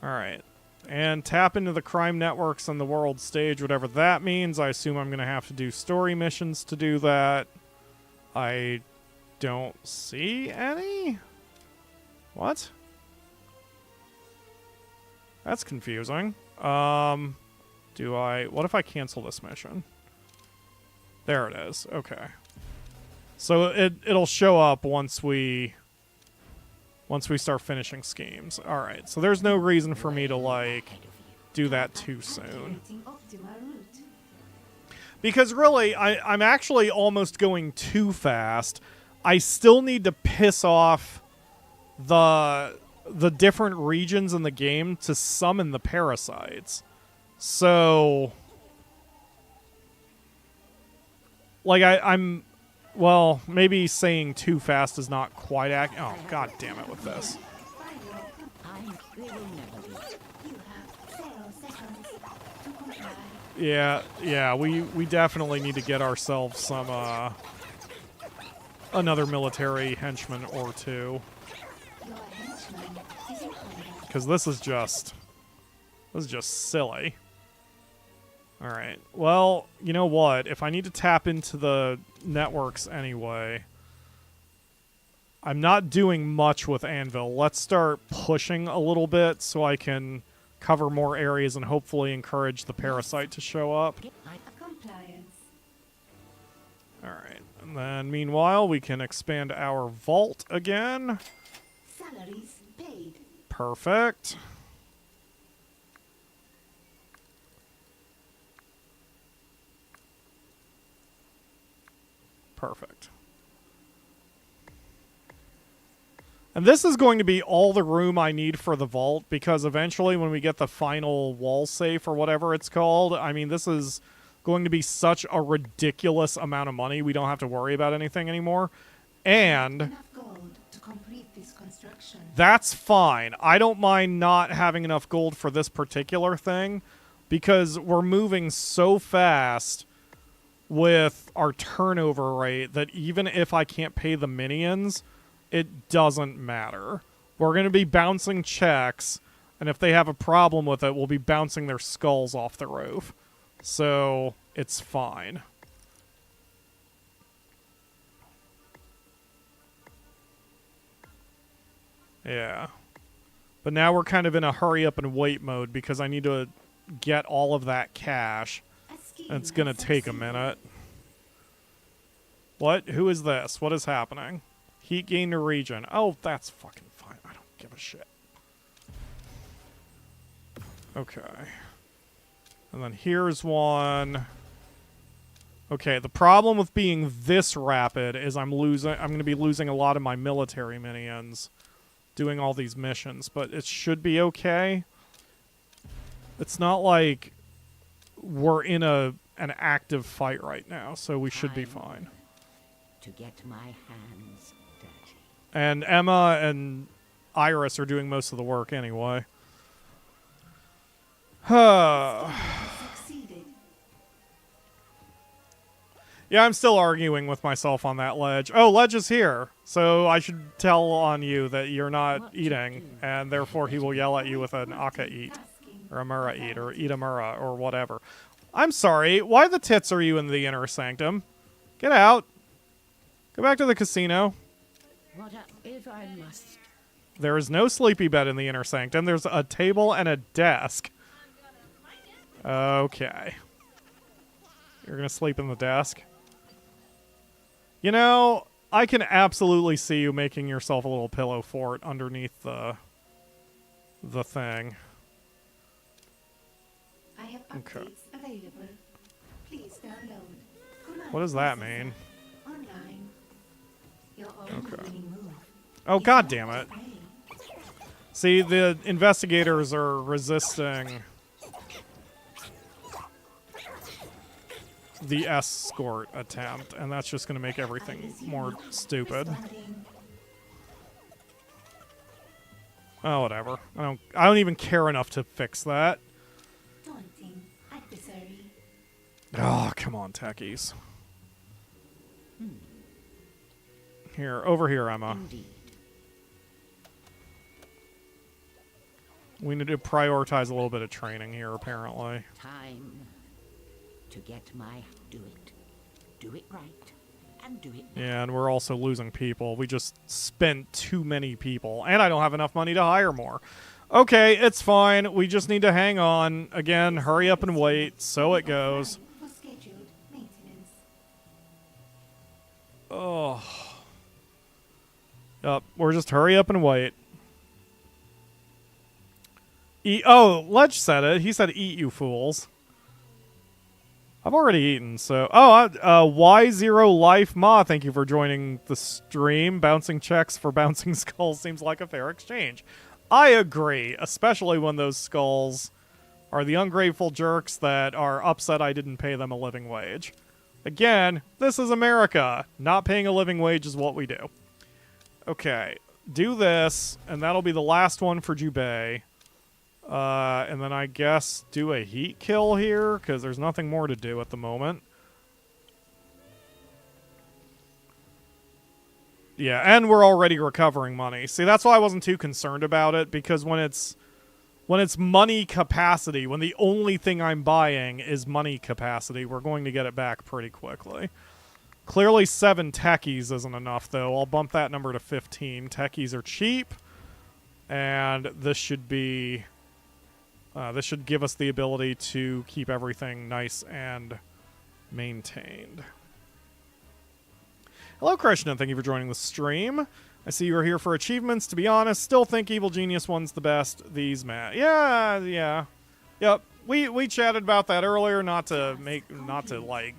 All right. And tap into the crime networks on the world stage, whatever that means. I assume I'm going to have to do story missions to do that. I don't see any? What? That's confusing. What if I cancel this mission? There it is. Okay. So it'll show up once we start finishing schemes. All right. So there's no reason for me to like do that too soon. Calculating optimal route. Because really, I'm actually almost going too fast. I still need to piss off the different regions in the game to summon the parasites. So, like, I'm... Well, maybe saying too fast is not quite accurate. Oh, god damn it with this. They will never be. You have 0 seconds to comply. Yeah, we definitely need to get ourselves some, another military henchman or two. Your henchman is in combat. Because this is just silly. Alright, well, you know what? If I need to tap into the networks anyway, I'm not doing much with Anvil. Let's start pushing a little bit so I can cover more areas and hopefully encourage the parasite to show up. Compliance. Alright, and then meanwhile, we can expand our vault again. Salaries paid. Perfect. Perfect. And this is going to be all the room I need for the vault, because eventually when we get the final wall safe or whatever it's called, I mean, this is going to be such a ridiculous amount of money, we don't have to worry about anything anymore. And Enough gold to complete this construction. that's fine. I don't mind not having enough gold for this particular thing, because we're moving so fast with our turnover rate that even if I can't pay the minions, it doesn't matter. We're going to be bouncing checks, and if they have a problem with it, we'll be bouncing their skulls off the roof. So, it's fine. Yeah. But now we're kind of in a hurry up and wait mode because I need to get all of that cash. A scheme And it's going to has take a succeeded. minute. What? Who is this? What is happening? Heat gain to region. Oh, that's fucking fine. I don't give a shit. Okay. And then here's one. Okay, the problem with being this rapid is I'm going to be losing a lot of my military minions doing all these missions, but it should be okay. It's not like we're in an active fight right now, so we should be fine. To get my hands dirty. And Emma and Iris are doing most of the work anyway. Succeeded. Yeah, I'm still arguing with myself on that Ledge. Oh, Ledge is here. So I should tell on you that you're not eating, and therefore he will yell at you with an Aka eat, or a Mura eat, or eat a Mura, or whatever. I'm sorry, why the tits are you in the inner sanctum? Get out. Go back to the casino. What if I must? There is no sleepy bed in the inner sanctum. There's a table and a desk. Okay. You're gonna sleep in the desk? You know, I can absolutely see you making yourself a little pillow fort underneath the thing. I have Okay. updates available. Please download. Command What does that processor. mean? Online. Your own winning move. Oh, is god not damn it. displayed. See, the investigators are resisting the escort attempt, and that's just going to make everything more stupid. Responding. Oh, whatever. I don't even care enough to fix that. Daunting adversary. Oh, come on, techies. Here, over here, Emma. Indeed. We need to prioritize a little bit of training here, apparently. Time to get my do it. Do it right. And do it now. Yeah, and we're also losing people. We just spent too many people, and I don't have enough money to hire more. Okay, it's fine. We just need to hang on. Again, hurry up and wait. So it goes. For scheduled maintenance. Oh. Yep, we're just hurry up and wait. Oh, Ledge said it. He said, "Eat, you fools." I've already eaten, so... Oh, Y0 Life Ma, thank you for joining the stream. Bouncing checks for bouncing skulls seems like a fair exchange. I agree, especially when those skulls are the ungrateful jerks that are upset I didn't pay them a living wage. Again, this is America. Not paying a living wage is what we do. Okay, do this, and that'll be the last one for Jubei. And then I guess do a heat kill here, because there's nothing more to do at the moment. Yeah, and we're already recovering money. See, that's why I wasn't too concerned about it, because when it's money capacity, when the only thing I'm buying is money capacity, we're going to get it back pretty quickly. Clearly 7 techies isn't enough, though. I'll bump that number to 15. Techies are cheap, and this should be... this should give us the ability to keep everything nice and maintained. Hello, Krishna. Thank you for joining the stream. I see you are here for achievements. To be honest, still think Evil Genius 1's the best. These, man. Yeah. Yep. We chatted about that earlier, not to like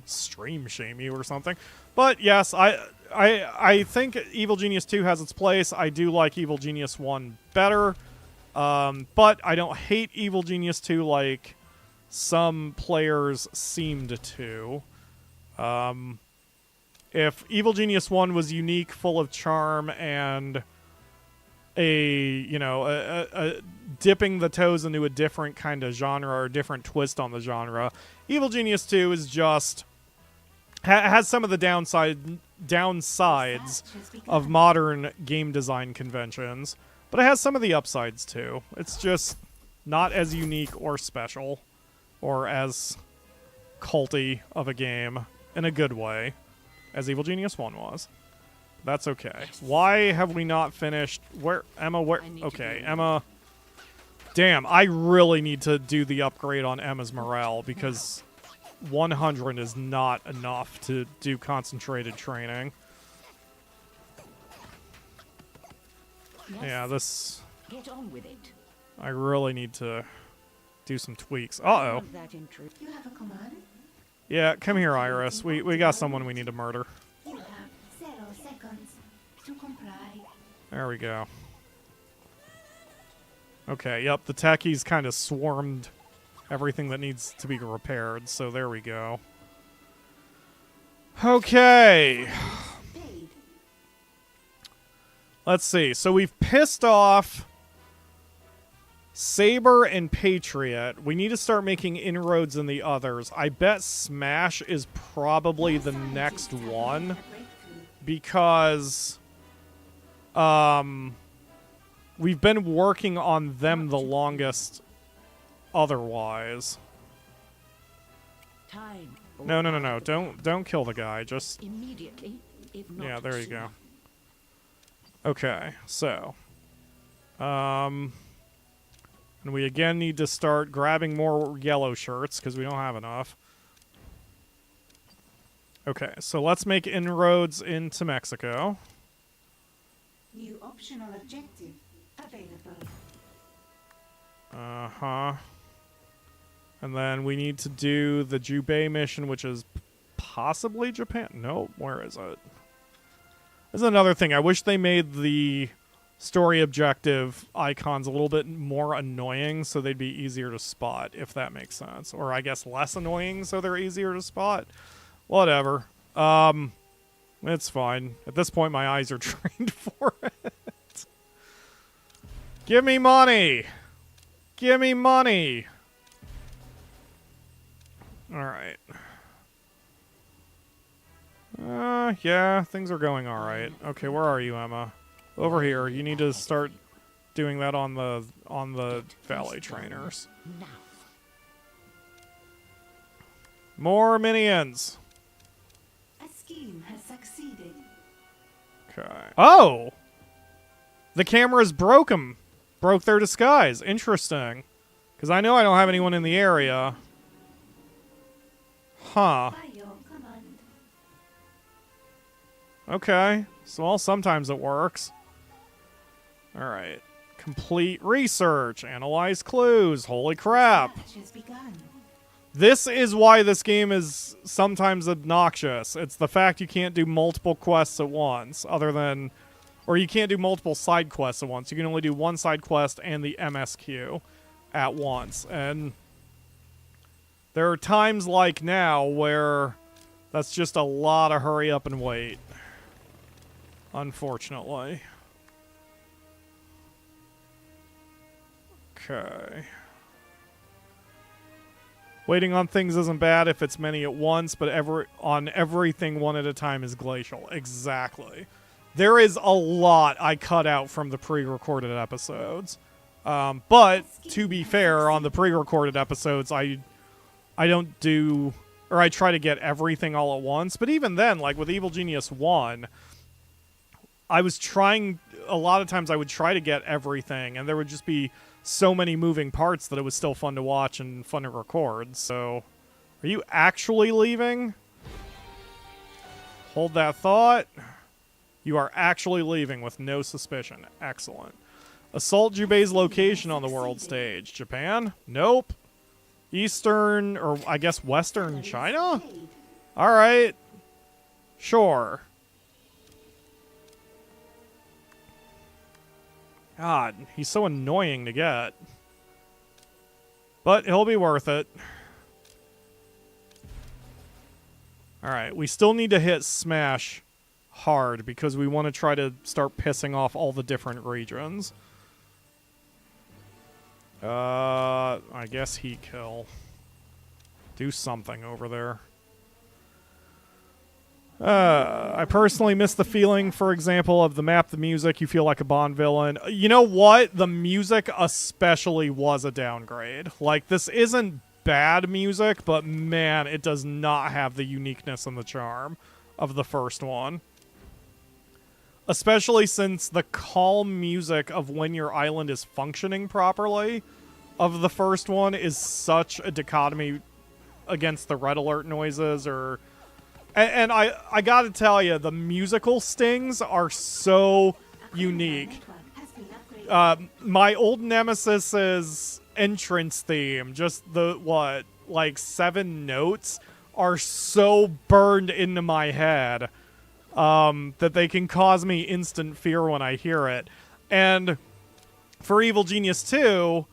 stream shame you or something. But yes, I think Evil Genius 2 has its place. I do like Evil Genius 1 better. But I don't hate Evil Genius 2 like some players seemed to. If Evil Genius 1 was unique, full of charm, and a dipping the toes into a different kind of genre or a different twist on the genre, Evil Genius 2 is just has some of the downsides of modern game design conventions. But it has some of the upsides, too. It's just not as unique or special, or as culty of a game, in a good way, as Evil Genius 1 was. That's okay. Why have we not finished... Emma, where... Okay, Emma... Damn, I really need to do the upgrade on Emma's morale, because 100 is not enough to do concentrated training. Yeah, this... Get on with it. I really need to do some tweaks. Uh-oh. That intrude. You have a command? Yeah, come here, Iris. We got someone we need to murder. You have 0 seconds to comply. There we go. Okay, yep, the techies kind of swarmed everything that needs to be repaired, so there we go. Okay. Paid. Let's see. So we've pissed off Saber and Patriot. We need to start making inroads in the others. I bet Smash is probably the next one because we've been working on them the longest otherwise. Time. No. Don't kill the guy. Just Immediately, if not yeah, there you go. sooner. Okay, so and we again need to start grabbing more yellow shirts because we don't have enough. Okay, so let's make inroads into Mexico. New optional objective available. Uh-huh. And then we need to do the Jubei mission, which is possibly Japan. Nope, where is it? This is another thing. I wish they made the story objective icons a little bit more annoying so they'd be easier to spot, if that makes sense. Or I guess less annoying so they're easier to spot. Whatever. It's fine. At this point, my eyes are trained for it. Give me money! Give me money! Alright. Yeah, things are going alright. Okay, where are you, Emma? Over here. You need to start doing that on the valet trainers. Now. More minions! A scheme has succeeded. Okay. Oh! The cameras broke them. Broke their disguise. Interesting. Because I know I don't have anyone in the area. Huh. By your command. Okay. So, well, sometimes it works. Alright. Complete research. Analyze clues. Holy crap. Search has begun. This is why this game is sometimes obnoxious. It's the fact you can't do multiple quests at once, other than... Or you can't do multiple side quests at once. You can only do one side quest and the MSQ at once. And there are times like now where that's just a lot of hurry up and wait. Unfortunately. Okay. Waiting on things isn't bad if it's many at once, but on everything one at a time is glacial. Exactly. There is a lot I cut out from the pre-recorded episodes. But, to be fair, on the pre-recorded episodes, I don't do... Or I try to get everything all at once. But even then, like with Evil Genius 1, I was trying... A lot of times I would try to get everything, and there would just be so many moving parts that it was still fun to watch and fun to record. So, are you actually leaving? Hold that thought. You are actually leaving with no suspicion. Excellent. Assault Jubei's location on the world stage. Japan? Nope. Eastern, or I guess Western China? Alright. Sure. God, he's so annoying to get. But he'll be worth it. Alright, we still need to hit Smash hard because we want to try to start pissing off all the different regions. I guess heat kill. Do something over there. I personally miss the feeling, for example, of the map, the music. You feel like a Bond villain. You know what? The music especially was a downgrade. Like, this isn't bad music, but man, it does not have the uniqueness and the charm of the first one. Especially since the calm music of when your island is functioning properly of the first one is such a dichotomy against the red alert noises or... And I gotta tell you, the musical stings are so unique. My old Nemesis's entrance theme, just the, what, like 7 notes, are so burned into my head that they can cause me instant fear when I hear it. And for Evil Genius 2,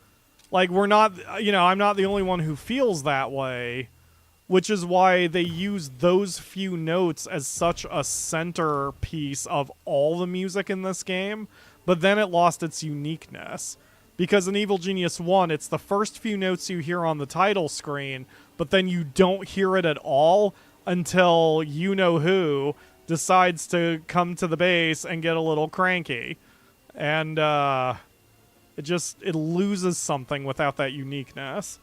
like, we're not, you know, I'm not the only one who feels that way, which is why they use those few notes as such a centerpiece of all the music in this game, but then it lost its uniqueness. Because in Evil Genius 1, it's the first few notes you hear on the title screen, but then you don't hear it at all until you-know-who decides to come to the base and get a little cranky. And, it loses something without that uniqueness.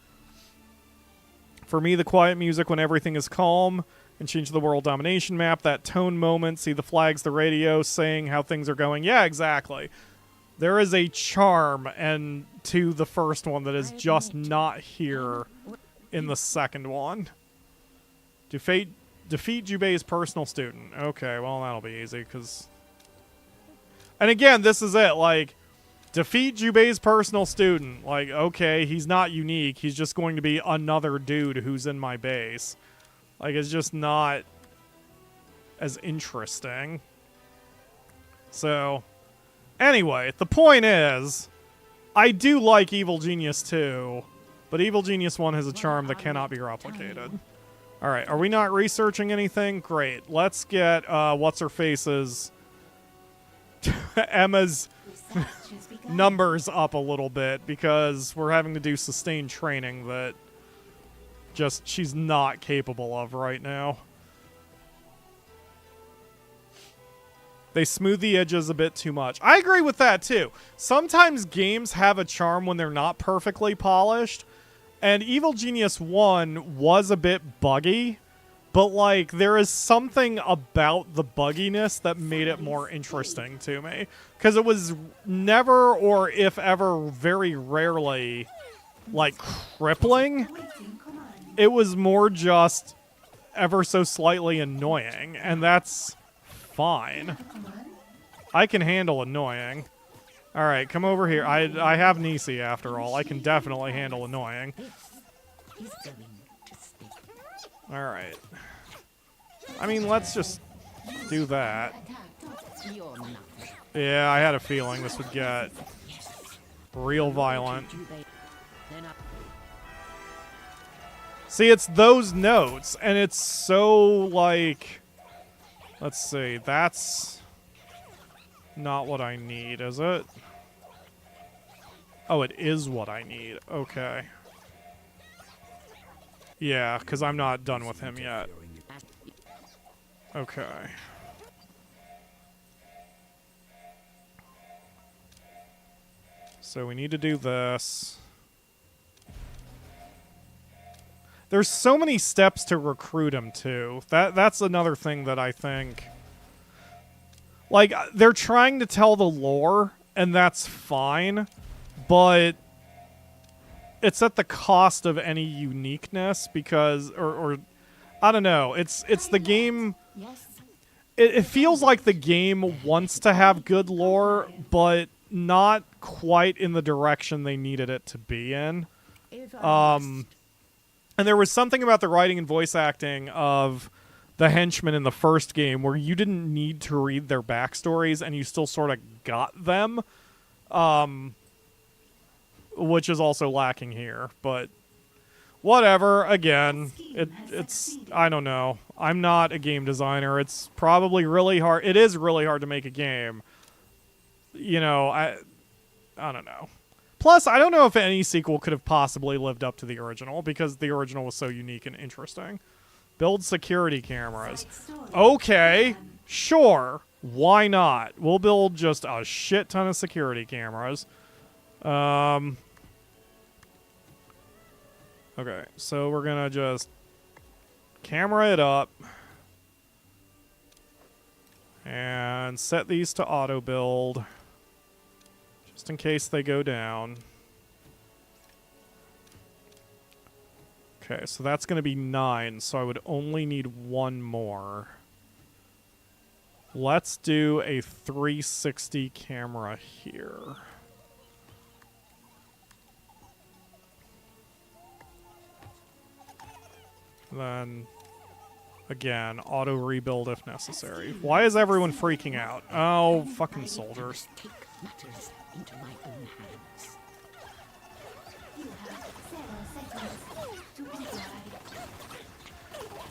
For me, the quiet music when everything is calm and change the world domination map, that tone moment, see the flags, the radio saying how things are going. Yeah, exactly. There is a charm and to the first one that is just not here in the second one. Defeat Jubei's personal student. Okay, well, that'll be easy, because... And again, this is it, like... Defeat Jubei's personal student. Like, okay, he's not unique. He's just going to be another dude who's in my base. Like, it's just not as interesting. So, anyway, the point is, I do like Evil Genius 2, but Evil Genius 1 has a charm that cannot be replicated. Alright, are we not researching anything? Great. Let's get, what's-her-face's... Emma's... numbers up a little bit, because we're having to do sustained training that just she's not capable of right now. They smooth the edges a bit too much. I agree with that too. Sometimes games have a charm when they're not perfectly polished, and Evil Genius 1 was a bit buggy, but like there is something about the bugginess that made it more interesting to me. Because it was never, or if ever, very rarely, like, crippling. It was more just ever so slightly annoying, and that's fine. I can handle annoying. Alright, come over here. I have Nisi, after all. I can definitely handle annoying. Alright. I mean, let's just do that. Yeah, I had a feeling this would get real violent. See, it's those notes, and it's so, like... Let's see, that's not what I need, is it? Oh, it is what I need. Okay. Yeah, because I'm not done with him yet. Okay. So we need to do this. There's so many steps to recruit him, too. That's another thing that I think... Like, they're trying to tell the lore, and that's fine, but it's at the cost of any uniqueness, because... Or I don't know. It's the game... It feels like the game wants to have good lore, but not quite in the direction they needed it to be in. And there was something about the writing and voice acting of the henchmen in the first game where you didn't need to read their backstories and you still sort of got them, which is also lacking here. But whatever, again, it's, I don't know. I'm not a game designer. It's probably really hard. It is really hard to make a game. You know, I don't know. Plus, I don't know if any sequel could have possibly lived up to the original, because the original was so unique and interesting. Build security cameras. Okay, sure. Why not? We'll build just a shit ton of security cameras. Okay, so we're gonna just camera it up. And set these to auto build. Just in case they go down. Okay, so that's going to be 9, so I would only need one more. Let's do a 360 camera here. Then Again, auto rebuild if necessary. Why is everyone freaking out? Oh, fucking soldiers. Take matters into my own hands. You have several seconds to comply.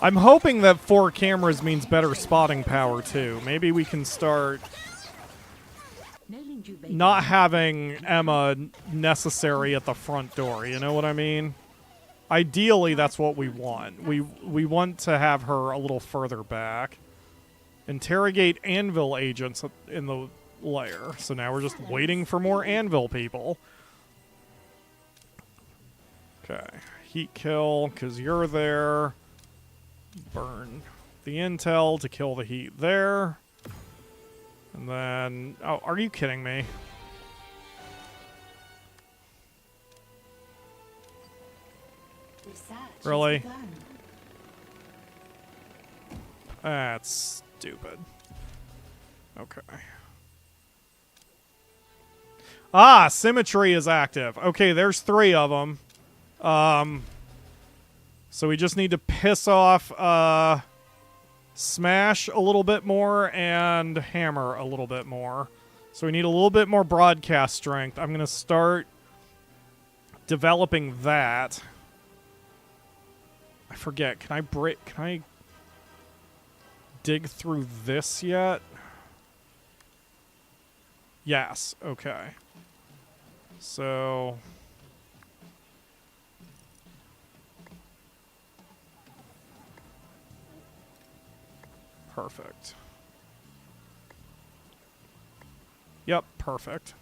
I'm hoping that 4 cameras means better spotting power too. Maybe we can start not having Emma necessary at the front door, you know what I mean? Ideally, that's what we want. We want to have her a little further back. Interrogate anvil agents in the lair. So now we're just waiting for more anvil people. Okay. Heat kill, because you're there. Burn the intel to kill the heat there. And then... Oh, are you kidding me? Research Really? has begun. That's stupid. Okay. Ah, symmetry is active. Okay, there's 3 of them. So we just need to piss off Smash a little bit more and Hammer a little bit more. So we need a little bit more broadcast strength. I'm going to start developing that. I forget. Can I dig through this yet? Yes. Okay. So perfect. Yep, perfect.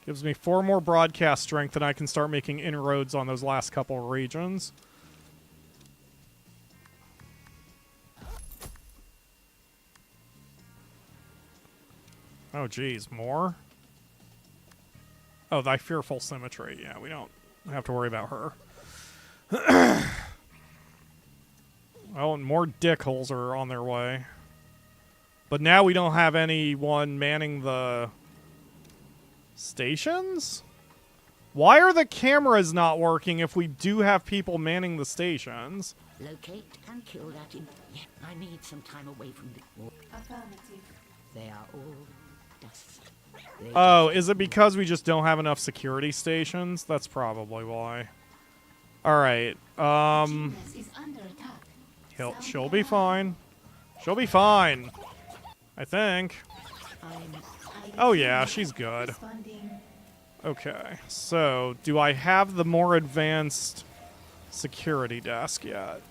Gives me 4 more broadcast strength and I can start making inroads on those last couple regions. Oh, geez, more? Oh, thy fearful symmetry. Yeah, we don't have to worry about her. Oh, and more dickholes are on their way. But now we don't have anyone manning the stations? Why are the cameras not working if we do have people manning the stations? Locate and kill that in. Yeah, I need some time away from the war. Affirmative. They are all dust. They Oh, is it because we just don't have enough security stations? That's probably why. Alright, Genius is under attack. she'll be fine. She'll be fine. I think. Oh yeah, she's good. Responding. Okay, so do I have the more advanced security desk yet?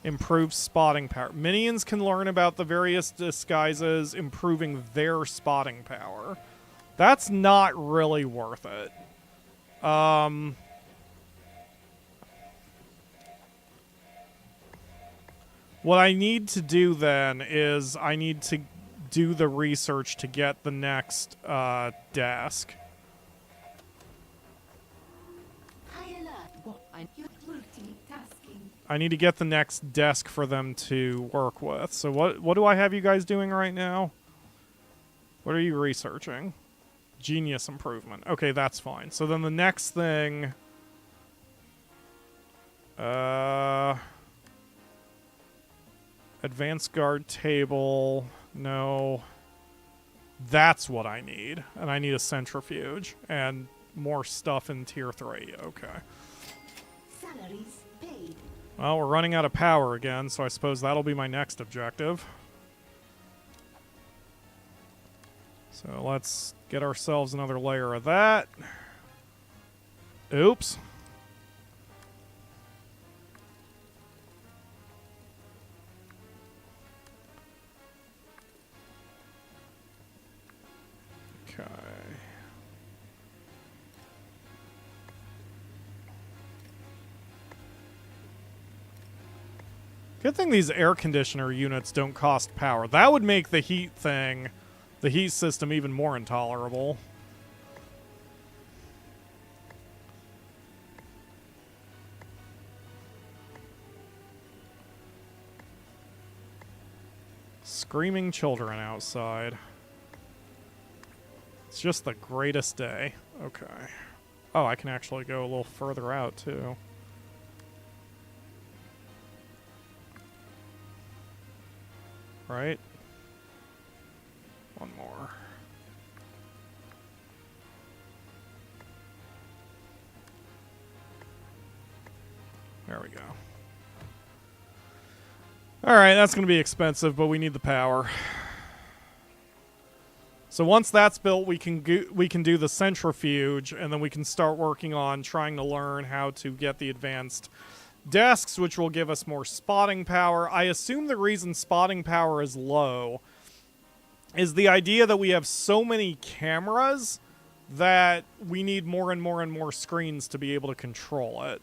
Improves spotting power. Minions can learn about the various disguises, improving their spotting power. That's not really worth it. What I need to do then is I need to do the research to get the next desk. High alert. You're multitasking. I need to get the next desk for them to work with. So what do I have you guys doing right now? What are you researching? Genius improvement. Okay, that's fine. So then the next thing... Advanced guard table. No. That's what I need. And I need a centrifuge. And more stuff in tier 3. Okay. Salaries paid. Well, we're running out of power again, so I suppose that'll be my next objective. So let's get ourselves another layer of that. Oops. Okay. Good thing these air conditioner units don't cost power. That would make the heat thing, the heat system, even more intolerable. Screaming children outside. It's just the greatest day. Okay. Oh, I can actually go a little further out, too. Right? One more. There we go. Alright, that's going to be expensive, but we need the power. So once that's built, we can do the centrifuge, and then we can start working on trying to learn how to get the advanced desks, which will give us more spotting power. I assume the reason spotting power is low is the idea that we have so many cameras that we need more and more and more screens to be able to control it.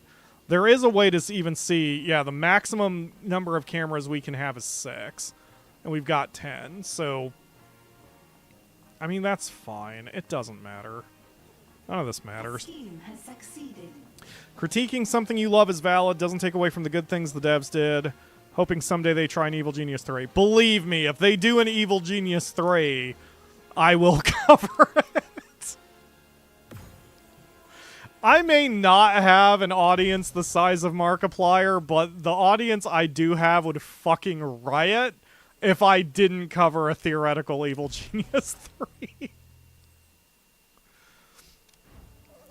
There is a way to even see, yeah, the maximum number of cameras we can have is 6, and we've got 10, so I mean, that's fine. It doesn't matter. None of this matters. Team has succeeded. Critiquing something you love is valid. Doesn't take away from the good things the devs did. Hoping someday they try an Evil Genius 3. Believe me, if they do an Evil Genius 3, I will cover it. I may not have an audience the size of Markiplier, but the audience I do have would fucking riot if I didn't cover a theoretical Evil Genius 3.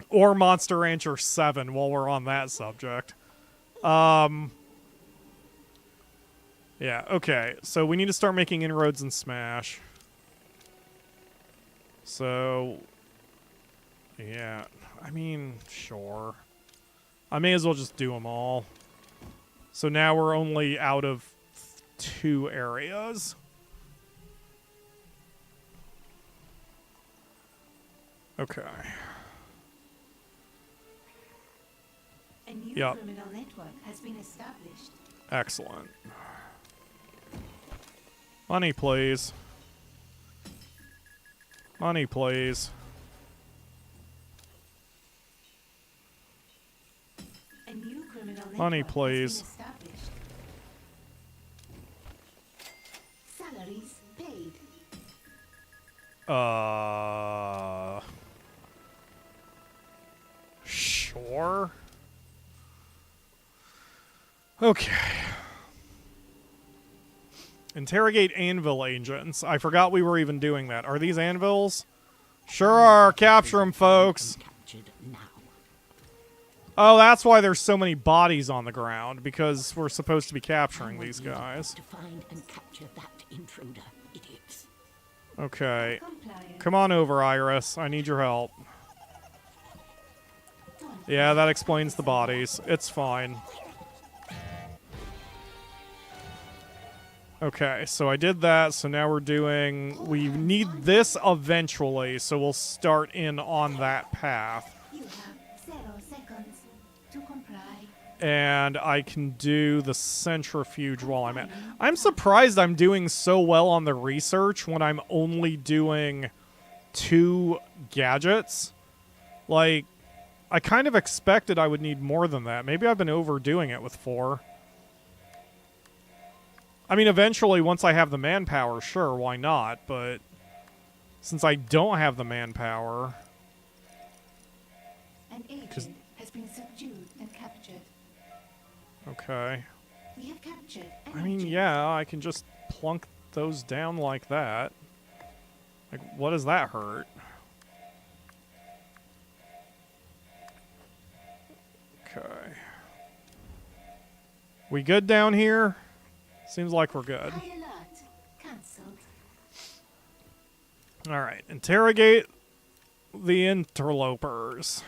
Or Monster Rancher 7 while we're on that subject. Yeah, okay. So we need to start making inroads in Smash. So, yeah. I mean, sure. I may as well just do them all. So now we're only out of 2 areas. Okay. A new Yep. criminal network has been established. Excellent. Money, please. Money, please. A new criminal network Money, please. has been established. Salaries paid. Sure. Okay. Interrogate anvil agents. I forgot we were even doing that. Are these anvils? Sure are. Capture them, folks. Captured now. Oh, that's why there's so many bodies on the ground, because we're supposed to be capturing I these want you guys. To find and capture that intruder, idiots. Okay. Compliant. Come on over, Iris. I need your help. Yeah, that explains the bodies. It's fine. Okay, so I did that, so now we're doing... We need this eventually, so we'll start in on that path. You have 0 seconds to comply. And I can do the centrifuge while I'm at... I'm surprised I'm doing so well on the research when I'm only doing 2 gadgets. Like, I kind of expected I would need more than that. Maybe I've been overdoing it with 4. I mean, eventually, once I have the manpower, sure, why not? But since I don't have the manpower... An agent has been subdued and captured. Okay. We have captured an I mean, agent. yeah, I can just plunk those down like that. Like, what does that hurt? Okay. We good down here? Seems like we're good. High alert. Cancelled. Alright, interrogate the interlopers.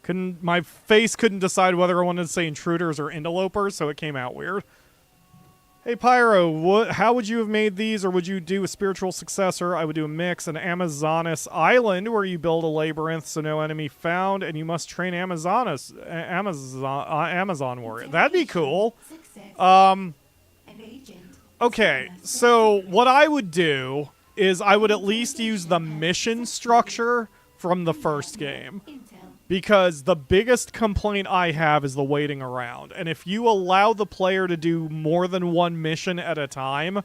My face couldn't decide whether I wanted to say intruders or interlopers, so it came out weird. Hey Pyro, how would you have made these, or would you do a spiritual successor? I would do a mix, an Amazonas island where you build a labyrinth so no enemy found, and you must train Amazon warrior. That'd be cool. Success. An agent. Okay, so what I would do is I would at least use the mission structure from the first game. Intel. Because the biggest complaint I have is the waiting around. And if you allow the player to do more than one mission at a time,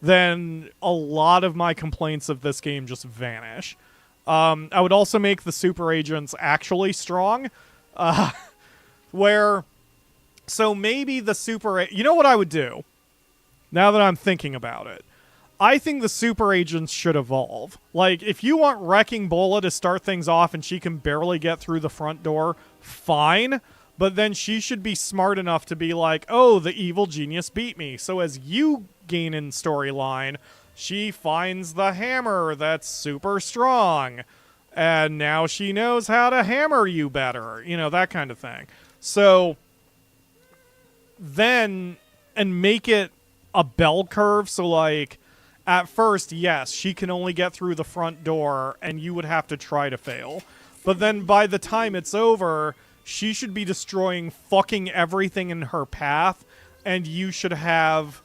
then a lot of my complaints of this game just vanish. I would also make the super agents actually strong, where, so maybe the you know what I would do, now that I'm thinking about it? I think the super agents should evolve. Like, if you want Wrecking Bola to start things off and she can barely get through the front door, fine. But then she should be smart enough to be like, oh, the evil genius beat me. So as you gain in storyline, she finds the hammer that's super strong. And now she knows how to hammer you better. You know, that kind of thing. So then, and make it a bell curve. So like, at first, yes, she can only get through the front door and you would have to try to fail. But then by the time it's over, she should be destroying fucking everything in her path, and you should have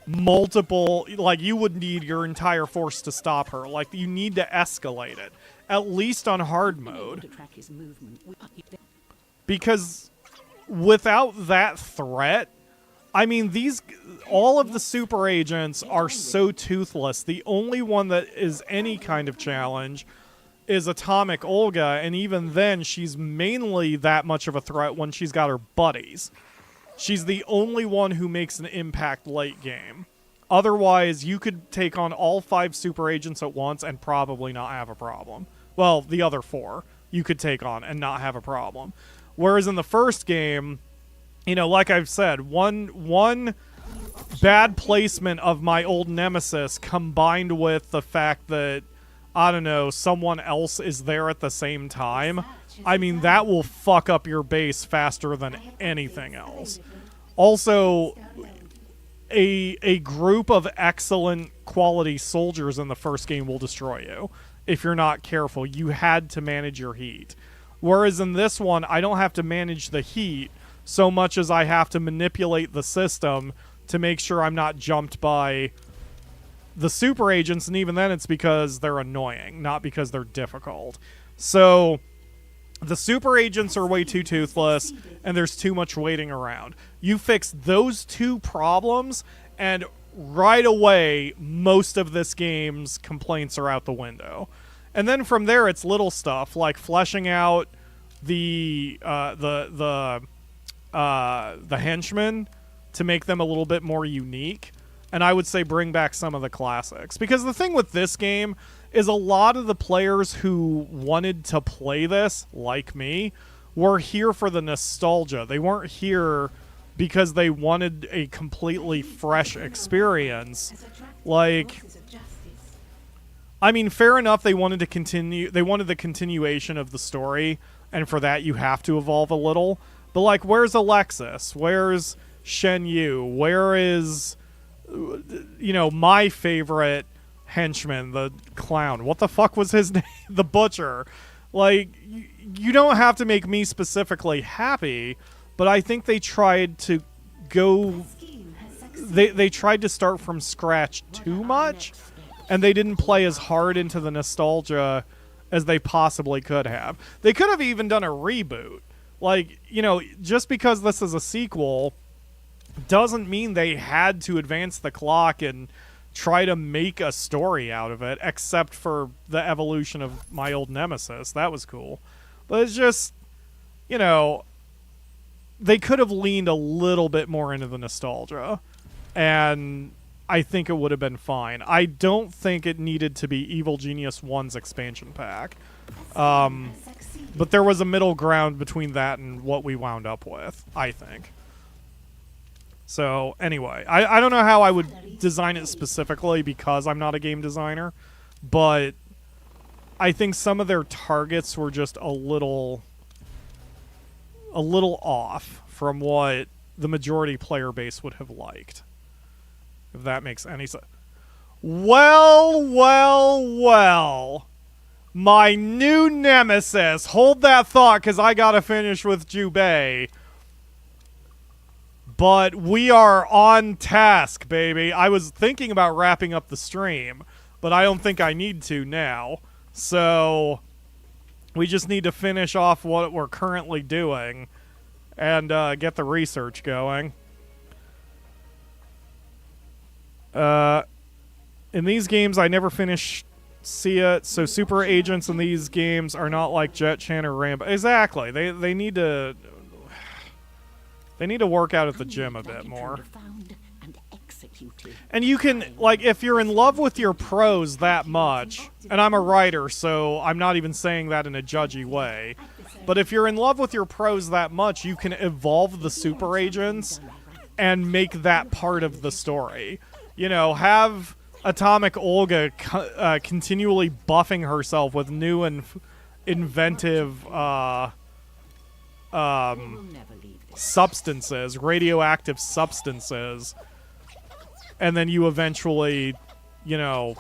multiple, like, you would need your entire force to stop her. Like, you need to escalate it, at least on hard mode. Because without that threat, I mean, all of the super agents are so toothless. The only one that is any kind of challenge is Atomic Olga, and even then, she's mainly that much of a threat when she's got her buddies. She's the only one who makes an impact late game. Otherwise, you could take on all 5 super agents at once and probably not have a problem. Well, the other 4 you could take on and not have a problem. Whereas in the first game, you know, like I've said, one bad placement of my old nemesis combined with the fact that, I don't know, someone else is there at the same time, I mean, that will fuck up your base faster than anything else. Also, a group of excellent quality soldiers in the first game will destroy you if you're not careful. You had to manage your heat. Whereas in this one, I don't have to manage the heat so much as I have to manipulate the system to make sure I'm not jumped by the super agents, and even then it's because they're annoying, not because they're difficult. So the super agents are way too toothless, and there's too much waiting around. You fix those 2 problems, and right away, most of this game's complaints are out the window. And then from there, it's little stuff like fleshing out the henchmen to make them a little bit more unique. And I would say bring back some of the classics. Because the thing with this game is a lot of the players who wanted to play this, like me, were here for the nostalgia. They weren't here because they wanted a completely fresh experience. Like, I mean, fair enough, they wanted to continue. They wanted the continuation of the story, and for that you have to evolve a little. But like, where's Alexis? Where's Shen Yu? Where is, you know, my favorite henchman, the clown? What the fuck was his name? The butcher. Like, you don't have to make me specifically happy, but I think they tried to go... They tried to start from scratch too much, and they didn't play as hard into the nostalgia as they possibly could have. They could have even done a reboot. Like, you know, just because this is a sequel doesn't mean they had to advance the clock and try to make a story out of it, except for the evolution of my old nemesis. That was cool. But it's just, you know, they could have leaned a little bit more into the nostalgia, and I think it would have been fine. I don't think it needed to be Evil Genius 1's expansion pack. But there was a middle ground between that and what we wound up with, I think. So, anyway, I don't know how I would design it specifically because I'm not a game designer, but I think some of their targets were just a little off from what the majority player base would have liked. If that makes any sense. Well, well, well. My new nemesis. Hold that thought, because I gotta finish with Jubei. But we are on task, baby. I was thinking about wrapping up the stream, but I don't think I need to now. So, we just need to finish off what we're currently doing and get the research going. In these games, I never finish see it. So super agents in these games are not like Jet Chan or Rambo. Exactly. They need to work out at the gym a bit more. And you can, like, if you're in love with your prose that much, and I'm a writer, so I'm not even saying that in a judgy way, but if you're in love with your prose that much, you can evolve the super agents and make that part of the story. You know, have Atomic Olga continually buffing herself with new and inventive substances, radioactive substances, and then you eventually, you know,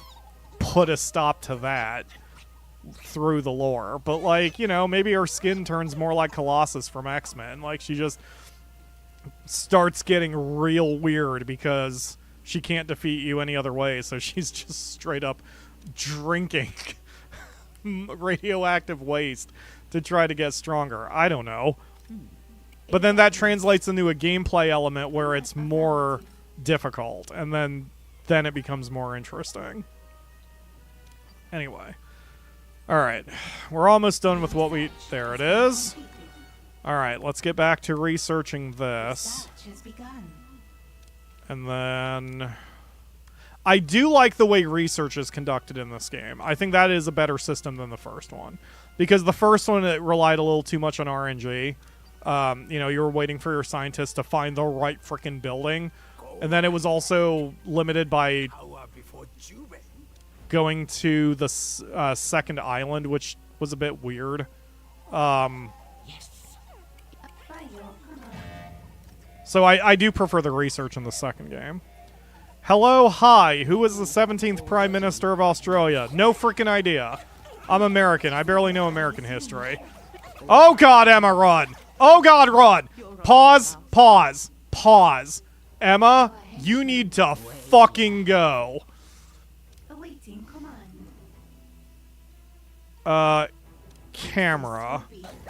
put a stop to that through the lore. But, like, you know, maybe her skin turns more like Colossus from X-Men. Like, she just starts getting real weird because she can't defeat you any other way, so she's just straight up drinking radioactive waste to try to get stronger. I don't know. But then that translates into a gameplay element where it's more difficult, and then it becomes more interesting. Anyway. Alright. We're almost done with what we... There it is. Alright, let's get back to researching this. And then... I do like the way research is conducted in this game. I think that is a better system than the first one. Because the first one, it relied a little too much on RNG. You know, you were waiting for your scientists to find the right frickin' building. And then it was also limited by going to the second island, which was a bit weird. So I do prefer the research in the second game. Hello, hi. Who is the 17th Prime Minister of Australia? No freaking idea. I'm American. I barely know American history. Oh god, Emma, run! Oh god, run! Pause, pause, pause. Emma, you need to fucking go. Awaiting command. Camera.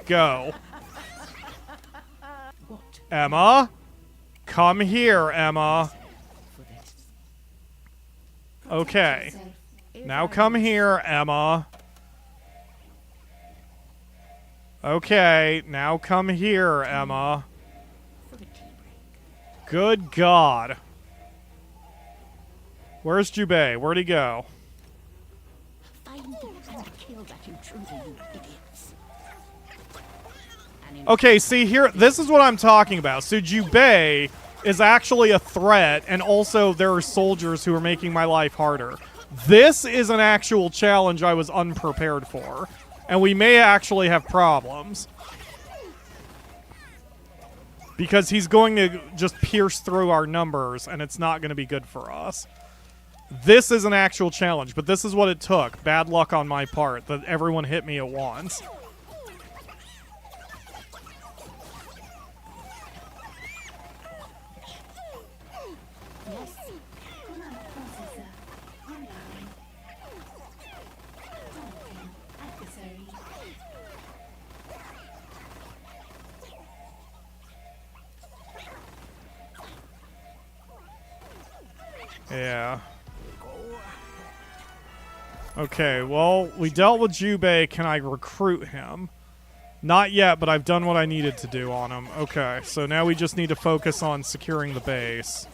Go. Emma? Come here, Emma. Okay. Now come here, Emma. Okay, now come here, Emma. Good God. Where's Jubei? Where'd he go? Okay, see here, this is what I'm talking about. So Jubei is actually a threat, and also there are soldiers who are making my life harder. This is an actual challenge I was unprepared for, and we may actually have problems. Because he's going to just pierce through our numbers, and it's not going to be good for us. This is an actual challenge, but this is what it took. Bad luck on my part, that everyone hit me at once. Yeah. Okay, well, we dealt with Jubei. Can I recruit him? Not yet, but I've done what I needed to do on him. Okay, so now we just need to focus on securing the base.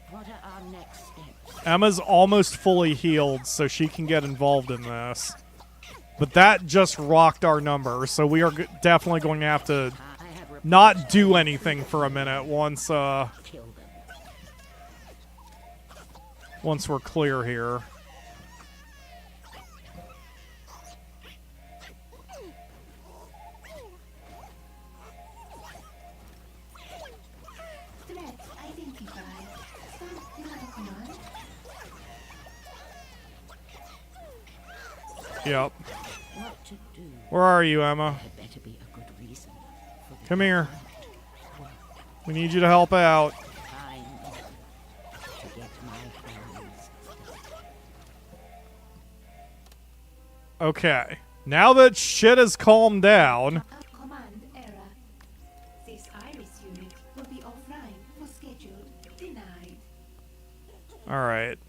What are our next steps? Emma's almost fully healed, so she can get involved in this. But that just rocked our numbers, so we are definitely going to have to not do anything for a minute once we're clear here. Yep. Where are you, Emma? Come here. We need you to help out. Okay. Now that shit has calmed down. Command error. This Iris unit will be offline for scheduled denied. Alright.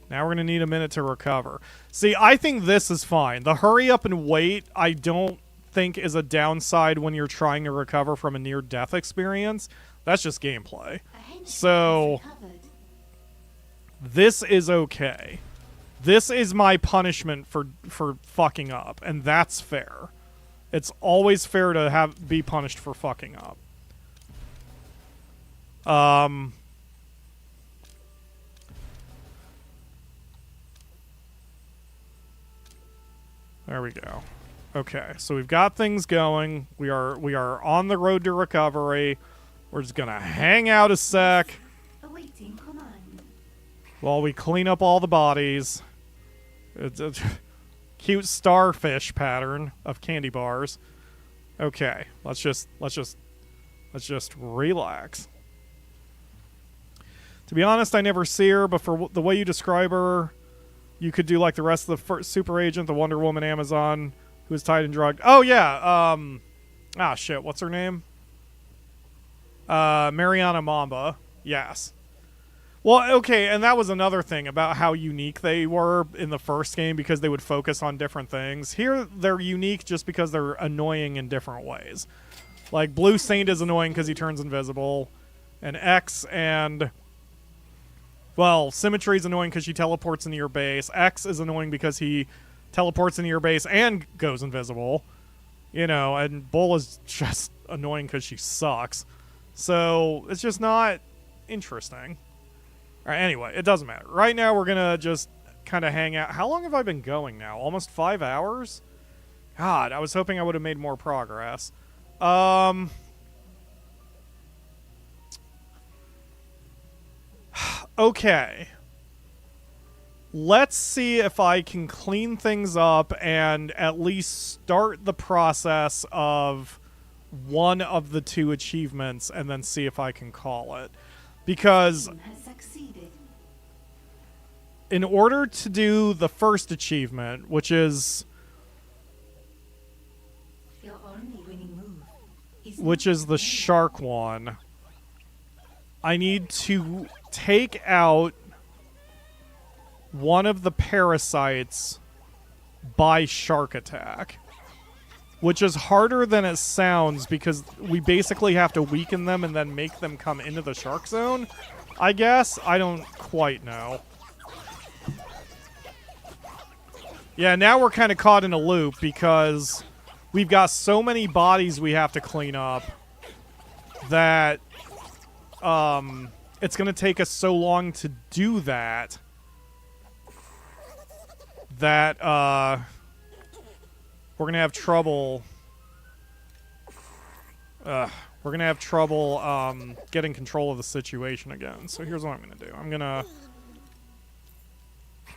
Now we're going to need a minute to recover. See, I think this is fine. The hurry up and wait, I don't think is a downside when you're trying to recover from a near-death experience. That's just gameplay. So, this is okay. This is my punishment for fucking up, and that's fair. It's always fair to be punished for fucking up. There we go. Okay, so we've got things going. We are on the road to recovery. We're just gonna hang out a sec Awaiting command. while we clean up all the bodies. It's a cute starfish pattern of candy bars. Okay, let's just relax. To be honest, I never see her, but for the way you describe her, you could do like the rest of the first super agent, the Wonder Woman Amazon, who was tied and drugged. Oh yeah, shit, what's her name? Mariana Mamba. Yes. Well, okay, and that was another thing about how unique they were in the first game because they would focus on different things. Here, they're unique just because they're annoying in different ways. Like, Blue Saint is annoying because he turns invisible, and X and... Well, Symmetry is annoying because she teleports into your base. X is annoying because he teleports into your base and goes invisible. You know, and Bull is just annoying because she sucks. So, it's just not interesting. Alright, anyway, it doesn't matter. Right now, we're gonna just kind of hang out. How long have I been going now? Almost 5 hours? God, I was hoping I would have made more progress. Okay. Let's see if I can clean things up and at least start the process of one of the two achievements and then see if I can call it. Because Has succeeded. in order to do the first achievement, which is Your only winning move is the shark one, I need to take out one of the parasites by shark attack, which is harder than it sounds because we basically have to weaken them and then make them come into the shark zone, I guess. I don't quite know. Yeah, now we're kind of caught in a loop because we've got so many bodies we have to clean up that it's going to take us so long to do that we're going to have trouble getting control of the situation again. So here's what I'm going to do. I'm going to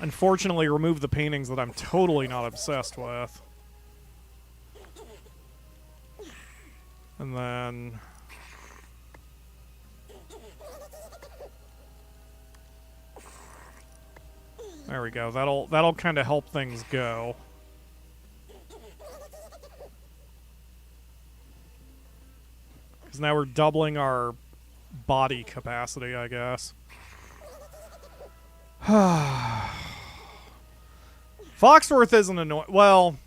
unfortunately remove the paintings that I'm totally not obsessed with. And then there we go. That'll kind of help things go. Because now we're doubling our body capacity, I guess. Foxworth isn't annoying. Well,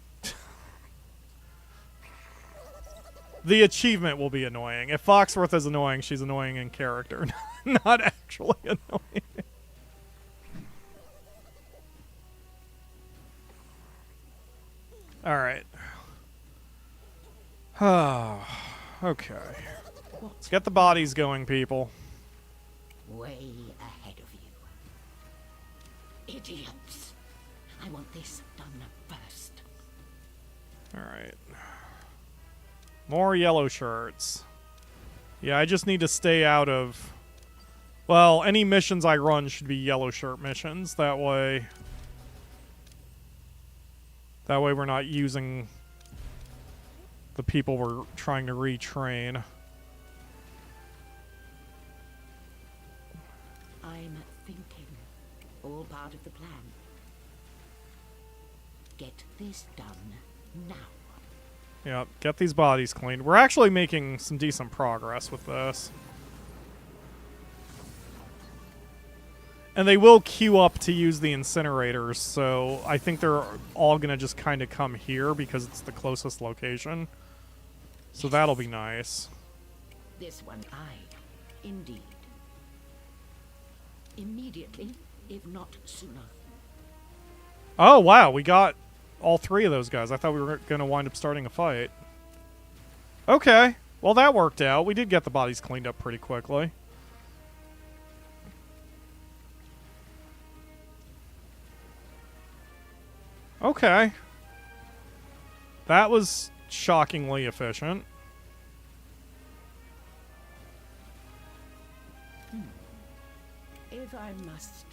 the achievement will be annoying. If Foxworth is annoying, she's annoying in character, not actually annoying. Alright. Okay. Let's get the bodies going, people. Way ahead of you. Idiots. I want this done first. Alright. More yellow shirts. Yeah, I just need to stay out of... Well, any missions I run should be yellow shirt missions. That way we're not using the people we're trying to retrain. I'm thinking. All part of the plan. Get this done now. Yep, get these bodies cleaned. We're actually making some decent progress with this. And they will queue up to use the incinerators, so I think they're all going to just kind of come here because it's the closest location. So that'll be nice. This one, indeed. Immediately, if not sooner. Oh, wow, we got all 3 of those guys. I thought we were going to wind up starting a fight. Okay, well that worked out. We did get the bodies cleaned up pretty quickly. Okay. That was shockingly efficient. If I must.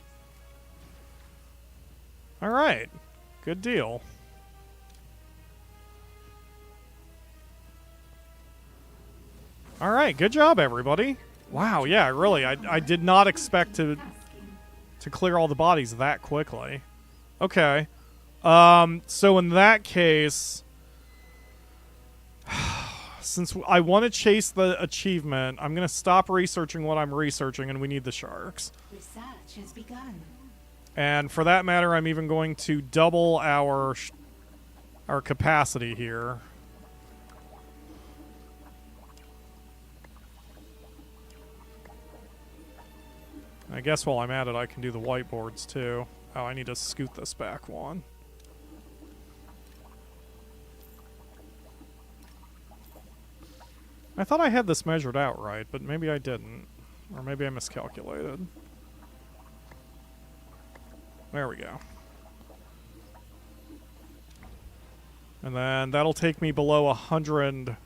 All right. Good deal. All right. Good job, everybody. Wow. Yeah, really. I did not expect to clear all the bodies that quickly. Okay. So in that case, since I want to chase the achievement, I'm going to stop researching what I'm researching, and we need the sharks. Research has begun. And for that matter, I'm even going to double our capacity here. I guess while I'm at it, I can do the whiteboards too. Oh, I need to scoot this back one. I thought I had this measured out right, but maybe I didn't. Or maybe I miscalculated. There we go. And then that'll take me below 100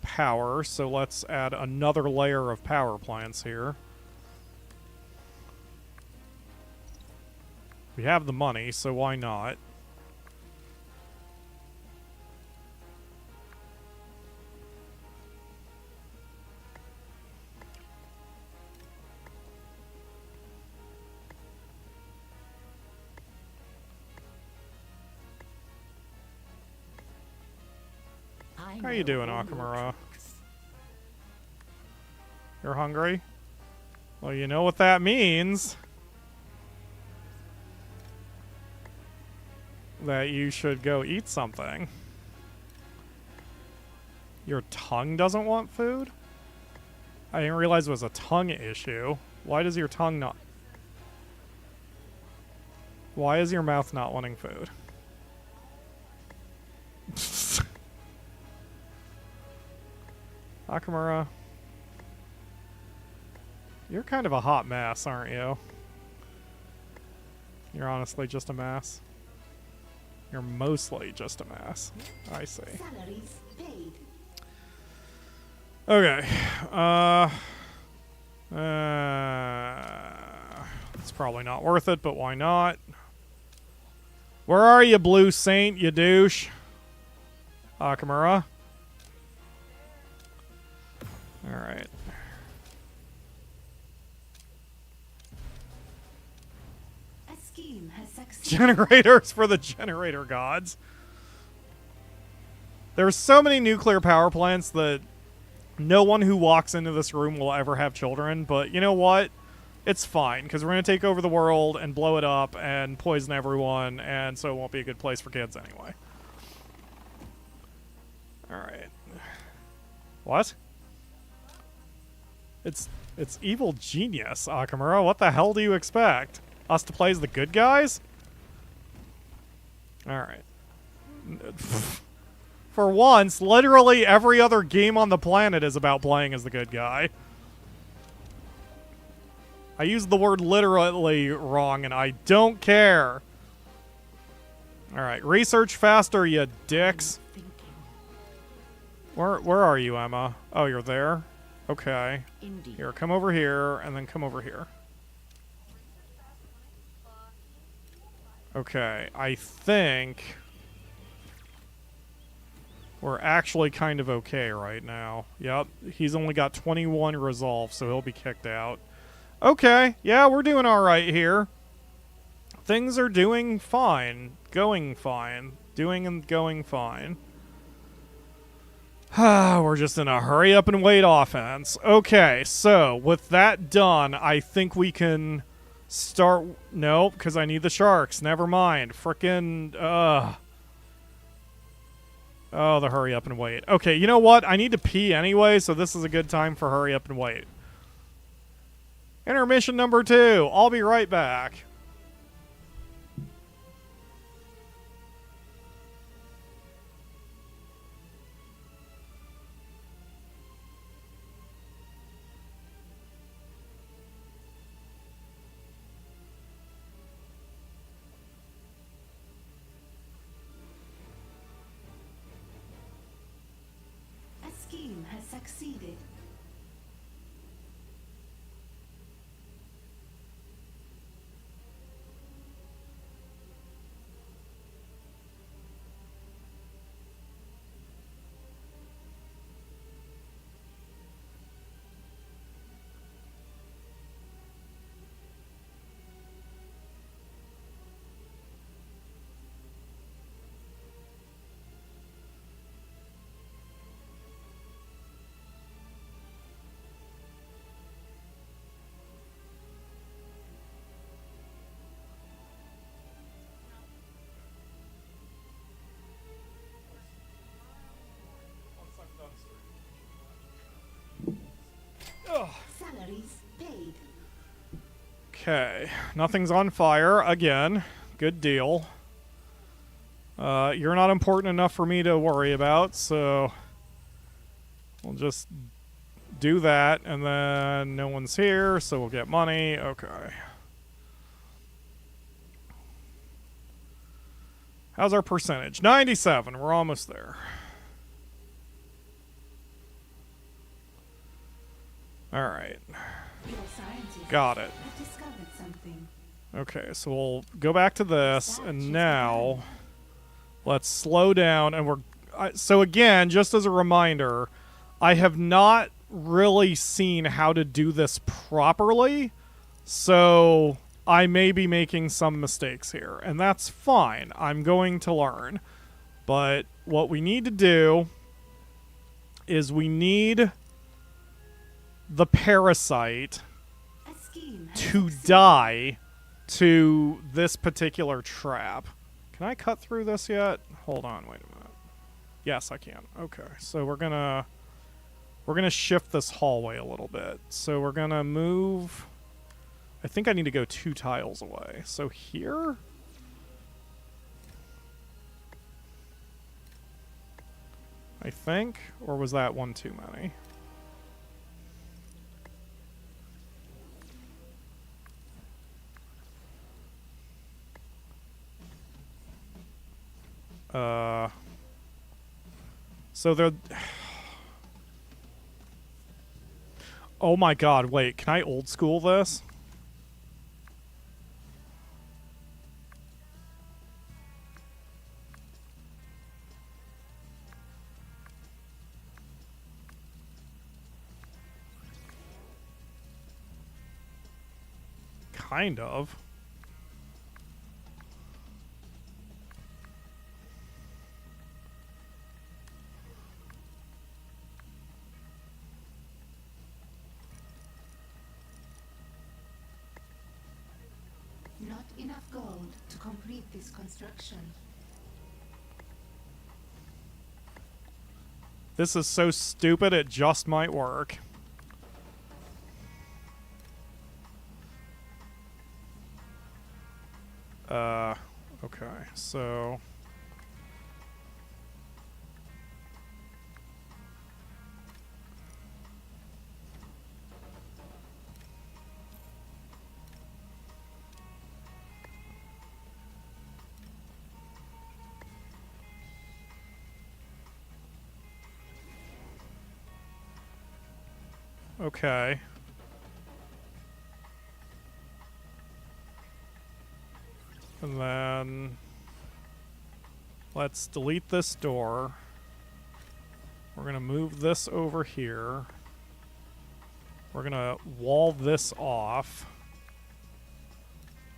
power, so let's add another layer of power plants here. We have the money, so why not? How you doing, Akamura? You're hungry? Well, you know what that means. That you should go eat something. Your tongue doesn't want food? I didn't realize it was a tongue issue. Why does your tongue not... Why is your mouth not wanting food? Akamura. You're kind of a hot mess, aren't you? You're honestly just a mess. You're mostly just a mess. I see. Salaries paid. Okay. It's probably not worth it, but why not? Where are you, Blue Saint, you douche? Akamura. Alright. A scheme has succeeded. Generators for the generator gods. There's so many nuclear power plants that no one who walks into this room will ever have children, but you know what? It's fine, because we're going to take over the world and blow it up and poison everyone, and so it won't be a good place for kids anyway. Alright. What? It's evil genius, Akamura. What the hell do you expect? Us to play as the good guys? Alright. For once, literally every other game on the planet is about playing as the good guy. I used the word literally wrong, and I don't care. Alright, research faster, you dicks. Where are you, Emma? Oh, you're there? Okay. Indeed. Here, come over here, and then come over here. Okay, I think we're actually kind of okay right now. Yep, he's only got 21 resolve, so he'll be kicked out. Okay, yeah, we're doing alright here. Things are doing fine. Going fine. Doing and going fine. We're just in a hurry up and wait offense. Okay, so with that done, I think we can Start. Nope, because I need the sharks. Never mind. Frickin'. Oh, the hurry up and wait. Okay, you know what? I need to pee anyway, so this is a good time for hurry up and wait. Intermission number 2. I'll be right back. A scheme has succeeded. Salaries paid. Okay, nothing's on fire again. Good deal. You're not important enough for me to worry about, so we'll just do that, and then no one's here, so we'll get money. Okay. How's our percentage? 97. We're almost there. All right. Your scientists Got it. have discovered something. Okay, so we'll go back to this, and now let's slow down. And so again, just as a reminder, I have not really seen how to do this properly, so I may be making some mistakes here, and that's fine. I'm going to learn. But what we need to do is we need the parasite A scheme has to succeeded. die to this particular trap. Can I cut through this yet? Hold on, wait a minute. Yes, I can. Okay, so we're gonna shift this hallway a little bit. So we're gonna move. I think I need to go 2 tiles away. So here. I think, or was that one too many? So they're... Oh my god, wait, can I old school this? Kind of. Not enough gold to complete this construction. This is so stupid, it just might work. Okay, so... Okay. And then let's delete this door. We're going to move this over here. We're going to wall this off.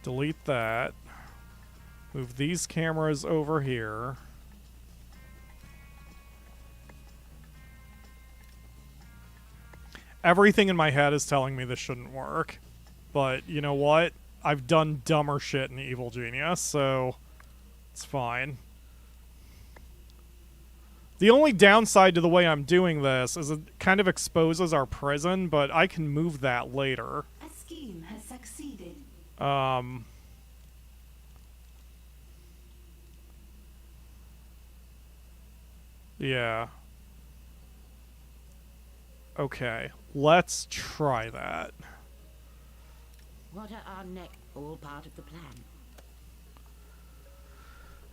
Delete that. Move these cameras over here. Everything in my head is telling me this shouldn't work. But you know what? I've done dumber shit in Evil Genius, so it's fine. The only downside to the way I'm doing this is it kind of exposes our prison, but I can move that later. A scheme has succeeded. Yeah. Okay, let's try that. What are our next? All part of the plan.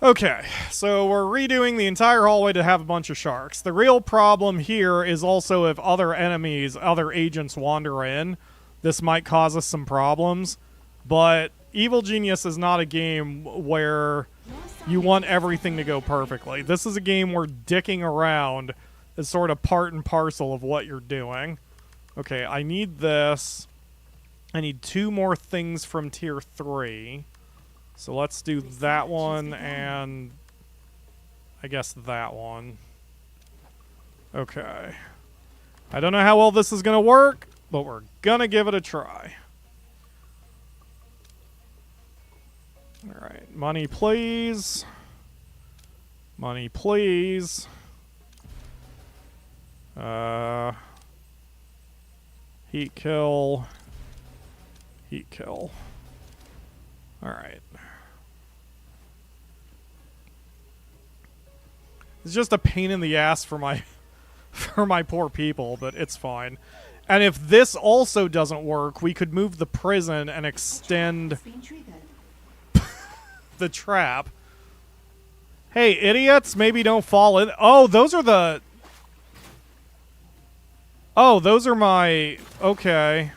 Okay, so we're redoing the entire hallway to have a bunch of sharks. The real problem here is also if other enemies, other agents wander in, this might cause us some problems. But Evil Genius is not a game where you want everything to go perfectly. This is a game where dicking around is sort of part and parcel of what you're doing. Okay, I need this. I need 2 more things from tier 3. So let's do that one and I guess that one. Okay. I don't know how well this is going to work, but we're going to give it a try. Alright, money please. Money please. Heat kill. Heat kill. Alright. It's just a pain in the ass for my for my poor people, but it's fine. And if this also doesn't work, we could move the prison and extend the trap. Hey, idiots, maybe don't fall in. Oh, those are the... Oh, those are my... Okay.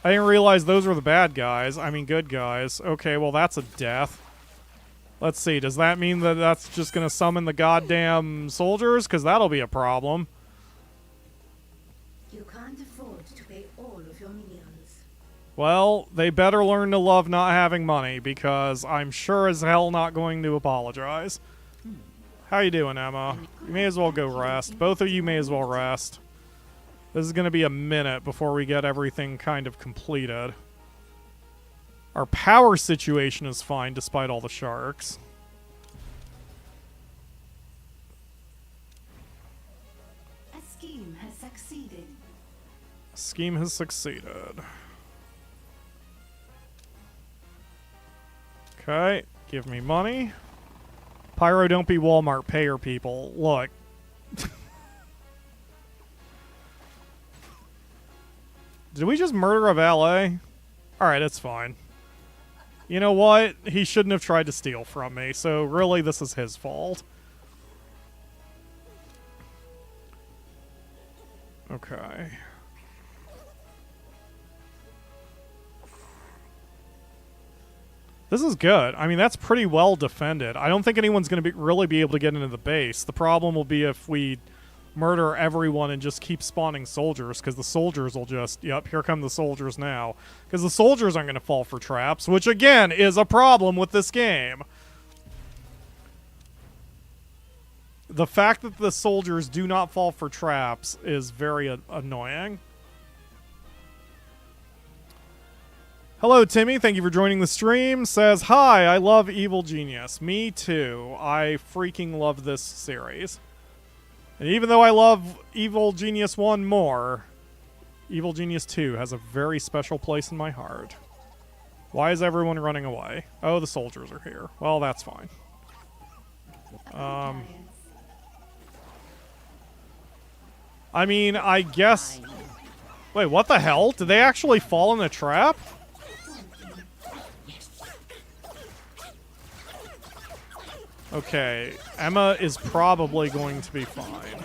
I didn't realize those were the bad guys. I mean, good guys. Okay, well, that's a death. Let's see. Does that mean that that's just going to summon the goddamn soldiers? Because that'll be a problem. You can't afford to pay all of your minions. Well, they better learn to love not having money, because I'm sure as hell not going to apologize. How you doing, Emma? You may as well go rest. Both of you may as well rest. This is going to be a minute before we get everything kind of completed. Our power situation is fine despite all the sharks. A scheme has succeeded. Scheme has succeeded. Okay, give me money. Pyro, don't be Walmart, pay your people. Look. Did we just murder a valet? Alright, it's fine. You know what? He shouldn't have tried to steal from me, so really this is his fault. Okay. This is good. I mean, that's pretty well defended. I don't think anyone's going to really be able to get into the base. The problem will be if we murder everyone and just keep spawning soldiers, because the soldiers will just... Yep, here come the soldiers now. Because the soldiers aren't going to fall for traps, which, again, is a problem with this game. The fact that the soldiers do not fall for traps is very annoying. Hello, Timmy. Thank you for joining the stream. Says, hi, I love Evil Genius. Me too. I freaking love this series. And even though I love Evil Genius 1 more, Evil Genius 2 has a very special place in my heart. Why is everyone running away? Oh, the soldiers are here. Well, that's fine. I mean, I guess... Wait, what the hell? Did they actually fall in the trap? Okay, Emma is probably going to be fine.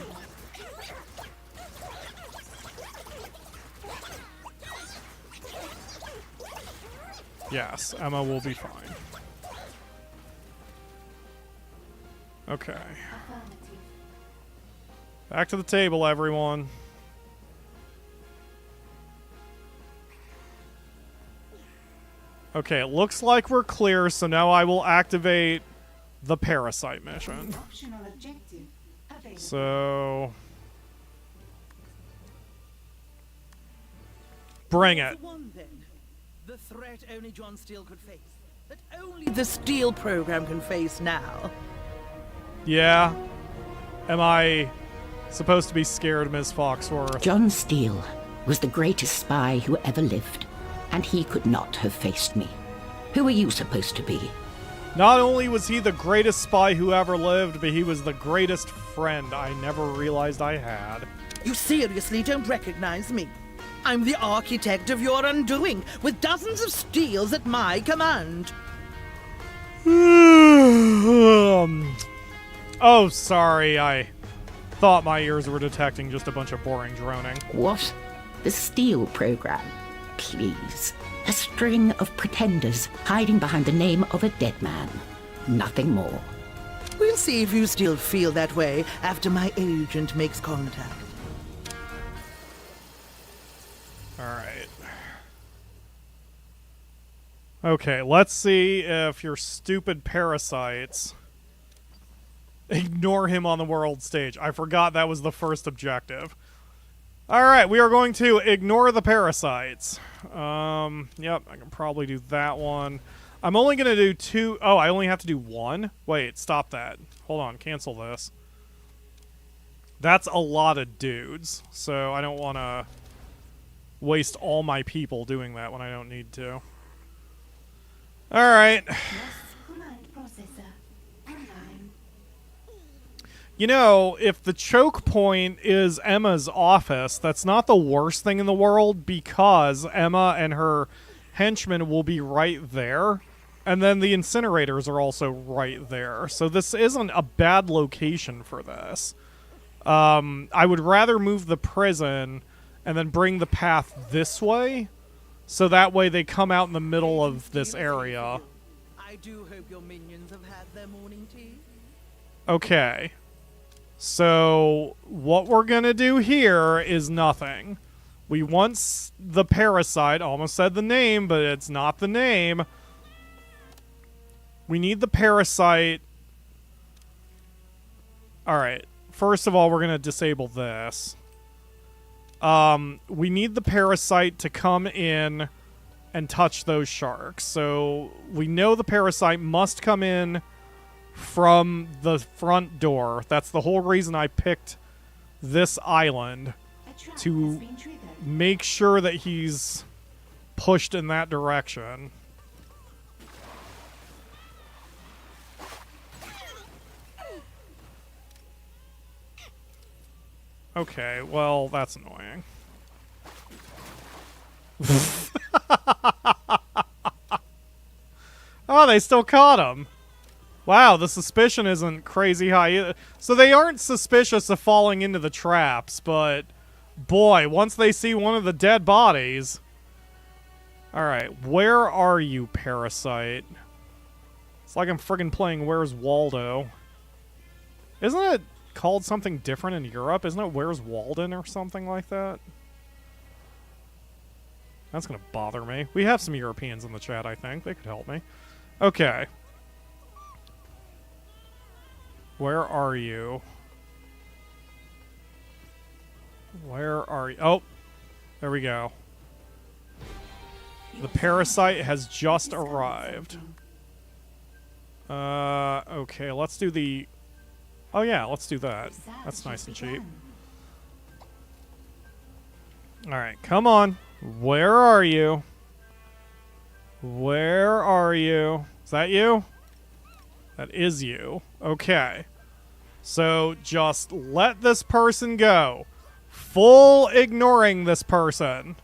Yes, Emma will be fine. Okay. Back to the table, everyone. Okay, it looks like we're clear, so now I will activate the parasite mission. Optional objective available. So... Bring it. One then. The threat only John Steele could face. That only the Steele program can face now. Yeah. Am I supposed to be scared, Ms. Foxworth? John Steele was the greatest spy who ever lived, and he could not have faced me. Who are you supposed to be? Not only was he the greatest spy who ever lived, but he was the greatest friend I never realized I had. You seriously don't recognize me? I'm the architect of your undoing, with dozens of Steels at my command. Oh, sorry, I thought my ears were detecting just a bunch of boring droning. What? The Steele program? Please. A string of pretenders hiding behind the name of a dead man. Nothing more. We'll see if you still feel that way after my agent makes contact. Alright. Okay, let's see if your stupid parasites ignore him on the world stage. I forgot that was the first objective. Alright, we are going to ignore the parasites. Yep, I can probably do that one. I'm only going to do 2... Oh, I only have to do 1? Wait, stop that. Hold on, cancel this. That's a lot of dudes, so I don't want to waste all my people doing that when I don't need to. Alright. Yes, command processor. Online. You know, if the choke point is Emma's office, that's not the worst thing in the world, because Emma and her henchmen will be right there. And then the incinerators are also right there. So this isn't a bad location for this. I would rather move the prison and then bring the path this way, so that way they come out in the middle of this area. I do hope your minions have had their morning tea. Okay. So, what we're gonna do here is nothing. We want the parasite, almost said the name, but it's not the name. We need the parasite. Alright, first of all, we're gonna disable this. We need the parasite to come in and touch those sharks. So, we know the parasite must come in from the front door. That's the whole reason I picked this island, A trap to has been triggered. make sure that he's pushed in that direction. Okay, well, that's annoying. Oh, they still caught him. Wow, the suspicion isn't crazy high either. So they aren't suspicious of falling into the traps, but boy, once they see one of the dead bodies... Alright, where are you, parasite? It's like I'm friggin' playing Where's Waldo. Isn't it called something different in Europe? Isn't it Where's Walden or something like that? That's gonna bother me. We have some Europeans in the chat, I think. They could help me. Okay. Where are you? Where are you? Oh! There we go. The parasite has just arrived. Okay, let's do the... Oh yeah, let's do that. That's nice and cheap. Alright, come on. Where are you? Where are you? Is that you? That is you. Okay. So, just let this person go. Full ignoring this person.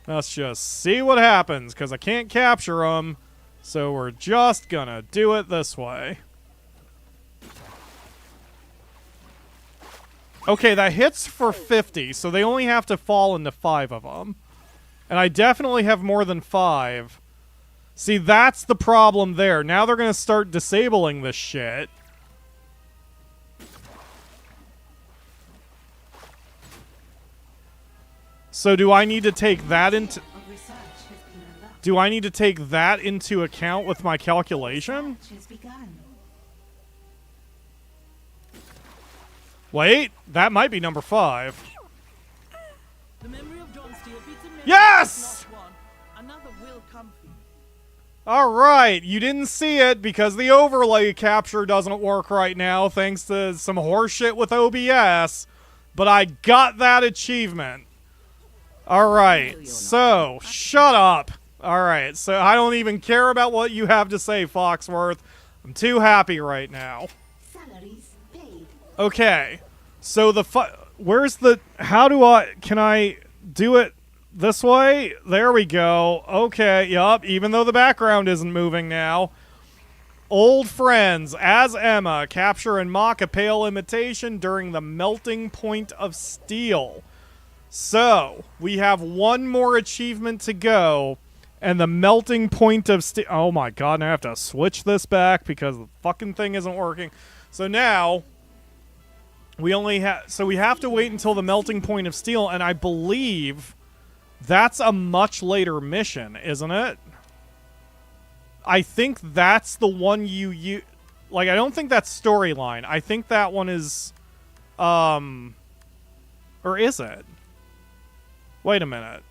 Let's just see what happens, because I can't capture them. So we're just gonna do it this way. Okay, that hits for 50, so they only have to fall into 5 of them. And I definitely have more than 5. See, that's the problem there. Now they're gonna start disabling this shit. So do I need to take that into... Of research has been unlocked. Do I need to take that into account with my calculation? Research has begun. Wait, that might be number 5. The memory of John Steele beats a million, Yes! not one. Alright, you didn't see it because the overlay capture doesn't work right now thanks to some horseshit with OBS, but I got that achievement. Alright, so, shut up. Alright, so I don't even care about what you have to say, Foxworth. I'm too happy right now. Salaries paid. Okay, so where's the, can I do it this way? There we go. Okay, yup, even though the background isn't moving now. Old friends, as Emma, capture and mock a pale imitation during the melting point of steel. So, we have one more achievement to go, and the melting point of steel. Oh my god, now I have to switch this back because the fucking thing isn't working. So now, we have to wait until the melting point of steel, and I believe that's a much later mission, isn't it? I think that's the one like, I don't think that's storyline. I think that one is, or is it? Wait a minute.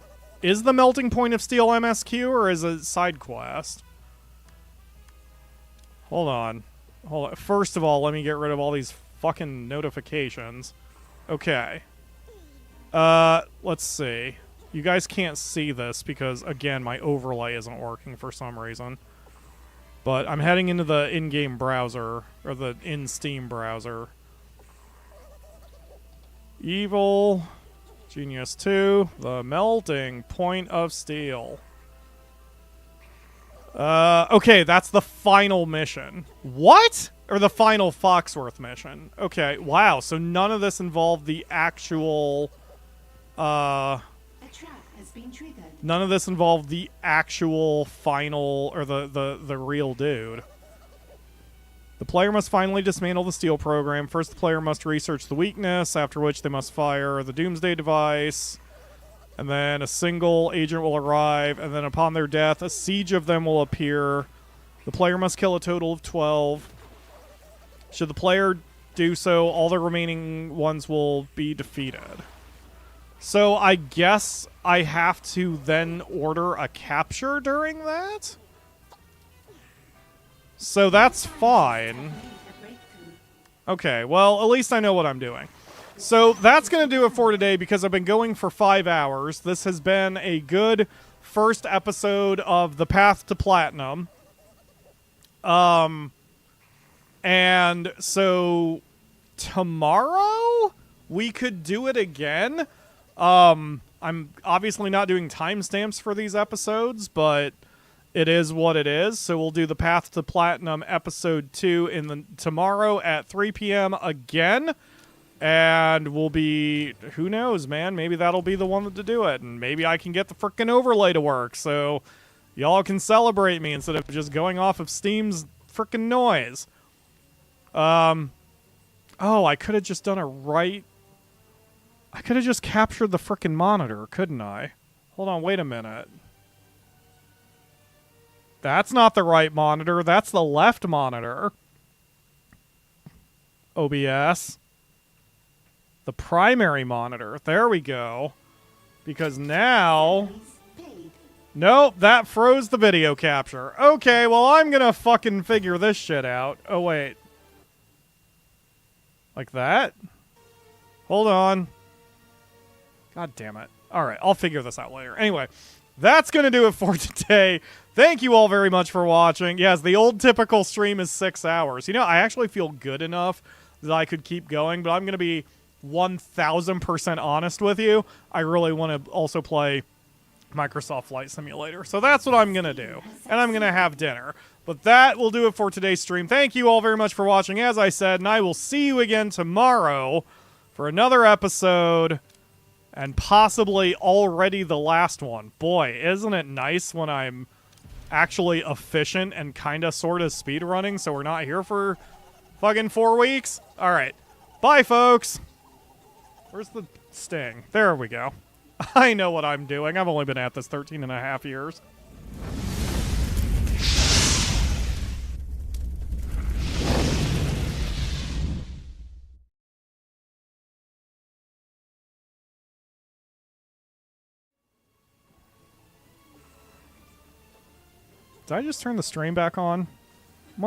Is the melting point of steel MSQ, or is it side quest? Hold on. First of all, let me get rid of all these fucking notifications. Okay. Let's see. You guys can't see this because, again, my overlay isn't working for some reason. But I'm heading into the in-game browser, or the in-Steam browser. Evil Genius 2, the melting point of steel. Okay, that's the final mission. What? Or the final Foxworth mission. Okay, wow, so none of this involved the actual, A trap has been triggered. none of this involved the actual final, or the real dude. The player must finally dismantle the steel program. First, the player must research the weakness, after which they must fire the Doomsday device. And then a single agent will arrive, and then upon their death, a siege of them will appear. The player must kill a total of 12. Should the player do so, all the remaining ones will be defeated. So I guess I have to then order a capture during that? So that's fine. Okay, well, at least I know what I'm doing. So that's going to do it for today because I've been going for 5 hours. This has been a good first episode of The Path to Platinum. And so tomorrow we could do it again. I'm obviously not doing timestamps for these episodes, but it is what it is. So we'll do the Path to Platinum episode 2 tomorrow at 3 p.m. again. And we'll be, who knows, man? Maybe that'll be the one to do it. And maybe I can get the frickin' overlay to work so y'all can celebrate me instead of just going off of Steam's frickin' noise. Oh, I could have just done a right. I could have just captured the frickin' monitor, couldn't I? Hold on, wait a minute. That's not the right monitor. That's the left monitor. OBS. The primary monitor. There we go. Because now... Nope, that froze the video capture. Okay, well, I'm gonna fucking figure this shit out. Oh, wait. Like that? Hold on. God damn it. Alright, I'll figure this out later. Anyway, that's gonna do it for today. Thank you all very much for watching. Yes, the old typical stream is 6 hours. You know, I actually feel good enough that I could keep going, but I'm gonna be 1000% honest with you. I really want to also play Microsoft Flight Simulator. So that's what I'm going to do. And I'm going to have dinner. But that will do it for today's stream. Thank you all very much for watching, as I said, and I will see you again tomorrow for another episode, and possibly already the last one. Boy, isn't it nice when I'm actually efficient and kind of sort of speedrunning, so we're not here for fucking 4 weeks? Alright. Bye, folks! Where's the sting? There we go. I know what I'm doing. I've only been at this 13 and a half years. Did I just turn the stream back on?